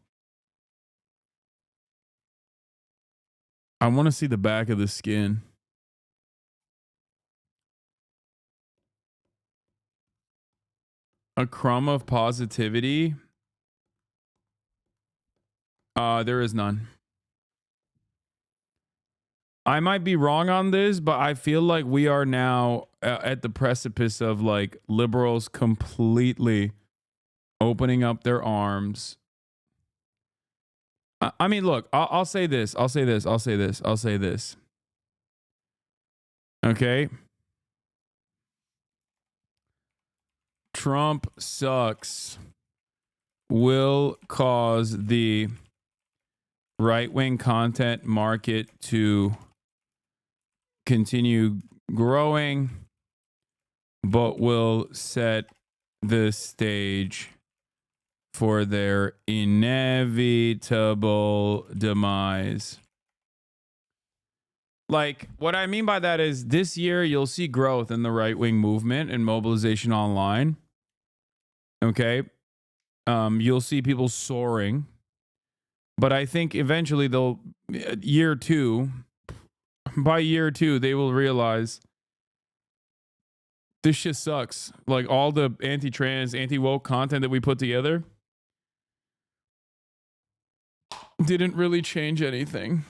I want to see the back of the skin. A crumb of positivity. There is none. I might be wrong on this, but I feel like we are now at the precipice of like liberals completely opening up their arms. I mean, look, I'll say this. I'll say this. I'll say this. I'll say this. Okay. Trump sucks will cause the right-wing content market to continue growing, but will set the stage for their inevitable demise. Like, what I mean by that is this year you'll see growth in the right-wing movement and mobilization online. Okay? You'll see people soaring. But I think eventually by year two, they will realize this shit sucks. Like all the anti-trans, anti-woke content that we put together didn't really change anything.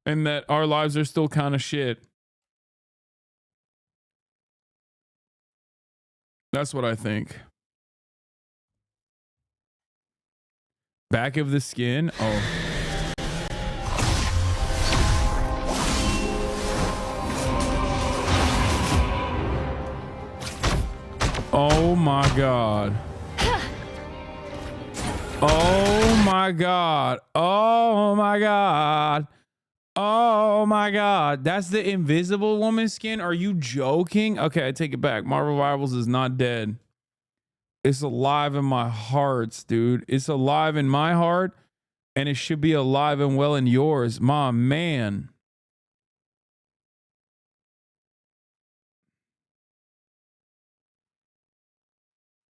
And that our lives are still kind of shit. That's what I think. Back of the skin. Oh. Oh my God. Oh my God. Oh my God. Oh my God. That's the Invisible Woman skin? Are you joking? Okay, I take it back. Marvel Rivals is not dead. It's alive in my hearts, dude. It's alive in my heart, and it should be alive and well in yours. My man.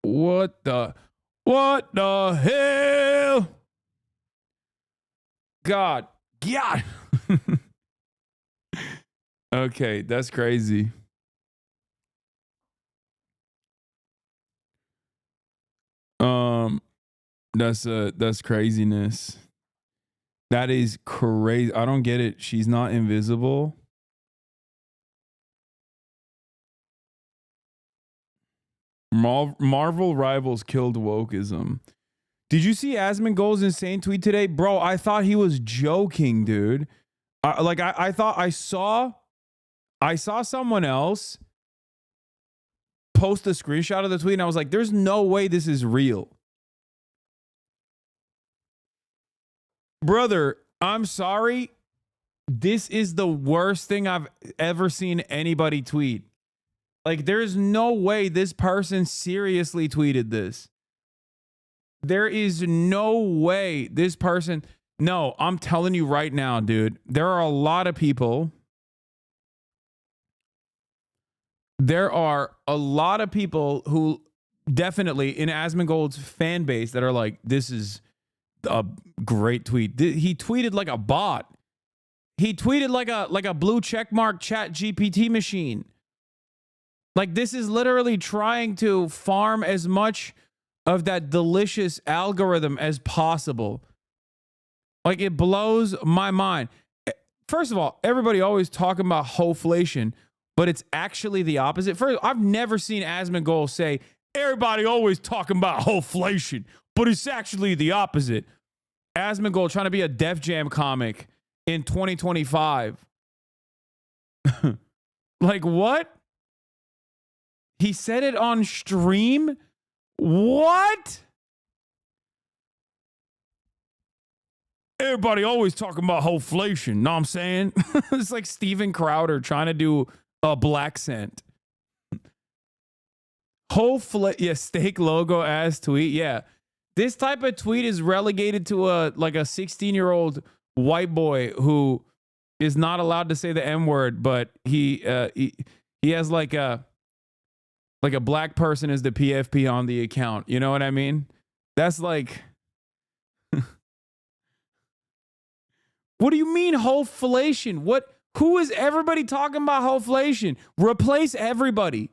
What the hell? God. Okay, that's crazy. That's craziness. That is crazy. I don't get it. She's not invisible. Marvel Rivals killed wokeism. Did you see Asmongold's insane tweet today? Bro, I thought he was joking, dude. I thought I saw someone else post a screenshot of the tweet, and I was like, there's no way this is real. Brother, I'm sorry. This is the worst thing I've ever seen anybody tweet. Like, there's no way this person seriously tweeted this. There is no way this person... No, I'm telling you right now, dude. There are a lot of people... There are a lot of people who definitely in Asmongold's fan base that are like, this is a great tweet. He tweeted like a bot. He tweeted like a blue checkmark chat GPT machine. Like, this is literally trying to farm as much of that delicious algorithm as possible. Like, it blows my mind. First of all, everybody always talking about Hoeflation, but it's actually the opposite. First, I've never seen Asmongold say, everybody always talking about Hoeflation, but it's actually the opposite. Asmongold trying to be a Def Jam comic in 2025. Like, what? He said it on stream? What? Everybody always talking about Hoeflation. Know what I'm saying? It's like Steven Crowder trying to do a black scent. Yeah, steak logo ass tweet. Yeah. This type of tweet is relegated to a 16-year-old white boy who is not allowed to say the M-word, but he has like a black person as the PFP on the account. You know what I mean? That's like... What do you mean Hoeflation? Who is everybody talking about Hoeflation? Replace everybody.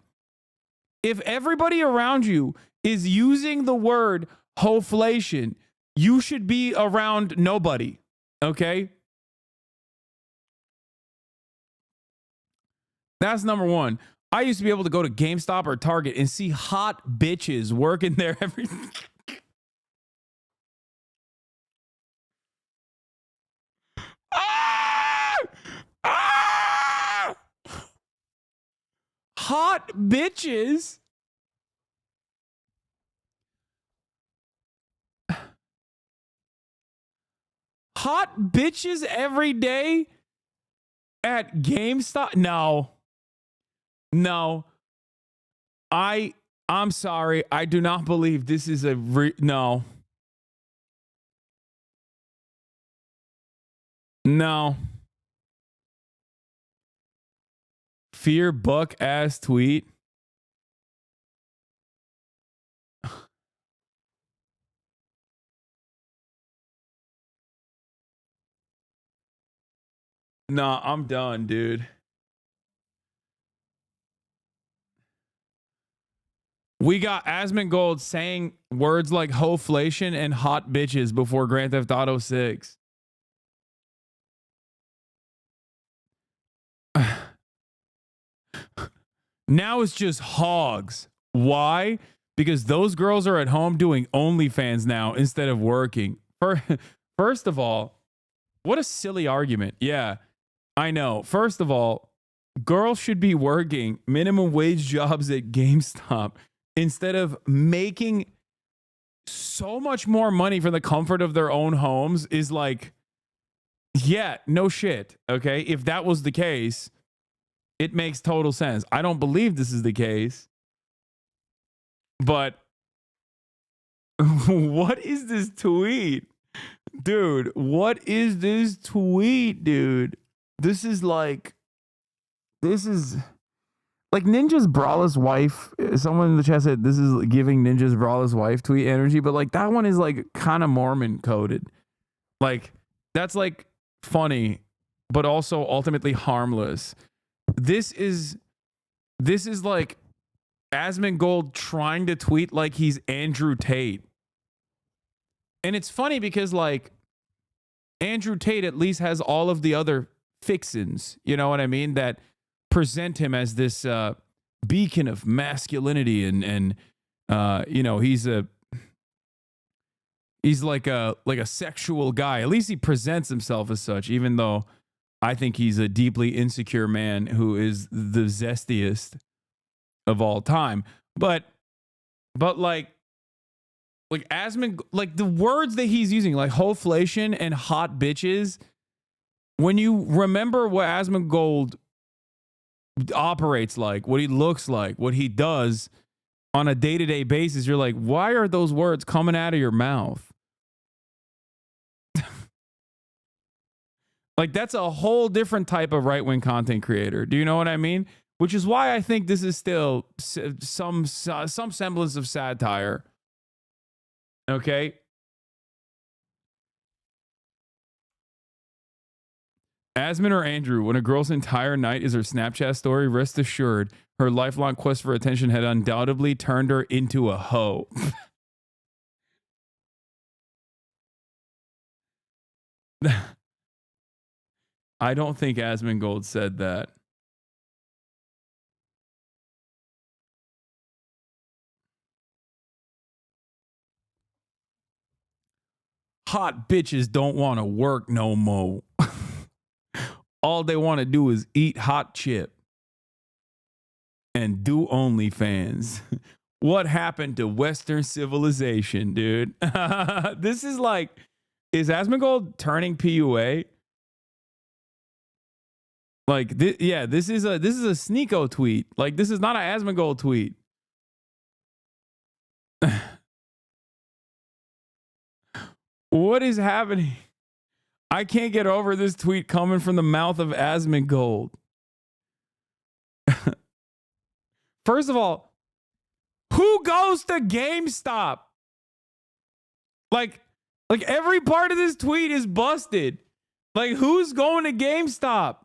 If everybody around you is using the word Hoeflation, you should be around nobody. Okay? That's number one. I used to be able to go to GameStop or Target and see hot bitches working there every. Hot bitches. Hot bitches every day at GameStop? No. No. I'm sorry. I do not believe this is a no. No. Fear buck ass tweet. Nah, I'm done, dude. We got Asmongold saying words like Hoeflation and hot bitches before Grand Theft Auto 6. Now it's just hogs. Why? Because those girls are at home doing OnlyFans now instead of working. First of all, what a silly argument. Yeah, I know. First of all, girls should be working minimum wage jobs at GameStop instead of making so much more money from the comfort of their own homes. Is like, yeah, no shit. Okay. If that was the case, it makes total sense. I don't believe this is the case, but what is this tweet? Dude, what is this tweet, dude? This is like Ninja's Brawl's wife. Someone in the chat said this is giving Ninja's Brawl's wife tweet energy, but like that one is like kind of Mormon coded. Like that's like funny, but also ultimately harmless. This is like Asmongold trying to tweet like he's Andrew Tate. And it's funny because like Andrew Tate at least has all of the other fixins, you know what I mean, that present him as this beacon of masculinity and you know, he's like a sexual guy. At least he presents himself as such, even though I think he's a deeply insecure man who is the zestiest of all time. But like Asmon, like the words that he's using, like Hoeflation and hot bitches, when you remember what Asmongold operates like, what he looks like, what he does on a day-to-day basis, you're like, why are those words coming out of your mouth? Like, that's a whole different type of right-wing content creator. Do you know what I mean? Which is why I think this is still some semblance of satire. Okay? Asmon or Andrew, when a girl's entire night is her Snapchat story, rest assured, her lifelong quest for attention had undoubtedly turned her into a hoe. I don't think Asmongold said that. Hot bitches don't want to work no more. All they want to do is eat hot chip and do OnlyFans. What happened to Western civilization, dude? This is like, is Asmongold turning PUA? Like, yeah, this is a Sneeko tweet. Like, this is not an Asmongold tweet. What is happening? I can't get over this tweet coming from the mouth of Asmongold. First of all, who goes to GameStop? Like every part of this tweet is busted. Like, who's going to GameStop?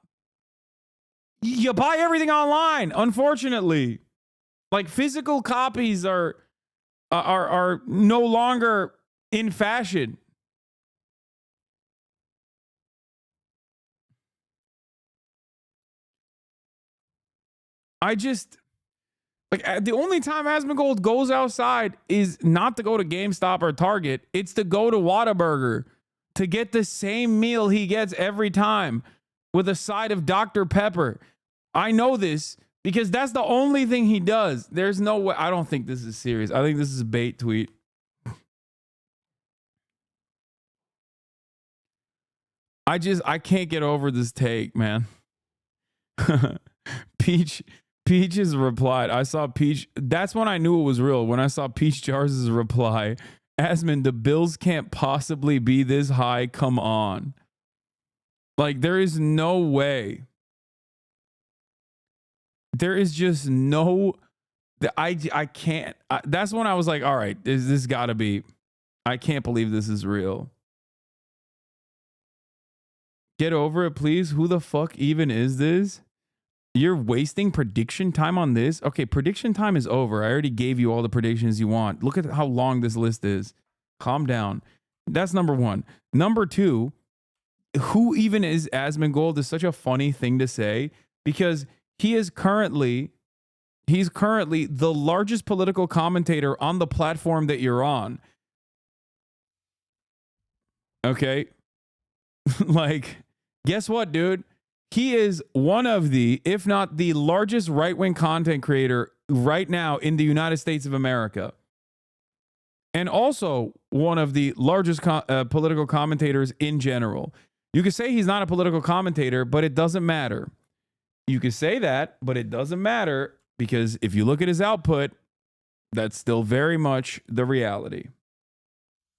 You buy everything online, unfortunately. Like, physical copies are no longer in fashion. I just like the only time Asmongold goes outside is not to go to GameStop or Target. It's to go to Whataburger to get the same meal he gets every time with a side of Dr. Pepper. I know this because that's the only thing he does. There's no way. I don't think this is serious. I think this is a bait tweet. I can't get over this take, man. Peach has replied. I saw Peach. That's when I knew it was real. When I saw Peach Jars' reply. Asmon, the bills can't possibly be this high. Come on. Like, there is no way. There is just no. I can't. That's when I was like, all right, this gotta be. I can't believe this is real. Get over it, please. Who the fuck even is this? You're wasting prediction time on this? Okay, prediction time is over. I already gave you all the predictions you want. Look at how long this list is. Calm down. That's number one. Number two, who even is Asmongold is such a funny thing to say because he's currently the largest political commentator on the platform that you're on. Okay? Like, guess what, dude? He is one of the, if not the largest right-wing content creator right now in the United States of America. And also one of the largest political commentators in general. You could say he's not a political commentator, but it doesn't matter. You could say that, but it doesn't matter because if you look at his output, that's still very much the reality.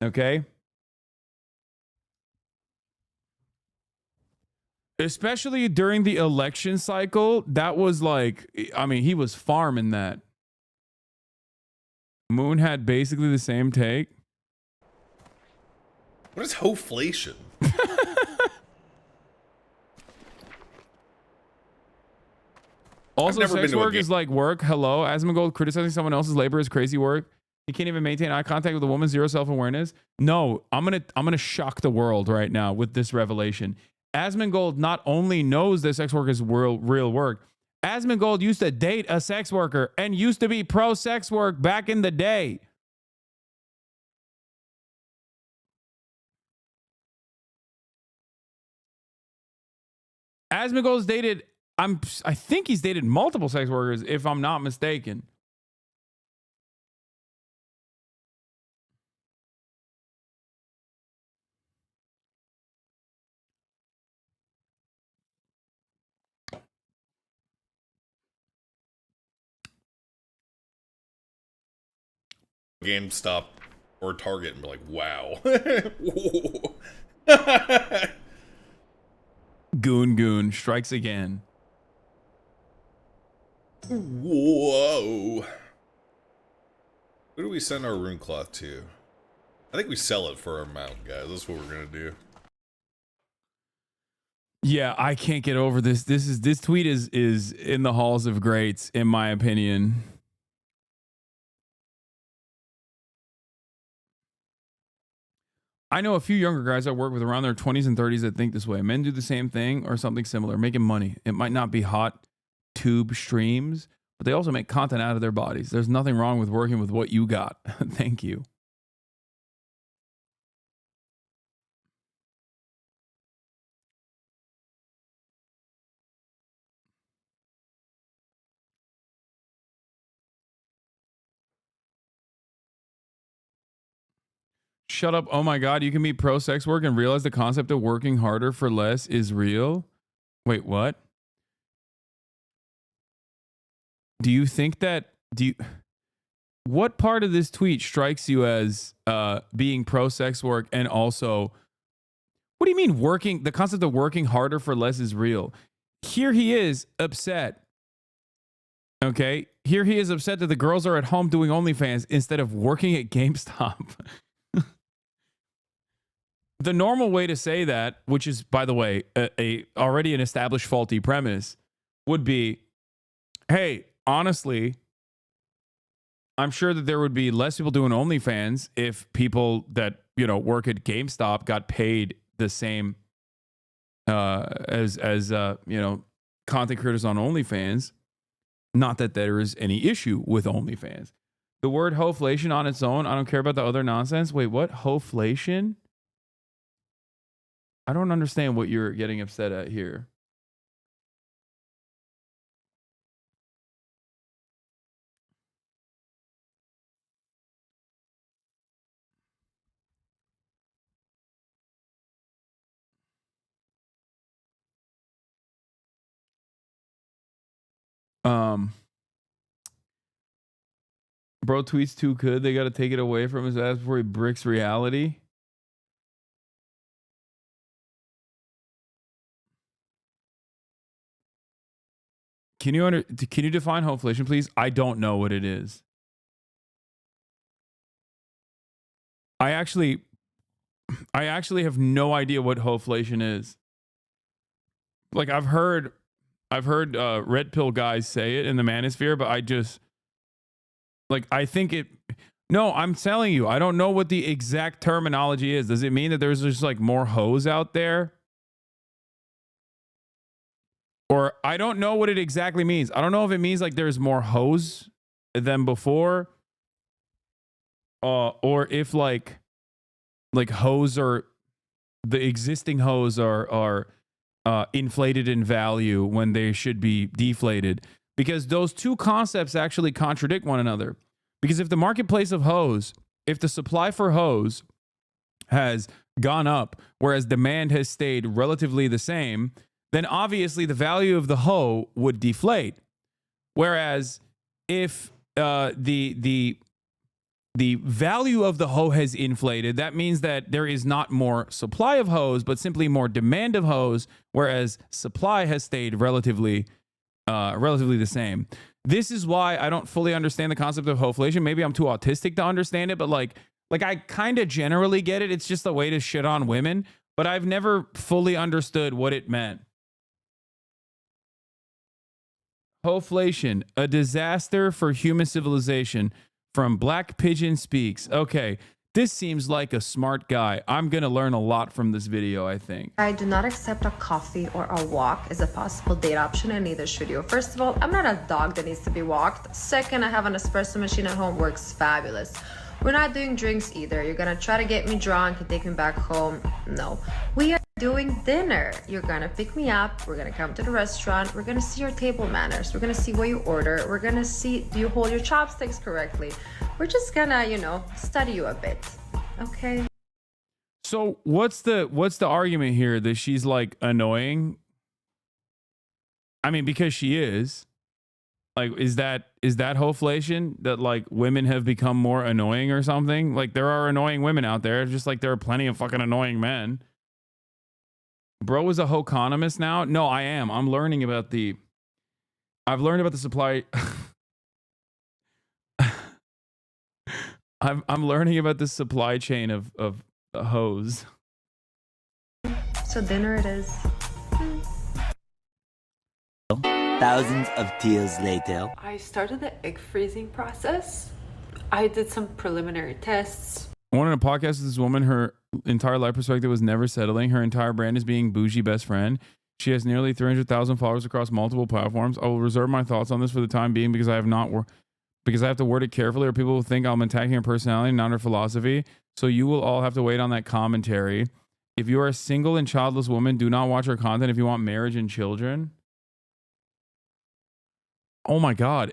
Okay? Especially during the election cycle, that was like, I mean, he was farming that. Moon had basically the same take. What is Hoeflation? Also, sex work is like work. Hello, Asmongold criticizing someone else's labor is crazy work. He can't even maintain eye contact with a woman, zero self-awareness. No, I'm gonna shock the world right now with this revelation. Asmongold not only knows that sex work is real work, Asmongold used to date a sex worker and used to be pro-sex work back in the day. Asmongold's dated, I think he's dated multiple sex workers, if I'm not mistaken. GameStop or Target and be like, wow. Goon strikes again. Whoa. Who do we send our rune cloth to? I think we sell it for our amount, guys. That's what we're gonna do. Yeah, I can't get over this. This tweet is in the halls of greats, in my opinion. I know a few younger guys I work with around their 20s and 30s that think this way. Men do the same thing or something similar, making money. It might not be hot tube streams, but they also make content out of their bodies. There's nothing wrong with working with what you got. Thank you. Shut up. Oh my God, you can be pro sex work and realize the concept of working harder for less is real? Wait, what? Do you think that, what part of this tweet strikes you as being pro sex work and also, what do you mean working, the concept of working harder for less is real? Here he is upset. Okay. Here he is upset that the girls are at home doing OnlyFans instead of working at GameStop. The normal way to say that, which is, by the way, a already an established faulty premise, would be, hey, honestly, I'm sure that there would be less people doing OnlyFans if people that, you know, work at GameStop got paid the same as you know, content creators on OnlyFans. Not that there is any issue with OnlyFans. The word Hoeflation on its own, I don't care about the other nonsense. Wait, what? Hoeflation? I don't understand what you're getting upset at here. Bro tweets too good. They got to take it away from his ass before he bricks reality. Can you define Hoeflation, please? I don't know what it is. I actually have no idea what Hoeflation is. Like I've heard red pill guys say it in the manosphere, but I just I think it. No, I'm telling you, I don't know what the exact terminology is. Does it mean that there's just like more hoes out there? Or I don't know what it exactly means. I don't know if it means like there's more hoes than before. Or if like hoes are, the existing hoes are inflated in value when they should be deflated. Because those two concepts actually contradict one another. Because if the marketplace of hoes, if the supply for hoes has gone up, whereas demand has stayed relatively the same, then obviously the value of the hoe would deflate. Whereas if the value of the hoe has inflated, that means that there is not more supply of hoes, but simply more demand of hoes, whereas supply has stayed relatively the same. This is why I don't fully understand the concept of Hoeflation. Maybe I'm too autistic to understand it, but like I kind of generally get it. It's just a way to shit on women, but I've never fully understood what it meant. Hoeflation, a disaster for human civilization, from Black Pigeon Speaks. Okay, this seems like a smart guy. I'm going to learn a lot from this video, I think. I do not accept a coffee or a walk as a possible date option, and neither should you. First of all, I'm not a dog that needs to be walked. Second, I have an espresso machine at home, works fabulous. We're not doing drinks either. You're gonna try to get me drunk and take me back home. No. We are doing dinner. You're gonna pick me up. We're gonna come to the restaurant. We're gonna see your table manners. We're gonna see what you order. We're gonna see, do you hold your chopsticks correctly? We're just gonna, study you a bit. Okay? So what's the argument here that she's like annoying? I mean, because she is. Like, is that Hoeflation, that like women have become more annoying or something? Like, there are annoying women out there, just like there are plenty of fucking annoying men. Bro is a hoeconomist now? No, I am. I've learned about the supply. I'm learning about the supply chain of hoes. So dinner it is. Thousands of tears later. I started the egg freezing process. I did some preliminary tests. I wanted a podcast with this woman. Her entire life perspective was never settling. Her entire brand is being bougie best friend. She has nearly 300,000 followers across multiple platforms. I will reserve my thoughts on this for the time being because I have to word it carefully, or people will think I'm attacking her personality, not her philosophy. So you will all have to wait on that commentary. If you are a single and childless woman, do not watch her content if you want marriage and children. Oh my God.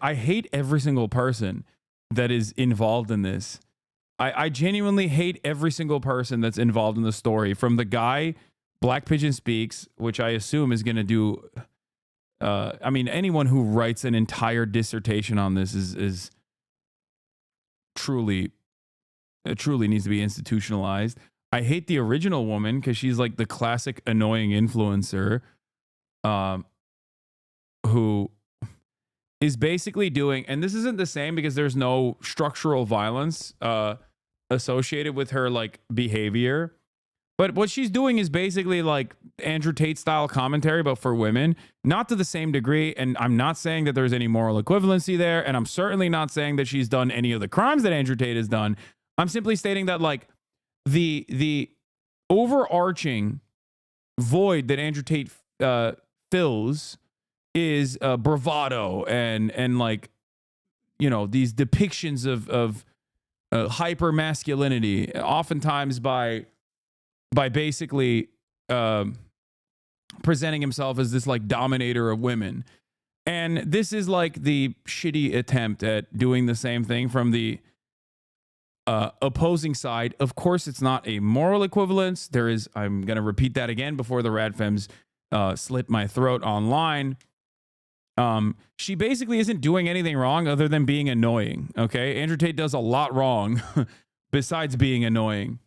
I hate every single person that is involved in this. I genuinely hate every single person that's involved in the story, from the guy, Black Pigeon Speaks, which I assume is going to do. I mean, anyone who writes an entire dissertation on this is truly needs to be institutionalized. I hate the original woman because she's like the classic annoying influencer, who is basically doing, and this isn't the same because there's no structural violence associated with her like behavior, but what she's doing is basically like Andrew Tate style commentary, but for women, not to the same degree. And I'm not saying that there's any moral equivalency there, and I'm certainly not saying that she's done any of the crimes that Andrew Tate has done. I'm simply stating that like the overarching void that Andrew Tate fills is bravado and like, you know, these depictions of hyper masculinity, oftentimes by basically presenting himself as this like dominator of women. And this is like the shitty attempt at doing the same thing from the opposing side. Of course, it's not a moral equivalence. There is, I'm going to repeat that again before the Radfems slit my throat online. She basically isn't doing anything wrong other than being annoying. Okay. Andrew Tate does a lot wrong besides being annoying.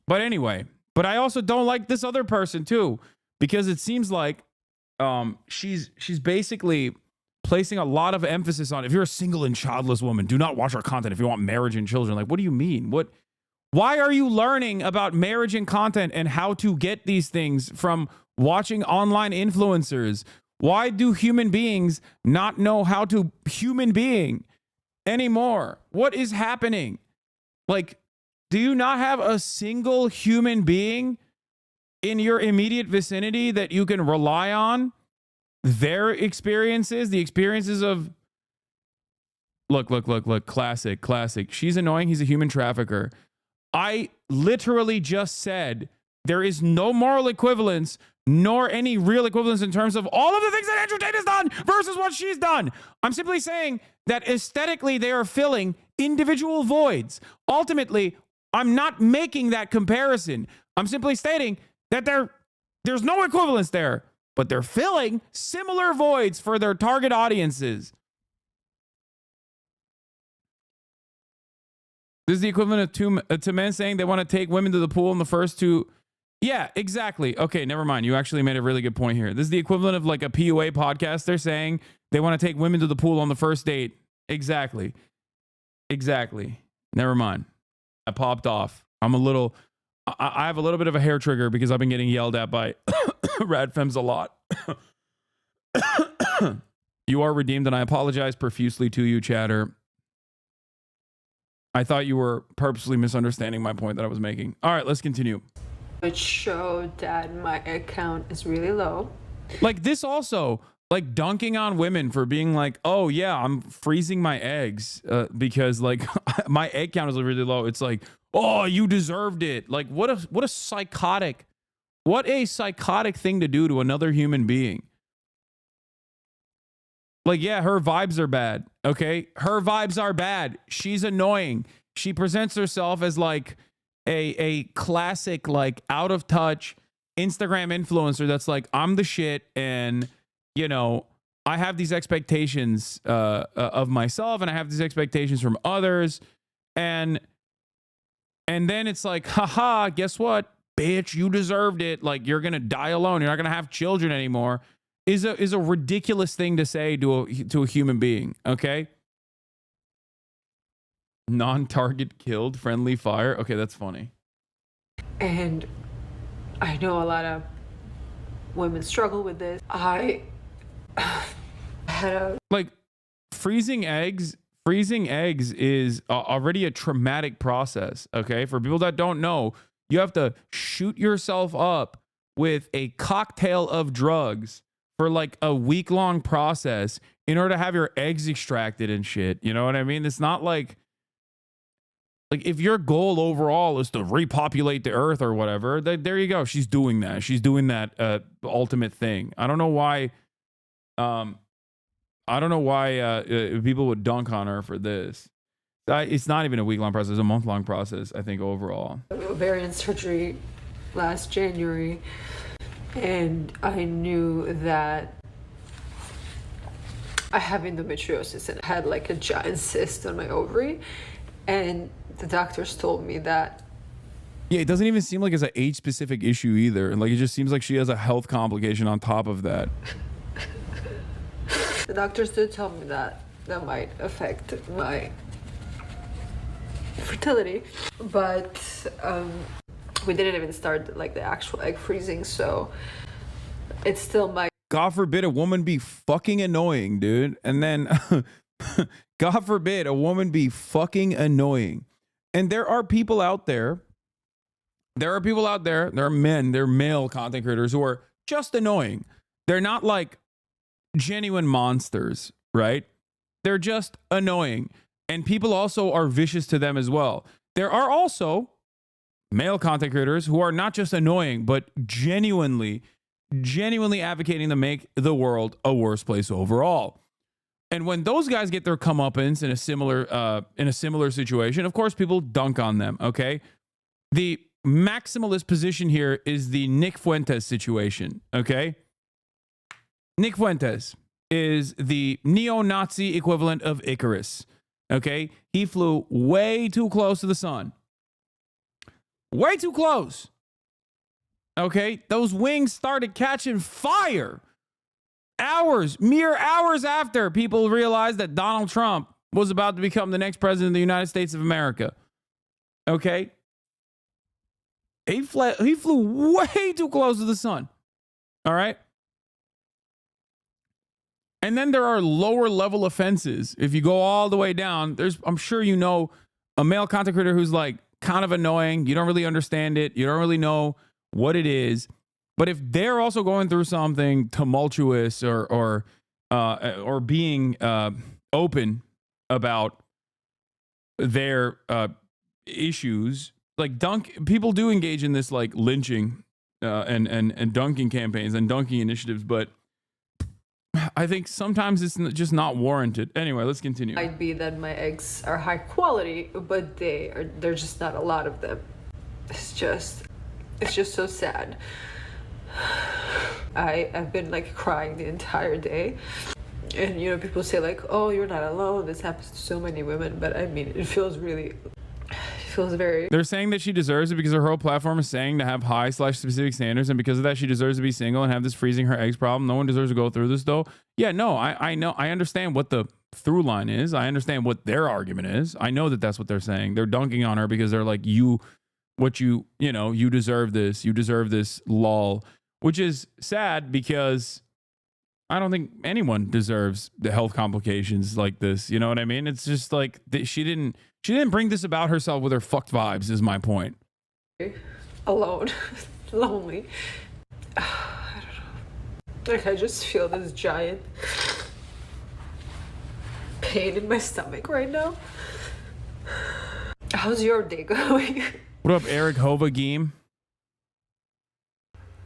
But anyway, but I also don't like this other person too, because it seems like she's basically placing a lot of emphasis on, if you're a single and childless woman, do not watch our content if you want marriage and children. Like, what do you mean? Why are you learning about marriage and content and how to get these things from watching online influencers? Why do human beings not know how to human being anymore? What is happening? Like, do you not have a single human being in your immediate vicinity that you can rely on? Their experiences, the experiences of... Look, classic. She's annoying. He's a human trafficker. I literally just said there is no moral equivalence nor any real equivalence in terms of all of the things that Andrew Tate has done versus what she's done. I'm simply saying that aesthetically they are filling individual voids. Ultimately, I'm not making that comparison. I'm simply stating that there's no equivalence there, but they're filling similar voids for their target audiences. This is the equivalent of to men saying they want to take women to the pool in the first two. Yeah, exactly. Okay, never mind. You actually made a really good point here. This is the equivalent of like a PUA podcast. They're saying they want to take women to the pool on the first date. Exactly. Never mind. I popped off. I have a little bit of a hair trigger because I've been getting yelled at by Radfems a lot. You are redeemed, and I apologize profusely to you, chatter. I thought you were purposely misunderstanding my point that I was making. All right, let's continue. It showed that my account is really low. Like this also, like dunking on women for being like, oh yeah, I'm freezing my eggs because like my egg count is really low. It's like, oh, you deserved it. Like what a psychotic thing to do to another human being. Like, yeah, her vibes are bad. Okay. Her vibes are bad. She's annoying. She presents herself as like a classic, like out of touch Instagram influencer that's like, I'm the shit. And, you know, I have these expectations of myself and I have these expectations from others. And then it's like, haha, guess what? Bitch, you deserved it. Like, you're going to die alone. You're not going to have children anymore. Is a ridiculous thing to say to a human being, okay? Non-target killed, friendly fire. Okay, that's funny. And I know a lot of women struggle with this. I had a... Like, freezing eggs is already a traumatic process, okay? For people that don't know, you have to shoot yourself up with a cocktail of drugs for like a week-long process in order to have your eggs extracted and shit. You know what I mean? It's not like if your goal overall is to repopulate the earth or whatever, there you go. She's doing that. She's doing that ultimate thing. I don't know why people would dunk on her for this. It's not even a week-long process. It's a month-long process, I think, overall. Ovarian surgery last January. And I knew that I have endometriosis and I had like a giant cyst on my ovary. And the doctors told me that. Yeah, it doesn't even seem like it's an age-specific issue either. Like, it just seems like she has a health complication on top of that. The doctors did tell me that might affect my fertility. But we didn't even start like the actual egg freezing, so it's still my... God forbid a woman be fucking annoying, dude. And then, God forbid a woman be fucking annoying. And there are people out there there are people out there, there are men, they're male content creators who are just annoying. They're not like genuine monsters, right? They're just annoying. And people also are vicious to them as well. There are also male content creators who are not just annoying, but genuinely advocating to make the world a worse place overall. And when those guys get their comeuppance in a similar situation, of course, people dunk on them, okay? The maximalist position here is the Nick Fuentes situation, okay? Nick Fuentes is the neo-Nazi equivalent of Icarus, okay? He flew way too close to the sun. Way too close. Okay? Those wings started catching fire. Mere hours after people realized that Donald Trump was about to become the next president of the United States of America. Okay? He flew way too close to the sun. All right? And then there are lower level offenses. If you go all the way down, I'm sure you know a male content creator who's like kind of annoying. You don't really understand it. You don't really know what it is. But if they're also going through something tumultuous or being open about their issues, like people do engage in this like lynching and dunking campaigns and dunking initiatives, but I think sometimes it's just not warranted. Anyway, let's continue. Might be that my eggs are high quality, but there's just not a lot of them. It's just so sad. I've been like crying the entire day, and you know, people say like, oh, you're not alone, this happens to so many women, but I mean, it feels very. They're saying that she deserves it because her whole platform is saying to have high/specific standards, and because of that she deserves to be single and have this freezing her eggs problem. No one deserves to go through this though. Yeah, no, I know, I understand what the through line is. I understand what their argument is. I know that that's what they're saying. They're dunking on her because they're like, you deserve this. You deserve this, lol. Which is sad because I don't think anyone deserves the health complications like this. You know what I mean? It's just like she didn't bring this about herself with her fucked vibes is my point. Alone, lonely. I don't know. Like I just feel this giant pain in my stomach right now. How's your day going? What up, Eric Hova Geem?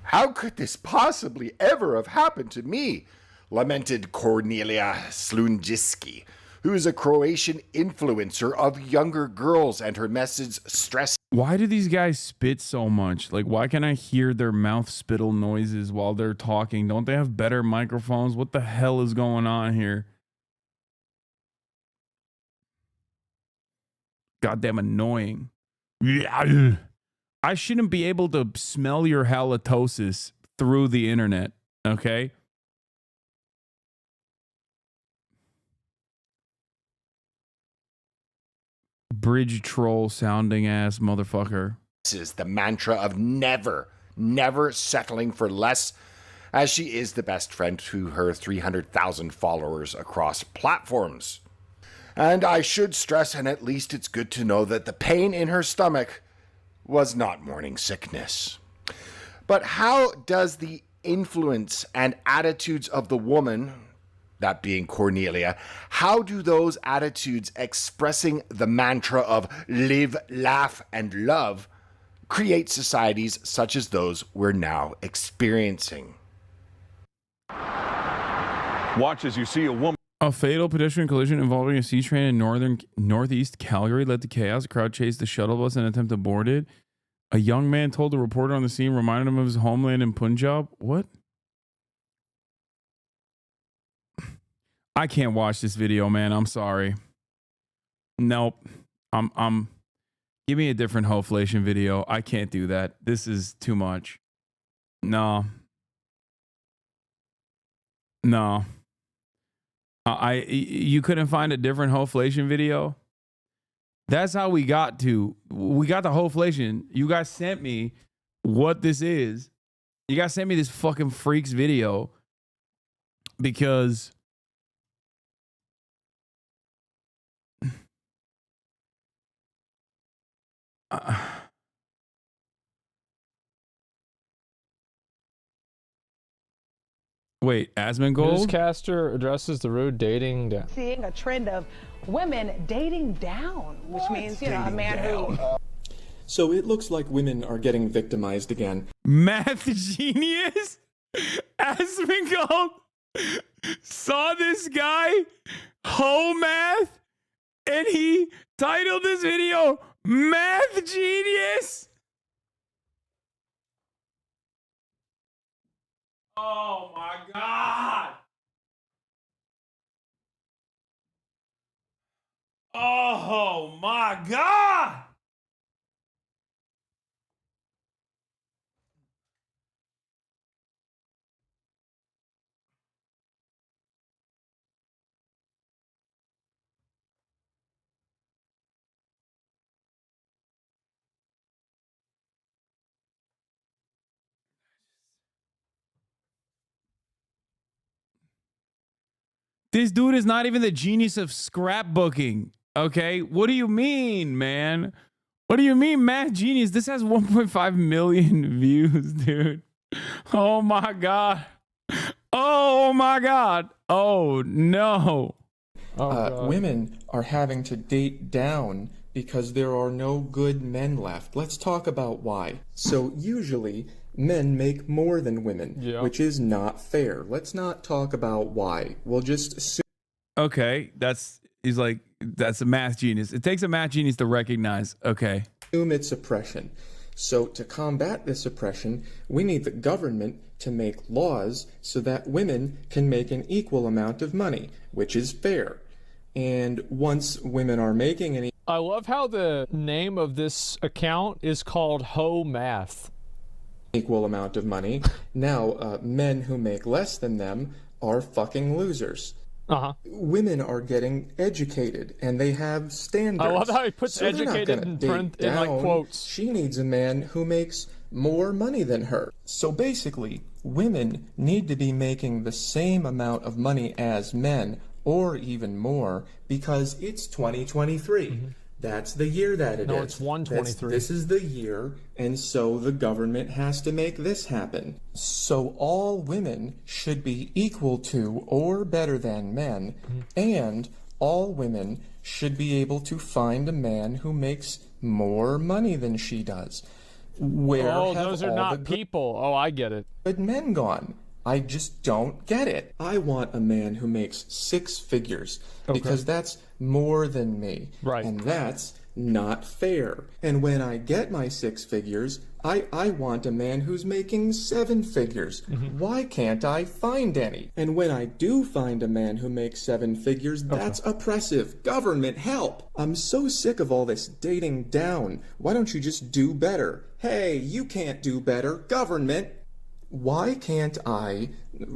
How could this possibly ever have happened to me? Lamented Cornelia Slunjiski, who is a Croatian influencer of younger girls, and her message stress. Why do these guys spit so much? Like, why can I hear their mouth spittle noises while they're talking? Don't they have better microphones? What the hell is going on here? Goddamn annoying. I shouldn't be able to smell your halitosis through the internet, okay? Bridge troll sounding ass motherfucker. This is the mantra of never settling for less, as she is the best friend to her 300,000 followers across platforms. And I should stress, and at least it's good to know, that the pain in her stomach was not morning sickness. But how does the influence and attitudes of the woman, that being Cornelia, how do those attitudes expressing the mantra of live, laugh, and love create societies such as those we're now experiencing? Watch as you see a woman. A fatal pedestrian collision involving a C train in northeast Calgary led to chaos. A crowd chased the shuttle bus in an attempt to board it. A young man told the reporter on the scene, reminded him of his homeland in Punjab. What? I can't watch this video, man. I'm sorry. Nope. Give me a different Hoeflation video. I can't do that. This is too much. No. You couldn't find a different Hoeflation video? That's how we got the Hoeflation. You guys sent me what this is. You guys sent me this fucking freaks video because Wait, Asmongold? Newscaster addresses the rude dating down. Seeing a trend of women dating down, which means, you know, a man who... So it looks like women are getting victimized again. Math genius? Asmongold saw this guy, Ho Math, and he titled this video, Math Genius? Oh my God. Oh my God. This dude is not even the genius of scrapbooking. Okay. What do you mean, man? What do you mean, math genius? This has 1.5 million views, dude. Oh my God. Oh my God. Oh no. Women are having to date down because there are no good men left. Let's talk about why. So usually men make more than women, which is not fair. Let's not talk about why. We'll just assume. Okay, he's like, that's a math genius. It takes a math genius to recognize, okay. Assume it's oppression. So to combat this oppression, we need the government to make laws so that women can make an equal amount of money, which is fair. And once women are making an I love how the name of this account is called Ho Math. Equal amount of money, now men who make less than them are fucking losers. Women are getting educated and they have standards. I love how he puts so educated in print in like quotes. She needs a man who makes more money than her. So basically, women need to be making the same amount of money as men, or even more, because it's 2023. That's the year that it is. No, it's 123. This is the year, and so the government has to make this happen. So all women should be equal to or better than men, and all women should be able to find a man who makes more money than she does. Where have those are all not the people. Oh, I get it. good men gone? I just don't get it. I want a man who makes 6 figures because that's more than me. Right. And that's not fair. And when I get my 6 figures, I want a man who's making 7 figures. Why can't I find any? And when I do find a man who makes 7 figures, that's oppressive. Government, help! I'm so sick of all this dating down. Why don't you just do better? Hey, you can't do better. Government! Why can't I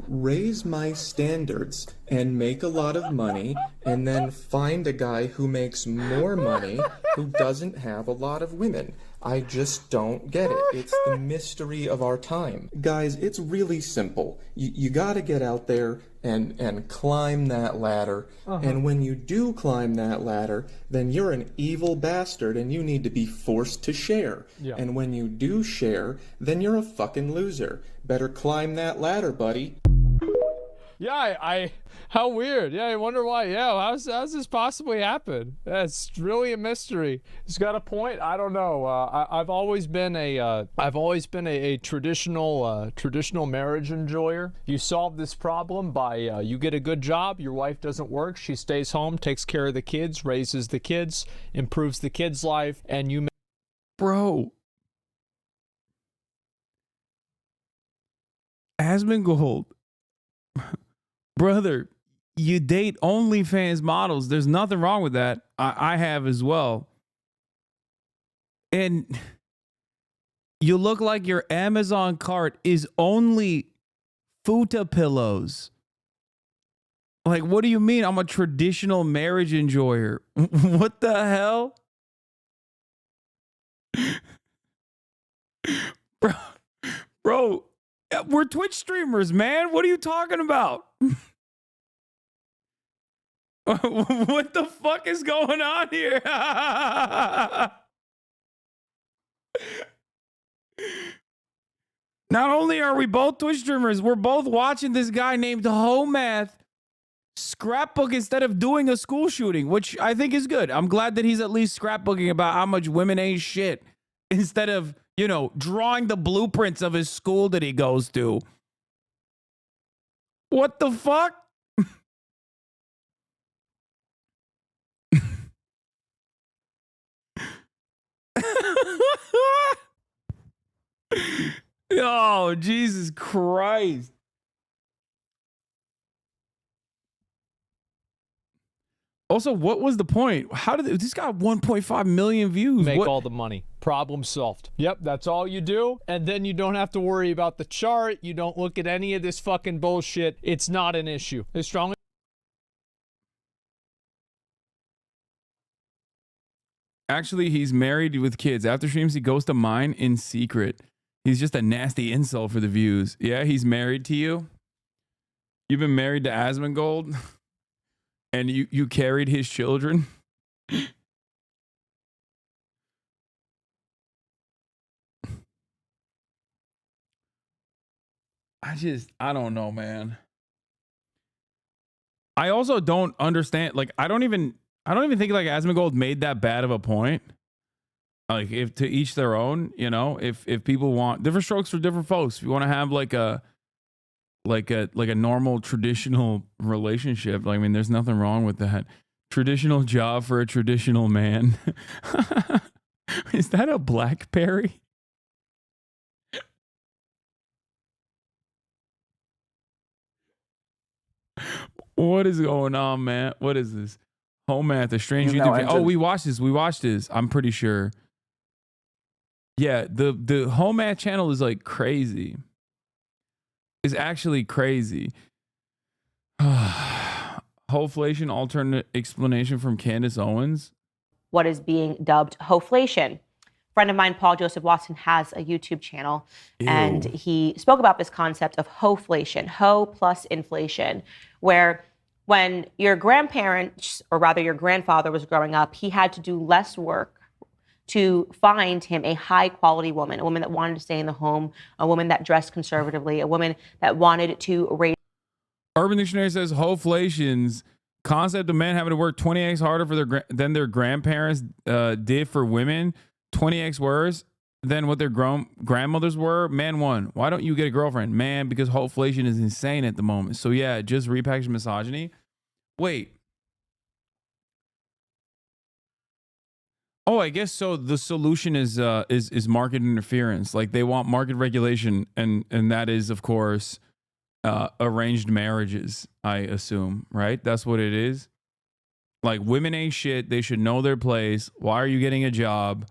raise my standards and make a lot of money and then find a guy who makes more money who doesn't have a lot of women? I just don't get it. It's the mystery of our time. Guys, it's really simple. You gotta get out there and climb that ladder. And when you do climb that ladder, then you're an evil bastard and you need to be forced to share. And when you do share, then you're a fucking loser. Better climb that ladder, buddy. Yeah, how weird. Yeah, I wonder why. Yeah, how's this possibly happen? That's really a mystery. He's got a point. I don't know. I've always been a traditional marriage enjoyer. You solve this problem by you get a good job. Your wife doesn't work. She stays home, takes care of the kids, raises the kids, improves the kids' life, and you. Bro. Asmongold. Brother, you date OnlyFans models. There's nothing wrong with that. I have as well. And you look like your Amazon cart is only futa pillows. Like, what do you mean? I'm a traditional marriage enjoyer. What the hell? Bro, we're Twitch streamers, man. What are you talking about? What the fuck is going on here? Not only are we both Twitch streamers, we're both watching this guy named Homath scrapbook instead of doing a school shooting, which I think is good. I'm glad that he's at least scrapbooking about how much women ain't shit instead of, you know, drawing the blueprints of his school that he goes to. What the fuck? Oh, Jesus Christ. Also, what was the point? How did this got 1.5 million views? Make What? all the money. Problem solved. Yep, that's all you do. And then you don't have to worry about the chart. You don't look at any of this fucking bullshit. It's not an issue. I strongly. Actually, he's married with kids. After streams, he goes to mine in secret. He's just a nasty insult for the views. Yeah, he's married to you. You've been married to Asmongold, and you carried his children. I don't know, man. I also don't understand. Like, I don't even think like Asmongold made that bad of a point. Like, if to each their own, you know, if people want different strokes for different folks, if you want to have like a normal traditional relationship, like, I mean, there's nothing wrong with that. Traditional job for a traditional man. Is that a BlackBerry? What is going on, man? What is this? Homath, a strange YouTube. Oh, we watched this. We watched this. I'm pretty sure. Yeah, the Homath channel is like crazy. It's actually crazy. Hoeflation, alternate explanation from Candace Owens. What is being dubbed Hoeflation. A friend of mine, Paul Joseph Watson, has a YouTube channel, and he spoke about this concept of Hoeflation, ho plus inflation, where when your grandparents, or rather your grandfather, was growing up, he had to do less work to find him a high quality woman, a woman that wanted to stay in the home, a woman that dressed conservatively, a woman that wanted to raise. Urban Dictionary says Hoeflation's concept of men having to work 20x harder for than their grandparents did for women, 20x worse than what their grandmothers were. Man one, why don't you get a girlfriend? Man, because Hoeflation is insane at the moment. So yeah, just repackaged misogyny. Wait. Oh, I guess so. The solution is market interference. Like, they want market regulation, and that is, of course, arranged marriages, I assume, right? That's what it is. Like, women ain't shit. They should know their place. Why are you getting a job?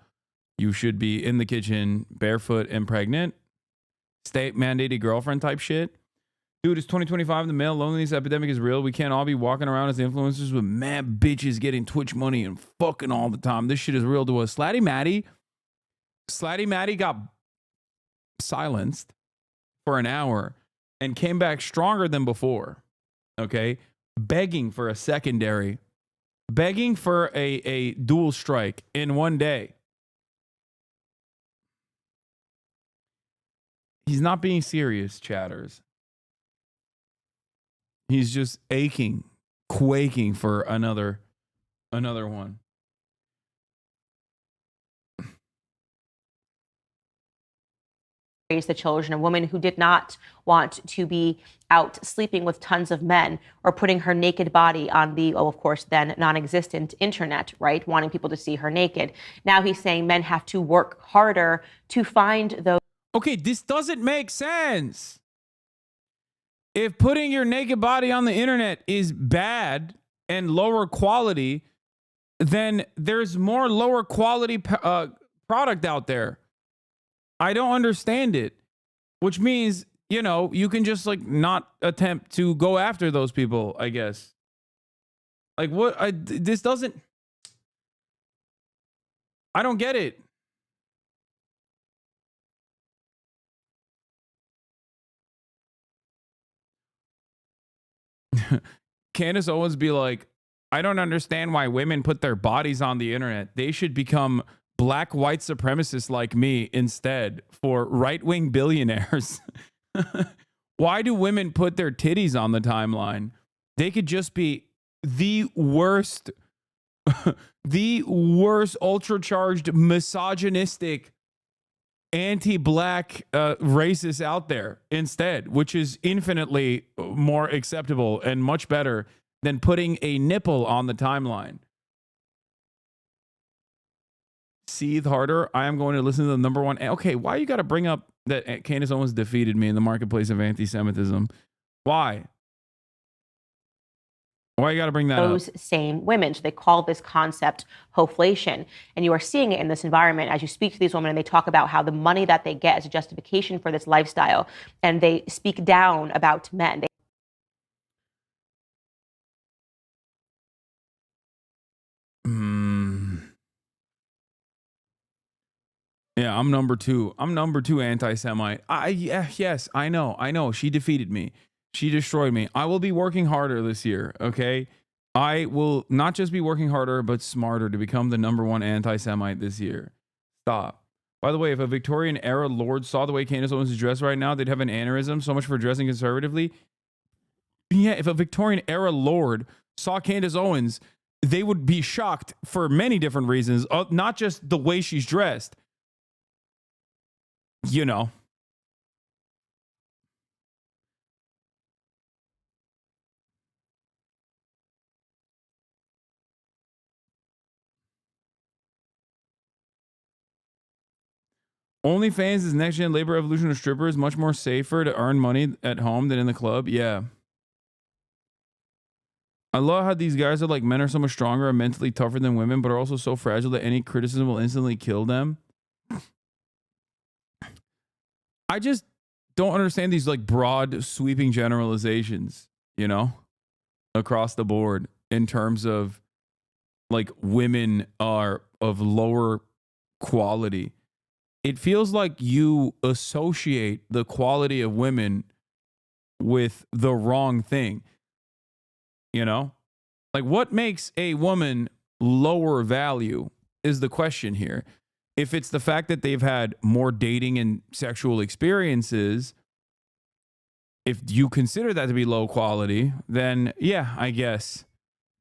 You should be in the kitchen, barefoot and pregnant. State mandated girlfriend type shit. Dude, it's 2025. The male loneliness epidemic is real. We can't all be walking around as influencers with mad bitches getting Twitch money and fucking all the time. This shit is real to us. Slatty Maddie got silenced for an hour and came back stronger than before. Okay? Begging for a secondary. Begging for a dual strike in one day. He's not being serious, chatters. He's just aching, quaking for another one. Raise the children, a woman who did not want to be out sleeping with tons of men or putting her naked body on the, of course, then non-existent internet, right? Wanting people to see her naked. Now he's saying men have to work harder to find those. Okay, this doesn't make sense. If putting your naked body on the internet is bad and lower quality, then there's more lower quality product out there. I don't understand it, which means, you know, you can just like not attempt to go after those people, I guess. Like, what? This doesn't. I don't get it. Candace Owens be like, I don't understand why women put their bodies on the internet. They should become black white supremacists like me instead for right-wing billionaires. Why do women put their titties on the timeline? They could just be the worst, the worst ultra-charged, misogynistic, anti-black racists out there instead, which is infinitely more acceptable and much better than putting a nipple on the timeline. Seethe harder. I am going to listen to the number one. Okay, why you got to bring up that Candace Owens defeated me in the marketplace of anti-Semitism? Why? Why you got to bring that up? Those same women. So they call this concept Hoeflation. And you are seeing it in this environment as you speak to these women and they talk about how the money that they get is a justification for this lifestyle. And they speak down about men. Yeah, I'm number two. I'm number two anti-Semite. Yes, I know. She defeated me. She destroyed me. I will be working harder this year, okay? I will not just be working harder, but smarter to become the number one anti-Semite this year. Stop. By the way, if a Victorian era lord saw the way Candace Owens is dressed right now, they'd have an aneurysm. So much for dressing conservatively. Yeah, if a Victorian era lord saw Candace Owens, they would be shocked for many different reasons, not just the way she's dressed. You know. OnlyFans is next gen labor evolution of strippers, much more safer to earn money at home than in the club. Yeah. I love how these guys are like, men are so much stronger and mentally tougher than women, but are also so fragile that any criticism will instantly kill them. I just don't understand these like broad sweeping generalizations, you know, across the board in terms of like women are of lower quality. It feels like you associate the quality of women with the wrong thing. You know, like what makes a woman lower value is the question here. If it's the fact that they've had more dating and sexual experiences, if you consider that to be low quality, then yeah, I guess.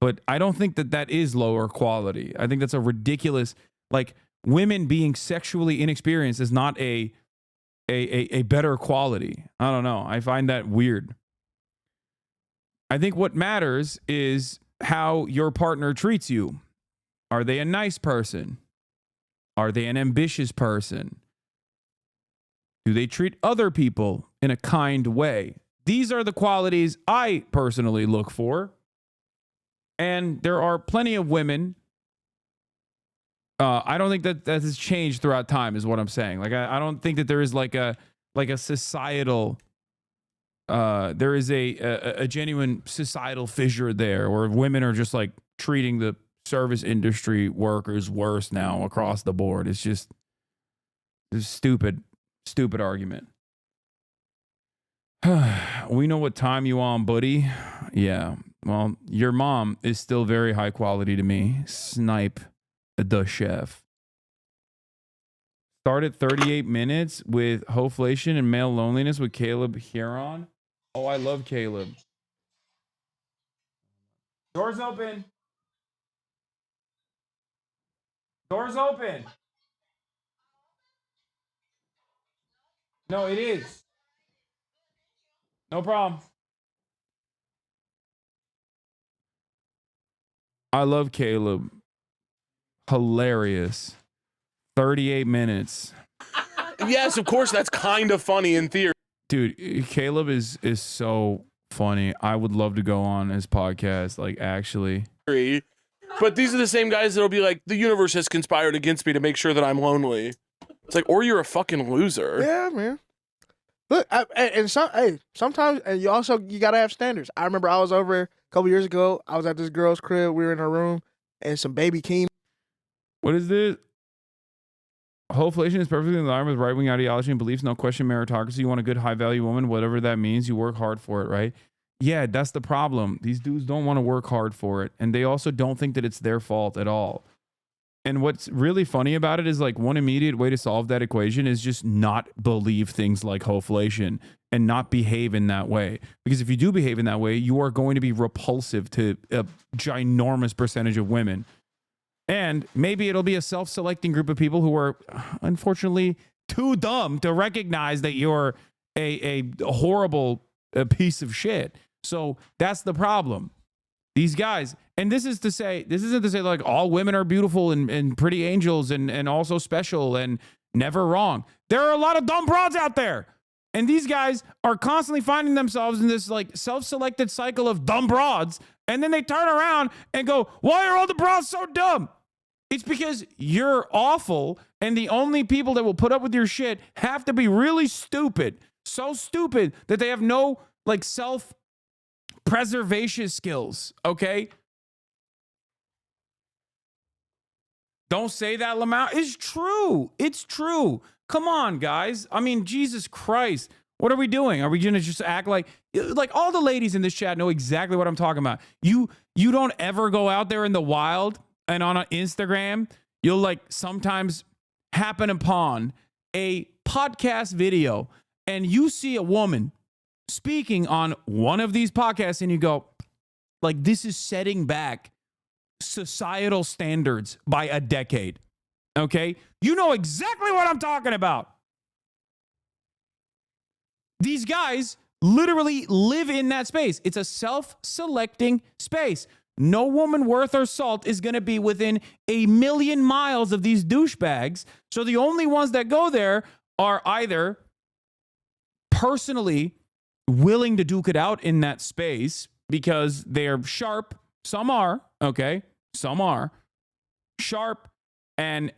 But I don't think that that is lower quality. I think that's a ridiculous, like, women being sexually inexperienced is not a better quality. I don't know. I find that weird. I think what matters is how your partner treats you. Are they a nice person? Are they an ambitious person? Do they treat other people in a kind way? These are the qualities I personally look for. And there are plenty of women. I don't think that has changed throughout time is what I'm saying. Like, I don't think that there is like a societal, there is a genuine societal fissure there where women are just like treating the service industry workers worse now across the board. It's just a stupid argument. We know what time you on, buddy. Yeah. Well, your mom is still very high quality to me. Snipe the chef. Started 38 minutes with Hoeflation and male loneliness with Caleb Huron. Oh, I love Caleb. Doors open. Doors open. No, it is. No problem. I love Caleb. Hilarious. 38 minutes. Yes, of course, that's kind of funny in theory. Dude, Caleb is so funny. I would love to go on his podcast, like, actually. But these are the same guys that'll be like, the universe has conspired against me to make sure that I'm lonely. It's like, or you're a fucking loser. Yeah, man. Look, sometimes, and you gotta have standards. I remember I was over a couple years ago. I was at this girl's crib. We were in her room, and some baby came. What is this? Hoeflation is perfectly in line with right-wing ideology and beliefs. No question meritocracy. You want a good, high-value woman, whatever that means. You work hard for it, right? Yeah, that's the problem. These dudes don't want to work hard for it, and they also don't think that it's their fault at all. And what's really funny about it is like one immediate way to solve that equation is just not believe things like Hoeflation and not behave in that way. Because if you do behave in that way, you are going to be repulsive to a ginormous percentage of women. And maybe it'll be a self-selecting group of people who are unfortunately too dumb to recognize that you're a horrible piece of shit. So that's the problem. These guys, and this isn't to say like all women are beautiful and pretty angels and also special and never wrong. There are a lot of dumb broads out there. And these guys are constantly finding themselves in this like self-selected cycle of dumb broads. And then they turn around and go, why are all the broads so dumb? It's because you're awful. And the only people that will put up with your shit have to be really stupid. So stupid that they have no like self-preservation skills. Okay. Don't say that, Lamau. It's true. It's true. Come on, guys. I mean, Jesus Christ. What are we doing? Are we going to just act like all the ladies in this chat know exactly what I'm talking about? You don't ever go out there in the wild and on an Instagram, you'll like sometimes happen upon a podcast video and you see a woman speaking on one of these podcasts and you go, like, this is setting back societal standards by a decade. Okay? You know exactly what I'm talking about. These guys literally live in that space. It's a self-selecting space. No woman worth her salt is going to be within a million miles of these douchebags. So the only ones that go there are either personally willing to duke it out in that space because they're sharp. Some are, okay? Some are sharp and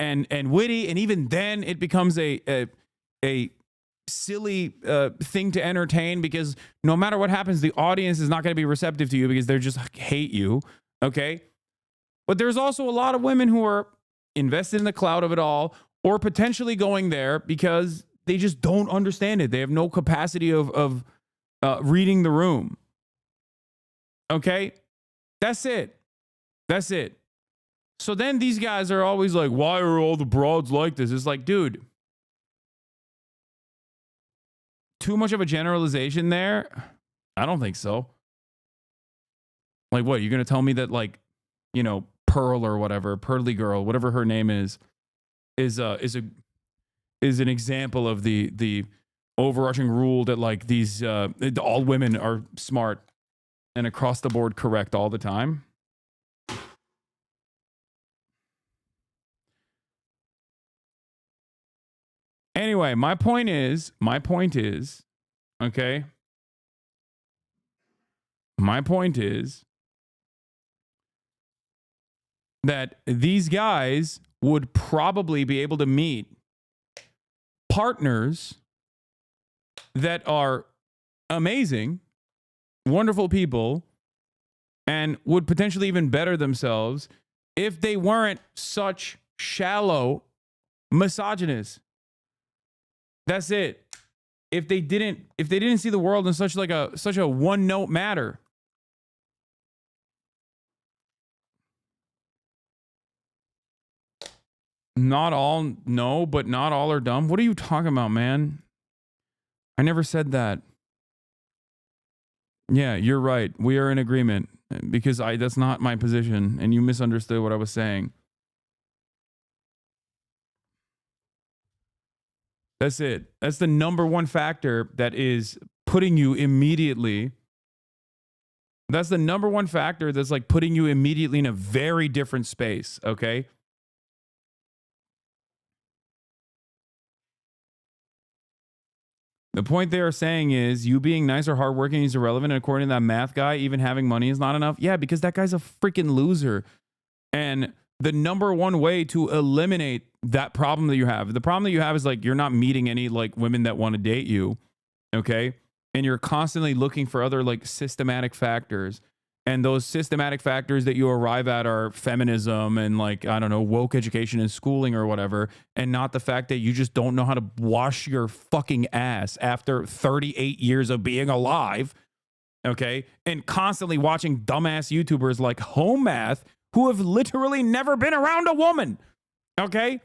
witty, and even then it becomes a silly thing to entertain because no matter what happens, the audience is not going to be receptive to you because they just hate you, okay? But there's also a lot of women who are invested in the clout of it all or potentially going there because they just don't understand it. They have no capacity of reading the room, okay? That's it. That's it. So then these guys are always like, why are all the broads like this? It's like, dude, too much of a generalization there? I don't think so. Like, what? You're going to tell me that, like, you know, Pearl or whatever, Pearly Girl, whatever her name is an example of the overarching rule that, like, these all women are smart and across the board correct all the time? Anyway, my point is, okay? My point is that these guys would probably be able to meet partners that are amazing, wonderful people, and would potentially even better themselves if they weren't such shallow misogynists. That's it. If they didn't see the world in such a one-note matter. Not all, no, but not all are dumb. What are you talking about, man? I never said that. Yeah, you're right. We are in agreement because that's not my position and you misunderstood what I was saying. That's it. That's the number one factor that is putting you immediately. That's the number one factor that's like putting you immediately in a very different space, okay? The point they are saying is you being nice or hardworking is irrelevant. And according to that math guy, even having money is not enough. Yeah, because that guy's a freaking loser. And the number one way to eliminate that problem that you have, the problem that you have is like you're not meeting any like women that want to date you, okay? And you're constantly looking for other like systematic factors. And those systematic factors that you arrive at are feminism and like, I don't know, woke education and schooling or whatever. And not the fact that you just don't know how to wash your fucking ass after 38 years of being alive. Okay. And constantly watching dumbass YouTubers like Home Math who have literally never been around a woman. Okay?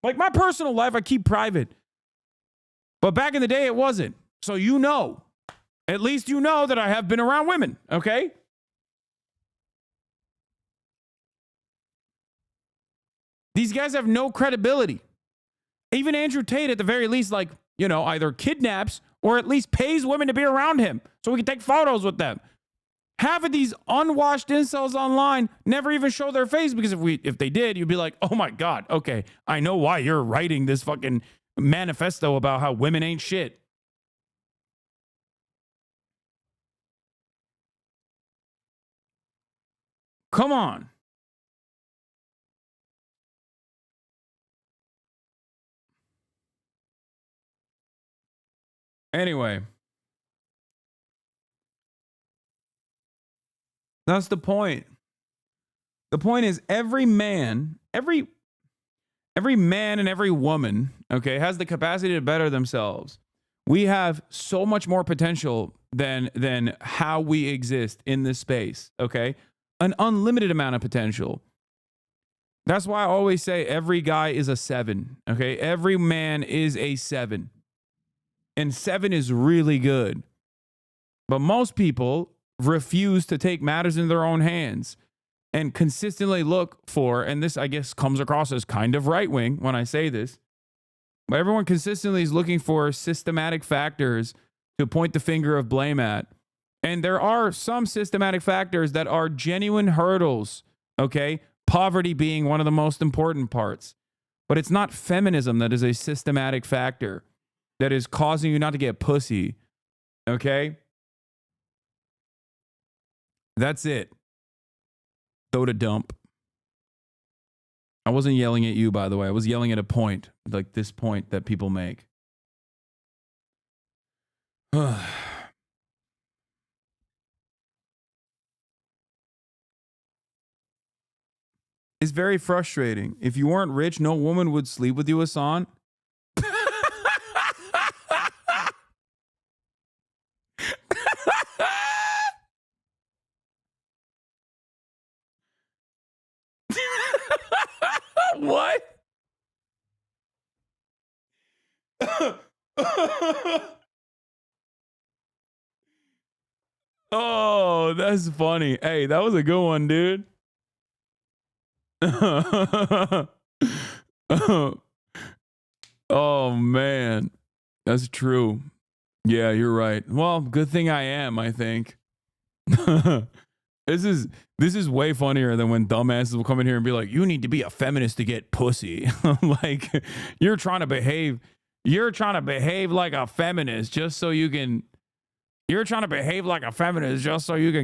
Like my personal life, I keep private. But back in the day, it wasn't. So you know. At least you know that I have been around women. Okay? These guys have no credibility. Even Andrew Tate, at the very least, like, you know, either kidnaps or at least pays women to be around him so we can take photos with them. Half of these unwashed incels online never even show their face, because if they did, you'd be like, oh my God, okay, I know why you're writing this fucking manifesto about how women ain't shit. Come on. Anyway. That's the point. The point is every man and every woman, okay, has the capacity to better themselves. We have so much more potential than how we exist in this space, okay? An unlimited amount of potential. That's why I always say every guy is a 7, okay? Every man is a 7. And 7 is really good. But most people refuse to take matters in their own hands and consistently look for, and this I guess comes across as kind of right-wing when I say this, but everyone consistently is looking for systematic factors to point the finger of blame at. And there are some systematic factors that are genuine hurdles, okay? Poverty being one of the most important parts. But it's not feminism that is a systematic factor that is causing you not to get pussy, okay? That's it. Throw to dump. I wasn't yelling at you, by the way. I was yelling at a point, like this point that people make. It's very frustrating. If you weren't rich, no woman would sleep with you, Hasan. What? Oh, that's funny. Hey, that was a good one, dude. Oh, man. That's true. Yeah, you're right. Well, good thing I am, I think. This is way funnier than when dumbasses will come in here and be like, you need to be a feminist to get pussy. Like, you're trying to behave like a feminist just so you can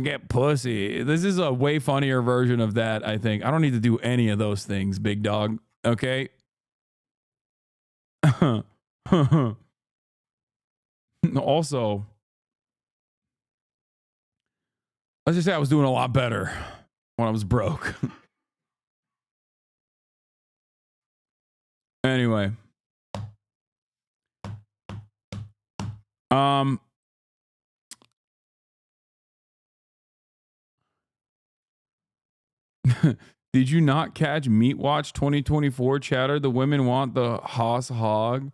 get pussy. This is a way funnier version of that, I think. I don't need to do any of those things, big dog. Okay? Also, let's just say I was doing a lot better when I was broke. Anyway. Did you not catch Meat Watch 2024 chatter? The women want the Haas hog.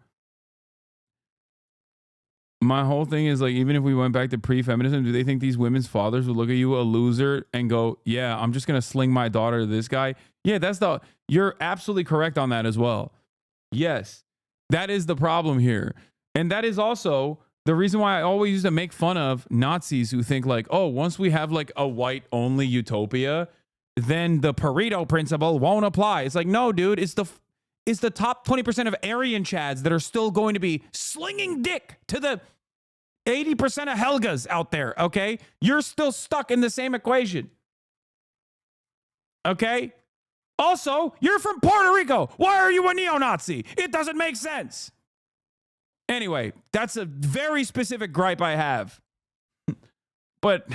My whole thing is like, even if we went back to pre-feminism, do they think these women's fathers would look at you a loser and go, yeah, I'm just going to sling my daughter to this guy? Yeah, you're absolutely correct on that as well. Yes, that is the problem here. And that is also the reason why I always used to make fun of Nazis who think like, oh, once we have like a white only utopia, then the Pareto principle won't apply. It's like, no, dude, it's the top 20% of Aryan Chads that are still going to be slinging dick to the 80% of Helgas out there, okay? You're still stuck in the same equation. Okay? Also, you're from Puerto Rico. Why are you a neo-Nazi? It doesn't make sense. Anyway, that's a very specific gripe I have. But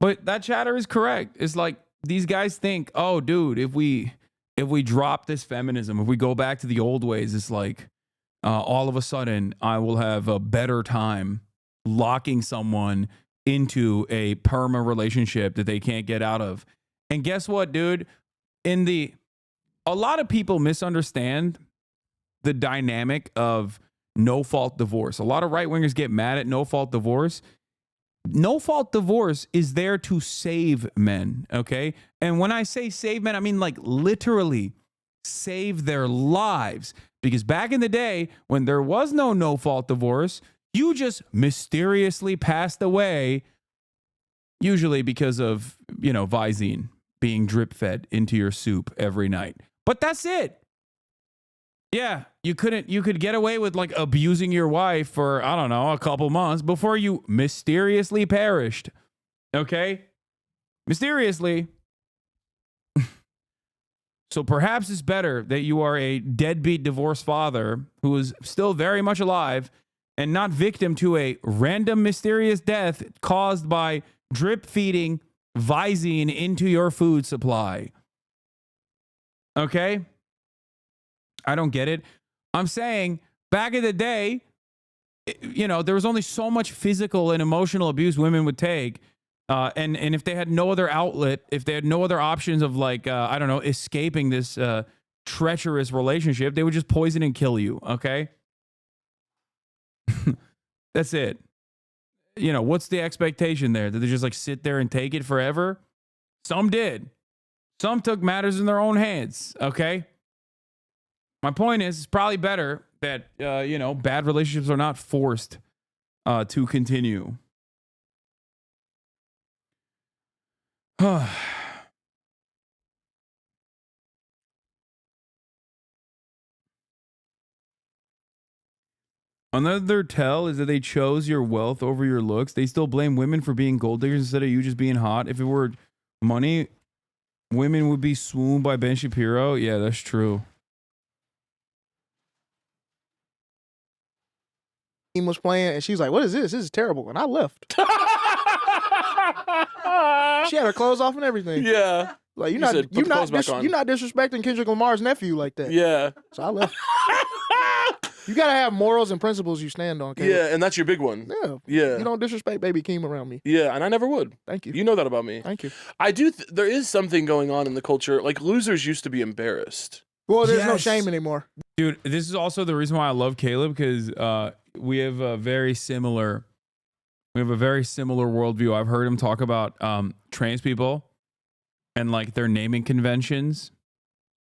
But that chatter is correct. It's like these guys think, oh, dude, if we if we drop this feminism, if we go back to the old ways, it's like all of a sudden I will have a better time locking someone into a perma relationship that they can't get out of. And guess what, dude? A lot of people misunderstand the dynamic of no-fault divorce. A lot of right-wingers get mad at no-fault divorce. No-fault divorce is there to save men, okay? And when I say save men, I mean like literally save their lives. Because back in the day, when there was no-fault divorce, you just mysteriously passed away, usually because of, Visine being drip-fed into your soup every night. But that's it. Yeah, you could get away with like abusing your wife for, I don't know, a couple months before you mysteriously perished. Okay? Mysteriously. So perhaps it's better that you are a deadbeat divorced father who is still very much alive and not victim to a random mysterious death caused by drip feeding Visine into your food supply. Okay? I don't get it. I'm saying back in the day, there was only so much physical and emotional abuse women would take. And if they had no other outlet, if they had no other options of like, I don't know, escaping this treacherous relationship, they would just poison and kill you. Okay. That's it. What's the expectation there? Did they just like sit there and take it forever? Some did. Some took matters in their own hands. Okay. My point is, it's probably better that, bad relationships are not forced to continue. Another tell is that they chose your wealth over your looks. They still blame women for being gold diggers instead of you just being hot. If it were money, women would be swooned by Ben Shapiro. Yeah, that's true. Was playing and she was like, "What is this? This is terrible," and I left. She had her clothes off and everything. Yeah, like you're not disrespecting Kendrick Lamar's nephew like that. Yeah, so I left. You gotta have morals and principles you stand on. Caleb. Yeah, and that's your big one. Yeah. You don't disrespect Baby Keem around me. Yeah, and I never would. Thank you. You know that about me. Thank you. I do. There is something going on in the culture. Like losers used to be embarrassed. Well, there's no shame anymore. Dude, this is also the reason why I love Caleb, because we have a very similar worldview. I've heard him talk about trans people and like their naming conventions.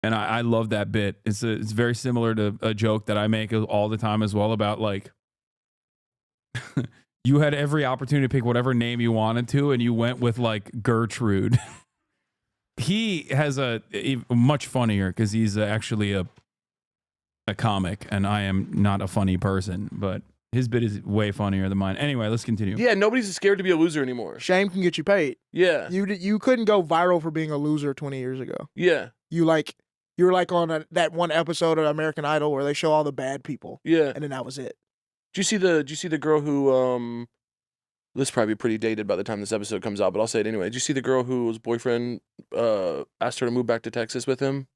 And I love that bit. It's very similar to a joke that I make all the time as well about like, you had every opportunity to pick whatever name you wanted to, and you went with like Gertrude. He has a much funnier because he's actually a comic, and I am not a funny person, but his bit is way funnier than mine. Anyway, let's continue. Yeah, nobody's scared to be a loser anymore. Shame can get you paid. Yeah. You couldn't go viral for being a loser 20 years ago. Yeah. You were like on that one episode of American Idol where they show all the bad people. Yeah. And then that was it. Did you see the girl who this is probably pretty dated by the time this episode comes out, but I'll say it anyway. Did you see the girl whose boyfriend asked her to move back to Texas with him?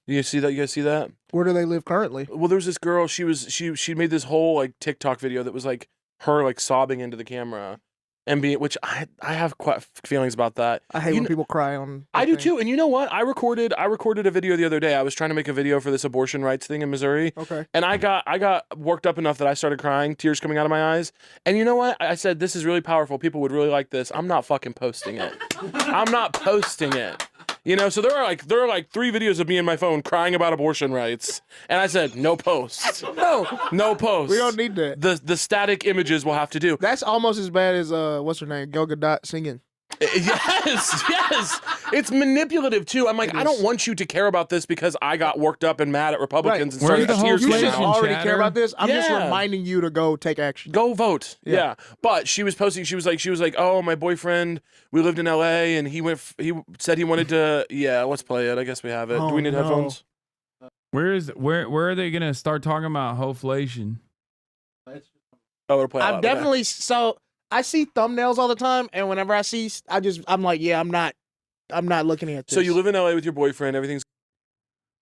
You see that? You guys see that? Where do they live currently? Well, there's this girl. She made this whole like TikTok video that was like her like sobbing into the camera, and which I have quite feelings about that. I hate when people cry on. I do too. And you know what? I recorded a video the other day. I was trying to make a video for this abortion rights thing in Missouri. Okay. And I got worked up enough that I started crying, tears coming out of my eyes. And you know what? I said, this is really powerful. People would really like this. I'm not fucking posting it. I'm not posting it. So there are like 3 videos of me in my phone crying about abortion rights, and I said no posts. No posts. We don't need that. The static images will have to do. That's almost as bad as what's her name, Gal Gadot singing. Yes. It's manipulative too. I'm like, I don't want you to care about this because I got worked up and mad at Republicans and started tears. You should already care about this. I'm just reminding you to go take action. Go vote. Yeah. But she was posting. She was like, oh, my boyfriend. We lived in L.A. and he said he wanted to. Yeah, let's play it. I guess we have it. Do we need headphones? Where are they gonna start talking about Hoeflation? Oh, we'll play. I've definitely I see thumbnails all the time, and whenever I see, I'm like, yeah, I'm not looking at this. So you live in LA with your boyfriend, everything's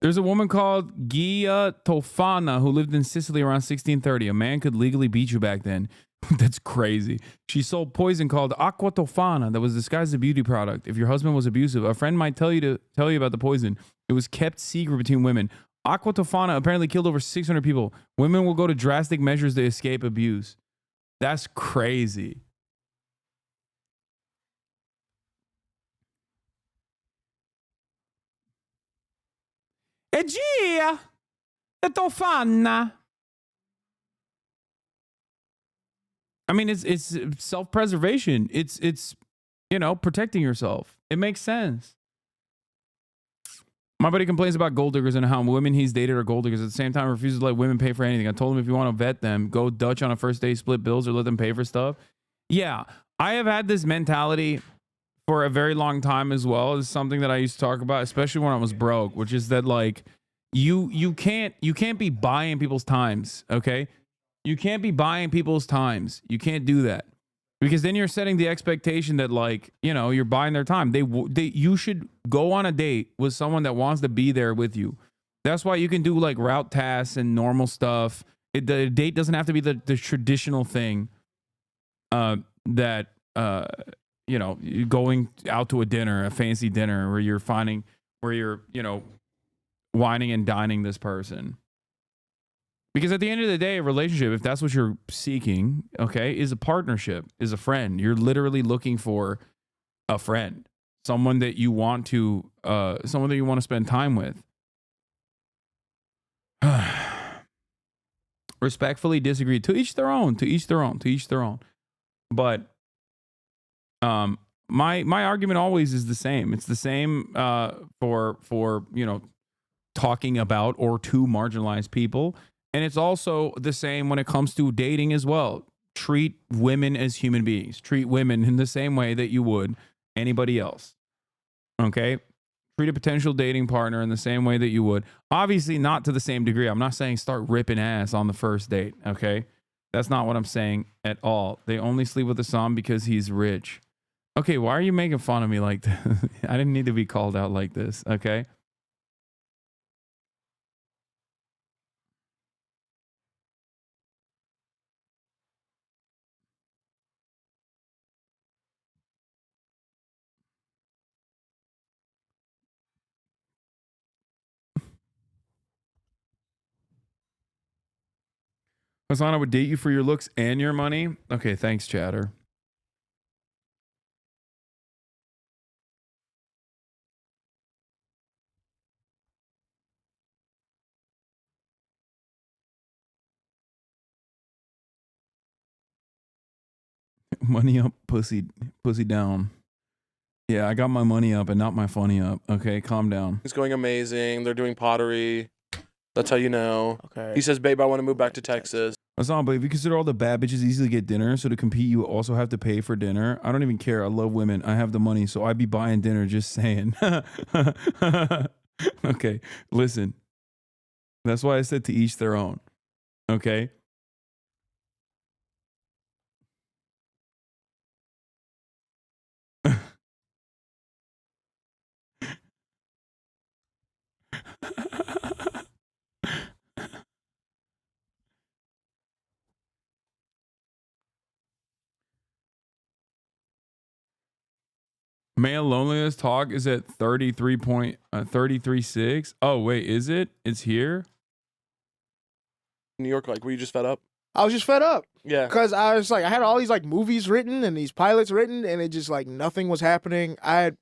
There's a woman called Gia Tofana who lived in Sicily around 1630. A man could legally beat you back then. That's crazy. She sold poison called Aqua Tofana that was disguised as a beauty product. If your husband was abusive, a friend might tell you about the poison. It was kept secret between women. Aqua Tofana apparently killed over 600 people. Women will go to drastic measures to escape abuse. That's crazy. E Gia Tofana. I mean, it's self-preservation. It's protecting yourself. It makes sense. My buddy complains about gold diggers and how women he's dated are gold diggers. At the same time, refuses to let women pay for anything. I told him if you want to vet them, go Dutch on a first date, split bills, or let them pay for stuff. Yeah, I have had this mentality for a very long time as well. It's something that I used to talk about, especially when I was broke, which is that like you can't be buying people's times, okay? You can't be buying people's times. You can't do that. Because then you're setting the expectation that like, you're buying their time. You should go on a date with someone that wants to be there with you. That's why you can do like route tasks and normal stuff. The date doesn't have to be the traditional thing that going out to a dinner, a fancy dinner where you're whining and dining this person. Because at the end of the day, a relationship, if that's what you're seeking, okay, is a partnership, is a friend. You're literally looking for a friend, someone that you want to spend time with. Respectfully disagree. To each their own. To each their own. To each their own. But my argument always is the same. It's the same for talking about or to marginalized people. And it's also the same when it comes to dating as well. Treat women as human beings. Treat women in the same way that you would anybody else. Okay? Treat a potential dating partner in the same way that you would. Obviously not to the same degree. I'm not saying start ripping ass on the first date. Okay? That's not what I'm saying at all. They only sleep with Hasan because he's rich. Okay, why are you making fun of me like this? I didn't need to be called out like this. Okay? Hasan, I would date you for your looks and your money. Okay, thanks, chatter. Money up, pussy down. Yeah, I got my money up and not my funny up. Okay, calm down. It's going amazing. They're doing pottery. That's how you know. Okay. He says, babe, I want to move back to Texas. Hasan, but if you consider all the bad bitches easily get dinner, so to compete, you also have to pay for dinner. I don't even care. I love women. I have the money, so I be buying dinner, just saying. Okay, listen. That's why I said to each their own. Okay? Male loneliness talk is at 33.336. Oh, wait, is it? It's here? New York, like, were you just fed up? I was just fed up. Yeah. Because I was like, I had all these like movies written and these pilots written, and it just like nothing was happening. I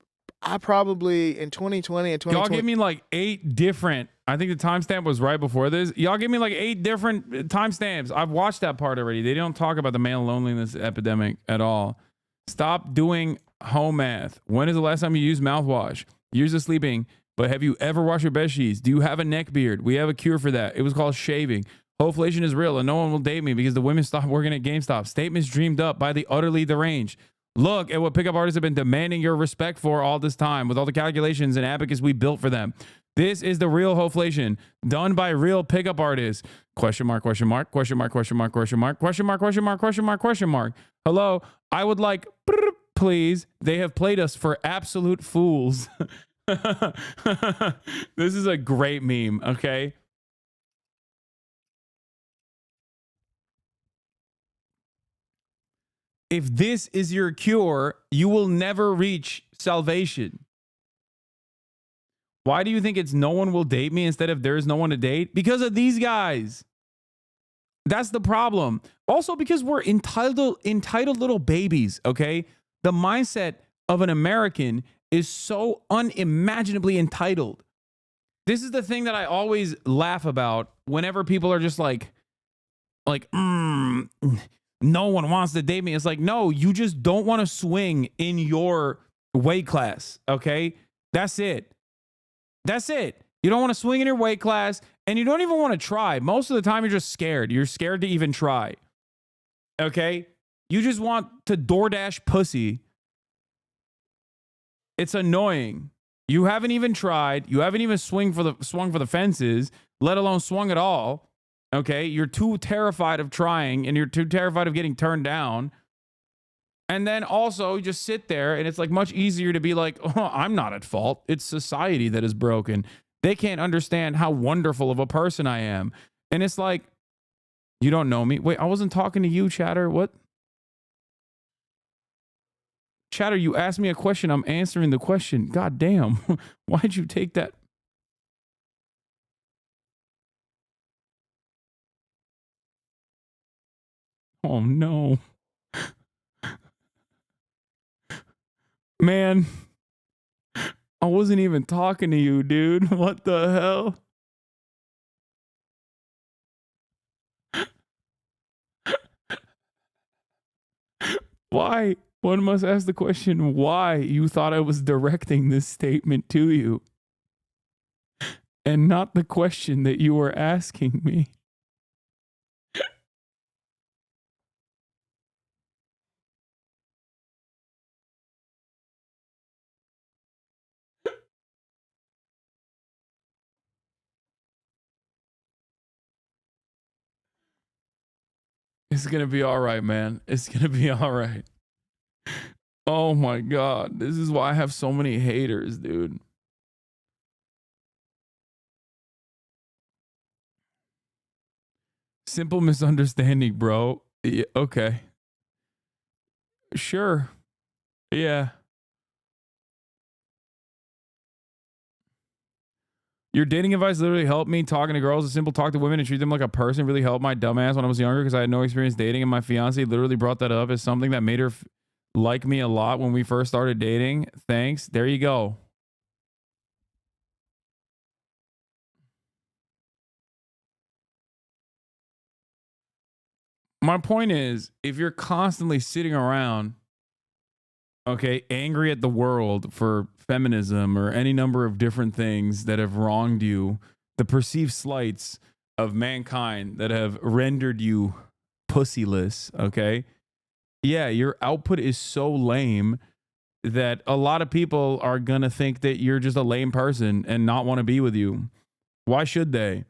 probably in 2020 and 2020. Y'all give me like 8 different. I think the timestamp was right before this. Y'all give me like 8 different timestamps. I've watched that part already. They don't talk about the male loneliness epidemic at all. Stop doing home math. When is the last time you used mouthwash? Years of sleeping. But have you ever washed your bed sheets? Do you have a neck beard? We have a cure for that. It was called shaving. Hoeflation is real and no one will date me because the women stopped working at GameStop. Statements dreamed up by the utterly deranged. Look at what pickup artists have been demanding your respect for all this time with all the calculations and abacus we built for them. This is the real Hoeflation done by real pickup artists. Question mark, question mark, question mark, question mark, question mark, question mark, question mark, question mark, question mark. Hello, I would like, please. They have played us for absolute fools. This is a great meme, okay? If this is your cure, you will never reach salvation. Why do you think it's no one will date me instead of there's no one to date? Because of these guys. That's the problem. Also because we're entitled little babies, okay? The mindset of an American is so unimaginably entitled. This is the thing that I always laugh about whenever people are just like, no one wants to date me. It's like, no, you just don't want to swing in your weight class, okay? That's it. That's it. You don't want to swing in your weight class, and you don't even want to try. Most of the time, you're just scared. You're scared to even try, okay? You just want to DoorDash pussy. It's annoying. You haven't even tried. You haven't even swung for the fences, let alone swung at all. Okay, you're too terrified of trying, and you're too terrified of getting turned down. And then also you just sit there, and it's like much easier to be like, oh, I'm not at fault. It's society that is broken. They can't understand how wonderful of a person I am. And it's like, you don't know me. Wait, I wasn't talking to you, Chatter. What? Chatter, you asked me a question. I'm answering the question. God damn. Why'd you take that? Oh, no. Man, I wasn't even talking to you, dude. What the hell? Why? One must ask the question why you thought I was directing this statement to you and not the question that you were asking me. It's going to be all right, man. It's going to be all right. Oh my God. This is why I have so many haters, dude. Simple misunderstanding, bro. Yeah, okay. Sure. Yeah. Your dating advice literally helped me. Talking to girls, a simple talk to women and treat them like a person really helped my dumbass when I was younger because I had no experience dating, and my fiance literally brought that up as something that made her like me a lot when we first started dating. Thanks. There you go. My point is, if you're constantly sitting around, okay, angry at the world for feminism or any number of different things that have wronged you, the perceived slights of mankind that have rendered you pussyless, okay? Yeah, your output is so lame that a lot of people are going to think that you're just a lame person and not want to be with you. Why should they?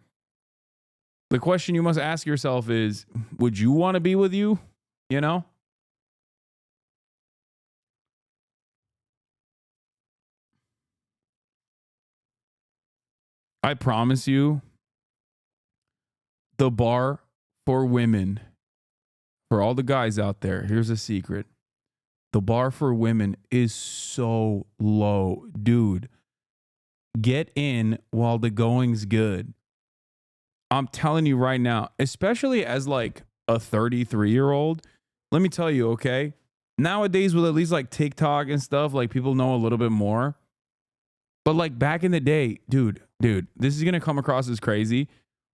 The question you must ask yourself is, would you want to be with you? You know? I promise you, the bar for women, for all the guys out there, here's a secret. The bar for women is so low. Dude, get in while the going's good. I'm telling you right now, especially as like a 33-year-old, let me tell you, okay? Nowadays with at least like TikTok and stuff, like people know a little bit more. But like back in the day, dude, this is going to come across as crazy.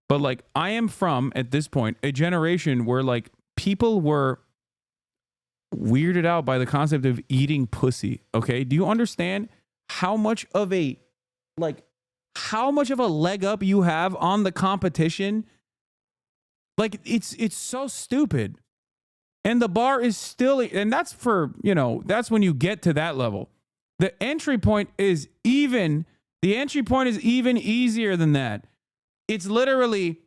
But like I am from, at this point, a generation where like people were weirded out by the concept of eating pussy. Okay. Do you understand how much of a leg up you have on the competition? Like it's so stupid. And the bar is still, and that's for, that's when you get to that level. The entry point is even easier than that. It's literally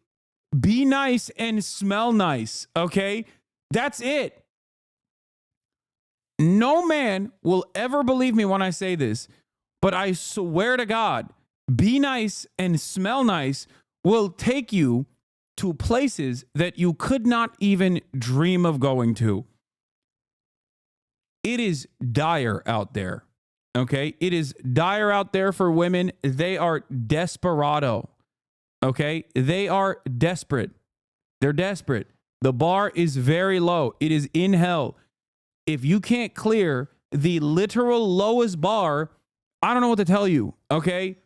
be nice and smell nice, okay? That's it. No man will ever believe me when I say this. But I swear to God, be nice and smell nice will take you to places that you could not even dream of going to. It is dire out there. Okay? It is dire out there for women. They are desperado. Okay? They are desperate. They're desperate. The bar is very low. It is in hell. If you can't clear the literal lowest bar, I don't know what to tell you. Okay?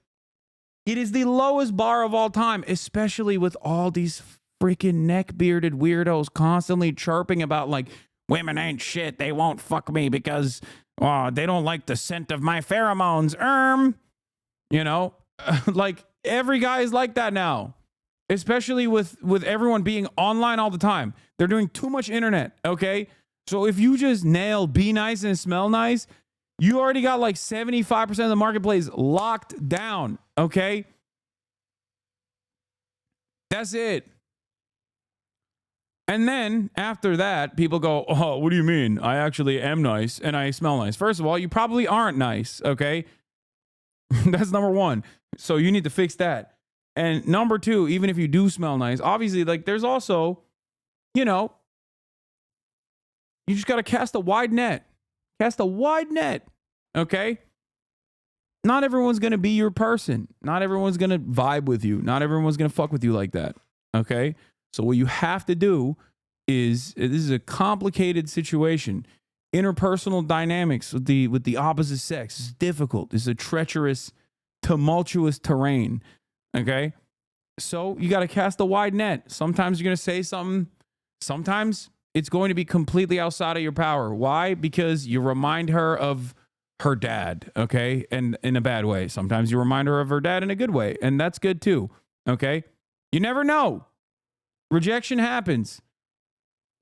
It is the lowest bar of all time, especially with all these freaking neck-bearded weirdos constantly chirping about like, women ain't shit. They won't fuck me because they don't like the scent of my pheromones. You know, like every guy is like that now, especially with everyone being online all the time. They're doing too much internet. Okay. So if you just nail be nice and smell nice, you already got like 75% of the marketplace locked down. Okay. That's it. And then after that, people go, oh, what do you mean? I actually am nice and I smell nice. First of all, you probably aren't nice, okay? That's number one. So you need to fix that. And number two, even if you do smell nice, obviously, like there's also, you know, you just got to cast a wide net. Cast a wide net, okay? Not everyone's going to be your person. Not everyone's going to vibe with you. Not everyone's going to fuck with you like that, okay? So what you have to do is, this is a complicated situation. Interpersonal dynamics with the opposite sex is difficult. It's a treacherous, tumultuous terrain. Okay? So you got to cast a wide net. Sometimes you're going to say something. Sometimes it's going to be completely outside of your power. Why? Because you remind her of her dad, okay? And in a bad way. Sometimes you remind her of her dad in a good way. And that's good too. Okay? You never know. Rejection happens.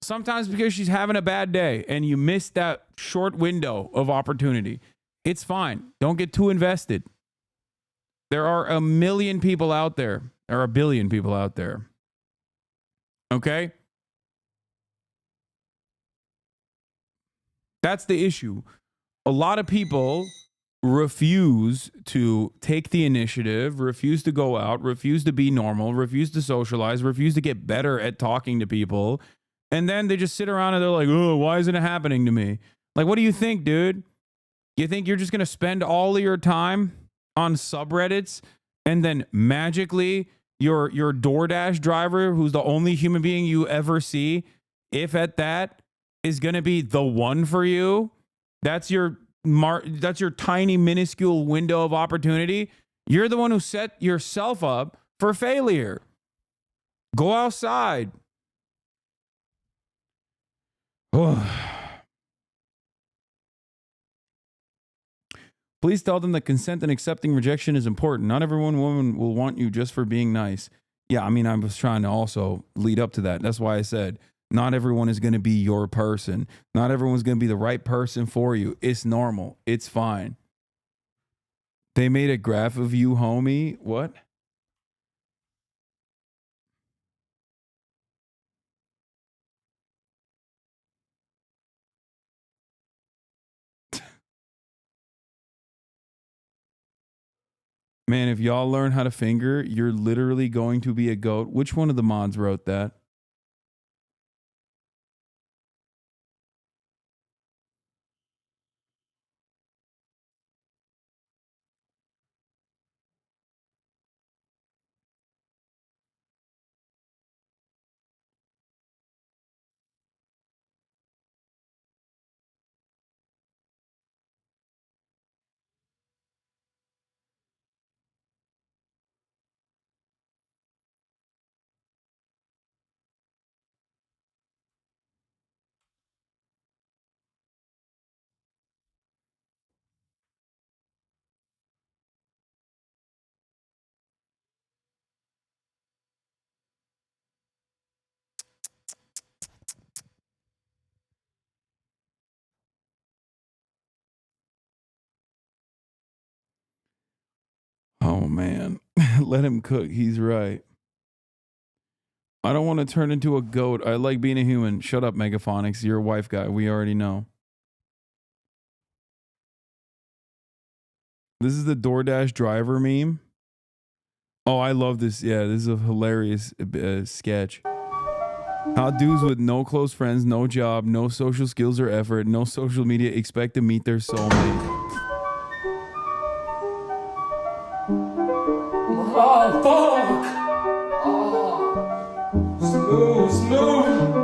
Sometimes because she's having a bad day and you missed that short window of opportunity. It's fine. Don't get too invested. There are a million people out there. There are a billion people out there. Okay? That's the issue. A lot of people refuse to take the initiative, refuse to go out, refuse to be normal, refuse to socialize, refuse to get better at talking to people. And then they just sit around and they're like, oh, why isn't it happening to me? Like, what do you think, dude? You think you're just going to spend all of your time on subreddits and then magically your DoorDash driver, who's the only human being you ever see, if at that, is going to be the one for you? That's your tiny minuscule window of opportunity. You're the one who set yourself up for failure. Go outside. Please tell them that consent and accepting rejection is important. Not every woman will want you just for being nice. Yeah, I mean, I was trying to also lead up to that. That's why I said not everyone is going to be your person. Not everyone's going to be the right person for you. It's normal. It's fine. They made a graph of you, homie. What? Man, if y'all learn how to finger, you're literally going to be a goat. Which one of the mods wrote that? Oh, man. Let him cook. He's right. I don't want to turn into a goat. I like being a human. Shut up, Megaphonics. You're a wife guy. We already know. This is the DoorDash driver meme. Oh, I love this. Yeah, this is a hilarious sketch. How dudes with no close friends, no job, no social skills or effort, no social media expect to meet their soulmate. Oh, fuck! Oh, smooth.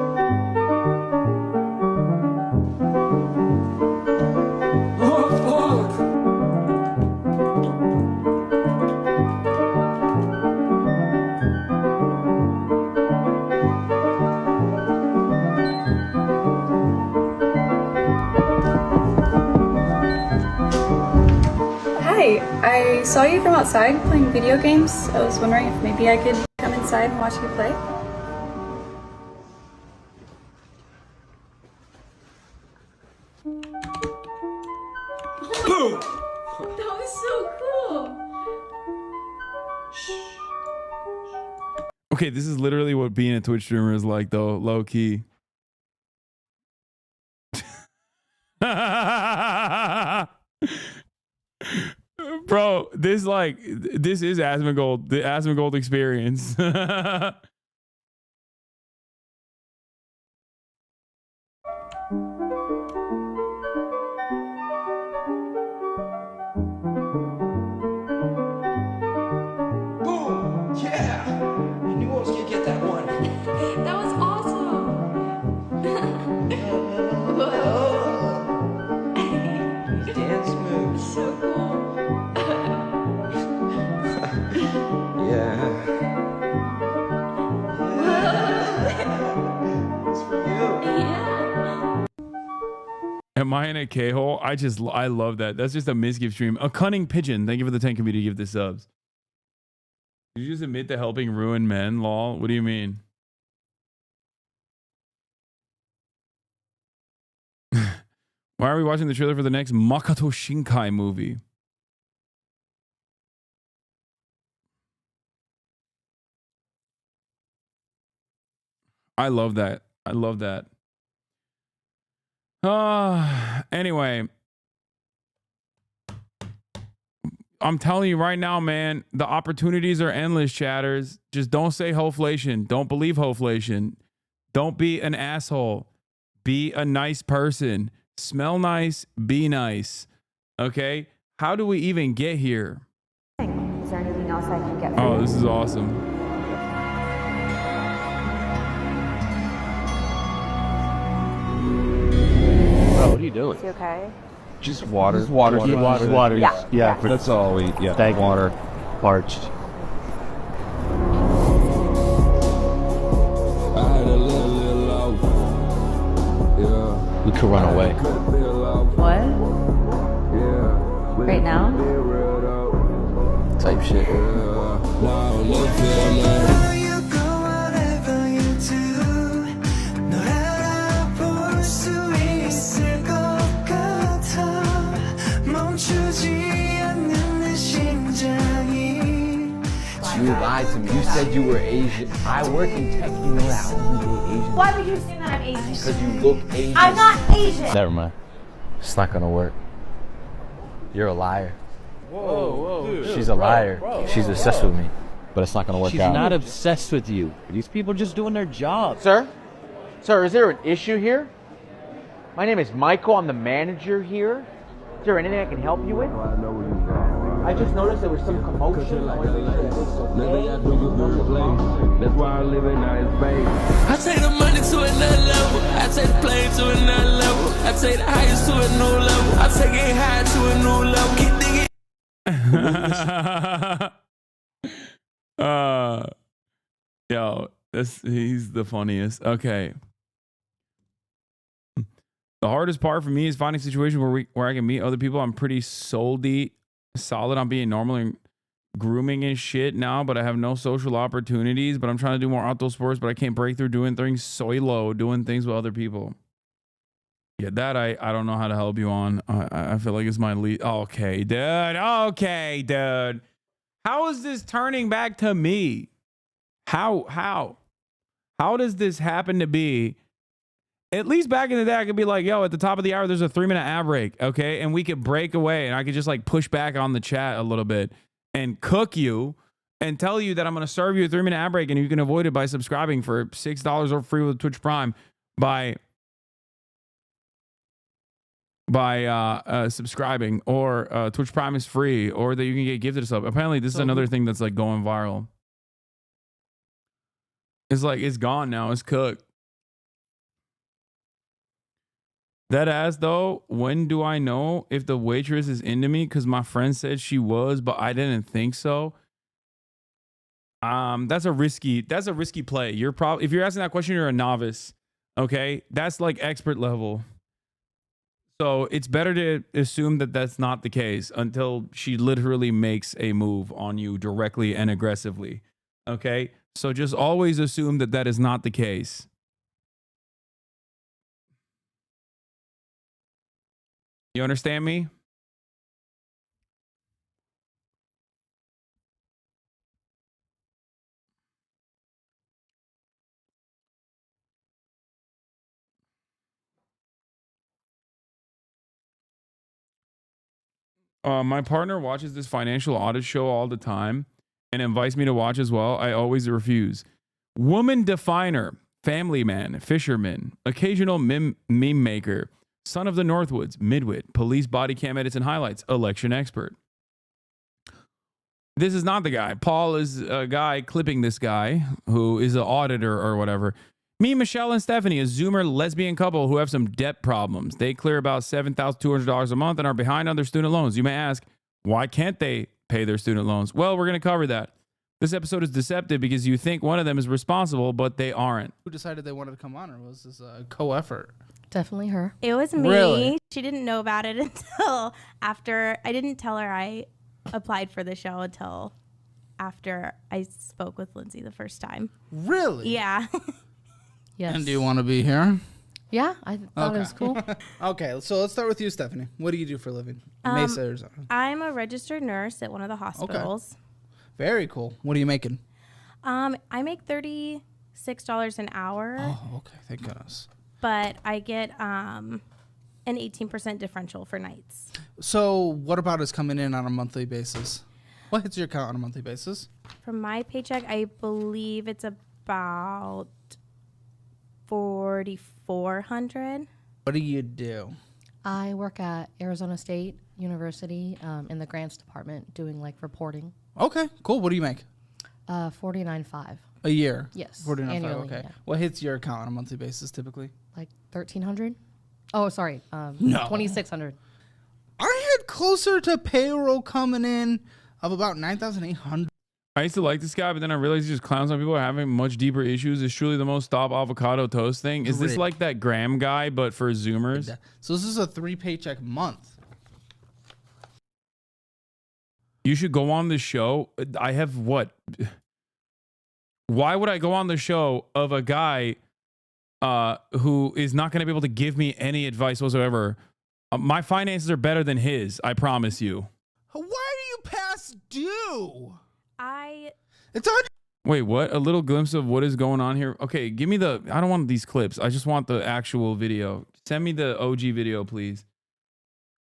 Hi, I saw you from outside playing video games. I was wondering if maybe I could come inside and watch you play. Boom! That was so cool! Okay, this is literally what being a Twitch streamer is like, though, low key. Bro, this is Asmongold, the Asmongold experience. Boom! Yeah! I knew I was gonna get that one. That was awesome! Dance moves. So cool. Yeah. It's for you. Yeah. Am I in a K-hole? I love that. That's just a misgive stream. A cunning pigeon. Thank you for the 10 community. Give the subs. Did you just admit to helping ruin men, lol? What do you mean? Why are we watching the trailer for the next Makoto Shinkai movie? I love that. I love that. Anyway. I'm telling you right now, man, the opportunities are endless, chatters. Just don't say Hoeflation. Don't believe Hoeflation. Don't be an asshole. Be a nice person. Smell nice. Be nice. Okay? How do we even get here? Is there anything else I can get for you? Oh, this is awesome. Bro, what are you doing? Is he okay? Just water. Just water. Water. Yeah. That's all we. Yeah. Thank water. Parched. We could run away. What? Right now? Type shit. You lied to me. You said you were Asian. I work in tech. You know that. I don't look Asian. Why would you assume that I'm Asian? Because you look Asian. I'm not Asian. Never mind. It's not gonna work. You're a liar. Whoa, dude. She's a liar. She's obsessed with me, but it's not gonna work She's out. not obsessed with you. These people are just doing their job. Sir? Sir, is there an issue here? My name is Michael. I'm the manager here. Is there anything I can help you with? I just noticed there was some commotion. That's why I live in nice bay. I take the money to another level. I take the plane to another level. I take the highest to a new level. I take it high to a new level. Keep digging. Yo, he's the funniest. Okay. The hardest part for me is finding a situation where I can meet other people. I'm pretty solid on being normal and grooming and shit now, but I have no social opportunities. But I'm trying to do more outdoor sports, but I can't break through doing things solo, doing things with other people. Yeah, that I don't know how to help you on. I feel like it's my lead. Okay, dude. Okay, dude. How is this turning back to me? How does this happen to be At least back in the day, I could be like, yo, at the top of the hour, there's a 3-minute ad break, okay? And we could break away, and I could just like push back on the chat a little bit and cook you and tell you that I'm going to serve you a 3-minute ad break, and you can avoid it by subscribing for $6 or free with Twitch Prime by subscribing, or Twitch Prime is free, or that you can get gifted stuff. Apparently, this is another thing that's like going viral. It's like, it's gone now. It's cooked. That ass though, when do I know if the waitress is into me? Because my friend said she was, but I didn't think so. That's a risky play. You're probably, if you're asking that question, you're a novice. Okay, that's like expert level. So it's better to assume that that's not the case until she literally makes a move on you directly and aggressively. Okay, so just always assume that that is not the case. You understand me? My partner watches this financial audit show all the time and invites me to watch as well. I always refuse. Woman definer, family man, fisherman, occasional meme maker, son of the Northwoods, midwit, police body cam edits and highlights, election expert. This is not the guy. Paul is a guy clipping this guy who is an auditor or whatever. Me, Michelle, and Stephanie, a Zoomer lesbian couple who have some debt problems. They clear about $7,200 a month and are behind on their student loans. You may ask, why can't they pay their student loans? Well, we're going to cover that. This episode is deceptive because you think one of them is responsible, but they aren't. Who decided they wanted to come on, or was this a co-effort? Definitely her. It was me. Really? She didn't know about it until after. I didn't tell her I applied for the show until after I spoke with Lindsay the first time. Really? Yeah. Yes. And do you want to be here? Yeah, I thought it was cool. Okay, so let's start with you, Stephanie. What do you do for a living? Mesa, Arizona. I'm a registered nurse at one of the hospitals. Very cool. What are you making? I make $36 an hour. Oh, okay. Thank goodness. But I get an 18% differential for nights. So what about us coming in on a monthly basis? What hits your account on a monthly basis? From my paycheck, I believe it's about $4,400. What do you do? I work at Arizona State University in the grants department doing like reporting. Okay, cool. What do you make? $49,500 a year. Yes, $49,500. annually, Okay. yeah. What hits your account on a monthly basis typically? Like $1,300. Oh, sorry. No. $2,600. I had closer to payroll coming in of about $9,800. I used to like this guy, but then I realized he just clowns on people having much deeper issues. It's truly the most stop avocado toast thing. Is this like that Graham guy, but for Zoomers? So this is a 3-paycheck month. You should go on the show. I have what? Why would I go on the show of a guy who is not going to be able to give me any advice whatsoever? My finances are better than his, I promise you. Why do you pass due? It's on. Wait, what? A little glimpse of what is going on here? Okay, give me the... I don't want these clips. I just want the actual video. Send me the OG video, please.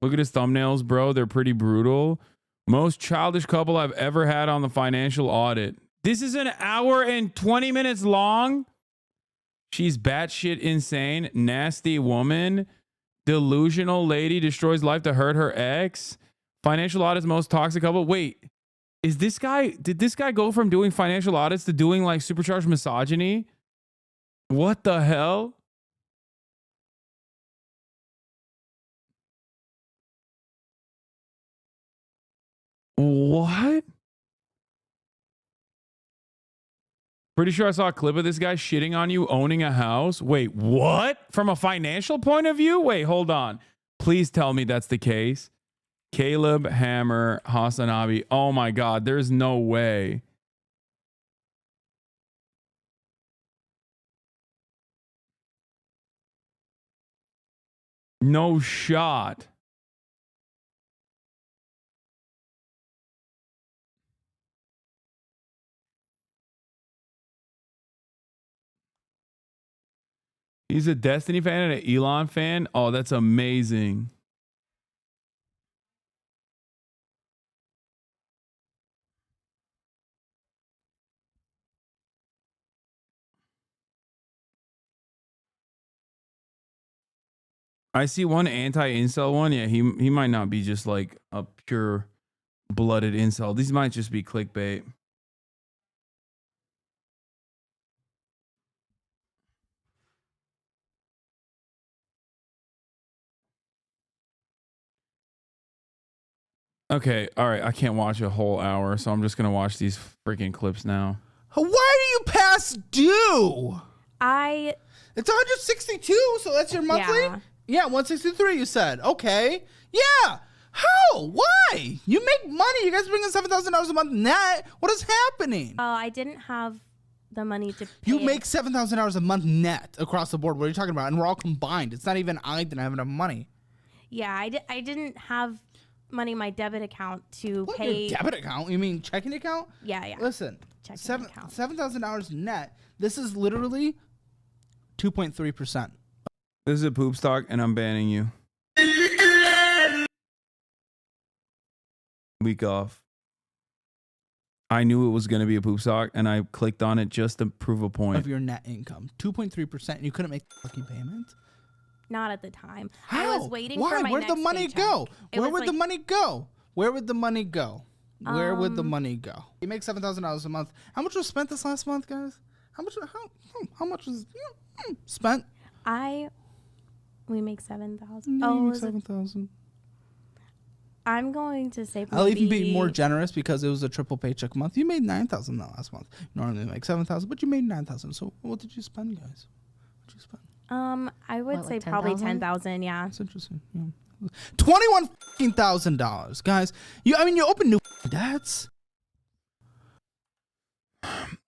Look at his thumbnails, bro. They're pretty brutal. Most childish couple I've ever had on the financial audit. This is an hour and 20 minutes long? She's batshit insane. Nasty woman. Delusional lady destroys life to hurt her ex. Financial audit's most toxic couple. Wait. Did this guy go from doing financial audits to doing like supercharged misogyny? What the hell? What? Pretty sure I saw a clip of this guy shitting on you owning a house. Wait, what? From a financial point of view? Wait, hold on. Please tell me that's the case. Caleb, Hammer, HasanAbi. Oh my God, there's no way. No shot. He's a Destiny fan and an Elon fan. Oh, that's amazing. I see one anti-incel one. Yeah, he might not be just like a pure blooded incel. These might just be clickbait. Okay, all right. I can't watch a whole hour, so I'm just gonna watch these freaking clips now. Why are you past due? It's 162, so that's your monthly? Yeah, 163 you said. Okay. Yeah. How? Why? You make money. You guys bring in $7,000 a month net. What is happening? Oh, I didn't have the money to pay. You make $7,000 a month net across the board. What are you talking about? And we're all combined. It's not even I didn't have enough money. Yeah, I didn't have money in my debit account to pay. Your debit account? You mean checking account? Yeah. Listen, $7,000 net. This is literally 2.3%. This is a poop stock, and I'm banning you. Week off. I knew it was going to be a poop stock, and I clicked on it just to prove a point. Of your net income. 2.3%. You couldn't make fucking payments? Not at the time. How? I was waiting Why? for my Where'd the next money paycheck. go? It Where was would the like- money go? Where would the money go? Where would the money go? You make $7,000 a month. How much was spent this last month, guys? How much was spent? We make 7,000. No, you make is it- 7,000. I'm going to say I'll even be maybe- more generous because it was a triple paycheck month. You made 9,000 the last month. You normally make 7,000, but you made 9,000. So what did you spend, guys? What did you spend? I would What, say like probably 10,000? 10,000. Yeah. That's interesting. Yeah. $21,000, guys. You open new debts.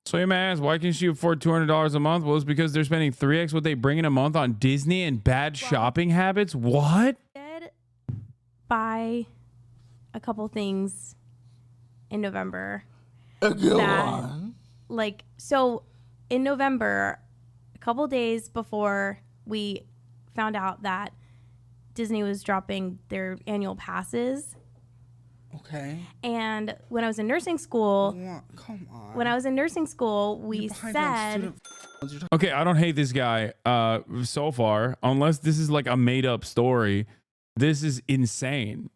So you may ask, why can't you afford $200 a month? Well, it's because they're spending 3x what they bring in a month on Disney and bad shopping habits. What? Did buy a couple things in November. So in November, a couple days before we found out that Disney was dropping their annual passes. Okay. And when I was in nursing school, come on. When I was in nursing school, we said, Okay, I don't hate this guy so far, unless this is like a made up story. This is insane.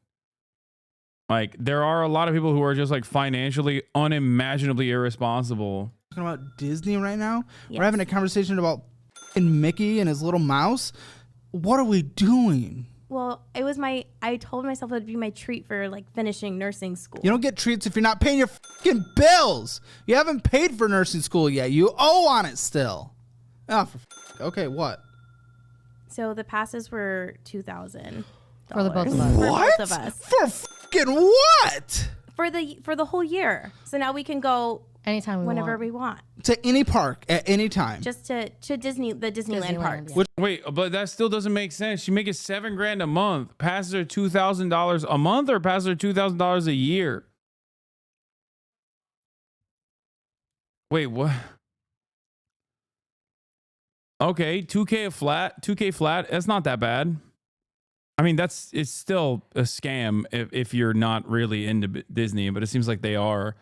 Like, there are a lot of people who are just like financially unimaginably irresponsible. Talking about Disney right now? Yes. We're having a conversation about Mickey and his little mouse. What are we doing? well, I told myself it would be my treat for like finishing nursing school. You don't get treats if you're not paying your fucking bills. You haven't paid for nursing school yet. You owe on it still. Oh, okay, what? So the passes were $2,000 For the both of us. What? For both of us. For fucking what? For the whole year. So now we can go anytime whenever we want. To any park at any time. Just to Disney, the Disneyland parks. Wait, but that still doesn't make sense. You make it $7,000 a month. Passes are $2,000 a month, or passes are $2,000 a year. Wait, what? Okay, $2K flat. That's not that bad. I mean, it's still a scam if you're not really into Disney, but it seems like they are.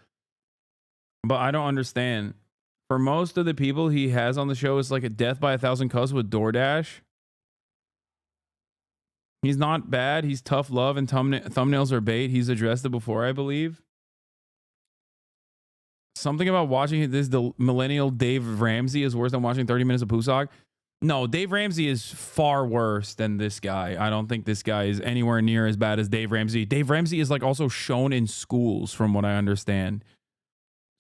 But I don't understand. For most of the people he has on the show, it's like a death by 1,000 cuts with DoorDash. He's not bad. He's tough love and thumbnails are bait. He's addressed it before, I believe. Something about watching this, the millennial Dave Ramsey is worse than watching 30 minutes of Pusak. No, Dave Ramsey is far worse than this guy. I don't think this guy is anywhere near as bad as Dave Ramsey. Dave Ramsey is like also shown in schools from what I understand.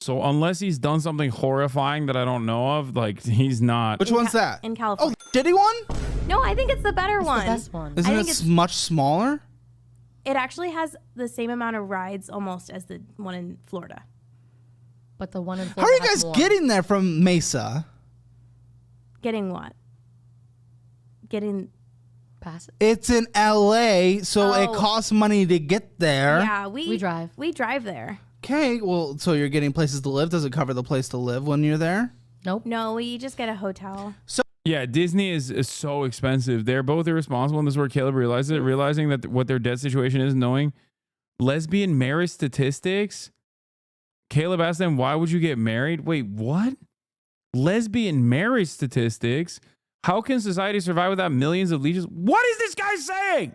So unless he's done something horrifying that I don't know of, like he's not. Which one's that? In California. Oh, did he one? No, I think it's the better one. The best one. Isn't I it think it's much smaller? It actually has the same amount of rides almost as the one in Florida. But the one in How Florida are you has guys more. getting there from Mesa? Getting what? Getting passes. It's in LA, so it Oh. costs money to get there. Yeah, we drive. We drive there. Okay, well, so you're getting places to live. Does it cover the place to live when you're there? Nope. No, we just get a hotel. So Yeah, Disney is so expensive. They're both irresponsible, and this is where Caleb realizes it, realizing that what their debt situation is, knowing lesbian marriage statistics. Caleb asked them, why would you get married? Wait, what? Lesbian marriage statistics? How can society survive without millions of leeches? What is this guy saying?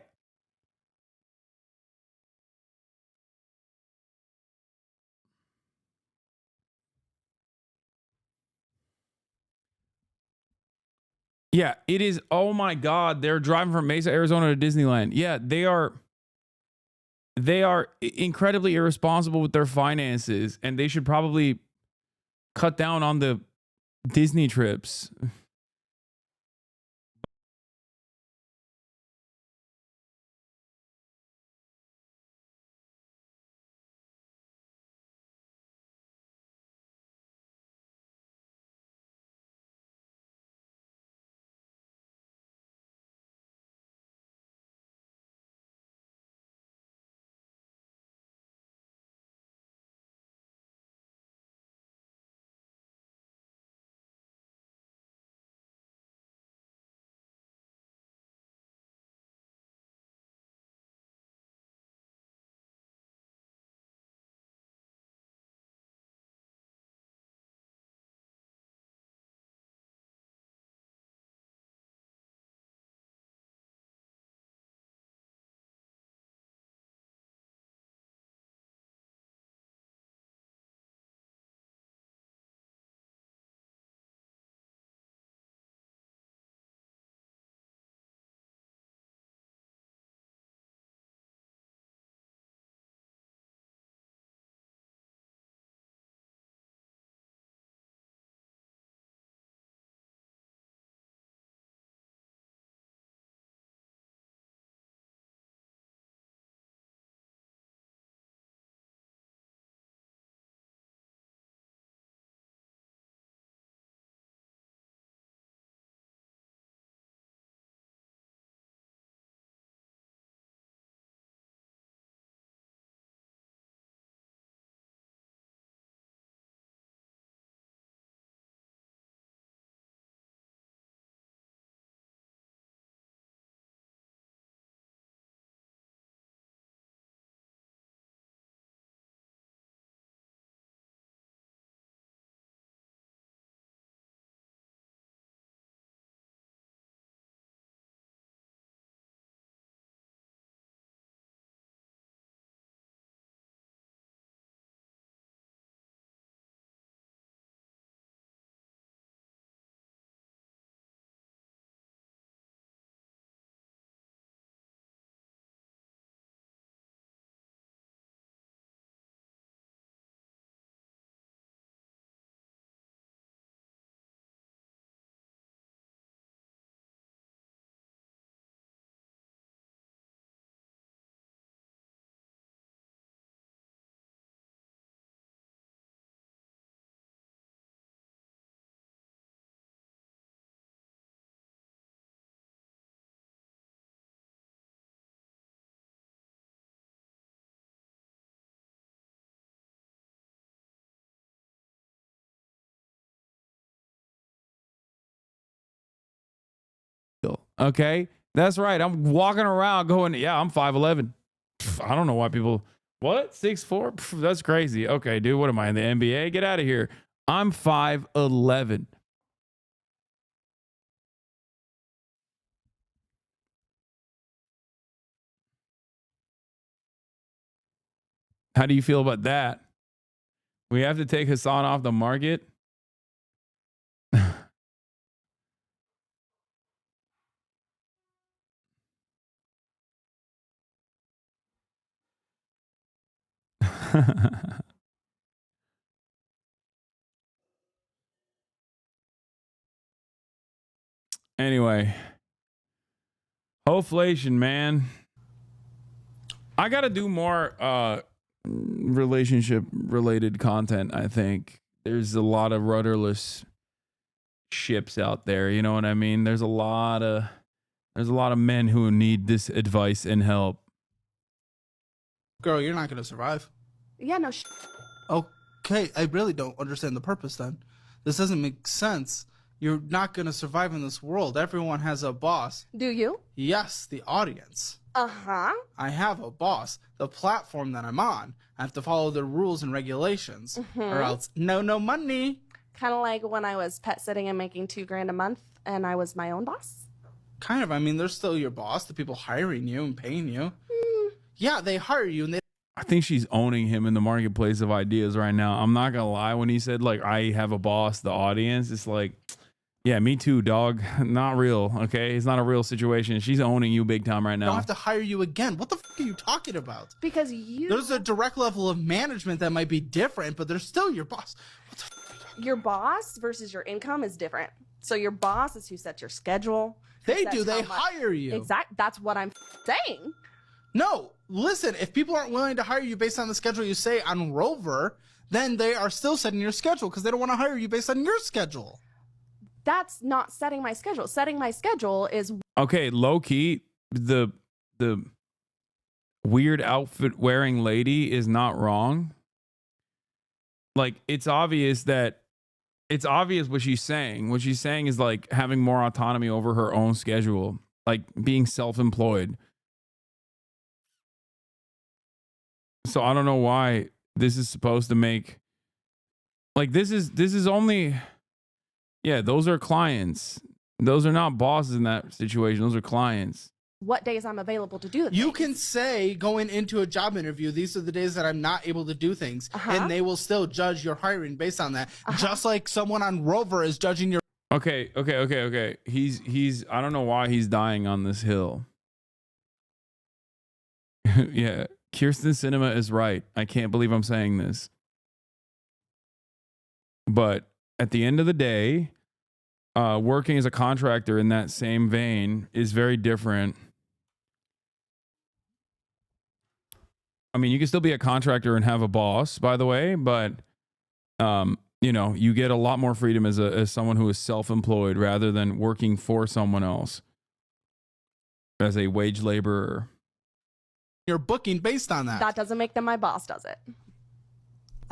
Yeah, it is. Oh my God. They're driving from Mesa, Arizona to Disneyland. Yeah, they are incredibly irresponsible with their finances, and they should probably cut down on the Disney trips. Okay, that's right. I'm walking around going, yeah, I'm 5'11". I don't know why people, what, 6'4"? That's crazy. Okay, dude, what am I in the NBA? Get out of here. I'm 5'11". How do you feel about that? We have to take Hasan off the market. Anyway, Hoeflation, man. I got to do more relationship related content. I think there's a lot of rudderless ships out there. You know what I mean? There's a lot of men who need this advice and help. Girl, you're not gonna survive. Yeah, no. Okay, I really don't understand the purpose then. This doesn't make sense. you're not going to survive in this world. Everyone has a boss. Do you? Yes, the audience. Uh-huh. I have a boss. The platform that I'm on, I have to follow the rules and regulations, or else no money. Kind of like when I was pet sitting and making $2,000 a month, and I was my own boss. Kind of. I mean, they're still your boss. The people hiring you and paying you. Yeah, they hire you, and they. I think she's owning him in the marketplace of ideas right now. I'm not gonna lie. When he said like I have a boss, the audience, it's like, yeah, me too, dog. Not real. Okay, it's not a real situation. She's owning you big time right They don't now. have to hire you again. What the fuck are you talking about? Because you. There's a direct level of management that might be different, but they're still your boss. Your boss versus your income is different. So your boss is who sets your schedule. They do. They hire you. Exactly. That's what I'm saying. No, listen. If people aren't willing to hire you based on the schedule you say on Rover, then they are still setting your schedule because they don't want to hire you based on your schedule. That's not setting my schedule. Setting my schedule is Okay, low key, the weird outfit wearing lady is not wrong. Like it's obvious what she's saying. What she's saying is like having more autonomy over her own schedule, like being self-employed. So I don't know why this is supposed to make like this is only those are clients. Those are not bosses in that situation. Those are clients. what days I'm available to do the You things. can say going into a job interview, these are the days that I'm not able to do things, and they will still judge your hiring based on that. Just like someone on Rover is judging your. Okay. He's I don't know why he's dying on this hill. Yeah, Kirsten Cinema is right. I can't believe I'm saying this. But at the end of the day, working as a contractor in that same vein is very different. I mean, you can still be a contractor and have a boss, by the way, but you know, you get a lot more freedom as someone who is self-employed rather than working for someone else as a wage laborer. You're booking based on that. That doesn't make them my boss, does it?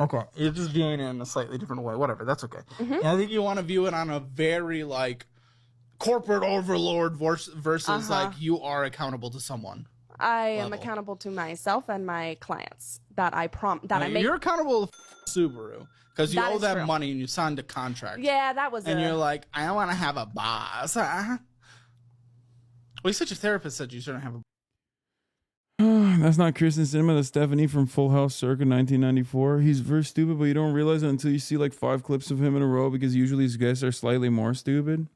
Okay, you're just viewing it in a slightly different way. Whatever, that's okay. Mhm. And I think you want to view it on a very like corporate overlord versus like you are accountable to someone. I am accountable to myself and my clients that I make. You're accountable to Subaru because you That owe is them true. money and you signed a contract. Yeah, that was. And you're like, I don't want to have a boss. Well, you said your therapist said you shouldn't have a. That's not Kirsten Cinema. That's Stephanie from Full House circa 1994. He's very stupid, but you don't realize it until you see like 5 clips of him in a row because usually his guests are slightly more stupid.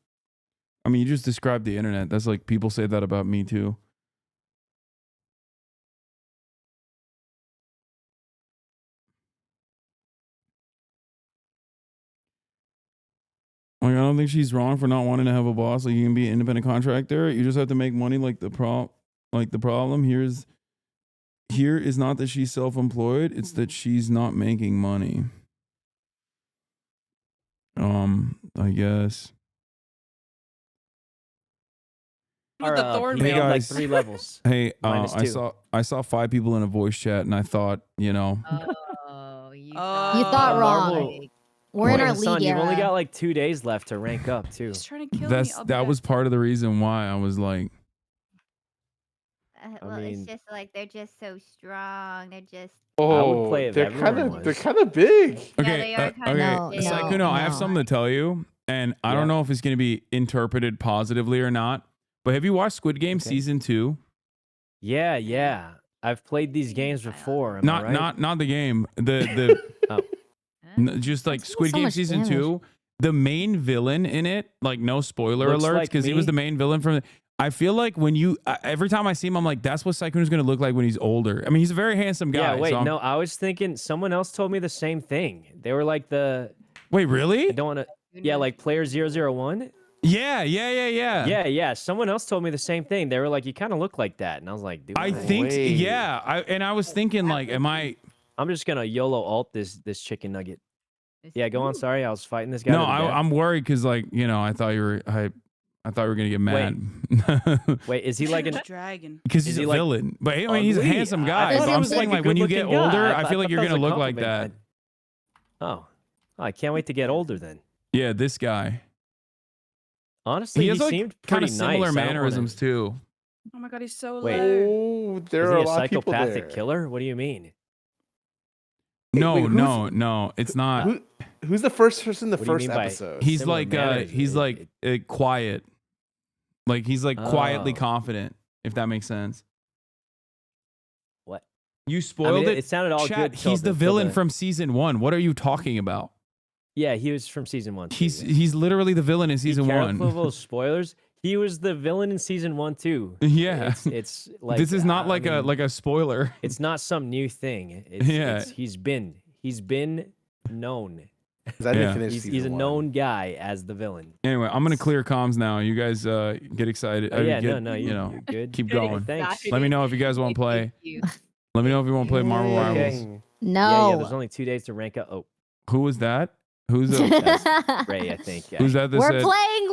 I mean, you just described the internet. That's like people say that about me too. Like, I don't think she's wrong for not wanting to have a boss. Like, you can be an independent contractor. You just have to make money. Like the problem here is not that she's self-employed. It's that she's not making money. I guess. Hey guys, like 3 levels. Hey, -2. I saw 5 people in a voice chat, and I thought, you know, You thought wrong. We're in our Hasan, league you've only era. got like 2 days left to rank up too. that was part of the reason why I was like, Well, mean- it's just like they're just so strong. They're just. I would play if everyone was. big. okay, they are okay, kinda big. Saikuno, I have something to tell you, and I don't know if it's going to be interpreted positively or not. But have you watched Squid Game season 2? Yeah. I've played these games before. Am I right? Not the game. The Oh. just like Squid so Game much season damage. 2. The main villain in it, like no spoiler Looks alerts, like because he me. was the main villain from. I feel like when you every time I see him, I'm like, that's what Saikuno's going to look like when he's older. I mean, he's a very handsome guy. Yeah, wait, so I'm- no, I was thinking someone else told me the same thing. They were like Wait, really? I don't want to. Yeah, like player 001. Yeah. Yeah. Someone else told me the same thing. They were like, you kind of look like that, and I was like, dude. I think, I was thinking, like, am I? I'm just gonna YOLO alt this chicken nugget. Yeah, go on. Sorry, I was fighting this guy. No, to the death. I'm worried because, like, you know, I thought you were gonna get mad. Wait, is he like an dragon? Because he's a villain. But I mean, he's a ugly? handsome I guy. thought But he I'm was, saying, like, a like, when you get good-looking guy. older, I I feel like thought you're that was gonna a look like that. compliment. Oh, I can't wait to get older then. Yeah, this guy. Honestly, he has like seemed kind pretty of similar nice. I don't mannerisms too. Oh my god, he's so Wait. low. Oh, there Is are he a a lot of people psychopathic there. killer? What do you mean? No, wait, no, it's not. Who's the first person in the What do you first mean by episode? He's similar like manners? he's like quiet. Like he's like quietly Oh. confident, if that makes sense. What? You spoiled it. It sounded all Chat, good. he's the villain from season 1. What are you talking about? Yeah, he was from season 1. He's literally the villain in season 1. Careful of spoilers. He was the villain in season 1 too. Yeah. It's like this is not like a spoiler. It's not some new thing. He's been known. He's a known guy as the villain. Anyway, I'm gonna clear comms now. You guys get excited. Oh, yeah, get, no, you're good. Keep Good, going. thanks. Let me know if you guys want to play. Let me know if you want to play Marvel Rivals. Yeah, there's only 2 days to rank up. Oh, Who was that? Who's that's Ray, I think. Yeah. Who's that? We're said? playing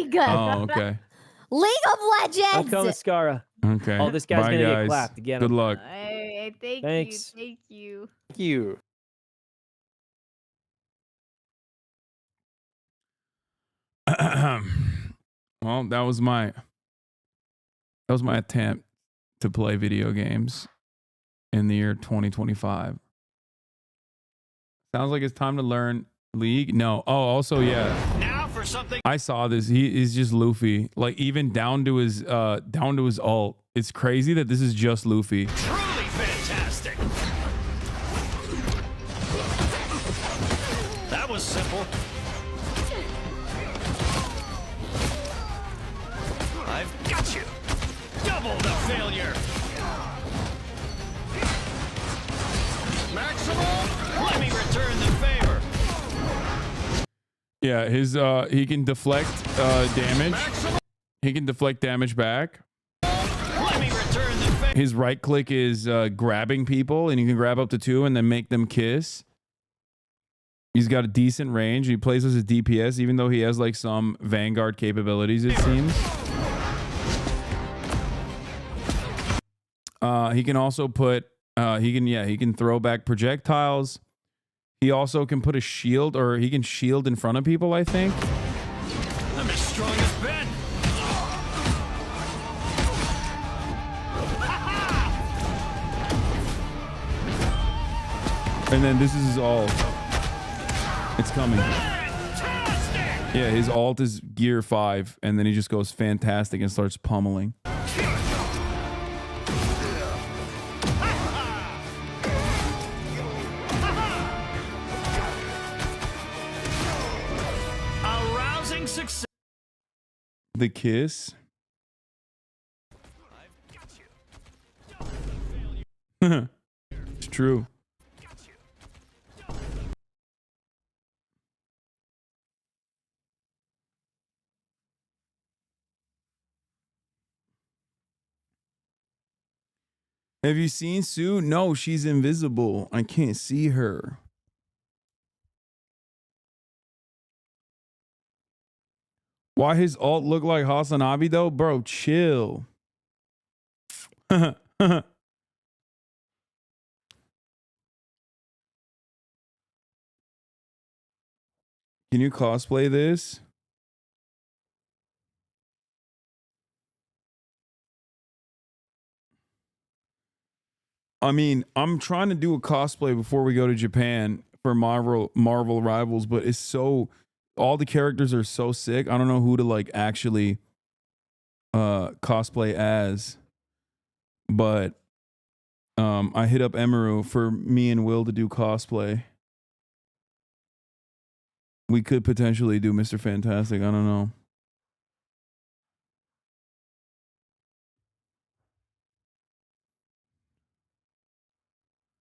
League. Oh, okay. League of Legends. Welcome, Mascara. Okay. Oh, this guy's Bye, gonna guys. get clapped again. Good luck. Hey, Thanks. Thank you. Thank you. Well, that was my attempt to play video games in the year 2025. Sounds like it's time to learn League. No. Oh, also, yeah. Now for something. I saw this. He's just Luffy. Like even down to his ult. It's crazy that this is just Luffy. Truly fantastic. That was simple. I've got you. Double the failure. Maximum. Let me return the favor. Yeah, his he can deflect damage. He can deflect damage back. Let me return the favor. His right click is grabbing people, and you can grab up to 2 and then make them kiss. He's got a decent range. He plays as a DPS, even though he has like some Vanguard capabilities, it seems. He can also put he can throw back projectiles. He also can put a shield, or he can shield in front of people, I think. I'm as strong as Ben. And then this is his ult. It's coming. Yeah, his ult is gear 5, and then he just goes fantastic and starts pummeling. Arousing success. The kiss. It's true. Have you seen Sue? No, she's invisible. I can't see her. Why his ult look like HasanAbi though? Bro, chill. Can you cosplay this? I mean, I'm trying to do a cosplay before we go to Japan for Marvel Rivals, but it's so, all the characters are so sick. I don't know who to like actually cosplay as. But I hit up Emeru for me and Will to do cosplay. We could potentially do Mr. Fantastic. I don't know.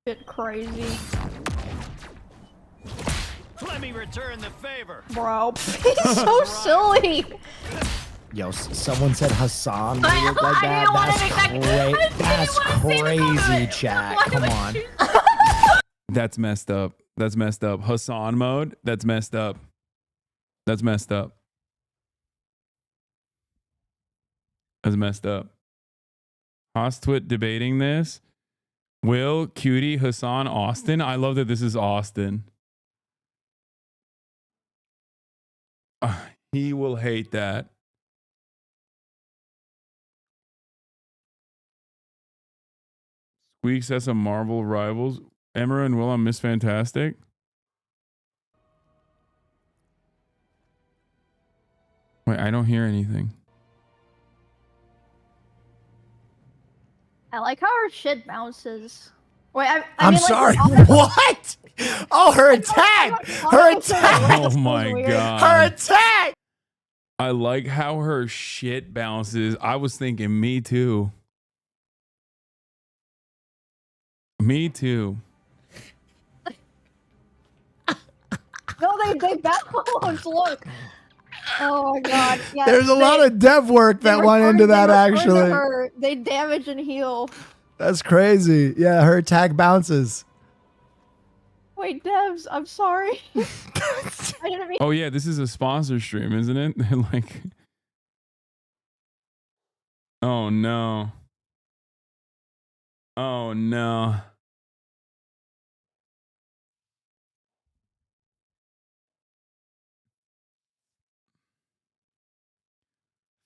Bit crazy. Let me return the favor. Bro, he's so silly. Yo, someone said Hasan when I he looked like I that. didn't want to make that. That's crazy, chat. Come on. That's messed up. That's messed up. Hasan mode? That's messed up. That's messed up. That's messed up. Hostwit debating this. Will, Cutie, Hasan, Austin. I love that this is Austin. He will hate that. Squeaks has some Marvel rivals. Emma and Will on Miss Fantastic. Wait, I don't hear anything. I like how her shit bounces. Wait, I'm mean, sorry. Like, What? Oh, her attack! Her attack! Oh my god. Her attack! I like how her shit bounces. I was thinking, me too. Me too. No, they bounce. Look. Oh my god. Yeah, There's a lot of dev work that went into that, actually. They damage and heal. That's crazy. Yeah, her attack bounces. Wait, devs, I'm sorry. I didn't mean. Oh yeah, this is a sponsor stream, isn't it? Like, oh no. Oh no.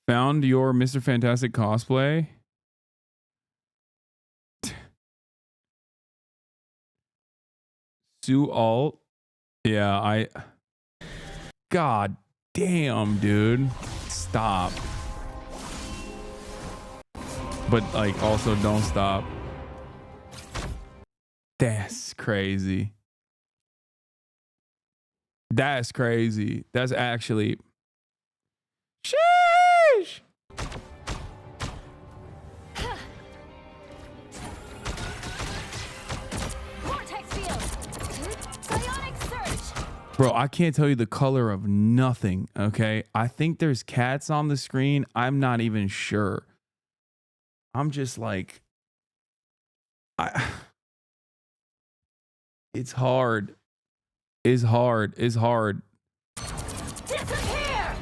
Found your Mr. Fantastic cosplay. Sue Alt. Yeah, God damn, dude. Stop. But like also don't stop. That's crazy. That's crazy. That's actually sheesh. Bro, I can't tell you the color of nothing, okay? I think there's cats on the screen. I'm not even sure. I'm just like, it's hard. It's hard. It's hard. Disappear!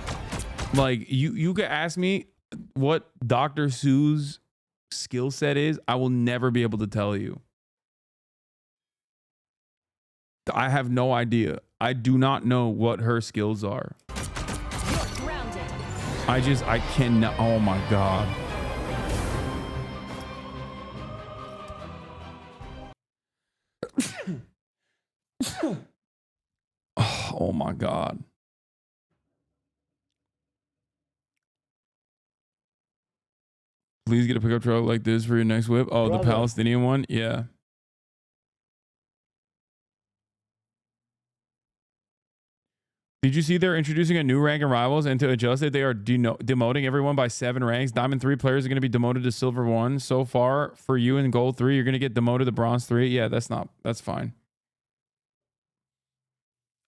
Like, you could ask me what Dr. Sue's skill set is. I will never be able to tell you. I have no idea. I do not know what her skills are. I cannot. Oh my God. Oh my God. Please get a pickup truck like this for your next whip. Oh, the Palestinian one? Yeah. Did you see they're introducing a new rank in Rivals, and to adjust it, they are demoting everyone by 7 ranks. Diamond 3 players are going to be demoted to Silver 1. So far, for you in Gold 3, you're going to get demoted to Bronze 3. Yeah, that's fine.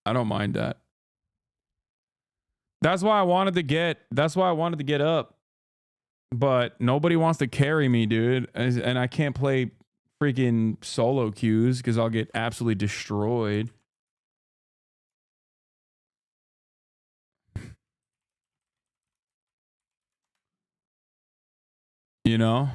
I don't mind that. That's why I wanted to get up. But nobody wants to carry me, dude. And I can't play freaking solo queues because I'll get absolutely destroyed. You know?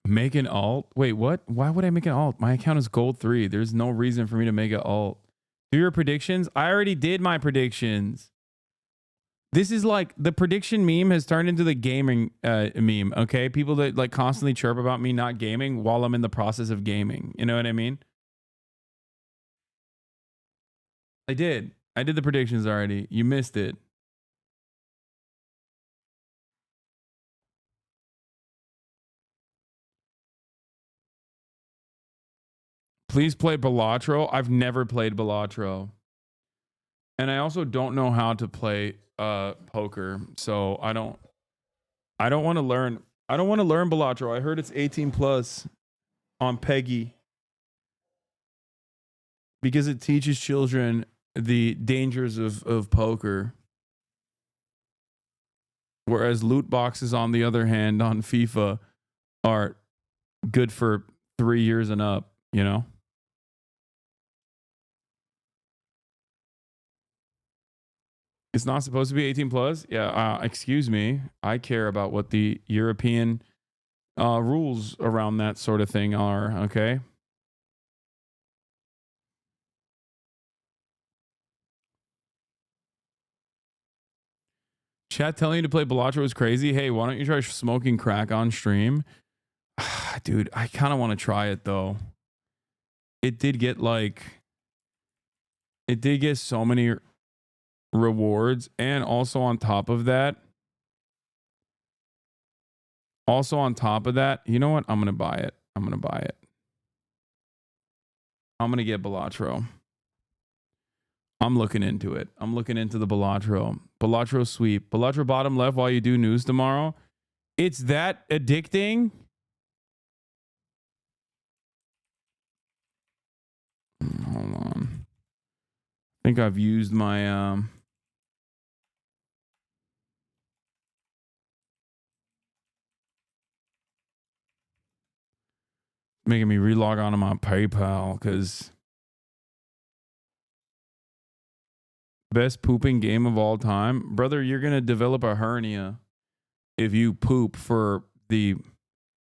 Make an alt? Wait, what? Why would I make an alt? My account is Gold 3. There's no reason for me to make an alt. Do your predictions? I already did my predictions. This is like the prediction meme has turned into the gaming meme, okay? People that like constantly chirp about me not gaming while I'm in the process of gaming. You know what I mean? I did the predictions already. You missed it. Please play Balatro. I've never played Balatro. And I also don't know how to play poker. So I don't want to learn. I don't want to learn Balatro. I heard it's 18 plus on Peggy. Because it teaches children the dangers of poker. Whereas loot boxes, on the other hand, on FIFA are good for 3 years and up, you know? It's not supposed to be 18 plus. Yeah. Excuse me. I care about what the European rules around that sort of thing are. Okay. Chat telling you to play Balatro is crazy. Hey, why don't you try smoking crack on stream? Dude, I kind of want to try it though. It did get so many rewards, and also on top of that, you know what? I'm going to buy it. I'm going to get Balatro. I'm looking into it. I'm looking into the Balatro. Balatro sweep. Balatro bottom left while you do news tomorrow. It's that addicting. Hold on. I think I've used my making me relog onto my PayPal because best pooping game of all time. Brother, you're going to develop a hernia if you poop for the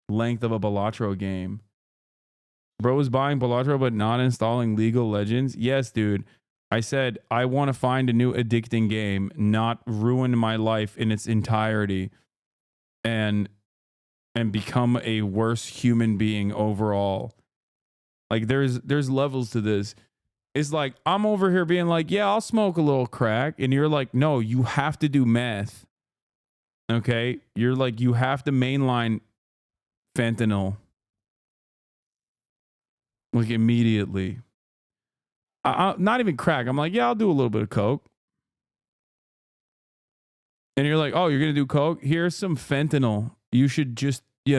length of a Balatro game. Bro is buying Balatro but not installing League of Legends. Yes, dude. I said I want to find a new addicting game, not ruin my life in its entirety and become a worse human being overall. Like there's levels to this. It's like I'm over here being like, yeah, I'll smoke a little crack, and you're like, no, you have to do meth. Okay? You're like, you have to mainline fentanyl. Like immediately. Not even crack. I'm like, yeah, I'll do a little bit of coke. And you're like, oh, you're going to do coke? Here's some fentanyl. You should just, you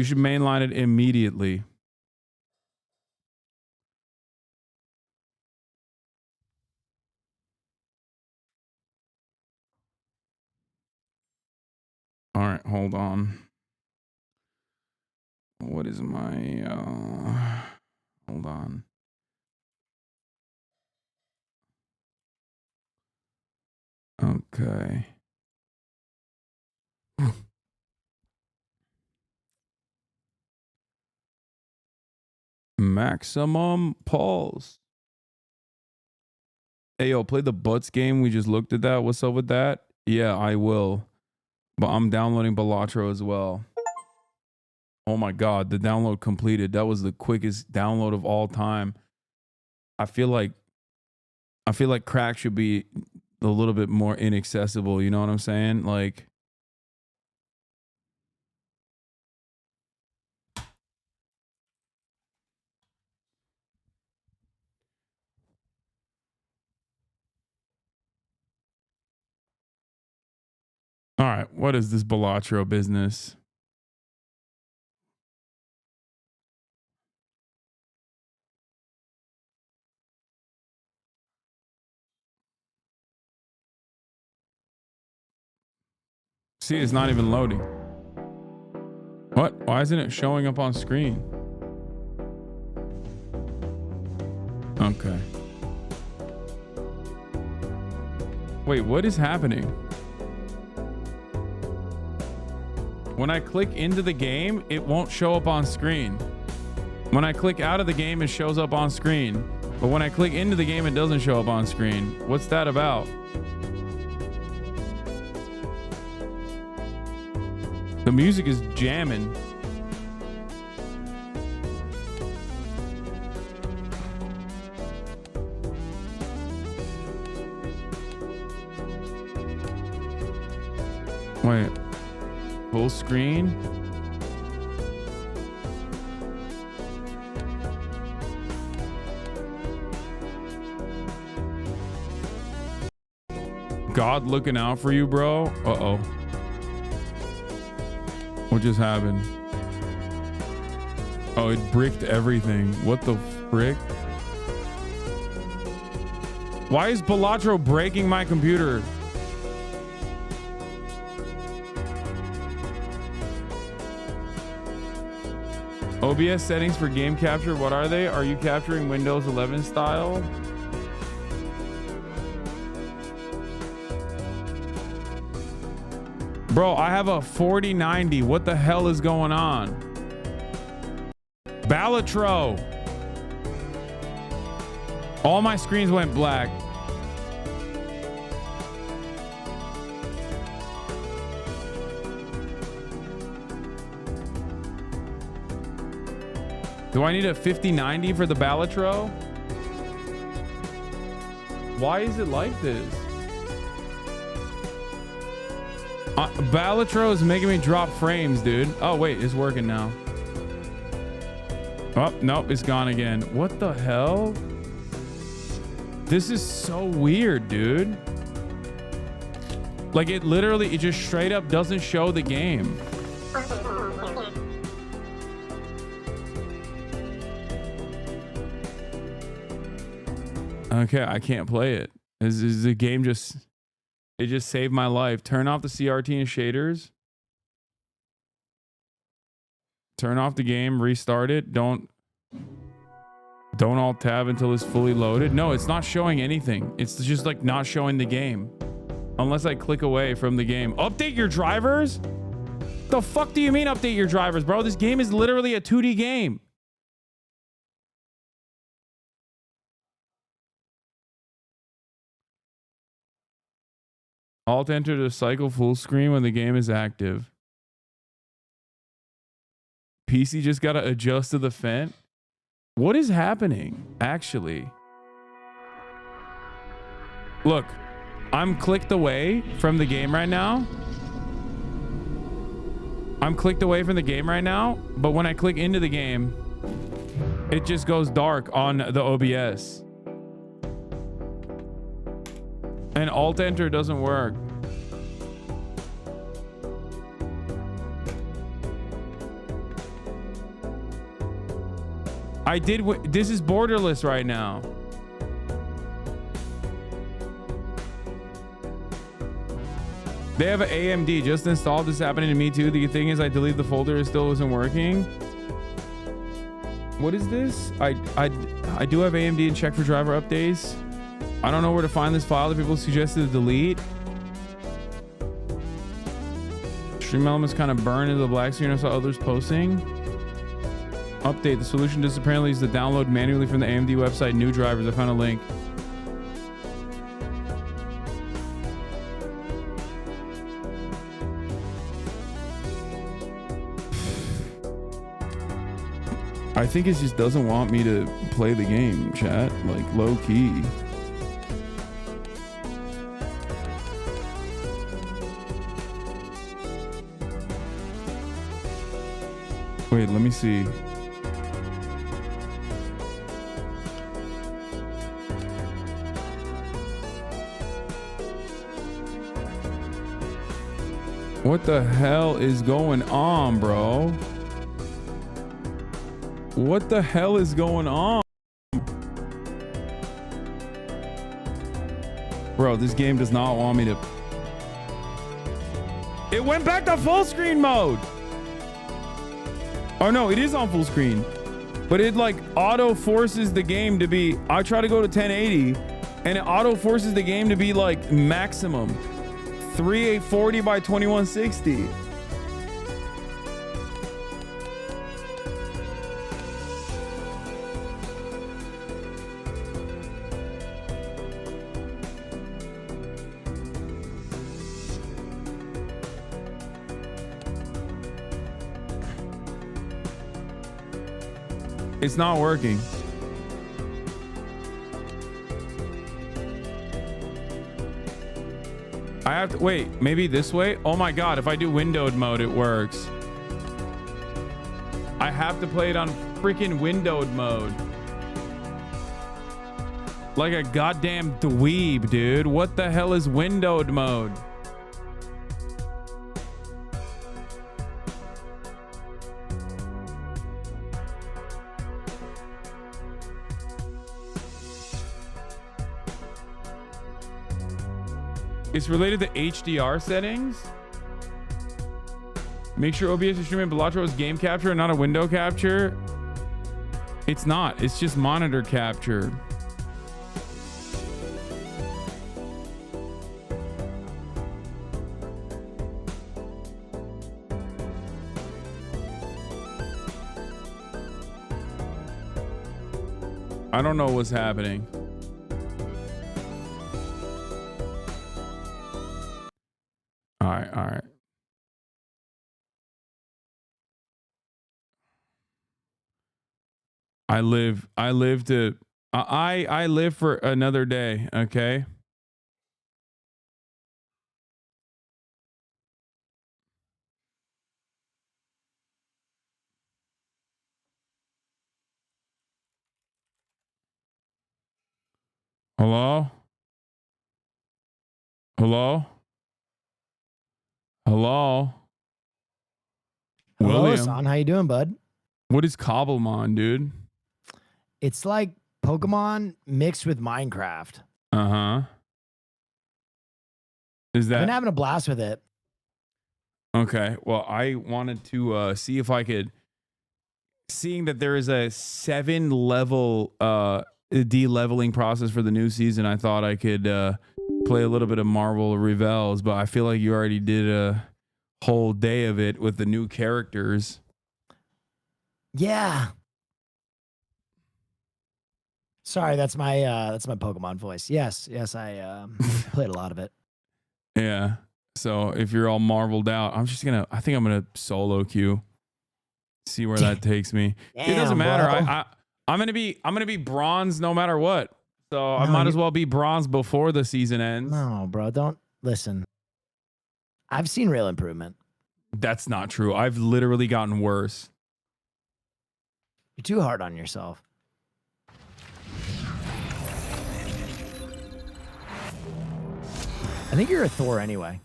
should mainline it immediately. All right, hold on. What is my hold on. Okay. Maximum pulse. Hey, yo, play the Butts game. We just looked at that. What's up with that? Yeah, I will. But I'm downloading Balatro as well. Oh my God, the download completed. That was the quickest download of all time. I feel like crack should be a little bit more inaccessible. You know what I'm saying? Like, all right, what is this Balatro business? See, it's not even loading. What? Why isn't it showing up on screen? Okay. Wait, what is happening? When I click into the game, it won't show up on screen. When I click out of the game, it shows up on screen. But when I click into the game, it doesn't show up on screen. What's that about? The music is jamming. Wait. Full screen? God looking out for you, bro? Uh-oh. What just happened? Oh, it bricked everything. What the frick? Why is Balatro breaking my computer? OBS settings for game capture. What are they? Are you capturing Windows 11 style? Bro, I have a 4090. What the hell is going on? Balatro. All my screens went black. Do I need a 5090 for the Balatro? Why is it like this? Balatro is making me drop frames, dude. Oh, wait, it's working now. Oh, nope, it's gone again. What the hell? This is so weird, dude. Like, it just straight up doesn't show the game. Okay, I can't play it. Is the game just... It just saved my life. Turn off the CRT and shaders. Turn off the game, restart it. Don't alt tab until it's fully loaded. No, it's not showing anything. It's just like not showing the game. Unless I click away from the game. Update your drivers? The fuck do you mean update your drivers, bro? This game is literally a 2D game. Alt enter to cycle full screen when the game is active. PC just got to adjust to the font. What is happening, actually? Look, I'm clicked away from the game right now. But when I click into the game, it just goes dark on the OBS. And alt enter doesn't work. This is borderless right now. They have an AMD just installed. This is happening to me too. The thing is, I deleted the folder. It still isn't working. What is this? I do have AMD and check for driver updates. I don't know where to find this file that people suggested to delete. Stream elements kind of burn into the black screen. I saw others posting. Update. The solution to this apparently is to download manually from the AMD website new drivers. I found a link. I think it just doesn't want me to play the game, chat. Like, low key. Wait, let me see. What the hell is going on, bro? What the hell is going on? Bro, this game does not want me to... It went back to full screen mode. Oh no, it is on full screen. But it like auto forces the game to be... I try to go to 1080 and it auto forces the game to be like maximum 3840 by 2160. It's not working. I have to wait, maybe this way? Oh my God, if I do windowed mode, it works. I have to play it on freaking windowed mode. Like a goddamn dweeb, dude. What the hell is windowed mode? It's related to HDR settings. Make sure OBS is streaming Balatro is game capture and not a window capture. It's not. It's just monitor capture. I don't know what's happening. All right. I live for another day, okay? Hello? Hello? Hello? Hello, William. Hasan. How you doing, bud? What is Cobblemon, dude? It's like Pokemon mixed with Minecraft. Uh-huh. Is I've that been having a blast with it. okay? Well, I wanted to see if I could, seeing that there is a 7-level de-leveling process for the new season, I thought I could play a little bit of Marvel Revels, but I feel like you already did a whole day of it with the new characters. Yeah. Sorry, that's my Pokemon voice. Yes, I played a lot of it. Yeah. So if you're all marveled out, I think I'm gonna solo queue. See where that takes me. It doesn't matter. Bro. I'm gonna be bronze no matter what. So I might as well be bronze before the season ends. No, bro, don't listen. I've seen real improvement. That's not true. I've literally gotten worse. You're too hard on yourself. I think you're a Thor anyway.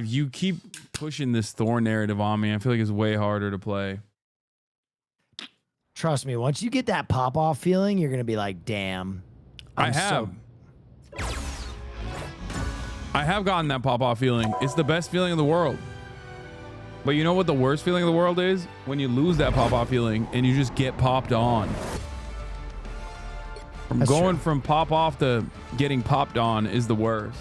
You keep pushing this Thor narrative on me. I feel like it's way harder to play. Trust me, once you get that pop-off feeling, you're going to be like, damn. I have gotten that pop-off feeling. It's the best feeling in the world. But you know what the worst feeling in the world is? When you lose that pop-off feeling and you just get popped on. From pop-off to getting popped on is the worst.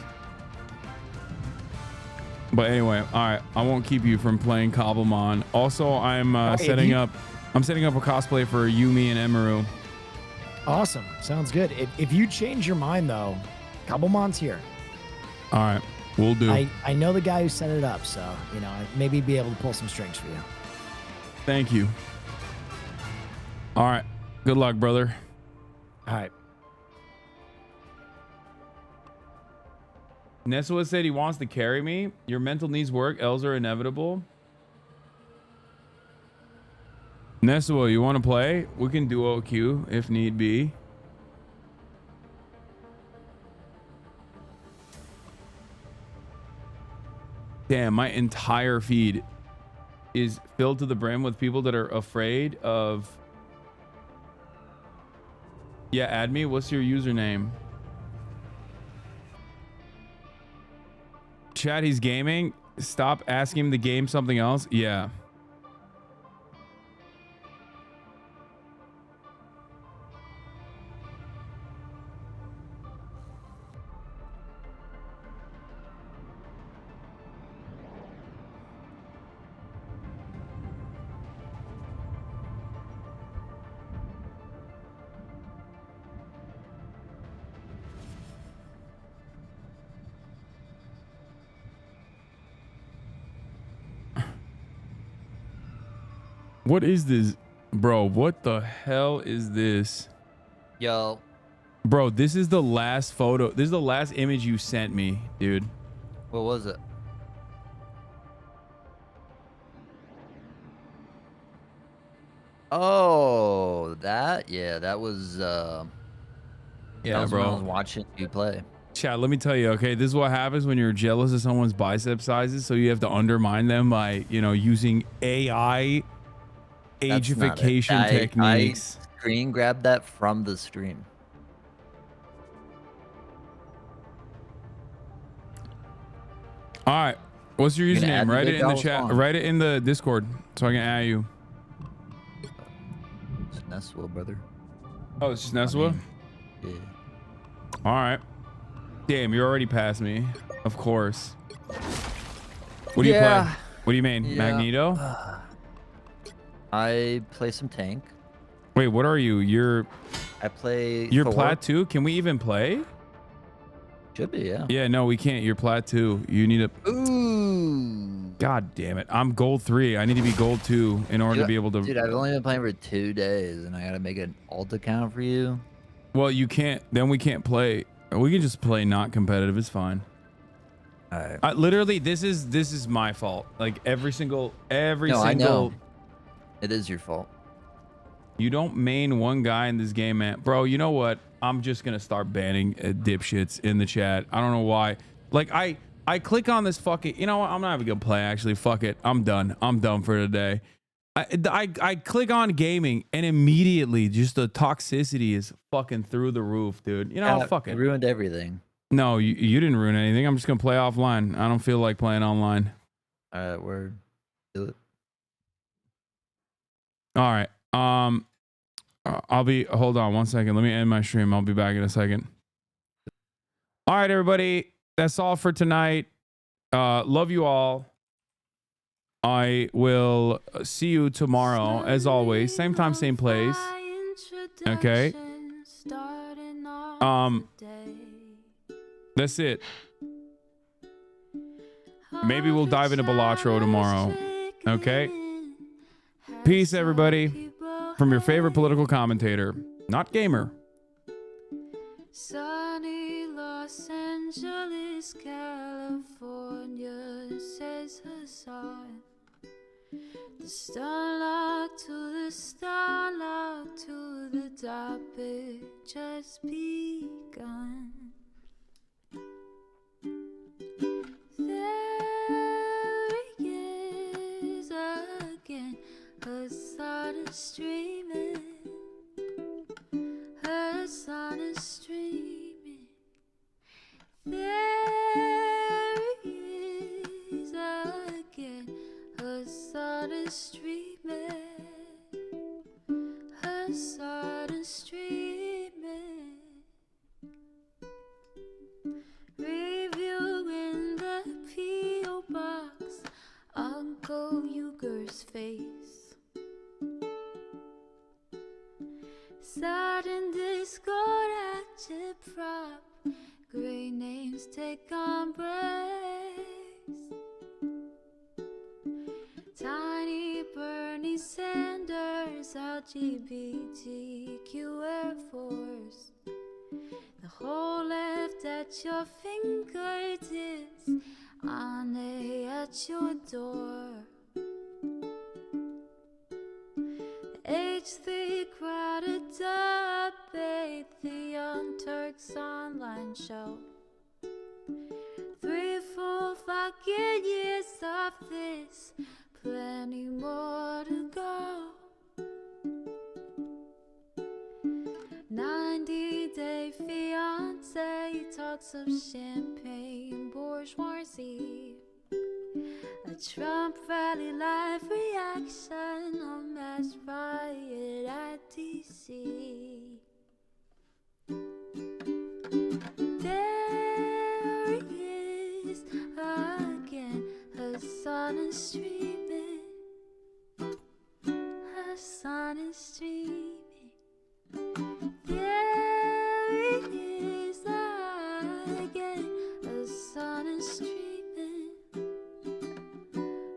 But anyway, all right. I won't keep you from playing Cobblemon. Also, I'm setting up a cosplay for Yumi and Emeru. Awesome. Sounds good. If you change your mind, though, Cobblemon's here. All right. We'll do. I know the guy who set it up, so, maybe be able to pull some strings for you. Thank you. All right. Good luck, brother. All right. Neswa said he wants to carry me. Your mental needs work. L's are inevitable. Neswa, you want to play? We can duo Q if need be. Damn, my entire feed is filled to the brim with people that are afraid of... Yeah, add me. What's your username? Chat, he's gaming. Stop asking him to game something else. Yeah. What is this? Bro, what the hell is this? Yo. Bro, this is the last photo. This is the last image you sent me, dude. What was it? Oh, that? Yeah, that was Yeah, that was bro. when I was watching you play. Chat, let me tell you, okay, this is what happens when you're jealous of someone's bicep sizes, so you have to undermine them by, using AI That's not it. ageification techniques. I screen grabbed that from the stream. All right. What's your You gonna username? add me, Write it big in the dog? chat. Hold on. Write it in the Discord so I can add you. It's Neswell, brother. Oh, it's just Neswa? Yeah. All right. Damn, you're already past me. Of course. What do you play? What do you mean? Yeah. Magneto? I play some tank. Wait, what are you? You're... I play. You're Thor. plat 2? Can we even play? Should be, yeah. Yeah, no, we can't. You're plat 2. You need a. Ooh. God damn it! I'm gold 3. I need to be gold 2 in order to be able to. Dude, I've only been playing for 2 days, and I gotta make an alt account for you. Well, you can't. Then we can't play. We can just play not competitive. It's fine. All right. Literally, this is my fault. Like every single. I know. It is your fault. You don't main one guy in this game, man. Bro, you know what? I'm just gonna start banning dipshits in the chat. I don't know why. Like I click on this fucking. You know what? I'm not even gonna play. Actually, fuck it. I'm done. I'm done for today. I click on gaming and immediately just the toxicity is fucking through the roof, dude. You know, fuck it. It ruined everything. No, you didn't ruin anything. I'm just gonna play offline. I don't feel like playing online. All right, word. Do it. All right. I'll be. Hold on 1 second. Let me end my stream. I'll be back in a second. All right, everybody. That's all for tonight. Love you all. I will see you tomorrow, as always. Same time, same place. Okay. That's it. Maybe we'll dive into Balatro tomorrow. Okay. Peace, everybody. From your favorite political commentator, not gamer. Sunny Los Angeles, California, says Hasan. The starlock to the starlock to the topic just begun. There he is again, Hasan is streaming. Hasan is streaming. There he is again. Hasan is streaming. Hasan is streaming. Reviewing the P.O. box. Uncle Uger's face. Sudden Discord agitprop. Great names take embrace. Tiny Bernie Sanders, LGBTQ Air Force. The whole left at your fingertips, Anne at your door. H3 crowded debate, the Young Turks online show. 3 full fucking years of this, plenty more to go. 90-day fiance talks of champagne bourgeoisie. A Trump rally live reaction, a mass riot at DC. There he is again, Hasan is streaming. Hasan is streaming. There he is again, Hasan is streaming.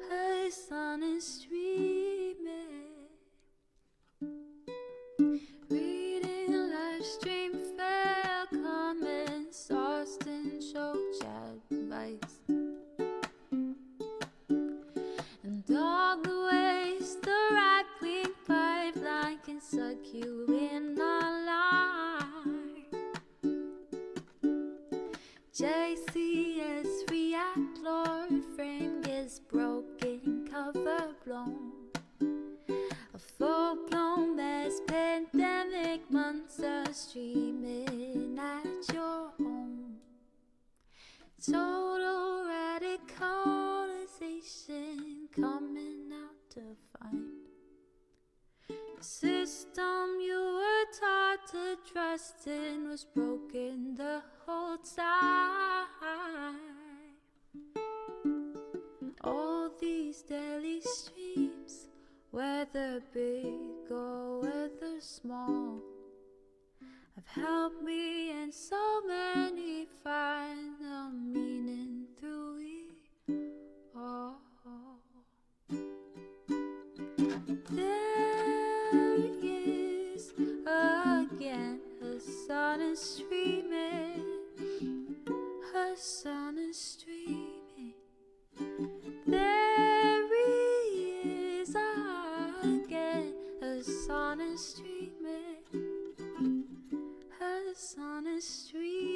Hasan is streaming. Reading live stream fair comments, Austin show chat advice. And all the ways the right-wing pipeline can suck you in online. JCS react, Lord frame gets broken, cover blown. A full-blown mass pandemic monster streaming at your home. Total radicalization coming out to find. The system you were taught to trust in was broken the whole time. All these daily streams, whether big or whether small, helped me and so many find the meaning through it all. There he is again, Hasan is streaming, Hasan is streaming. There he is again, Hasan is streaming, Hasan is streaming.